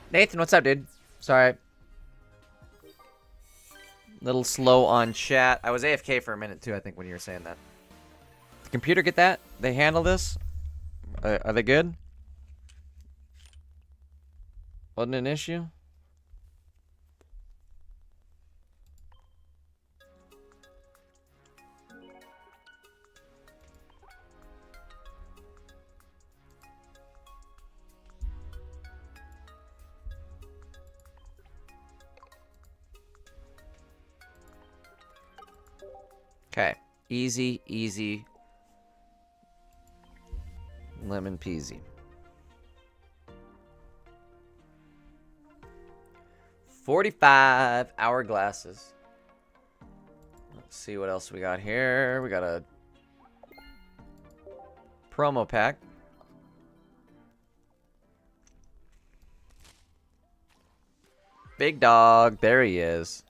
Nathan, what's up, dude? Sorry. Little slow on chat. I was AFK for a minute, too, I think, when you were saying that. The computer get that? They handle this? Are they good? Wasn't an issue? Okay. Easy, easy. Lemon peasy. 45 hourglasses. Let's see what else we got here. We got a promo pack. Big dog. There he is.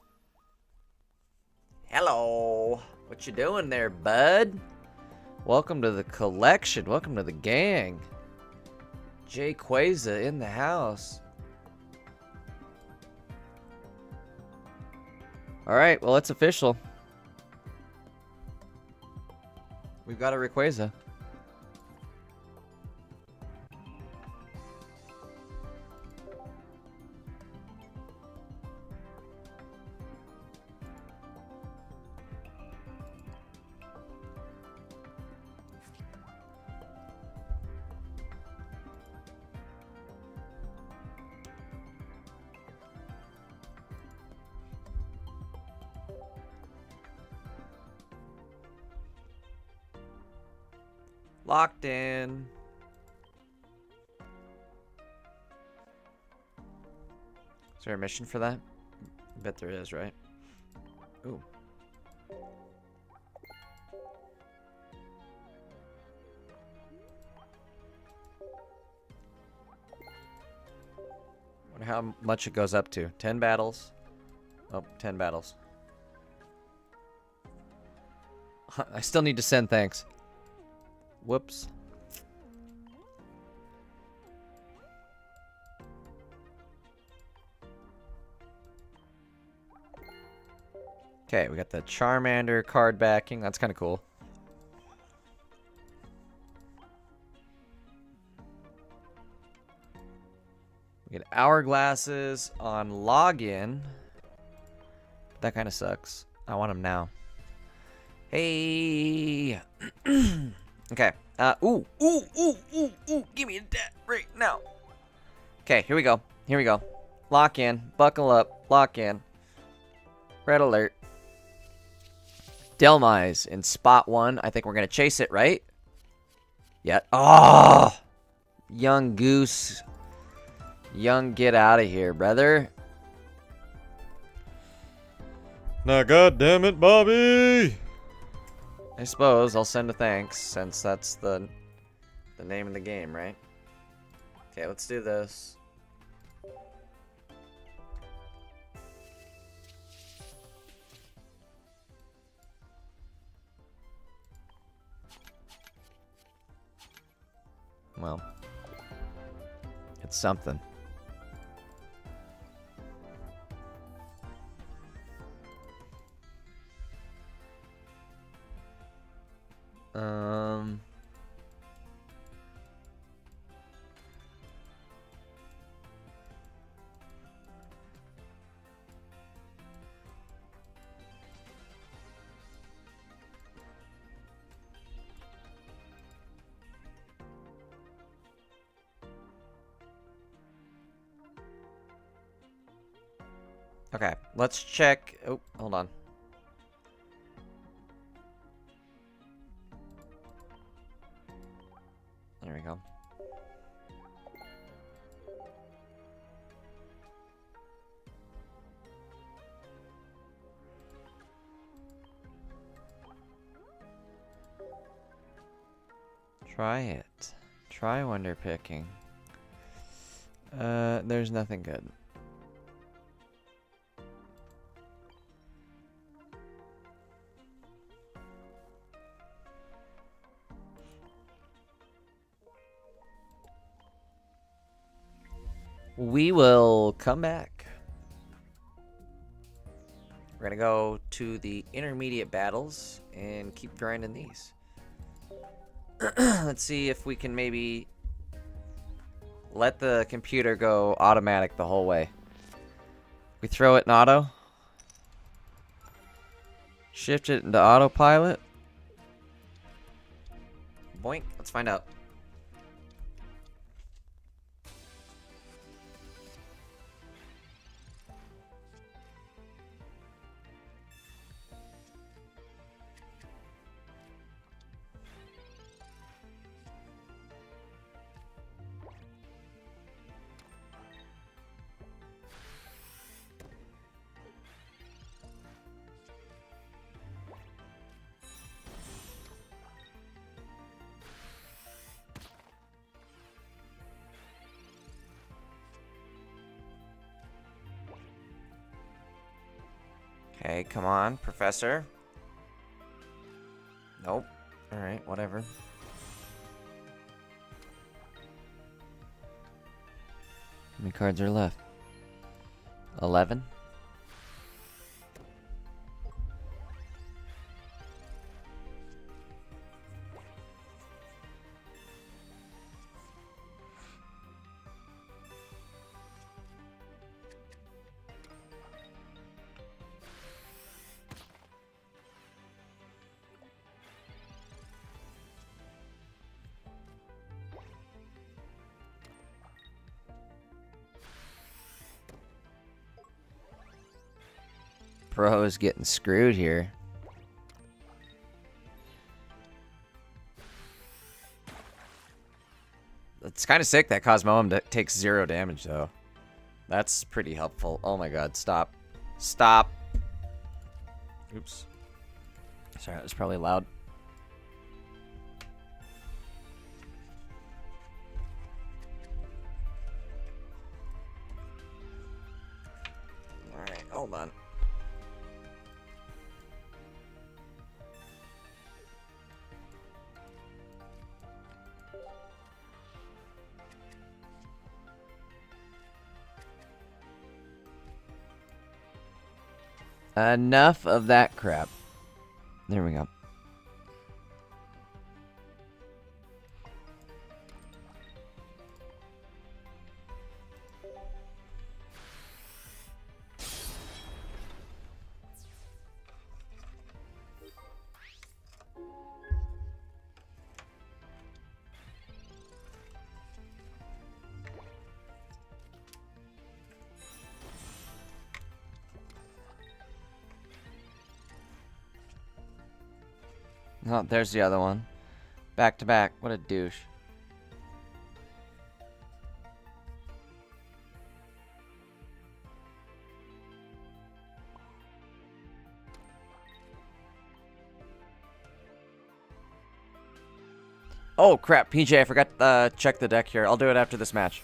Hello. What you doing there, bud? Welcome to the collection. Welcome to the gang. Jay Quaza in the house. Alright, well, it's official. We've got a Rayquaza. Locked in. Is there a mission for that? I bet there is, right? Ooh. Wonder how much it goes up to. 10 battles. Oh, 10 battles. I still need to send thanks. Whoops. Okay, we got the Charmander card backing. That's kind of cool. We get hourglasses on login. That kind of sucks. I want them now. Hey. Okay. Ooh. Give me that right now. Okay, here we go. Here we go. Lock in. Buckle up. Lock in. Red alert. Delmise in spot 1. I think we're going to chase it, right? Yeah. Oh! Young goose. Young, get out of here, brother. Now, goddamn it, Bobby! I suppose I'll send a thanks, since that's the name of the game, right? Okay, let's do this. Well, it's something. Okay, let's check. Oh, hold on. There we go. Try it. Try wonder picking. There's nothing good. We will come back. We're gonna go to the intermediate battles and keep grinding these. Let's see if we can maybe let the computer go automatic the whole way. We throw it in auto. Shift it into autopilot. Boink. Let's find out. Okay, come on, Professor. Nope. Alright, whatever. How many cards are left? 11? Pro is getting screwed here. It's kind of sick that Cosmoem takes 0 damage, though. That's pretty helpful. Oh my god, stop. Stop. Oops. Sorry, that was probably loud. Alright, hold on. Enough of that crap. There we go. Oh, there's the other one. Back to back. What a douche. Oh, crap. PJ, I forgot to check the deck here. I'll do it after this match.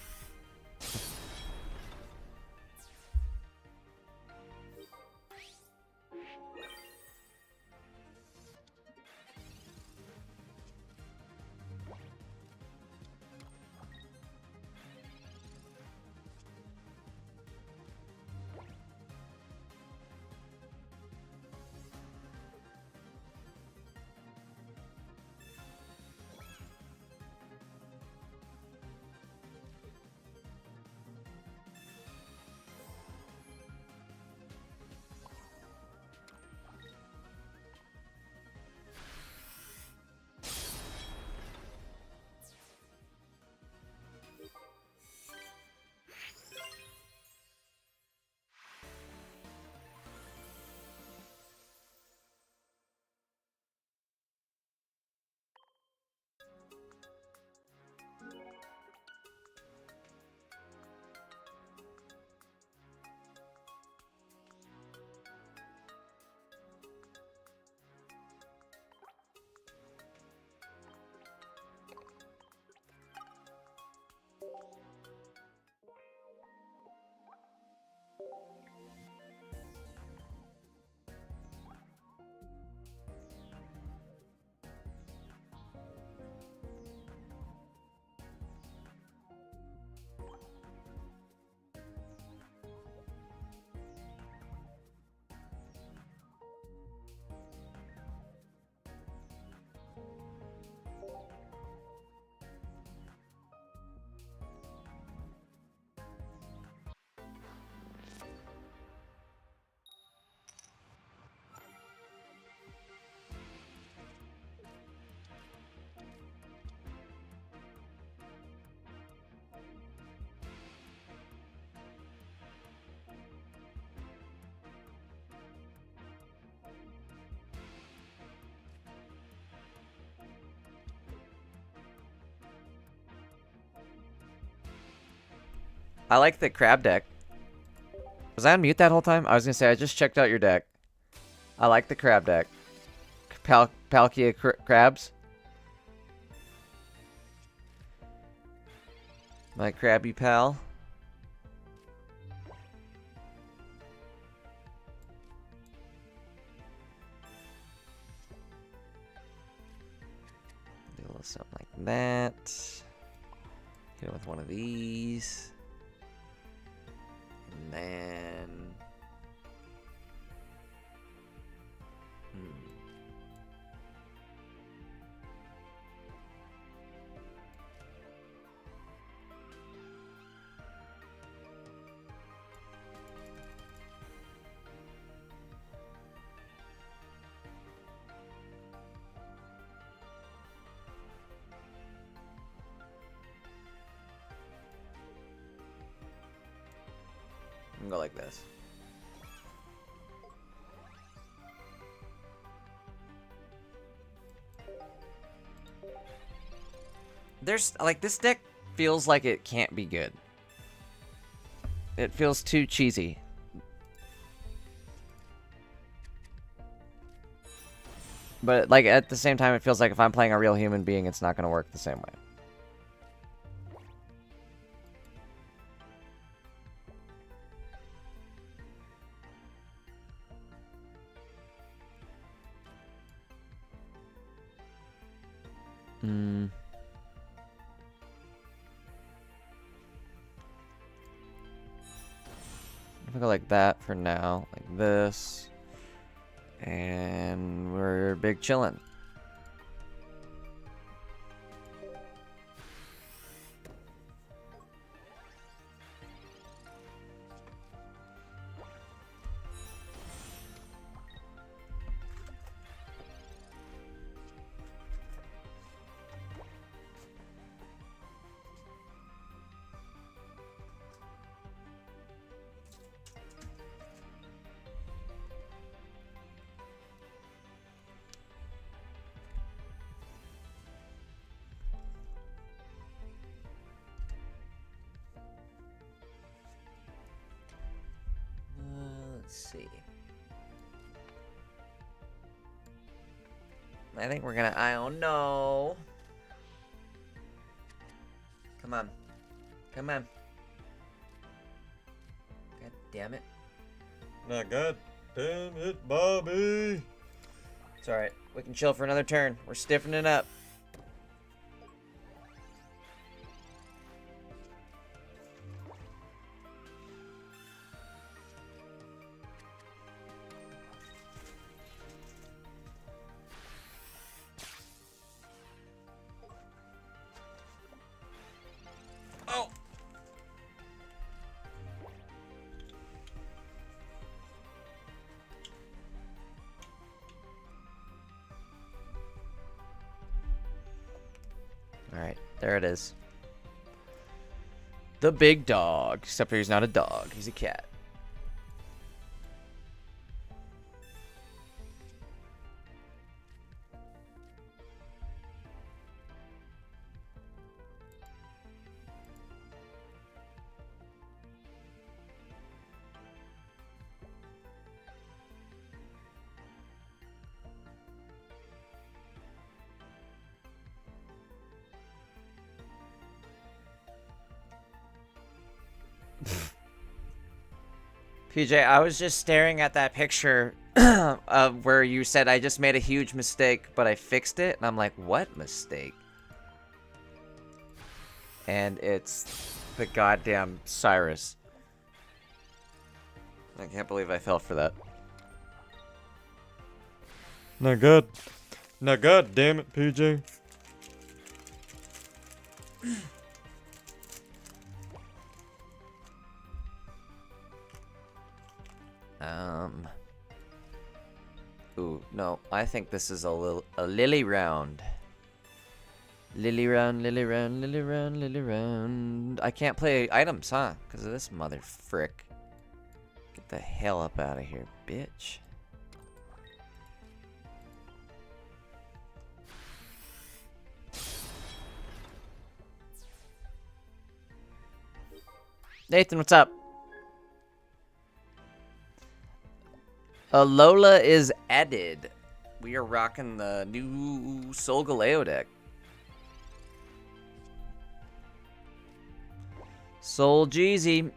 I like the crab deck. Was I on mute that whole time? I was gonna say, I just checked out your deck. I like the crab deck. Palkia crabs. My crabby pal. Do a little something like that. Hit it with one of these. And then... I'm gonna go like this. There's, like, this deck feels like it can't be good. It feels too cheesy. But, like, at the same time, it feels like if I'm playing a real human being, it's not gonna work the same way. I'll go like that for now, like this, and we're big chillin'. see. I think we're gonna... Oh, no. Come on. Come on. God damn it. Now, god damn it, Bobby. It's alright. We can chill for another turn. We're stiffening up. Oh! Alright, there it is. The big dog. Except for he's not a dog, he's a cat. PJ, I was just staring at that picture of where you said I just made a huge mistake, but I fixed it, and I'm like, what mistake? And it's the goddamn Cyrus. I can't believe I fell for that. Now, god damn it, PJ. Ooh, no. I think this is a lily round. Lily round, lily round, lily round, lily round. I can't play items, huh? Because of this mother frick. Get the hell up out of here, bitch. Nathan, what's up? Lola is added. We are rocking the new Solgaleo deck. Soul Jeezy.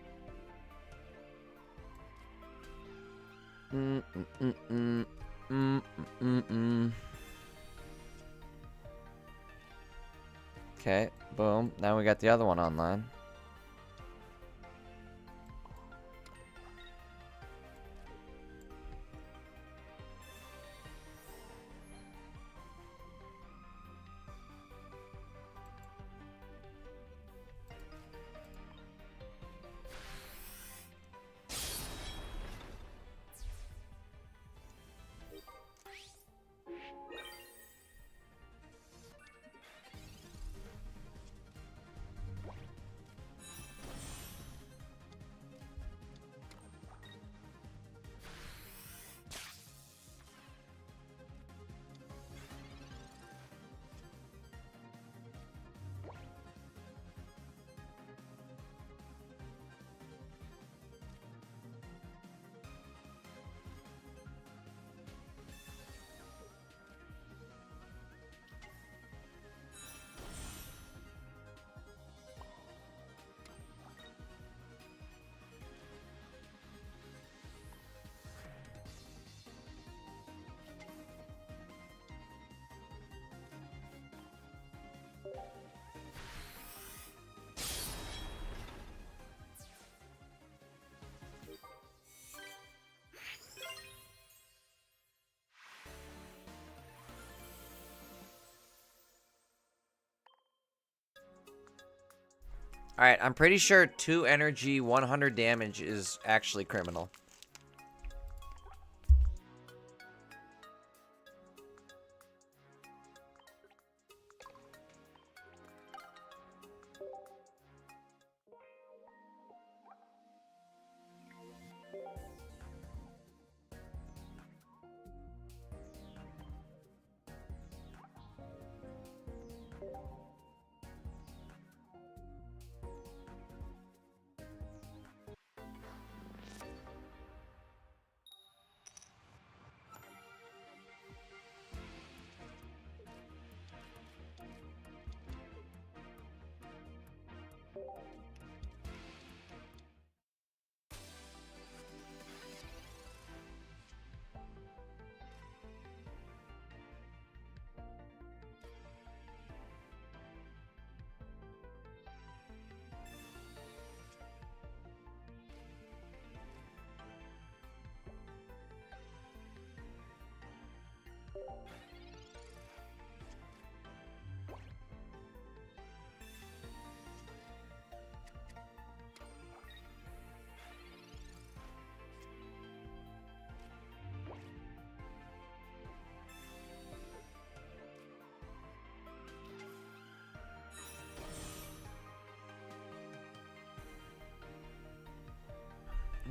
Okay, boom. Now we got the other one online. Alright, I'm pretty sure 2 energy, 100 damage is actually criminal.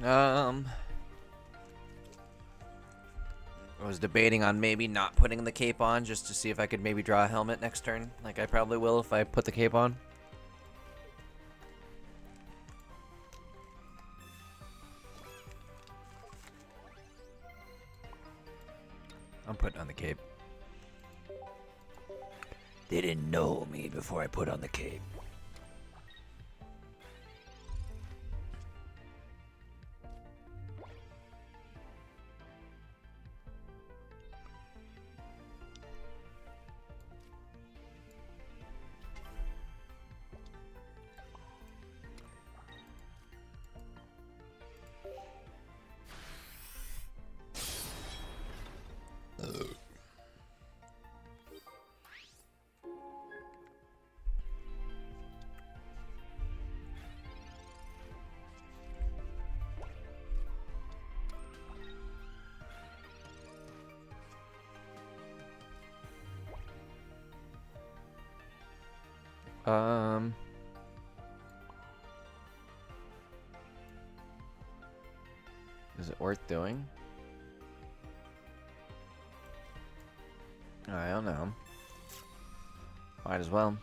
I was debating on maybe not putting the cape on just to see if I could maybe draw a helmet next turn. Like I probably will if I put the cape on. I'm putting on the cape. They didn't know me before I put on the cape. Is it worth doing? I don't know. Might as well.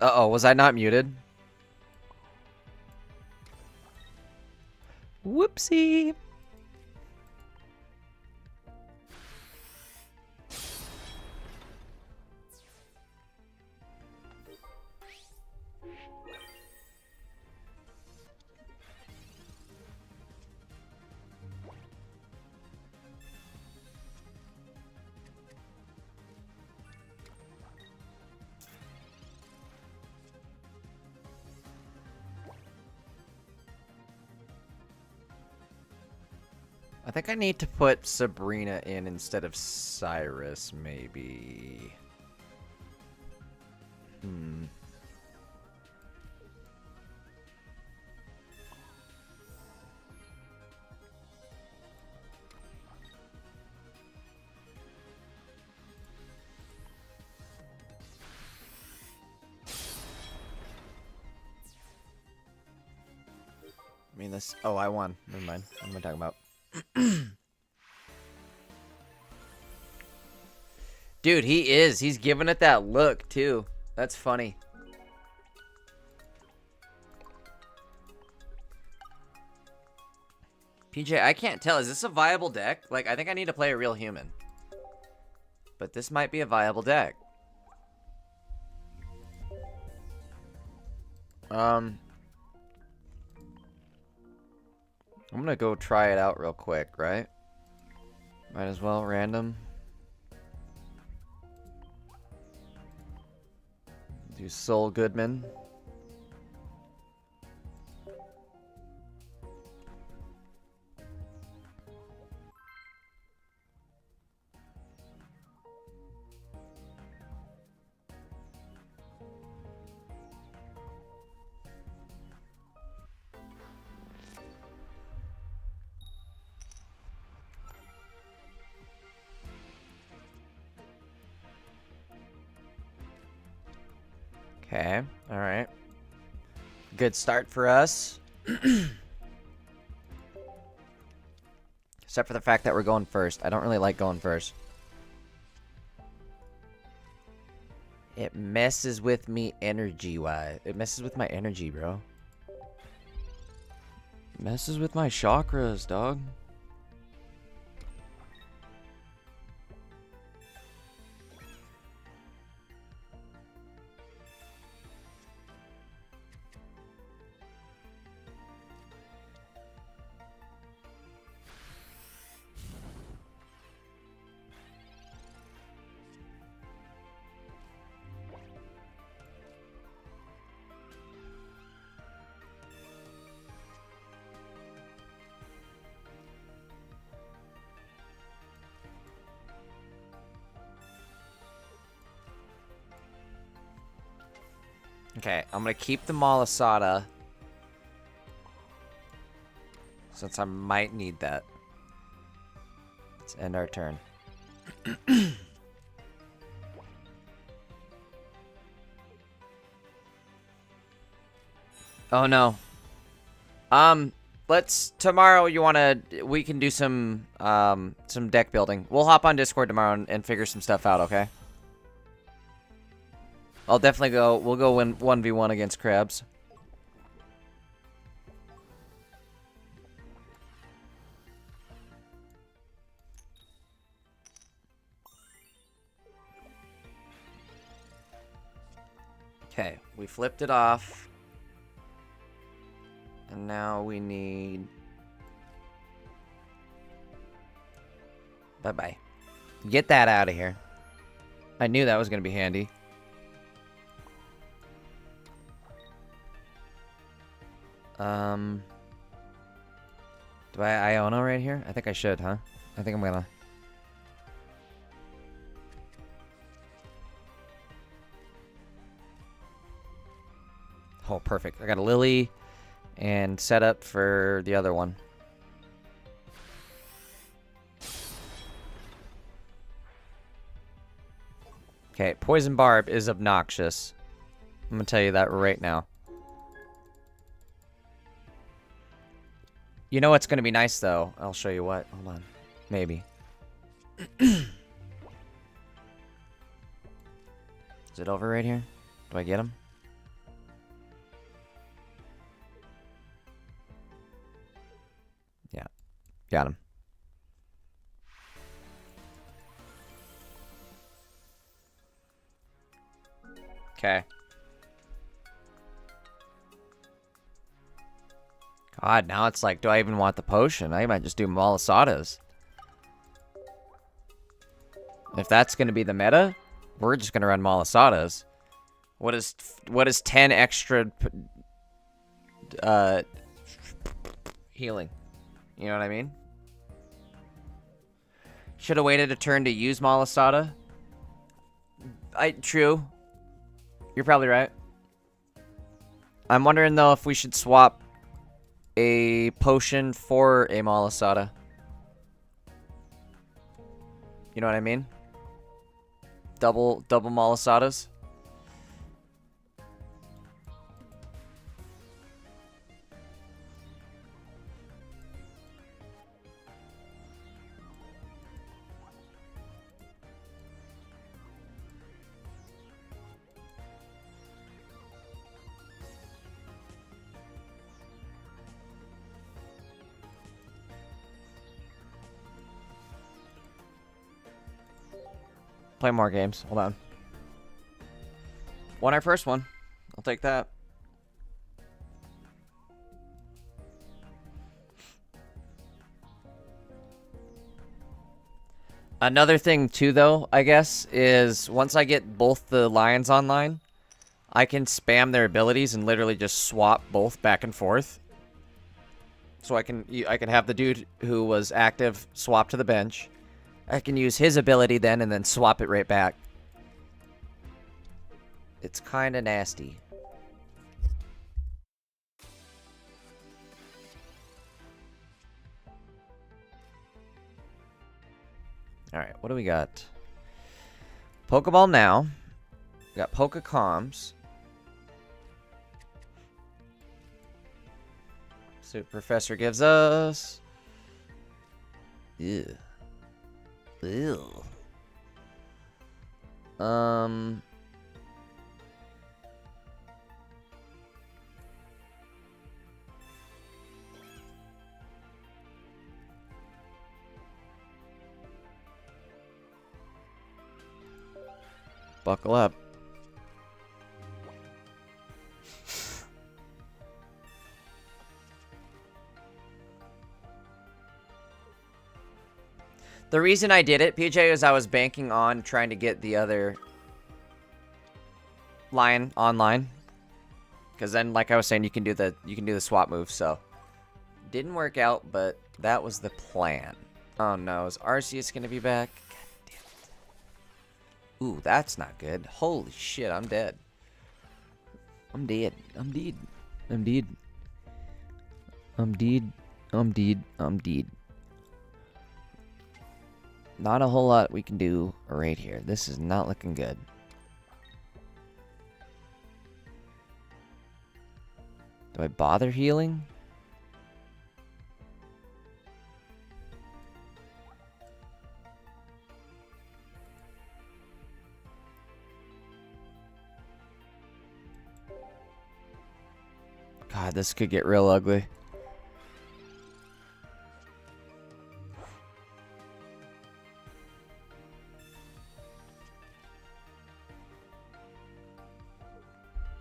Uh-oh, was I not muted? Whoopsie! I think I need to put Sabrina in instead of Cyrus, maybe. I mean, this... Oh, I won. Never mind. What am I talking about? Dude, he is. He's giving it that look, too. That's funny. PJ, I can't tell. Is this a viable deck? Like, I think I need to play a real human. But this might be a viable deck. I'm gonna go try it out real quick, right? Might as well, random. Do Sol Goodman. Okay, alright. Good start for us. Except for the fact that we're going first. I don't really like going first. It messes with me energy-wise. It messes with my energy, bro. It messes with my chakras, dog. Okay, I'm gonna keep the Malasada. Since I might need that. Let's end our turn. Oh no. Let's tomorrow. We can do some deck building. We'll hop on Discord tomorrow and figure some stuff out. Okay. I'll definitely go. We'll go win 1v1 against Crabs. Okay, we flipped it off. And now we need... Bye-bye. Get that out of here. I knew that was going to be handy. Do I Iono right here? I think I should, huh? I think I'm gonna... Oh, perfect. I got a Lily and set up for the other one. Okay, Poison Barb is obnoxious. I'm gonna tell you that right now. You know what's gonna be nice though? I'll show you what. Hold on. Maybe. Is it over right here? Do I get him? Yeah. Got him. Okay. God, now it's like, do I even want the potion? I might just do Malasadas. If that's going to be the meta, we're just going to run Malasadas. What is 10 extra healing? You know what I mean? Should have waited a turn to use Malasada. True. You're probably right. I'm wondering though if we should swap a potion for a Malasada. You know what I mean? Double Malasadas. Play more games. Hold on. Won our first one. I'll take that. Another thing too, though, I guess, is once I get both the lions online, I can spam their abilities and literally just swap both back and forth. So I can have the dude who was active swap to the bench. I can use his ability then and then swap it right back. It's kind of nasty. Alright, what do we got? Pokeball now. We got Pokecoms. So Professor gives us... Ew. Ew. Buckle up. The reason I did it, PJ, is I was banking on trying to get the other lion online. Because then, like I was saying, you can do the swap move. So didn't work out, but that was the plan. Oh no, is Arceus gonna be back? God damn it. Ooh, that's not good. Holy shit, I'm dead. I'm dead. I'm dead. I'm dead. I'm dead. I'm dead. I'm dead. Not a whole lot we can do right here. This is not looking good. Do I bother healing? God, this could get real ugly.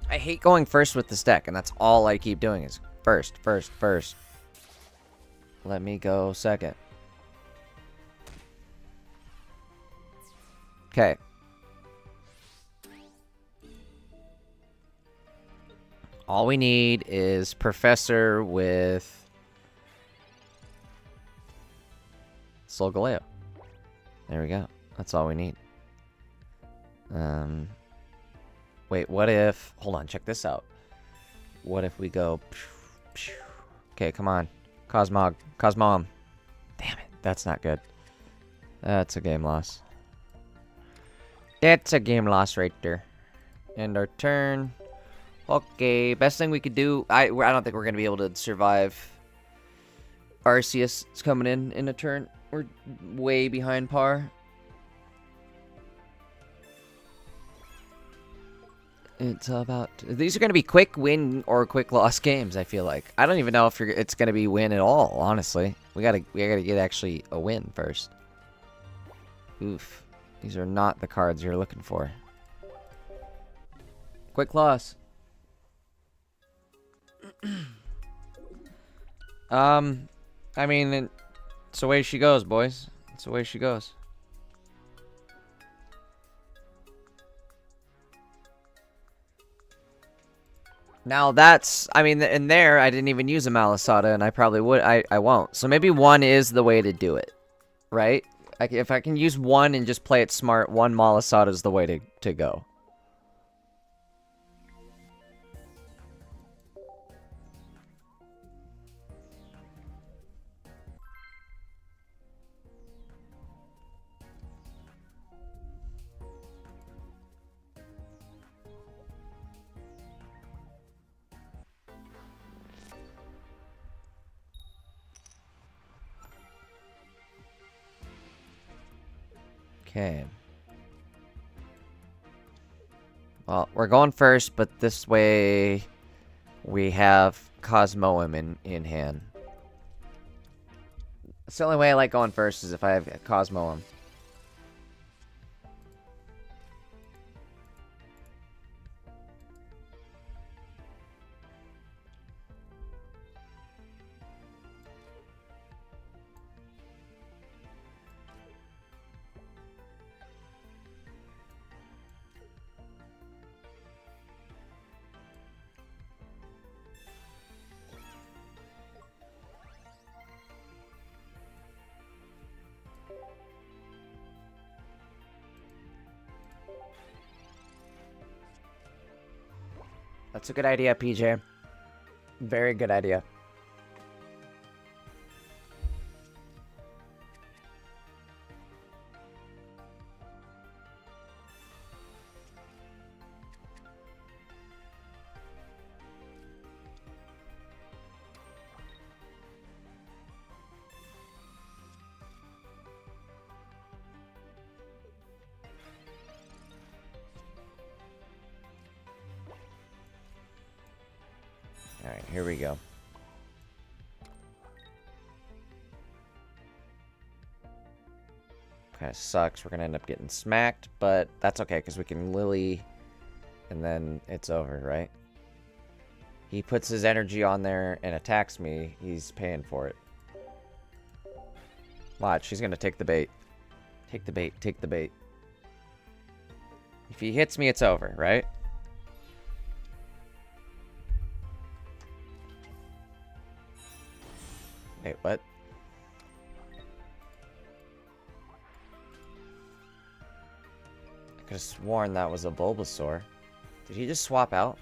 I hate going first with this deck, and that's all I keep doing is first, first, first. Let me go second. Okay. All we need is Professor with Solgaleo. There we go. That's all we need. Wait, what if... Hold on, check this out. What if we go... Okay, come on. Cosmog. Cosmom. Damn it, that's not good. That's a game loss. That's a game loss right there. End our turn. Okay, best thing we could do... I don't think we're going to be able to survive. Arceus is coming in a turn. We're way behind par. It's about... These are going to be quick win or quick loss games, I feel like. I don't even know if it's going to be win at all, honestly. We gotta get actually a win first. Oof. These are not the cards you're looking for. Quick loss. I mean, it's the way she goes, boys. It's the way she goes. Now that's, I mean, in there, I didn't even use a Malasada, and I probably would, I won't. So maybe one is the way to do it, right? Like, if I can use one and just play it smart, one Malasada is the way to go. Okay. Well, we're going first, but this way we have Cosmoem in hand. That's the only way I like going first is if I have Cosmoem. That's a good idea, PJ. Very good idea. Alright, here we go. Kind of sucks. We're going to end up getting smacked, but that's okay because we can Lily and then it's over, right? He puts his energy on there and attacks me. He's paying for it. Watch, he's going to take the bait. Take the bait, take the bait. If he hits me, it's over, right? Wait, what? I could have sworn that was a Bulbasaur. Did he just swap out?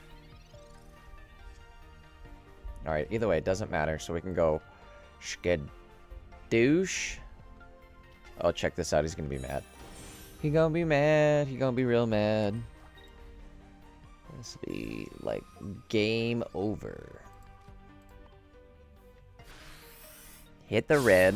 Alright, either way, it doesn't matter. So we can go Skadoosh. Oh, check this out. He's gonna be mad. He gonna be mad. He gonna be real mad. This will be, like, game over. Hit the red.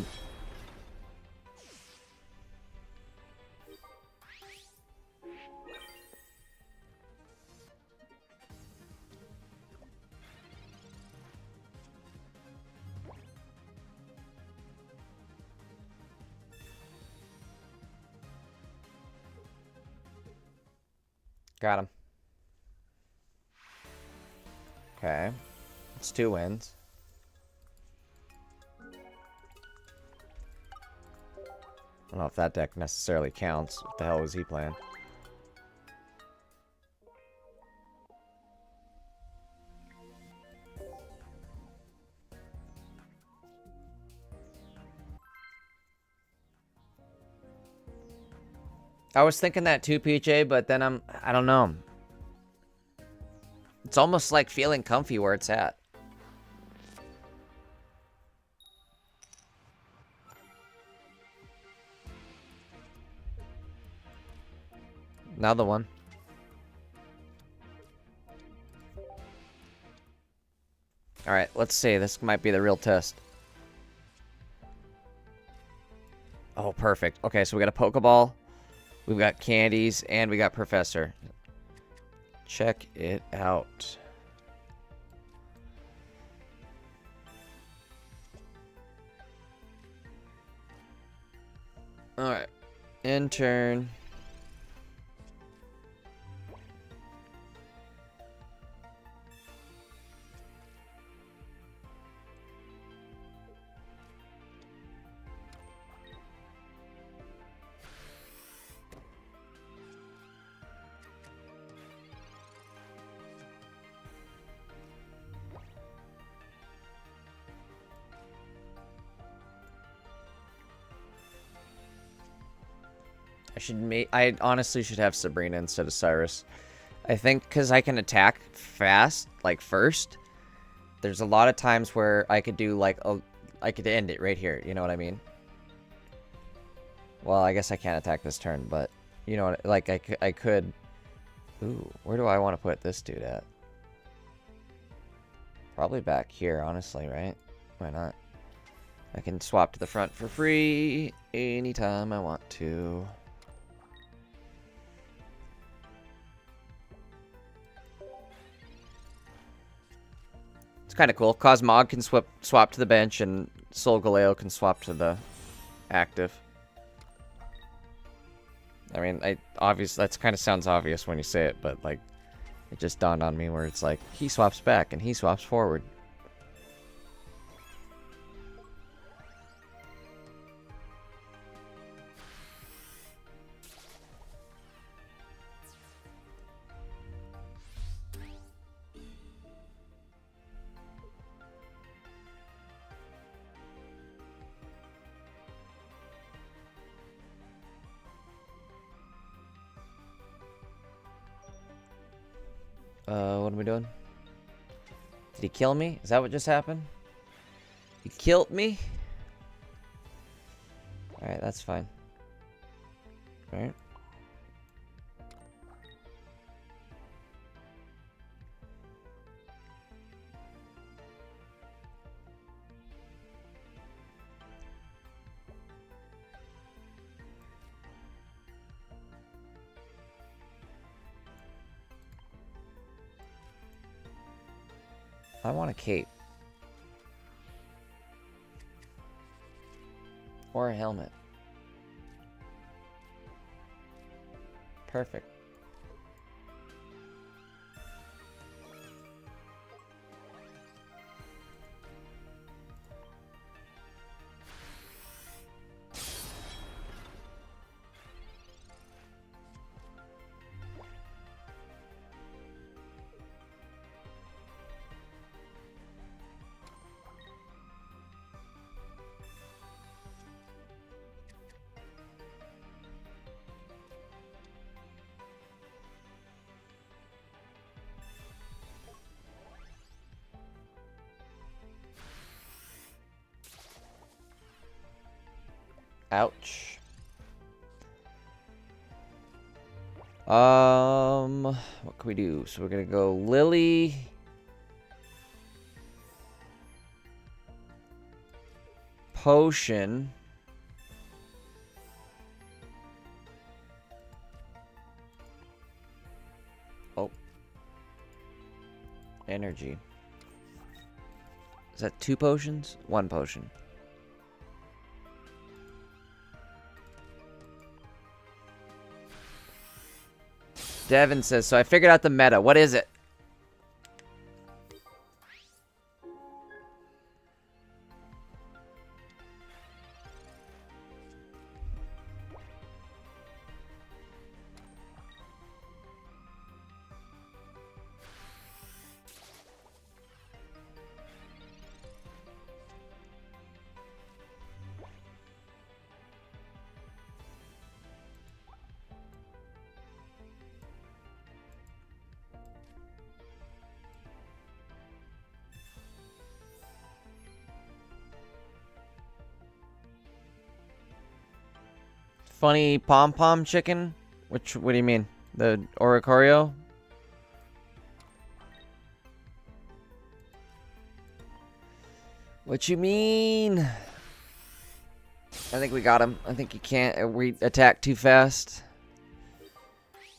Got him. Okay. It's 2 wins. I don't know if that deck necessarily counts. What the hell was he playing? I was thinking that too, PJ, but then I don't know. It's almost like feeling comfy where it's at. Another one. Alright, let's see. This might be the real test. Oh, perfect. Okay, so we got a Pokeball. We've got candies, and we got Professor. Check it out. Alright. In turn. I honestly should have Sabrina instead of Cyrus. I think because I can attack fast, like first. There's a lot of times where I could do like I could end it right here. You know what I mean? Well, I guess I can't attack this turn, but you know what? Like I could. Ooh, where do I want to put this dude at? Probably back here, honestly, right? Why not? I can swap to the front for free anytime I want to. It's kind of cool. Cosmog can swap to the bench, and Solgaleo can swap to the active. I mean, that kind of sounds obvious when you say it, but like, it just dawned on me where it's like, he swaps back and he swaps forward. What am I doing? Did he kill me? Is that what just happened? He killed me? Alright, that's fine. Alright. I want a cape. Or a helmet. Perfect. Ouch. What can we do? So we're gonna go Lily. potion. Oh. Energy. Is that 2 potions? 1 potion. Devin says, so I figured out the meta. What is it? Funny pom-pom chicken? What do you mean? The Oricorio? What you mean? I think we got him. I think he can't attack too fast.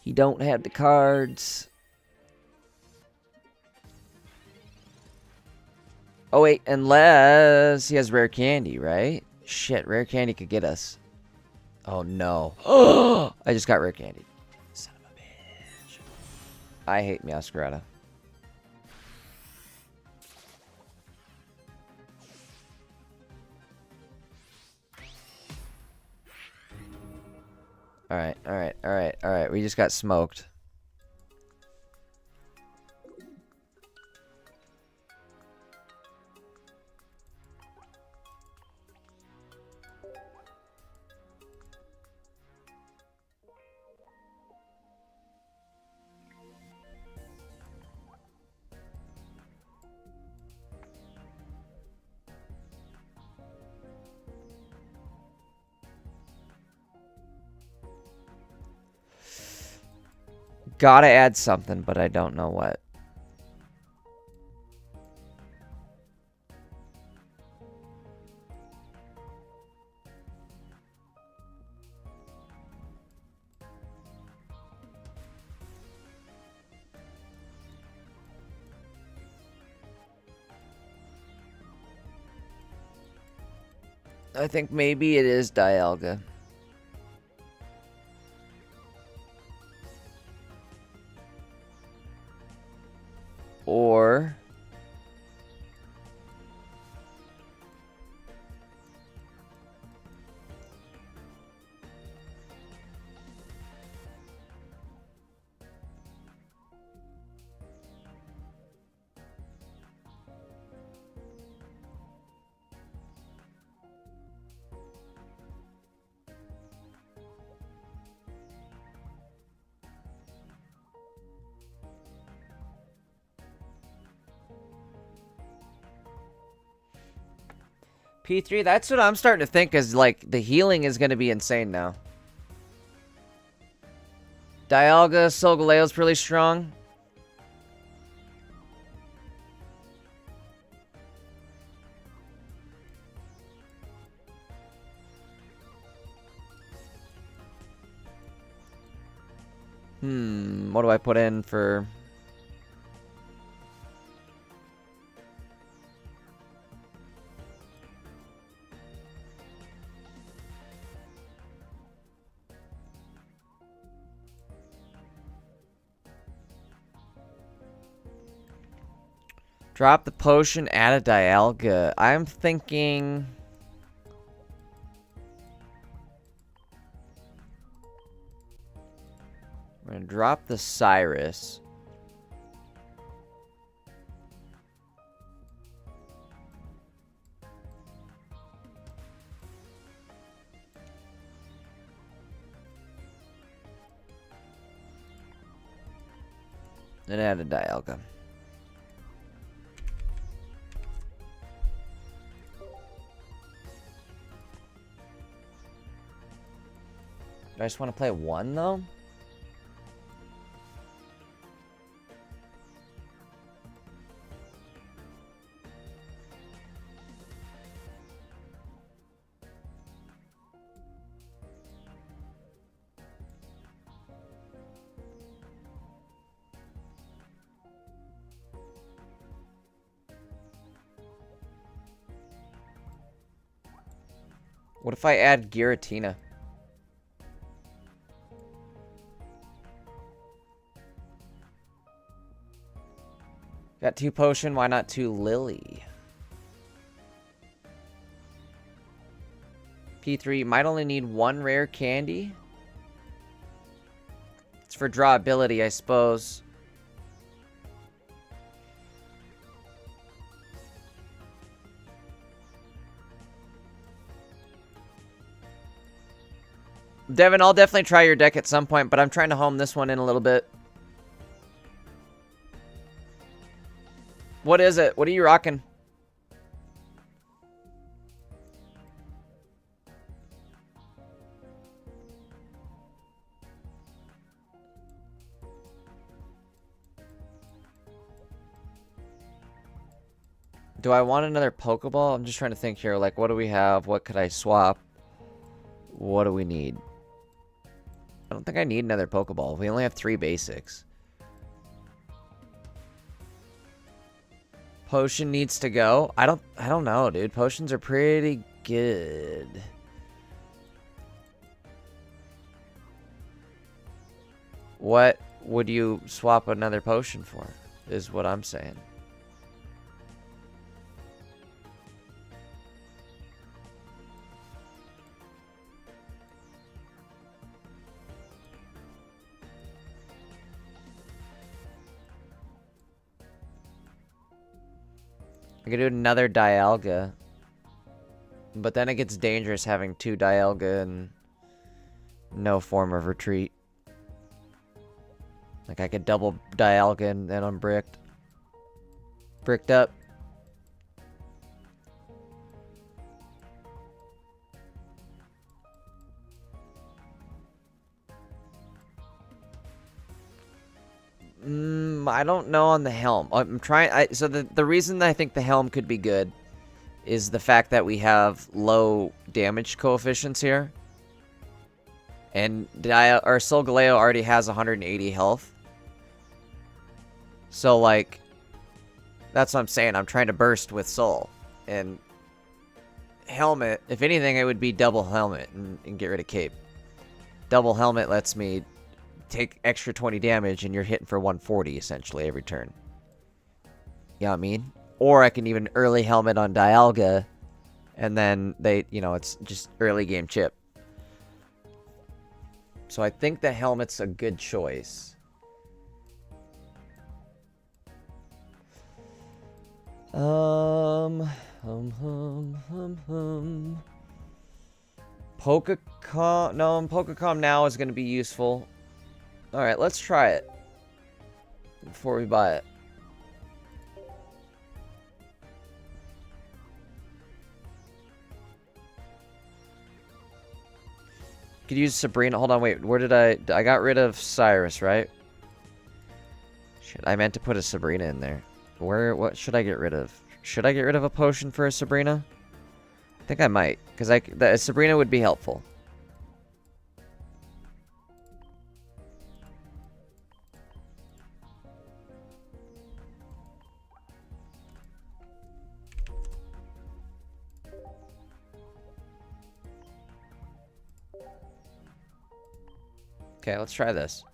He don't have the cards. Oh wait, unless he has rare candy, right? Shit, rare candy could get us. Oh no. Oh, I just got rare candy. Son of a bitch. I hate Meowscarada. Alright. We just got smoked. Gotta add something, but I don't know what. I think maybe it is Dialga. Or P3, that's what I'm starting to think is, like, the healing is going to be insane now. Dialga, Solgaleo's pretty strong. What do I put in for... Drop the potion, add a Dialga. I'm thinking... We're gonna drop the Cyrus. And add a Dialga. Do I just want to play one, though? What if I add Giratina? Got 2 potion, why not 2 Lily? P3, might only need 1 rare candy. It's for draw ability, I suppose. Devin, I'll definitely try your deck at some point, but I'm trying to home this one in a little bit. What is it? What are you rocking? Do I want another Pokeball? I'm just trying to think here. Like, what do we have? What could I swap? What do we need? I don't think I need another Pokeball. We only have 3 basics. Potion needs to go. I don't know, dude. Potions are pretty good. What would you swap another potion for? Is what I'm saying. I could do another Dialga. But then it gets dangerous having 2 Dialga and no form of retreat. Like, I could double Dialga and then I'm bricked. Bricked up. I don't know on the helm. I'm trying. So the reason that I think the helm could be good is the fact that we have low damage coefficients here, and our Solgaleo already has 180 health. So like, that's what I'm saying. I'm trying to burst with Soul and helmet. If anything, it would be double helmet and get rid of cape. Double helmet lets me take extra 20 damage and you're hitting for 140 essentially every turn. You know what I mean? Or I can even early helmet on Dialga and then it's just early game chip. So I think the helmet's a good choice. Pokecom now is going to be useful. Alright, let's try it before we buy it. Could use Sabrina. Hold on, wait. Where did I got rid of Cyrus, right? Shit, I meant to put a Sabrina in there. What should I get rid of? Should I get rid of a potion for a Sabrina? I think I might, because a Sabrina would be helpful. Okay, let's try this.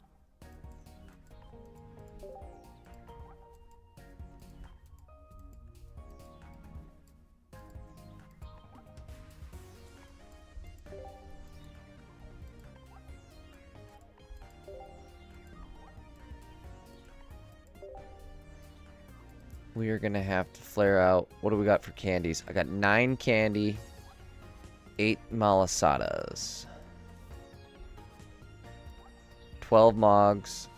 We are going to have to flare out. What do we got for candies? I got 9 candy, 8 malasadas, 12 mogs,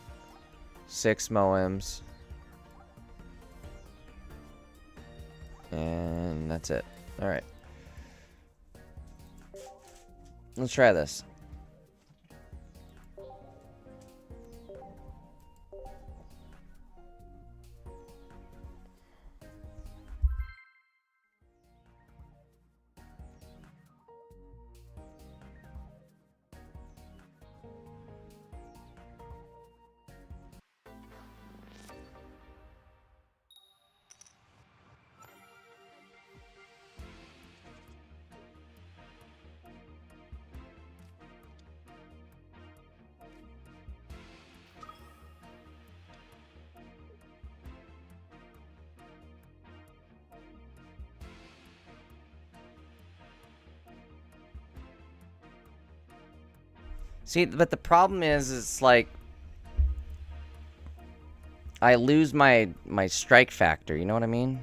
6 moems, and that's it. Alright. Let's try this. See, but the problem is, it's like I lose my strike factor. You know what I mean?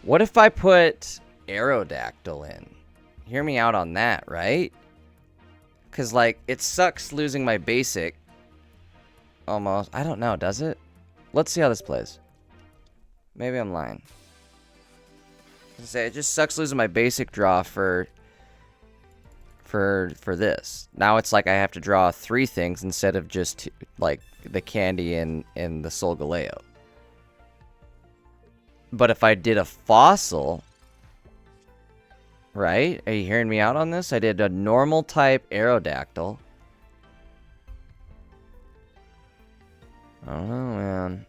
What if I put Aerodactyl in? Hear me out on that, right? Because, like, it sucks losing my basic. Almost. I don't know, does it? Let's see how this plays. Maybe I'm lying. I say it just sucks losing my basic draw for this. Now it's like I have to draw 3 things instead of just like the candy and the Solgaleo. But if I did a fossil, right? Are you hearing me out on this? I did a normal type Aerodactyl. I don't know, man.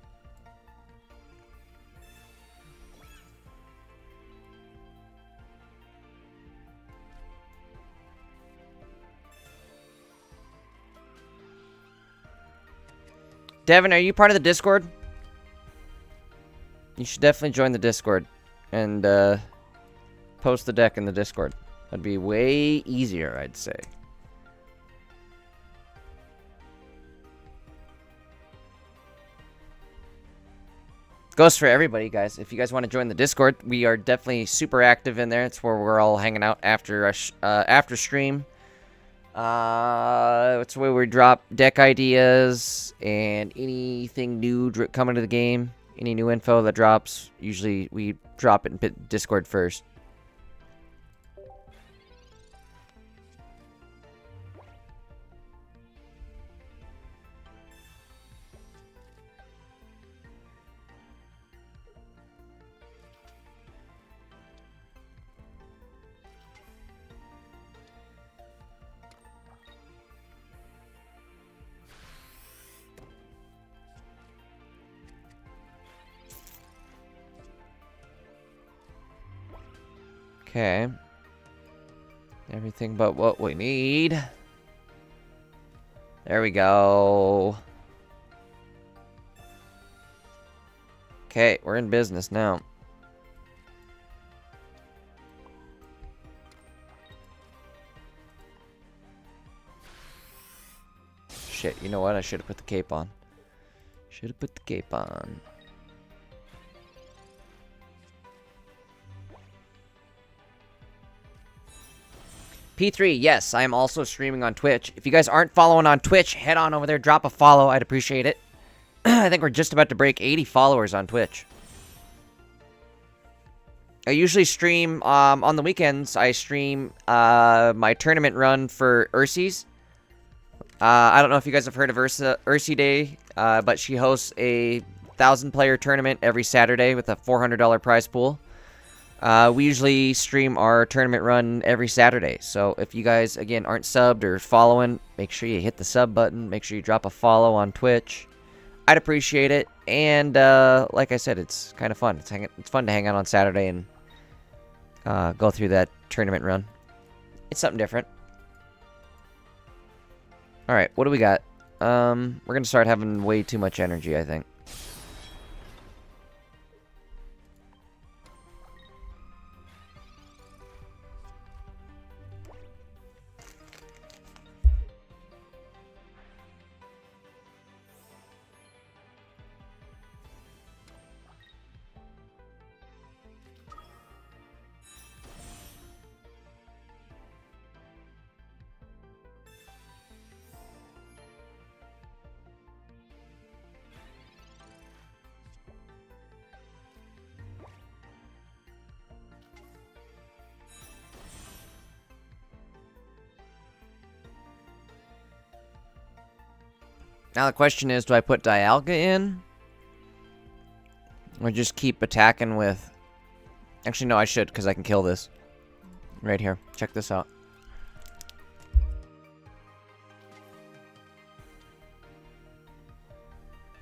Devin, are you part of the Discord? You should definitely join the Discord and post the deck in the Discord. That'd be way easier, I'd say. Goes for everybody, guys. If you guys want to join the Discord, we are definitely super active in there. It's where we're all hanging out after stream. It's where we drop deck ideas and anything new coming to the game. Any new info that drops, usually we drop it in Discord first. Okay. Everything but what we need. There we go. Okay, we're in business now. Shit, you know what? I should have put the cape on. Should have put the cape on. P3, yes, I am also streaming on Twitch. If you guys aren't following on Twitch, head on over there, drop a follow. I'd appreciate it. I think we're just about to break 80 followers on Twitch. I usually stream on the weekends. I stream my tournament run for Ursies. I don't know if you guys have heard of Ursi Day, but she hosts a 1,000-player tournament every Saturday with a $400 prize pool. We usually stream our tournament run every Saturday. So if you guys, again, aren't subbed or following, make sure you hit the sub button. Make sure you drop a follow on Twitch. I'd appreciate it. And like I said, it's kind of fun. It's fun to hang out on Saturday and go through that tournament run. It's something different. All right, what do we got? We're going to start having way too much energy, I think. Now the question is, do I put Dialga in? Or just keep attacking with... Actually, no, I should, because I can kill this. Right here. Check this out.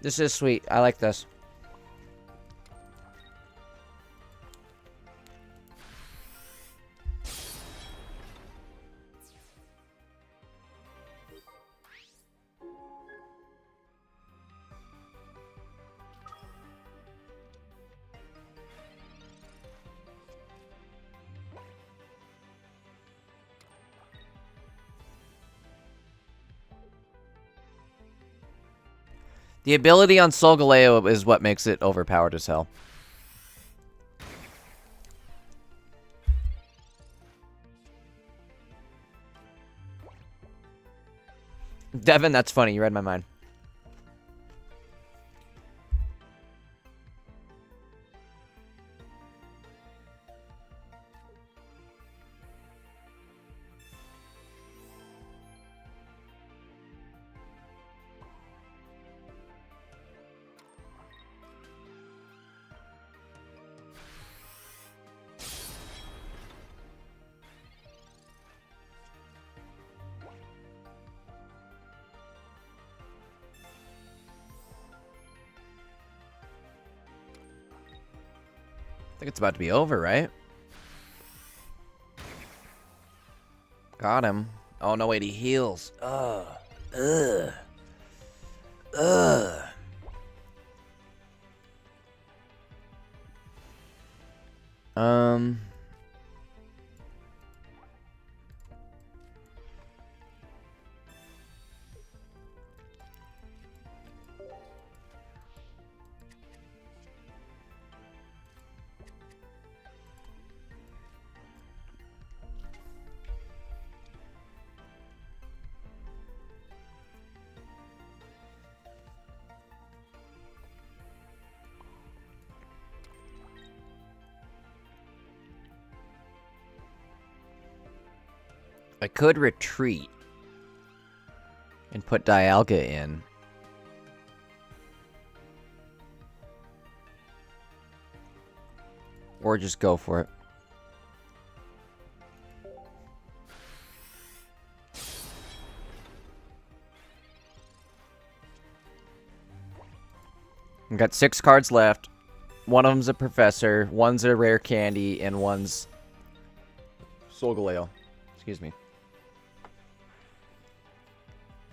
This is sweet. I like this. The ability on Solgaleo is what makes it overpowered as hell. Devin, that's funny. You read my mind. I think it's about to be over, right? Got him. Oh, no, wait, he heals. Ugh. Ugh. Ugh. I could retreat and put Dialga in. Or just go for it. I've got 6 cards left. One of them's a Professor, one's a Rare Candy, and one's Solgaleo. Excuse me.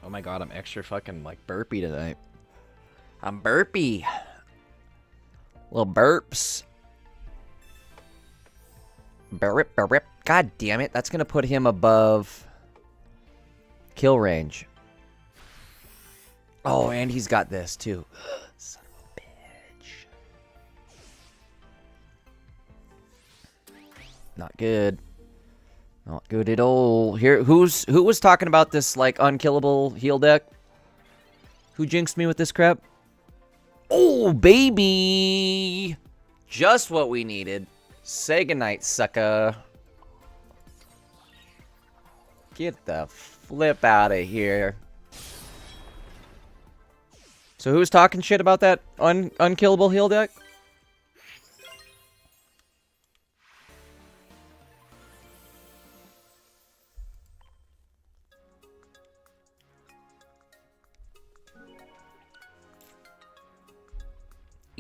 Oh my god, I'm extra fucking, like, burpy tonight. I'm burpy. Little burps. Burp, burp. God damn it. That's gonna put him above kill range. Oh, and he's got this, too. Son of a bitch. Not good. Not good at all. Here, who was talking about this, like, unkillable heal deck? Who jinxed me with this crap? Oh, baby! Just what we needed. Say goodnight, sucker. Get the flip out of here. So who's talking shit about that unkillable heal deck?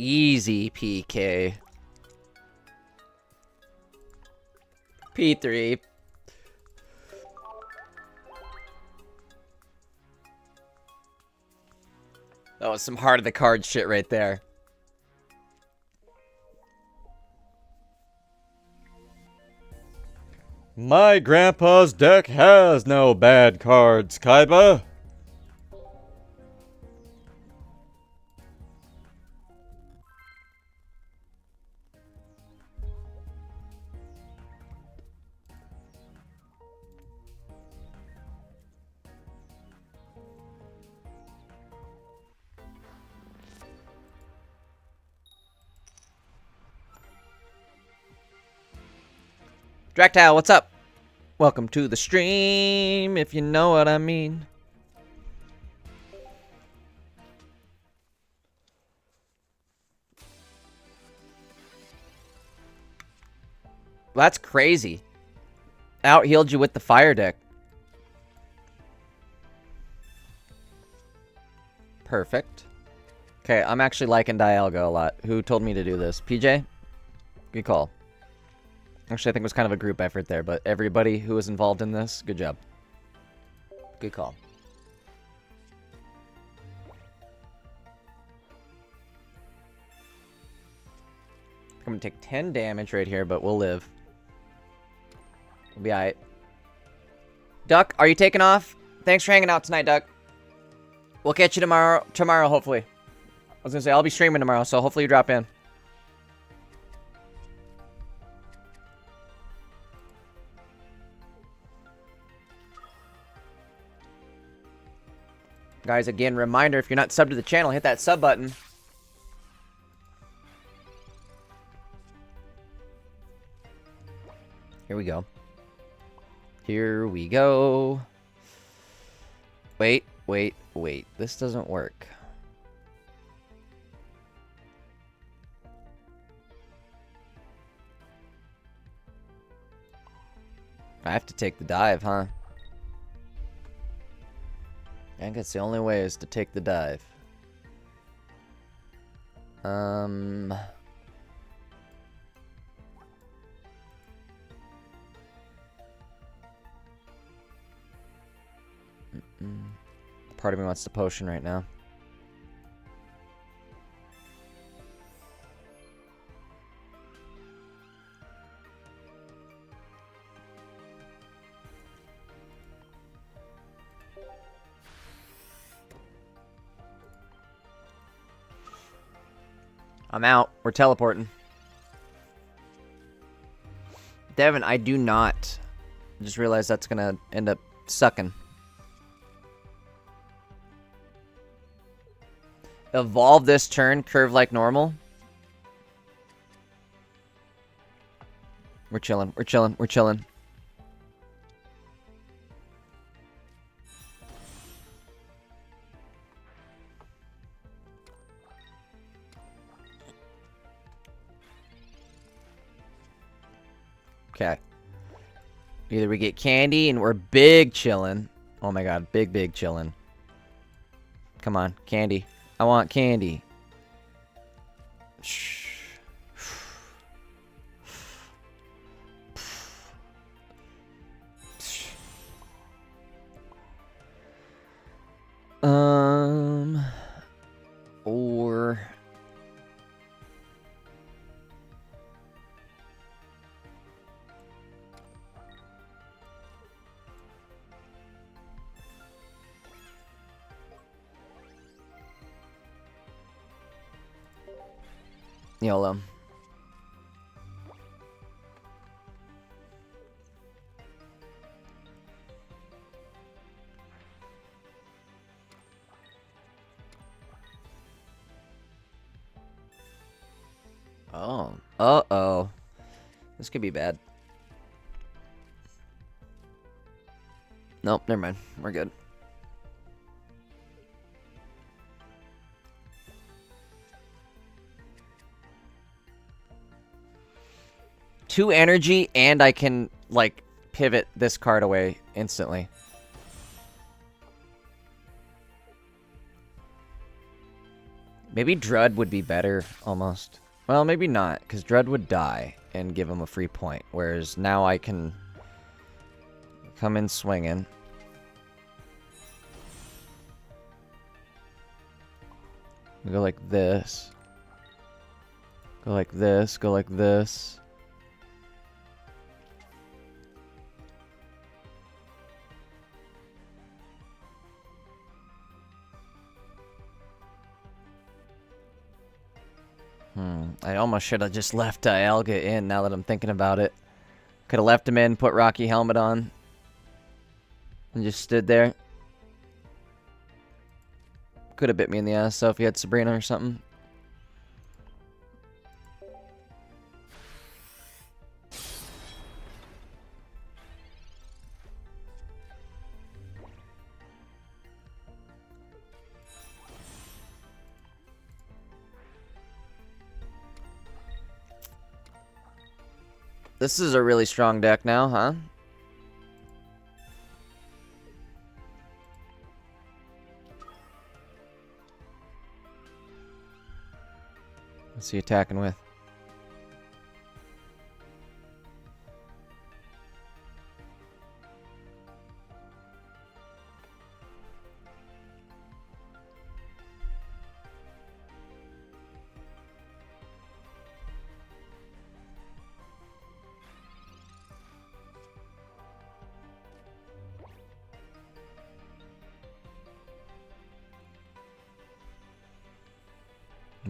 Easy, PK. P3. That was some heart of the card shit right there. My grandpa's deck has no bad cards, Kaiba. Dractile, what's up? Welcome to the stream, if you know what I mean. That's crazy. Out-healed you with the fire deck. Perfect. Okay, I'm actually liking Dialga a lot. Who told me to do this? PJ? Good call. Actually, I think it was kind of a group effort there, but everybody who was involved in this, good job. Good call. I'm going to take 10 damage right here, but we'll live. We'll be alright. Duck, are you taking off? Thanks for hanging out tonight, Duck. We'll catch you tomorrow, hopefully. was gonna say, I'll be streaming tomorrow, so hopefully you drop in. Guys, again, reminder, if you're not subbed to the channel, hit that sub button. Here we go. Here we go. Wait, wait, wait. This doesn't work. I have to take the dive, huh? I think that's the only way is to take the dive. Part of me wants the potion right now. I'm out. We're teleporting. Devin, I do not. I just realized that's gonna end up sucking. Evolve this turn, curve like normal. We're chilling, we're chilling, we're chilling. Okay. Either we get candy and we're big chilling. Oh my god, big chilling. Come on, candy. I want candy. Shh. Or YOLO. Oh. Uh-oh. This could be bad. Nope, never mind. We're good. Two energy, and I can, like, pivot this card away instantly. Maybe Drud would be better, almost. Well, maybe not, because Drud would die and give him a free point, whereas now I can come in swinging. Go like this. Go like this, go like this. I almost should have just left Dialga in now that I'm thinking about it. Could have left him in, put Rocky Helmet on, and just stood there. Could have bit me in the ass, so if he had Sabrina or something. This is a really strong deck now, huh? What's he attacking with?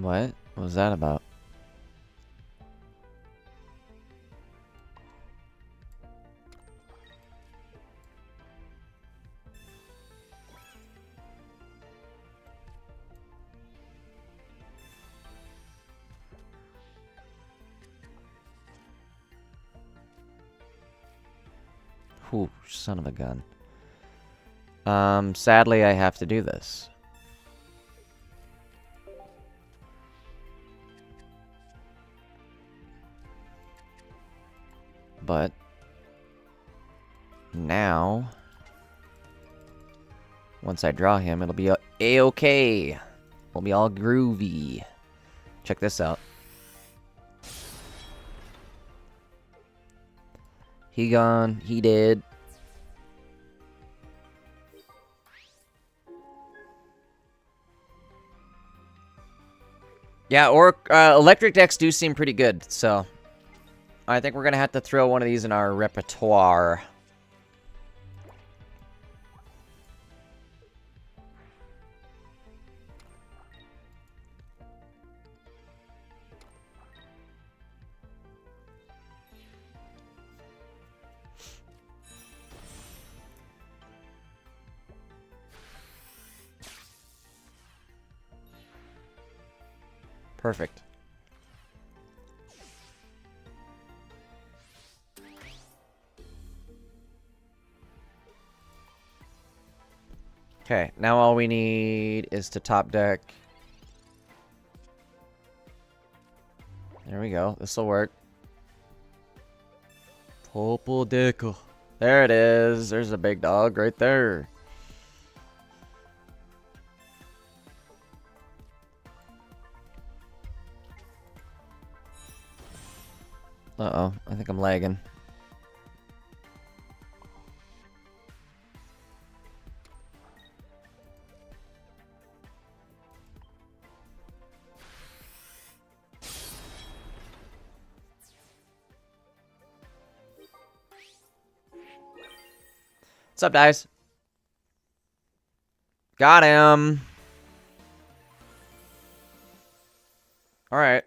What? What was that about? Whew, son of a gun. Sadly, I have to do this. But now, once I draw him, it'll be a-okay. It'll be all groovy. Check this out. He gone. He dead. Yeah, or electric decks do seem pretty good, so I think we're gonna have to throw one of these in our repertoire. Perfect. Okay, now all we need is to top deck. There we go. This'll work. Purple deco. There it is. There's a big dog right there. Uh-oh, I think I'm lagging. What's up, guys? Got him. All right.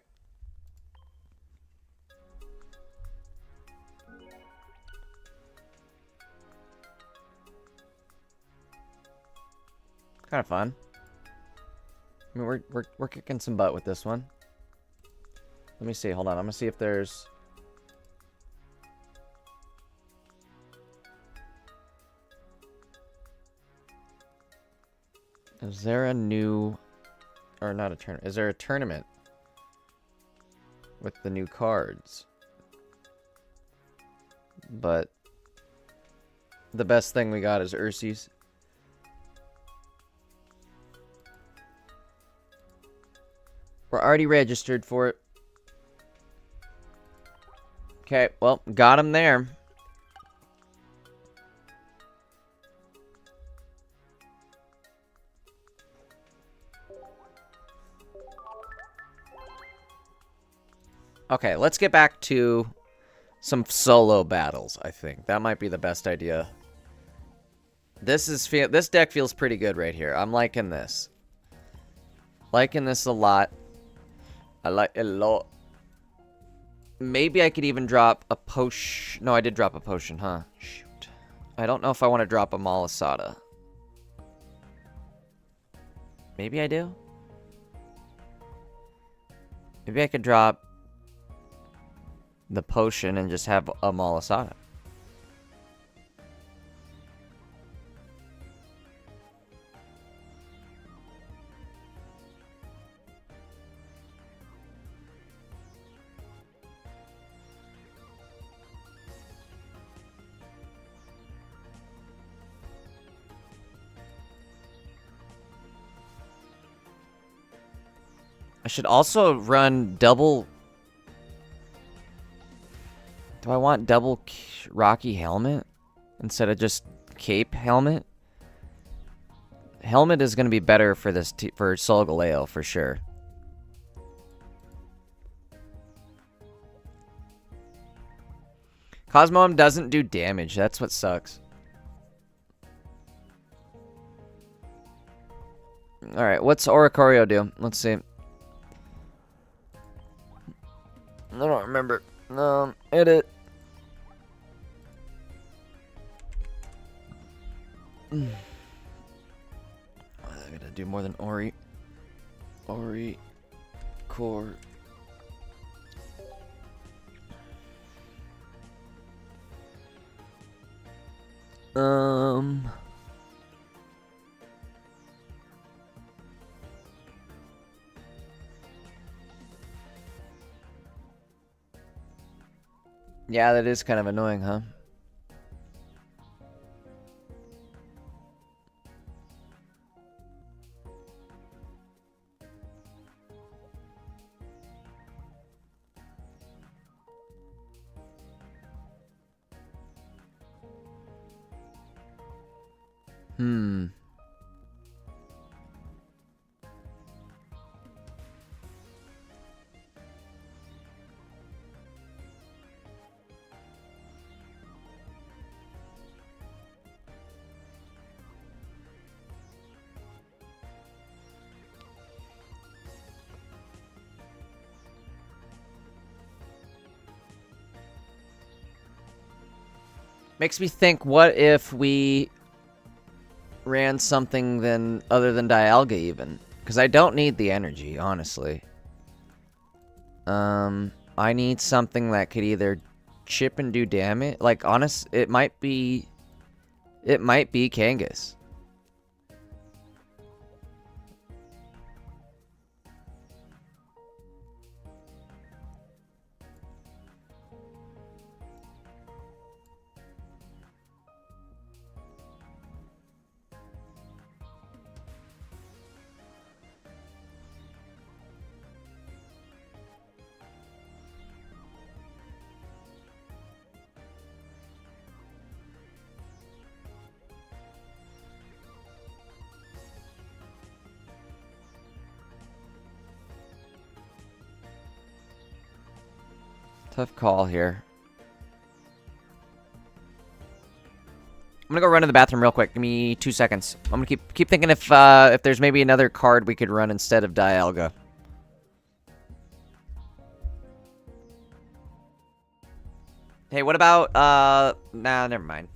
Kind of fun. I mean, we're kicking some butt with this one. Let me see. Hold on. I'm gonna see if there's. Is there a new, or not a tournament? Is there a tournament with the new cards? But the best thing we got is Ursi's. We're already registered for it. Okay, well, got him there. Okay, let's get back to some solo battles, I think. That might be the best idea. This deck feels pretty good right here. I'm liking this. Liking this a lot. I like it a lot. Maybe I could even drop a potion. No, I did drop a potion, huh? Shoot. I don't know if I want to drop a Malasada. Maybe I do. Maybe I could drop the potion and just have a Malasada. I should also run double. Do I want double Rocky helmet instead of just cape helmet? Helmet is going to be better for this for Solgaleo for sure. Cosmoem doesn't do damage. That's what sucks. All right, what's Oricorio do? Let's see. I don't remember. Edit. I gotta do more than Ori. Ori. Core. Yeah, that is kind of annoying, huh? Makes me think, what if we ran something other than Dialga even? Because I don't need the energy, honestly. I need something that could either chip and do damage. Like, it might be Kangas. Tough call here. I'm gonna go run to the bathroom real quick. Give me 2 seconds. I'm gonna keep thinking if there's maybe another card we could run instead of Dialga. Hey, what about nah, never mind.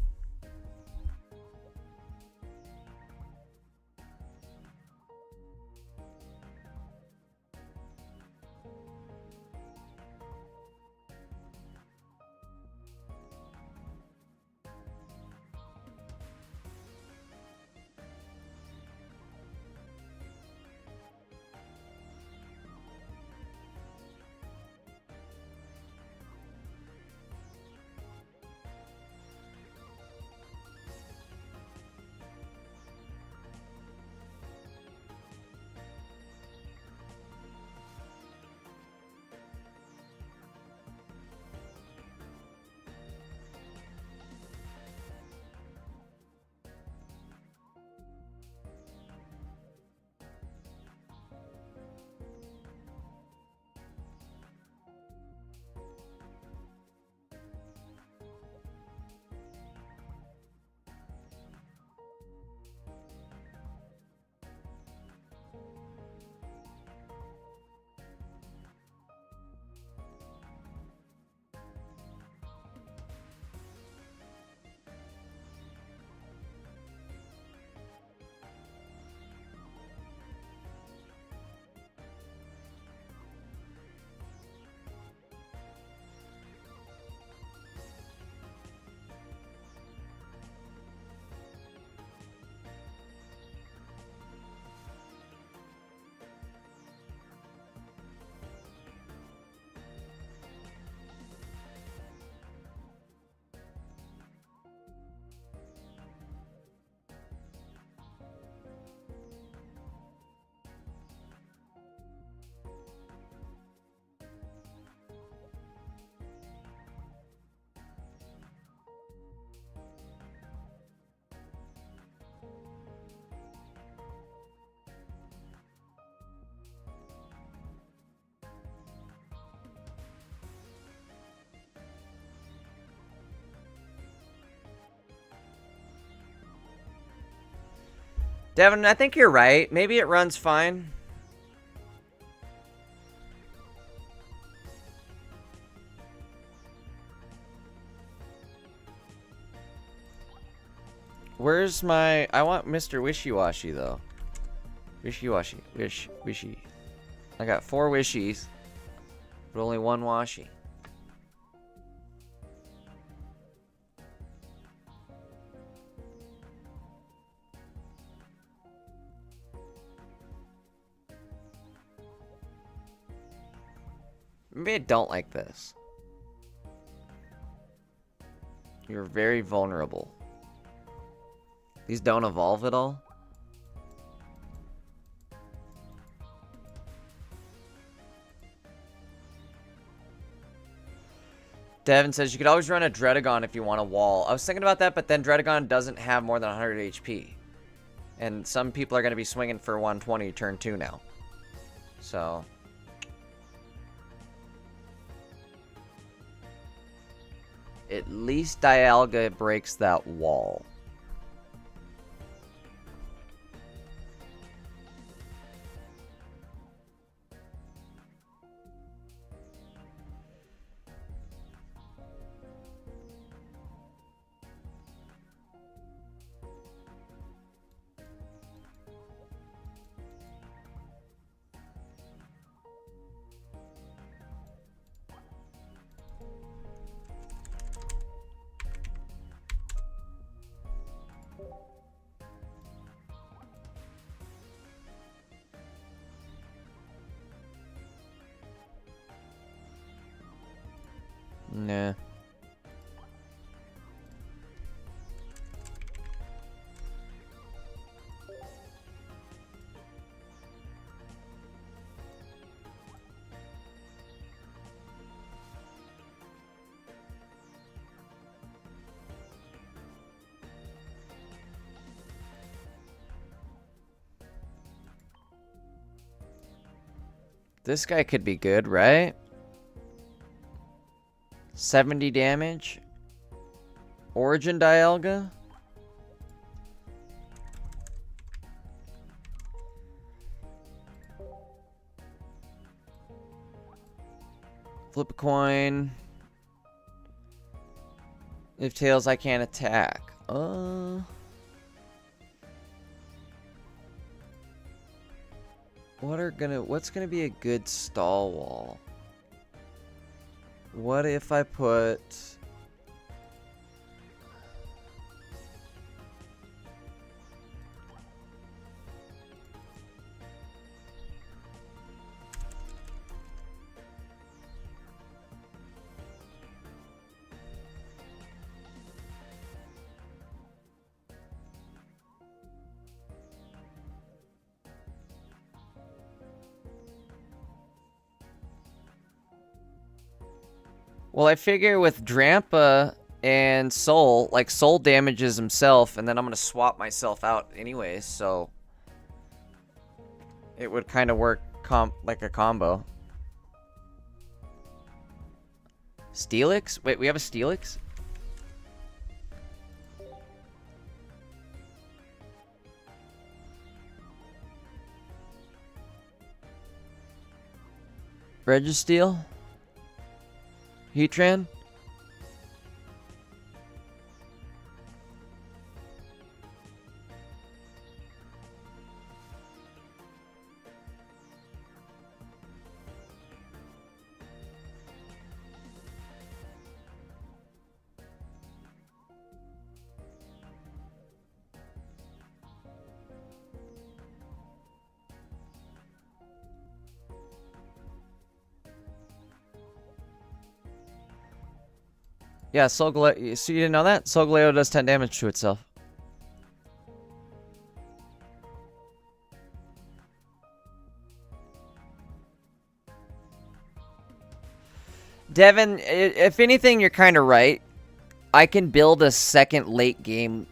Devin, I think you're right. Maybe it runs fine. Where's my... I want Mr. Wishy-Washy, though. Wishy-Washy. Wishy. I got 4 wishies, but only 1 washy. Maybe I don't like this. You're very vulnerable. These don't evolve at all? Devin says you could always run a Dredagon if you want a wall. I was thinking about that, but then Dredagon doesn't have more than 100 HP. And some people are going to be swinging for 120 turn 2 now. So... at least Dialga breaks that wall. Nah. This guy could be good, right? 70 damage. Origin Dialga. Flip a coin. If tails, I can't attack. What's gonna be a good stall wall? What if I put... Well, I figure with Drampa and Soul, like Soul damages himself, and then I'm going to swap myself out anyways, so it would kind of work like a combo. Steelix? Wait, we have a Steelix? Registeel? Heatran? Yeah, Solgaleo. So you didn't know that? Solgaleo does 10 damage to itself. Devin, if anything, you're kind of right. I can build a second late game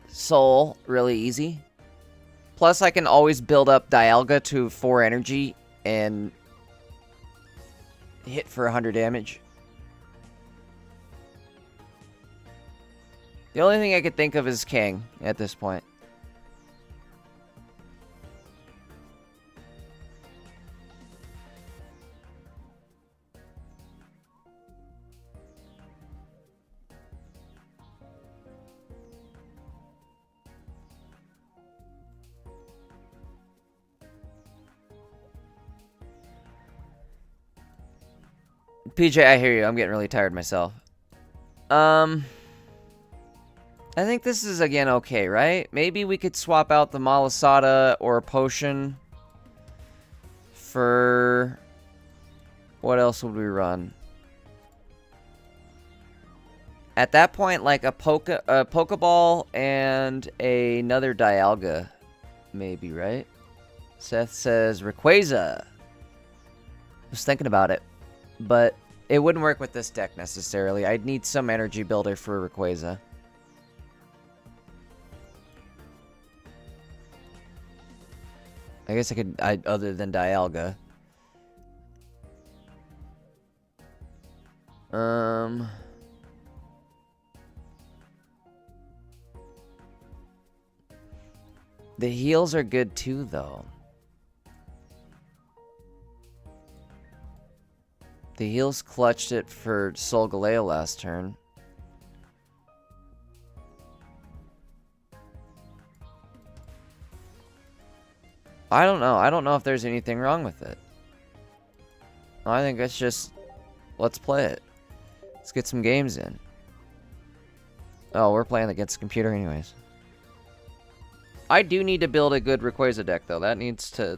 Soul really easy. Plus, I can always build up Dialga to 4 energy and hit for 100 damage. The only thing I could think of is King at this point. PJ, I hear you. I'm getting really tired myself. I think this is, again, okay, right? Maybe we could swap out the Malasada or a potion for... What else would we run? At that point, like a Pokeball and another Dialga, maybe, right? Seth says Rayquaza. I was thinking about it, but it wouldn't work with this deck necessarily. I'd need some energy builder for Rayquaza. I guess I could, other than Dialga. The heals are good too, though. The heals clutched it for Solgaleo last turn. I don't know. I don't know if there's anything wrong with it. I think it's just... Let's play it. Let's get some games in. Oh, we're playing against the computer anyways. I do need to build a good Rayquaza deck, though. That needs to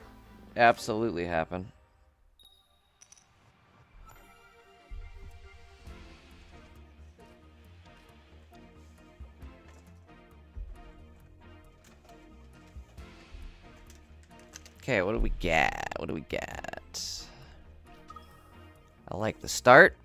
absolutely happen. Okay, what do we get? What do we get? I like the start.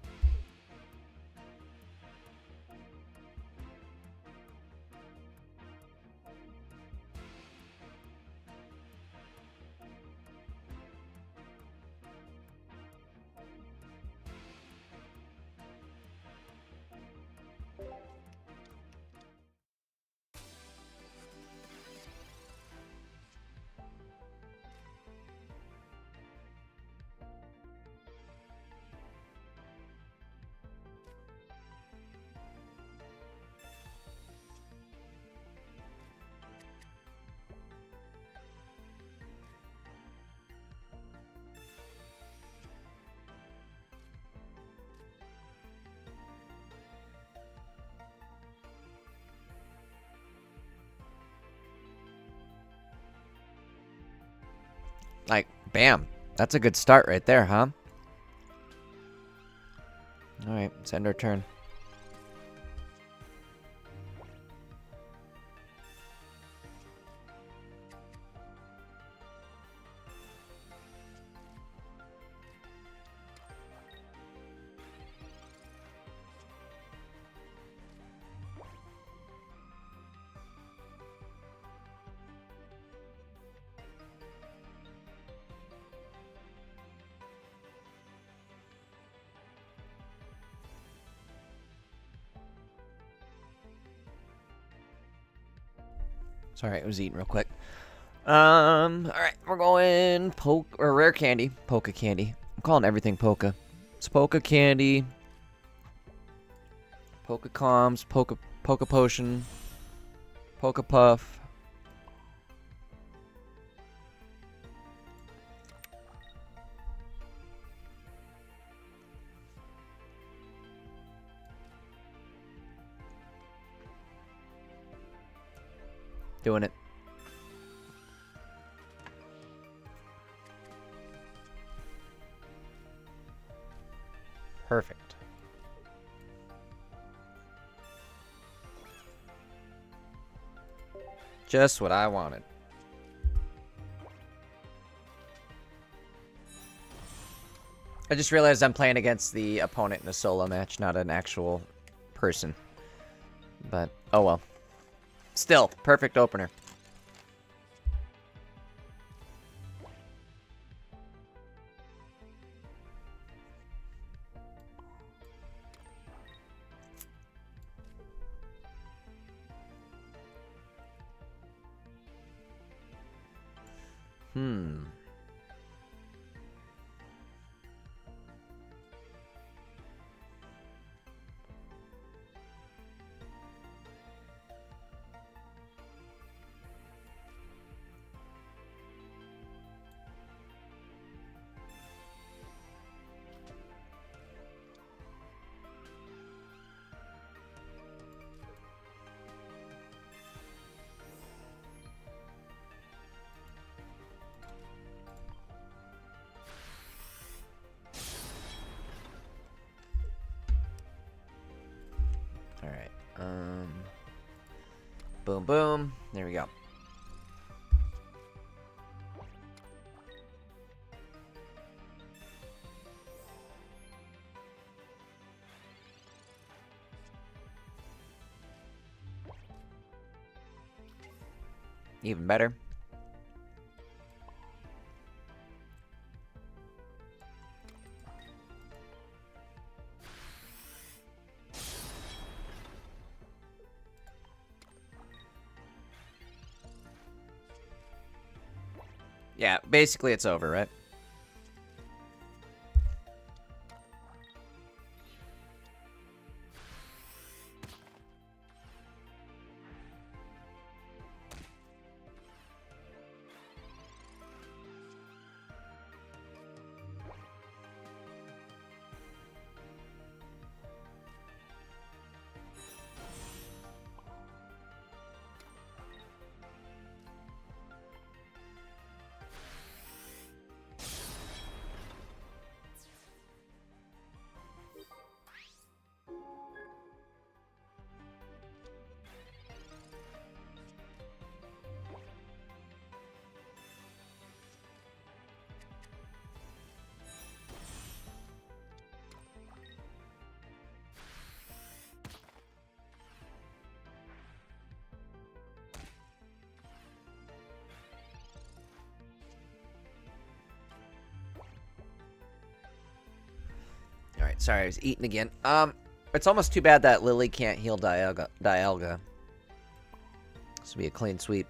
Like, bam. That's a good start right there, huh? Alright, let's end our turn. Sorry, I was eating real quick. Alright, we're going rare candy. Poke candy. I'm calling everything Poke. It's Poke candy. Poke comms, Poke potion. Poke puff. Doing it. Perfect. Just what I wanted. I just realized I'm playing against the opponent in a solo match, not an actual person. But, oh well. Still, perfect opener. Boom, boom. There we go. Even better. Yeah, basically it's over, right? Alright, sorry, I was eating again. It's almost too bad that Lily can't heal Dialga. This will be a clean sweep.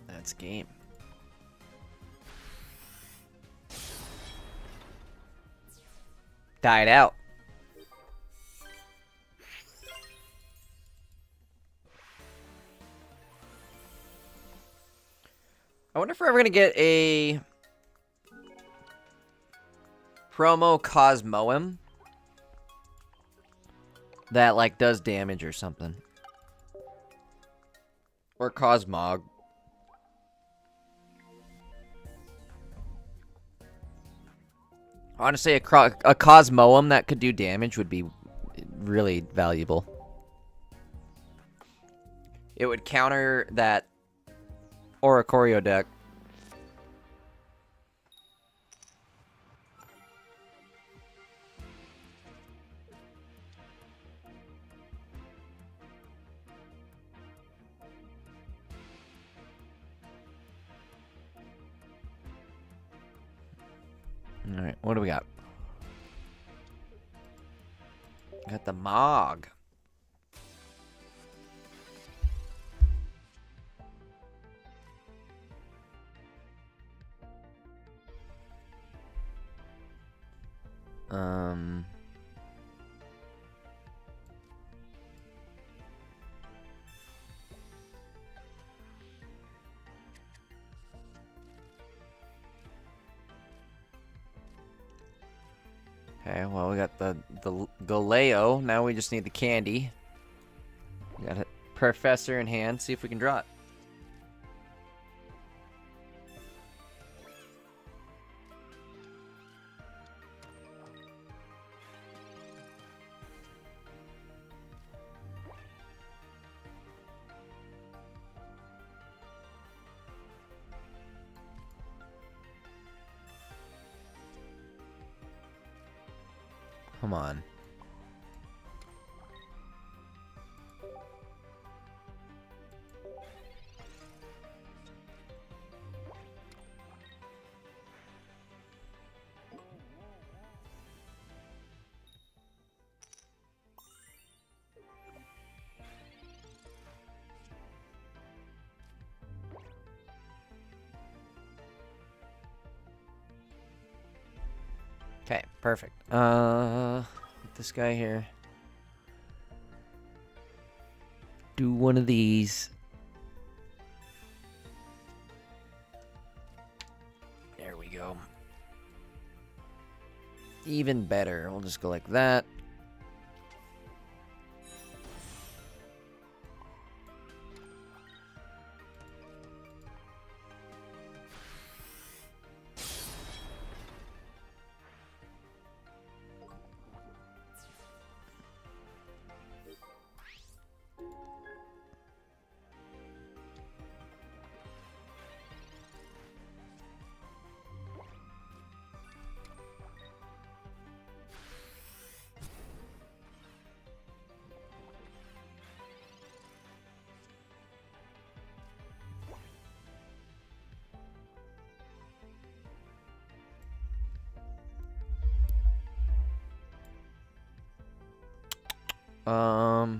That's game. Died out. I wonder if we're ever gonna get a promo Cosmoem that like does damage or something. Or Cosmog. Honestly, a Cosmoem that could do damage would be really valuable. It would counter that Oricorio deck. Alright, what do we got? Got the Mog. Okay, well, we got the Galeo. Now we just need the candy. We got a Professor in hand. See if we can draw it. Come on. Okay, perfect. Get this guy here. Do one of these. There we go. Even better. We'll just go like that.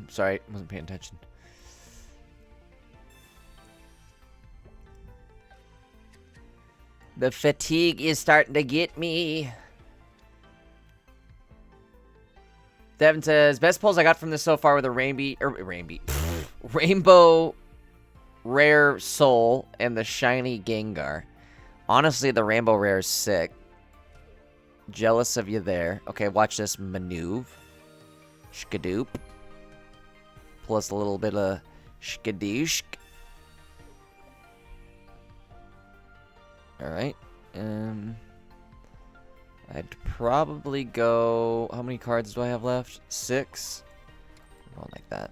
Sorry, wasn't paying attention. The fatigue is starting to get me. Devin says, best pulls I got from this so far were the Rainbow Rare Soul and the Shiny Gengar. Honestly, the Rainbow Rare is sick. Jealous of you there. Okay, watch this maneuver. Shkadoop. Plus a little bit of shkadooshk. Alright. I'd probably go... How many cards do I have left? 6? Going like that.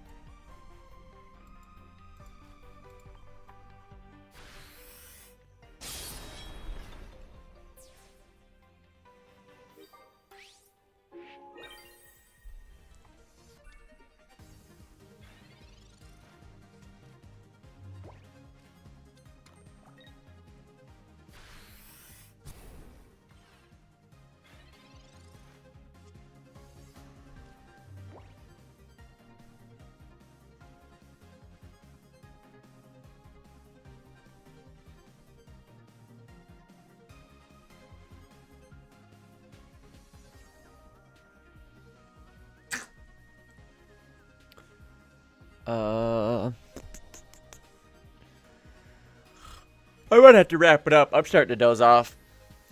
I might have to wrap it up. I'm starting to doze off.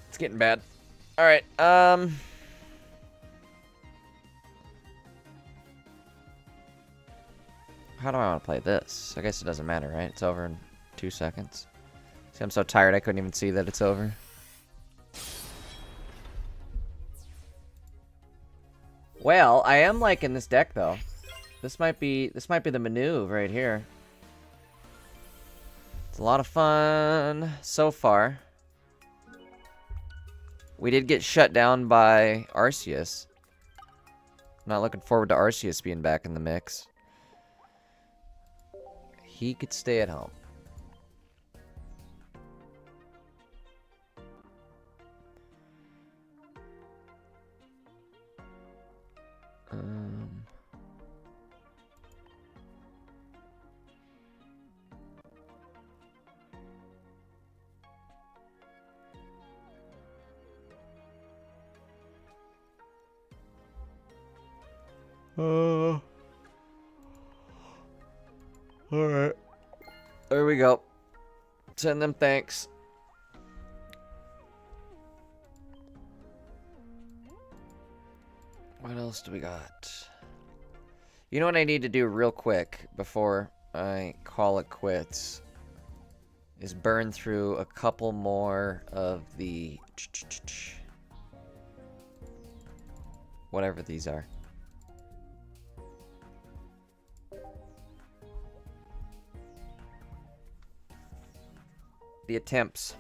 It's getting bad. Alright, how do I want to play this? I guess it doesn't matter, right? It's over in 2 seconds. See, I'm so tired I couldn't even see that it's over. Well, I am liking this deck though. This might be the maneuver right here. It's a lot of fun so far. We did get shut down by Arceus. Not looking forward to Arceus being back in the mix. He could stay at home. Alright. There we go. Send them thanks. What else do we got? You know what I need to do real quick before I call it quits? Is burn through a couple more of the... whatever these are. The attempts.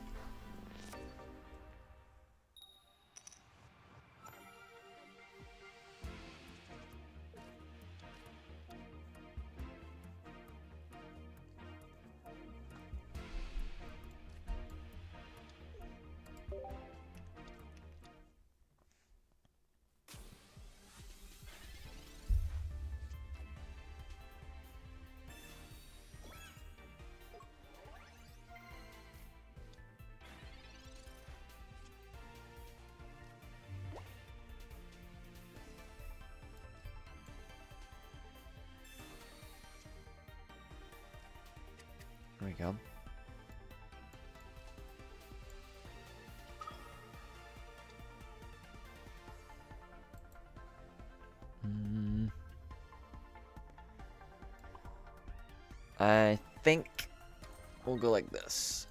There we go. I think we'll go like this.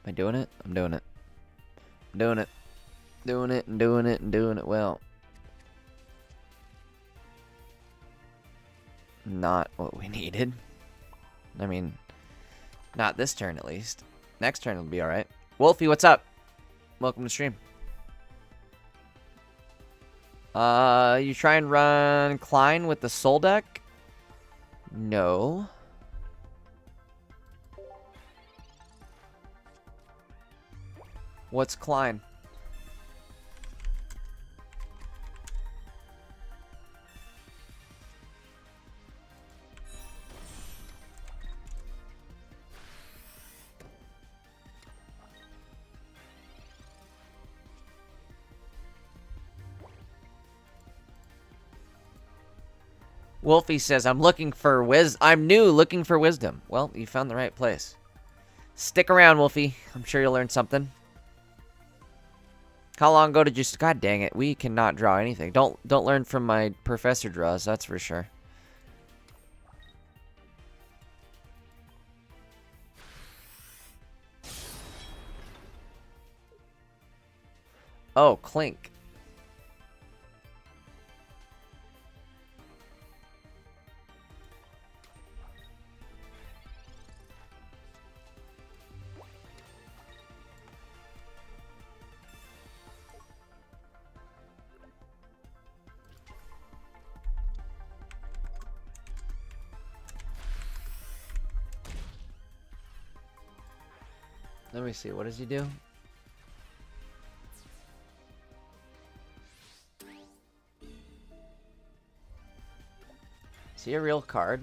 Am I doing it? I'm doing it. I'm doing it. Doing it and doing it and doing it well. Not what we needed. I mean, not this turn at least. Next turn will be alright. Wolfie, what's up? Welcome to stream. You try and run Klein with the soul deck? No. What's Klein? Wolfie says, I'm new looking for wisdom. Well, you found the right place. Stick around, Wolfie. I'm sure you'll learn something. How long ago did you... God dang it. We cannot draw anything. Don't learn from my professor draws, that's for sure. Oh, Clink. Let me see. What does he do? Is he a real card?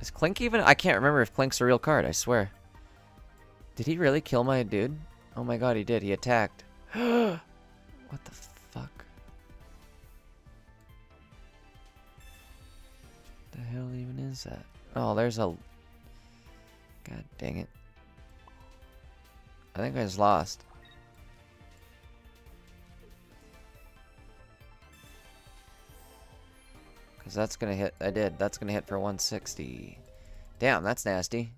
Is Clink even? I can't remember if Clink's a real card, I swear. Did he really kill my dude? Oh my god, he did. He attacked. What the fuck? The hell even is that? Oh, there's a... God dang it. I think I just lost. Because that's going to hit... I did. That's going to hit for 160. Damn, that's nasty.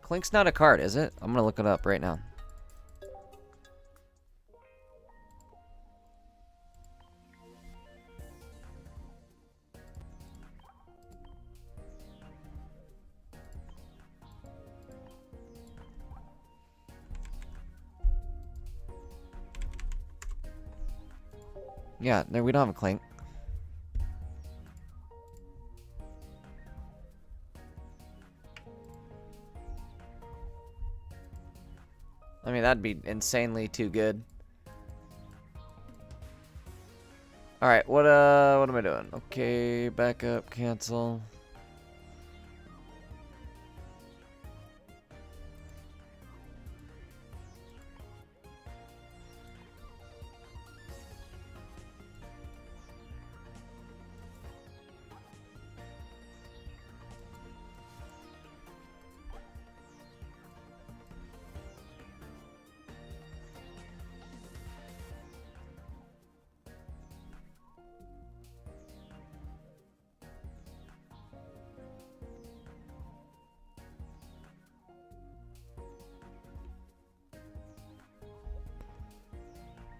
Clink's not a card, is it? I'm going to look it up right now. Yeah, no, we don't have a Clink. I mean, that'd be insanely too good. Alright, what am I doing? Okay, back up, cancel.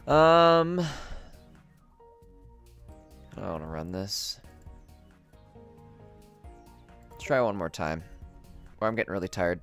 I don't want to run this. Let's try one more time. Or I'm getting really tired.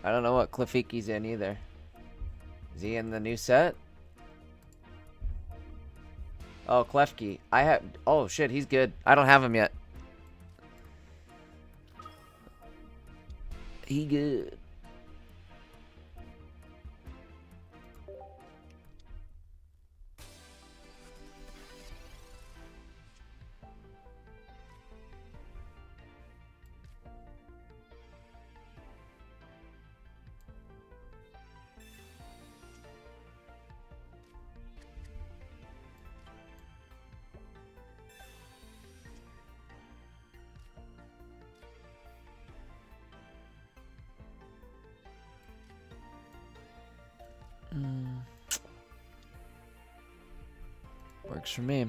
I don't know what Cliffiki's in either. Is he in the new set? Oh, Klefki. I have... Oh, shit, he's good. I don't have him yet. He good. Works for me.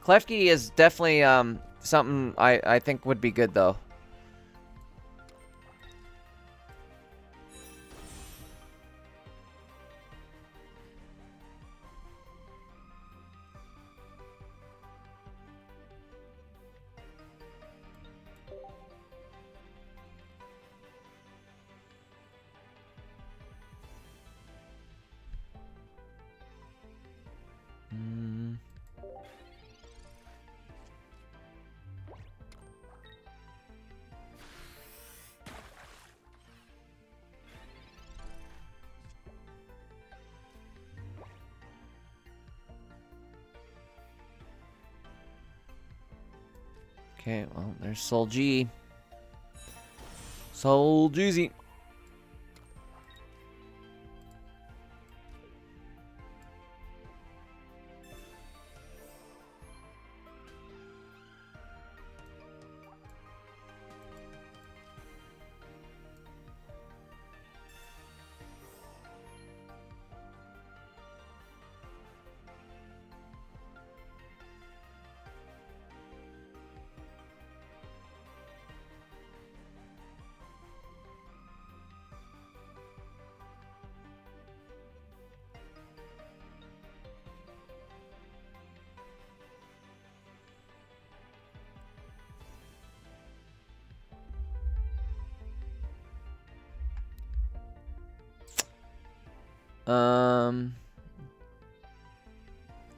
Klefki is definitely something I think would be good though. Okay, well, there's Soul G. Soul Jeezy.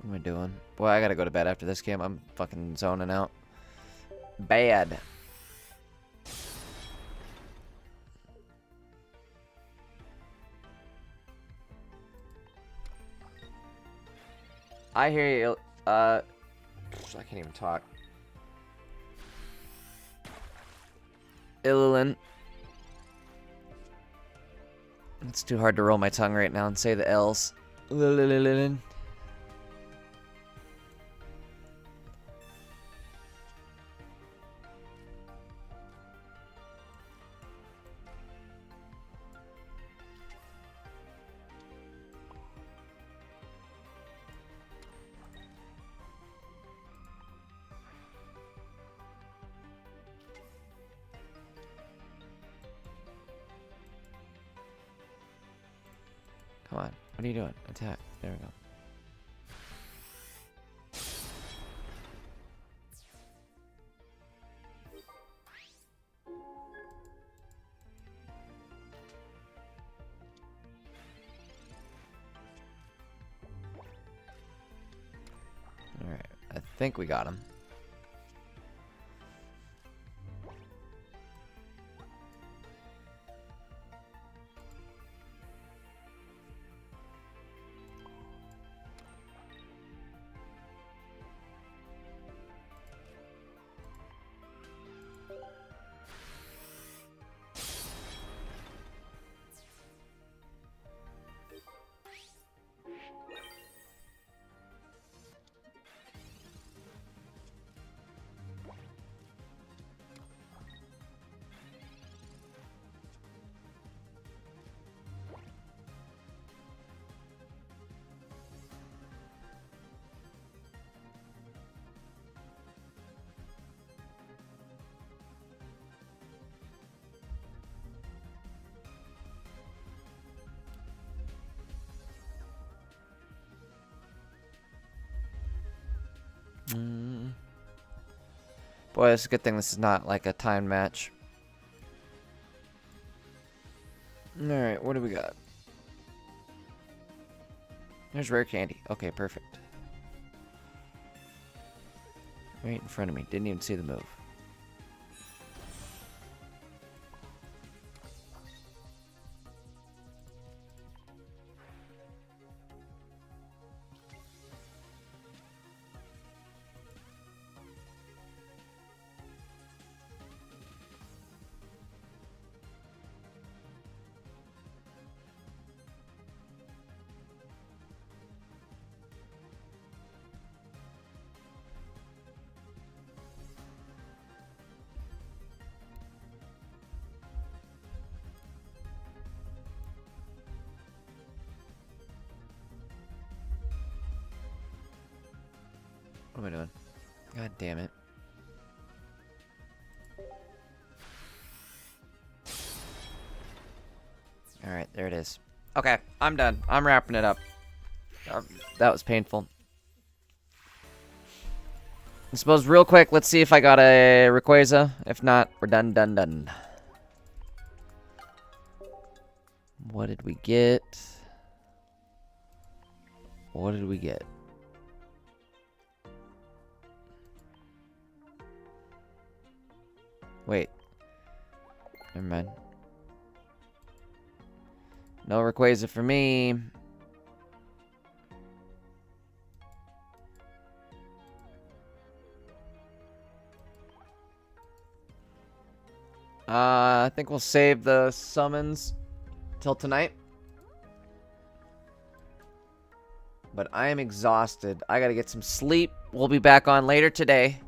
What am I doing? Boy, I gotta go to bed after this game. I'm fucking zoning out. Bad. I hear you. I can't even talk. Illilin. It's too hard to roll my tongue right now and say the L's. Illilin. Come on. What are you doing? Attack. There we go. Alright. I think we got him. Boy, it's a good thing this is not like a timed match. Alright, what do we got? There's rare candy. Okay, perfect. Right in front of me. Didn't even see the move. What am I doing? God damn it. Alright, there it is. Okay, I'm done. I'm wrapping it up. That was painful. I suppose real quick, let's see if I got a Rayquaza. If not, we're done. What did we get? What did we get? Wait. Never mind. No Rayquaza for me. I think we'll save the summons till tonight. But I am exhausted. I gotta get some sleep. We'll be back on later today.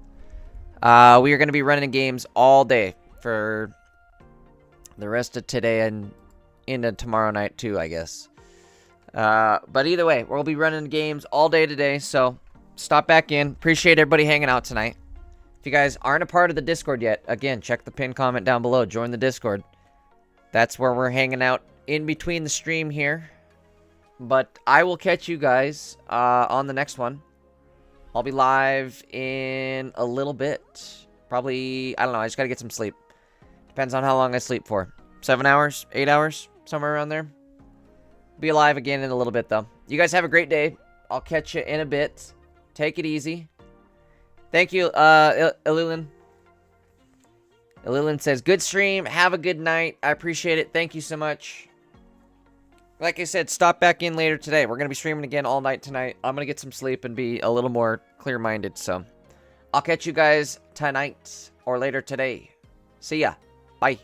We are going to be running games all day for the rest of today and into tomorrow night too, I guess. But either way, we'll be running games all day today, so stop back in. Appreciate everybody hanging out tonight. If you guys aren't a part of the Discord yet, again, check the pinned comment down below. Join the Discord. That's where we're hanging out in between the stream here. But I will catch you guys on the next one. I'll be live in a little bit. Probably, I don't know, I just gotta get some sleep. Depends on how long I sleep for. 7 hours? 8 hours? Somewhere around there. Be live again in a little bit, though. You guys have a great day. I'll catch you in a bit. Take it easy. Thank you, Ilulin. Ilulin says, good stream. Have a good night. I appreciate it. Thank you so much. Like I said, stop back in later today. We're going to be streaming again all night tonight. I'm going to get some sleep and be a little more clear-minded. So I'll catch you guys tonight or later today. See ya. Bye.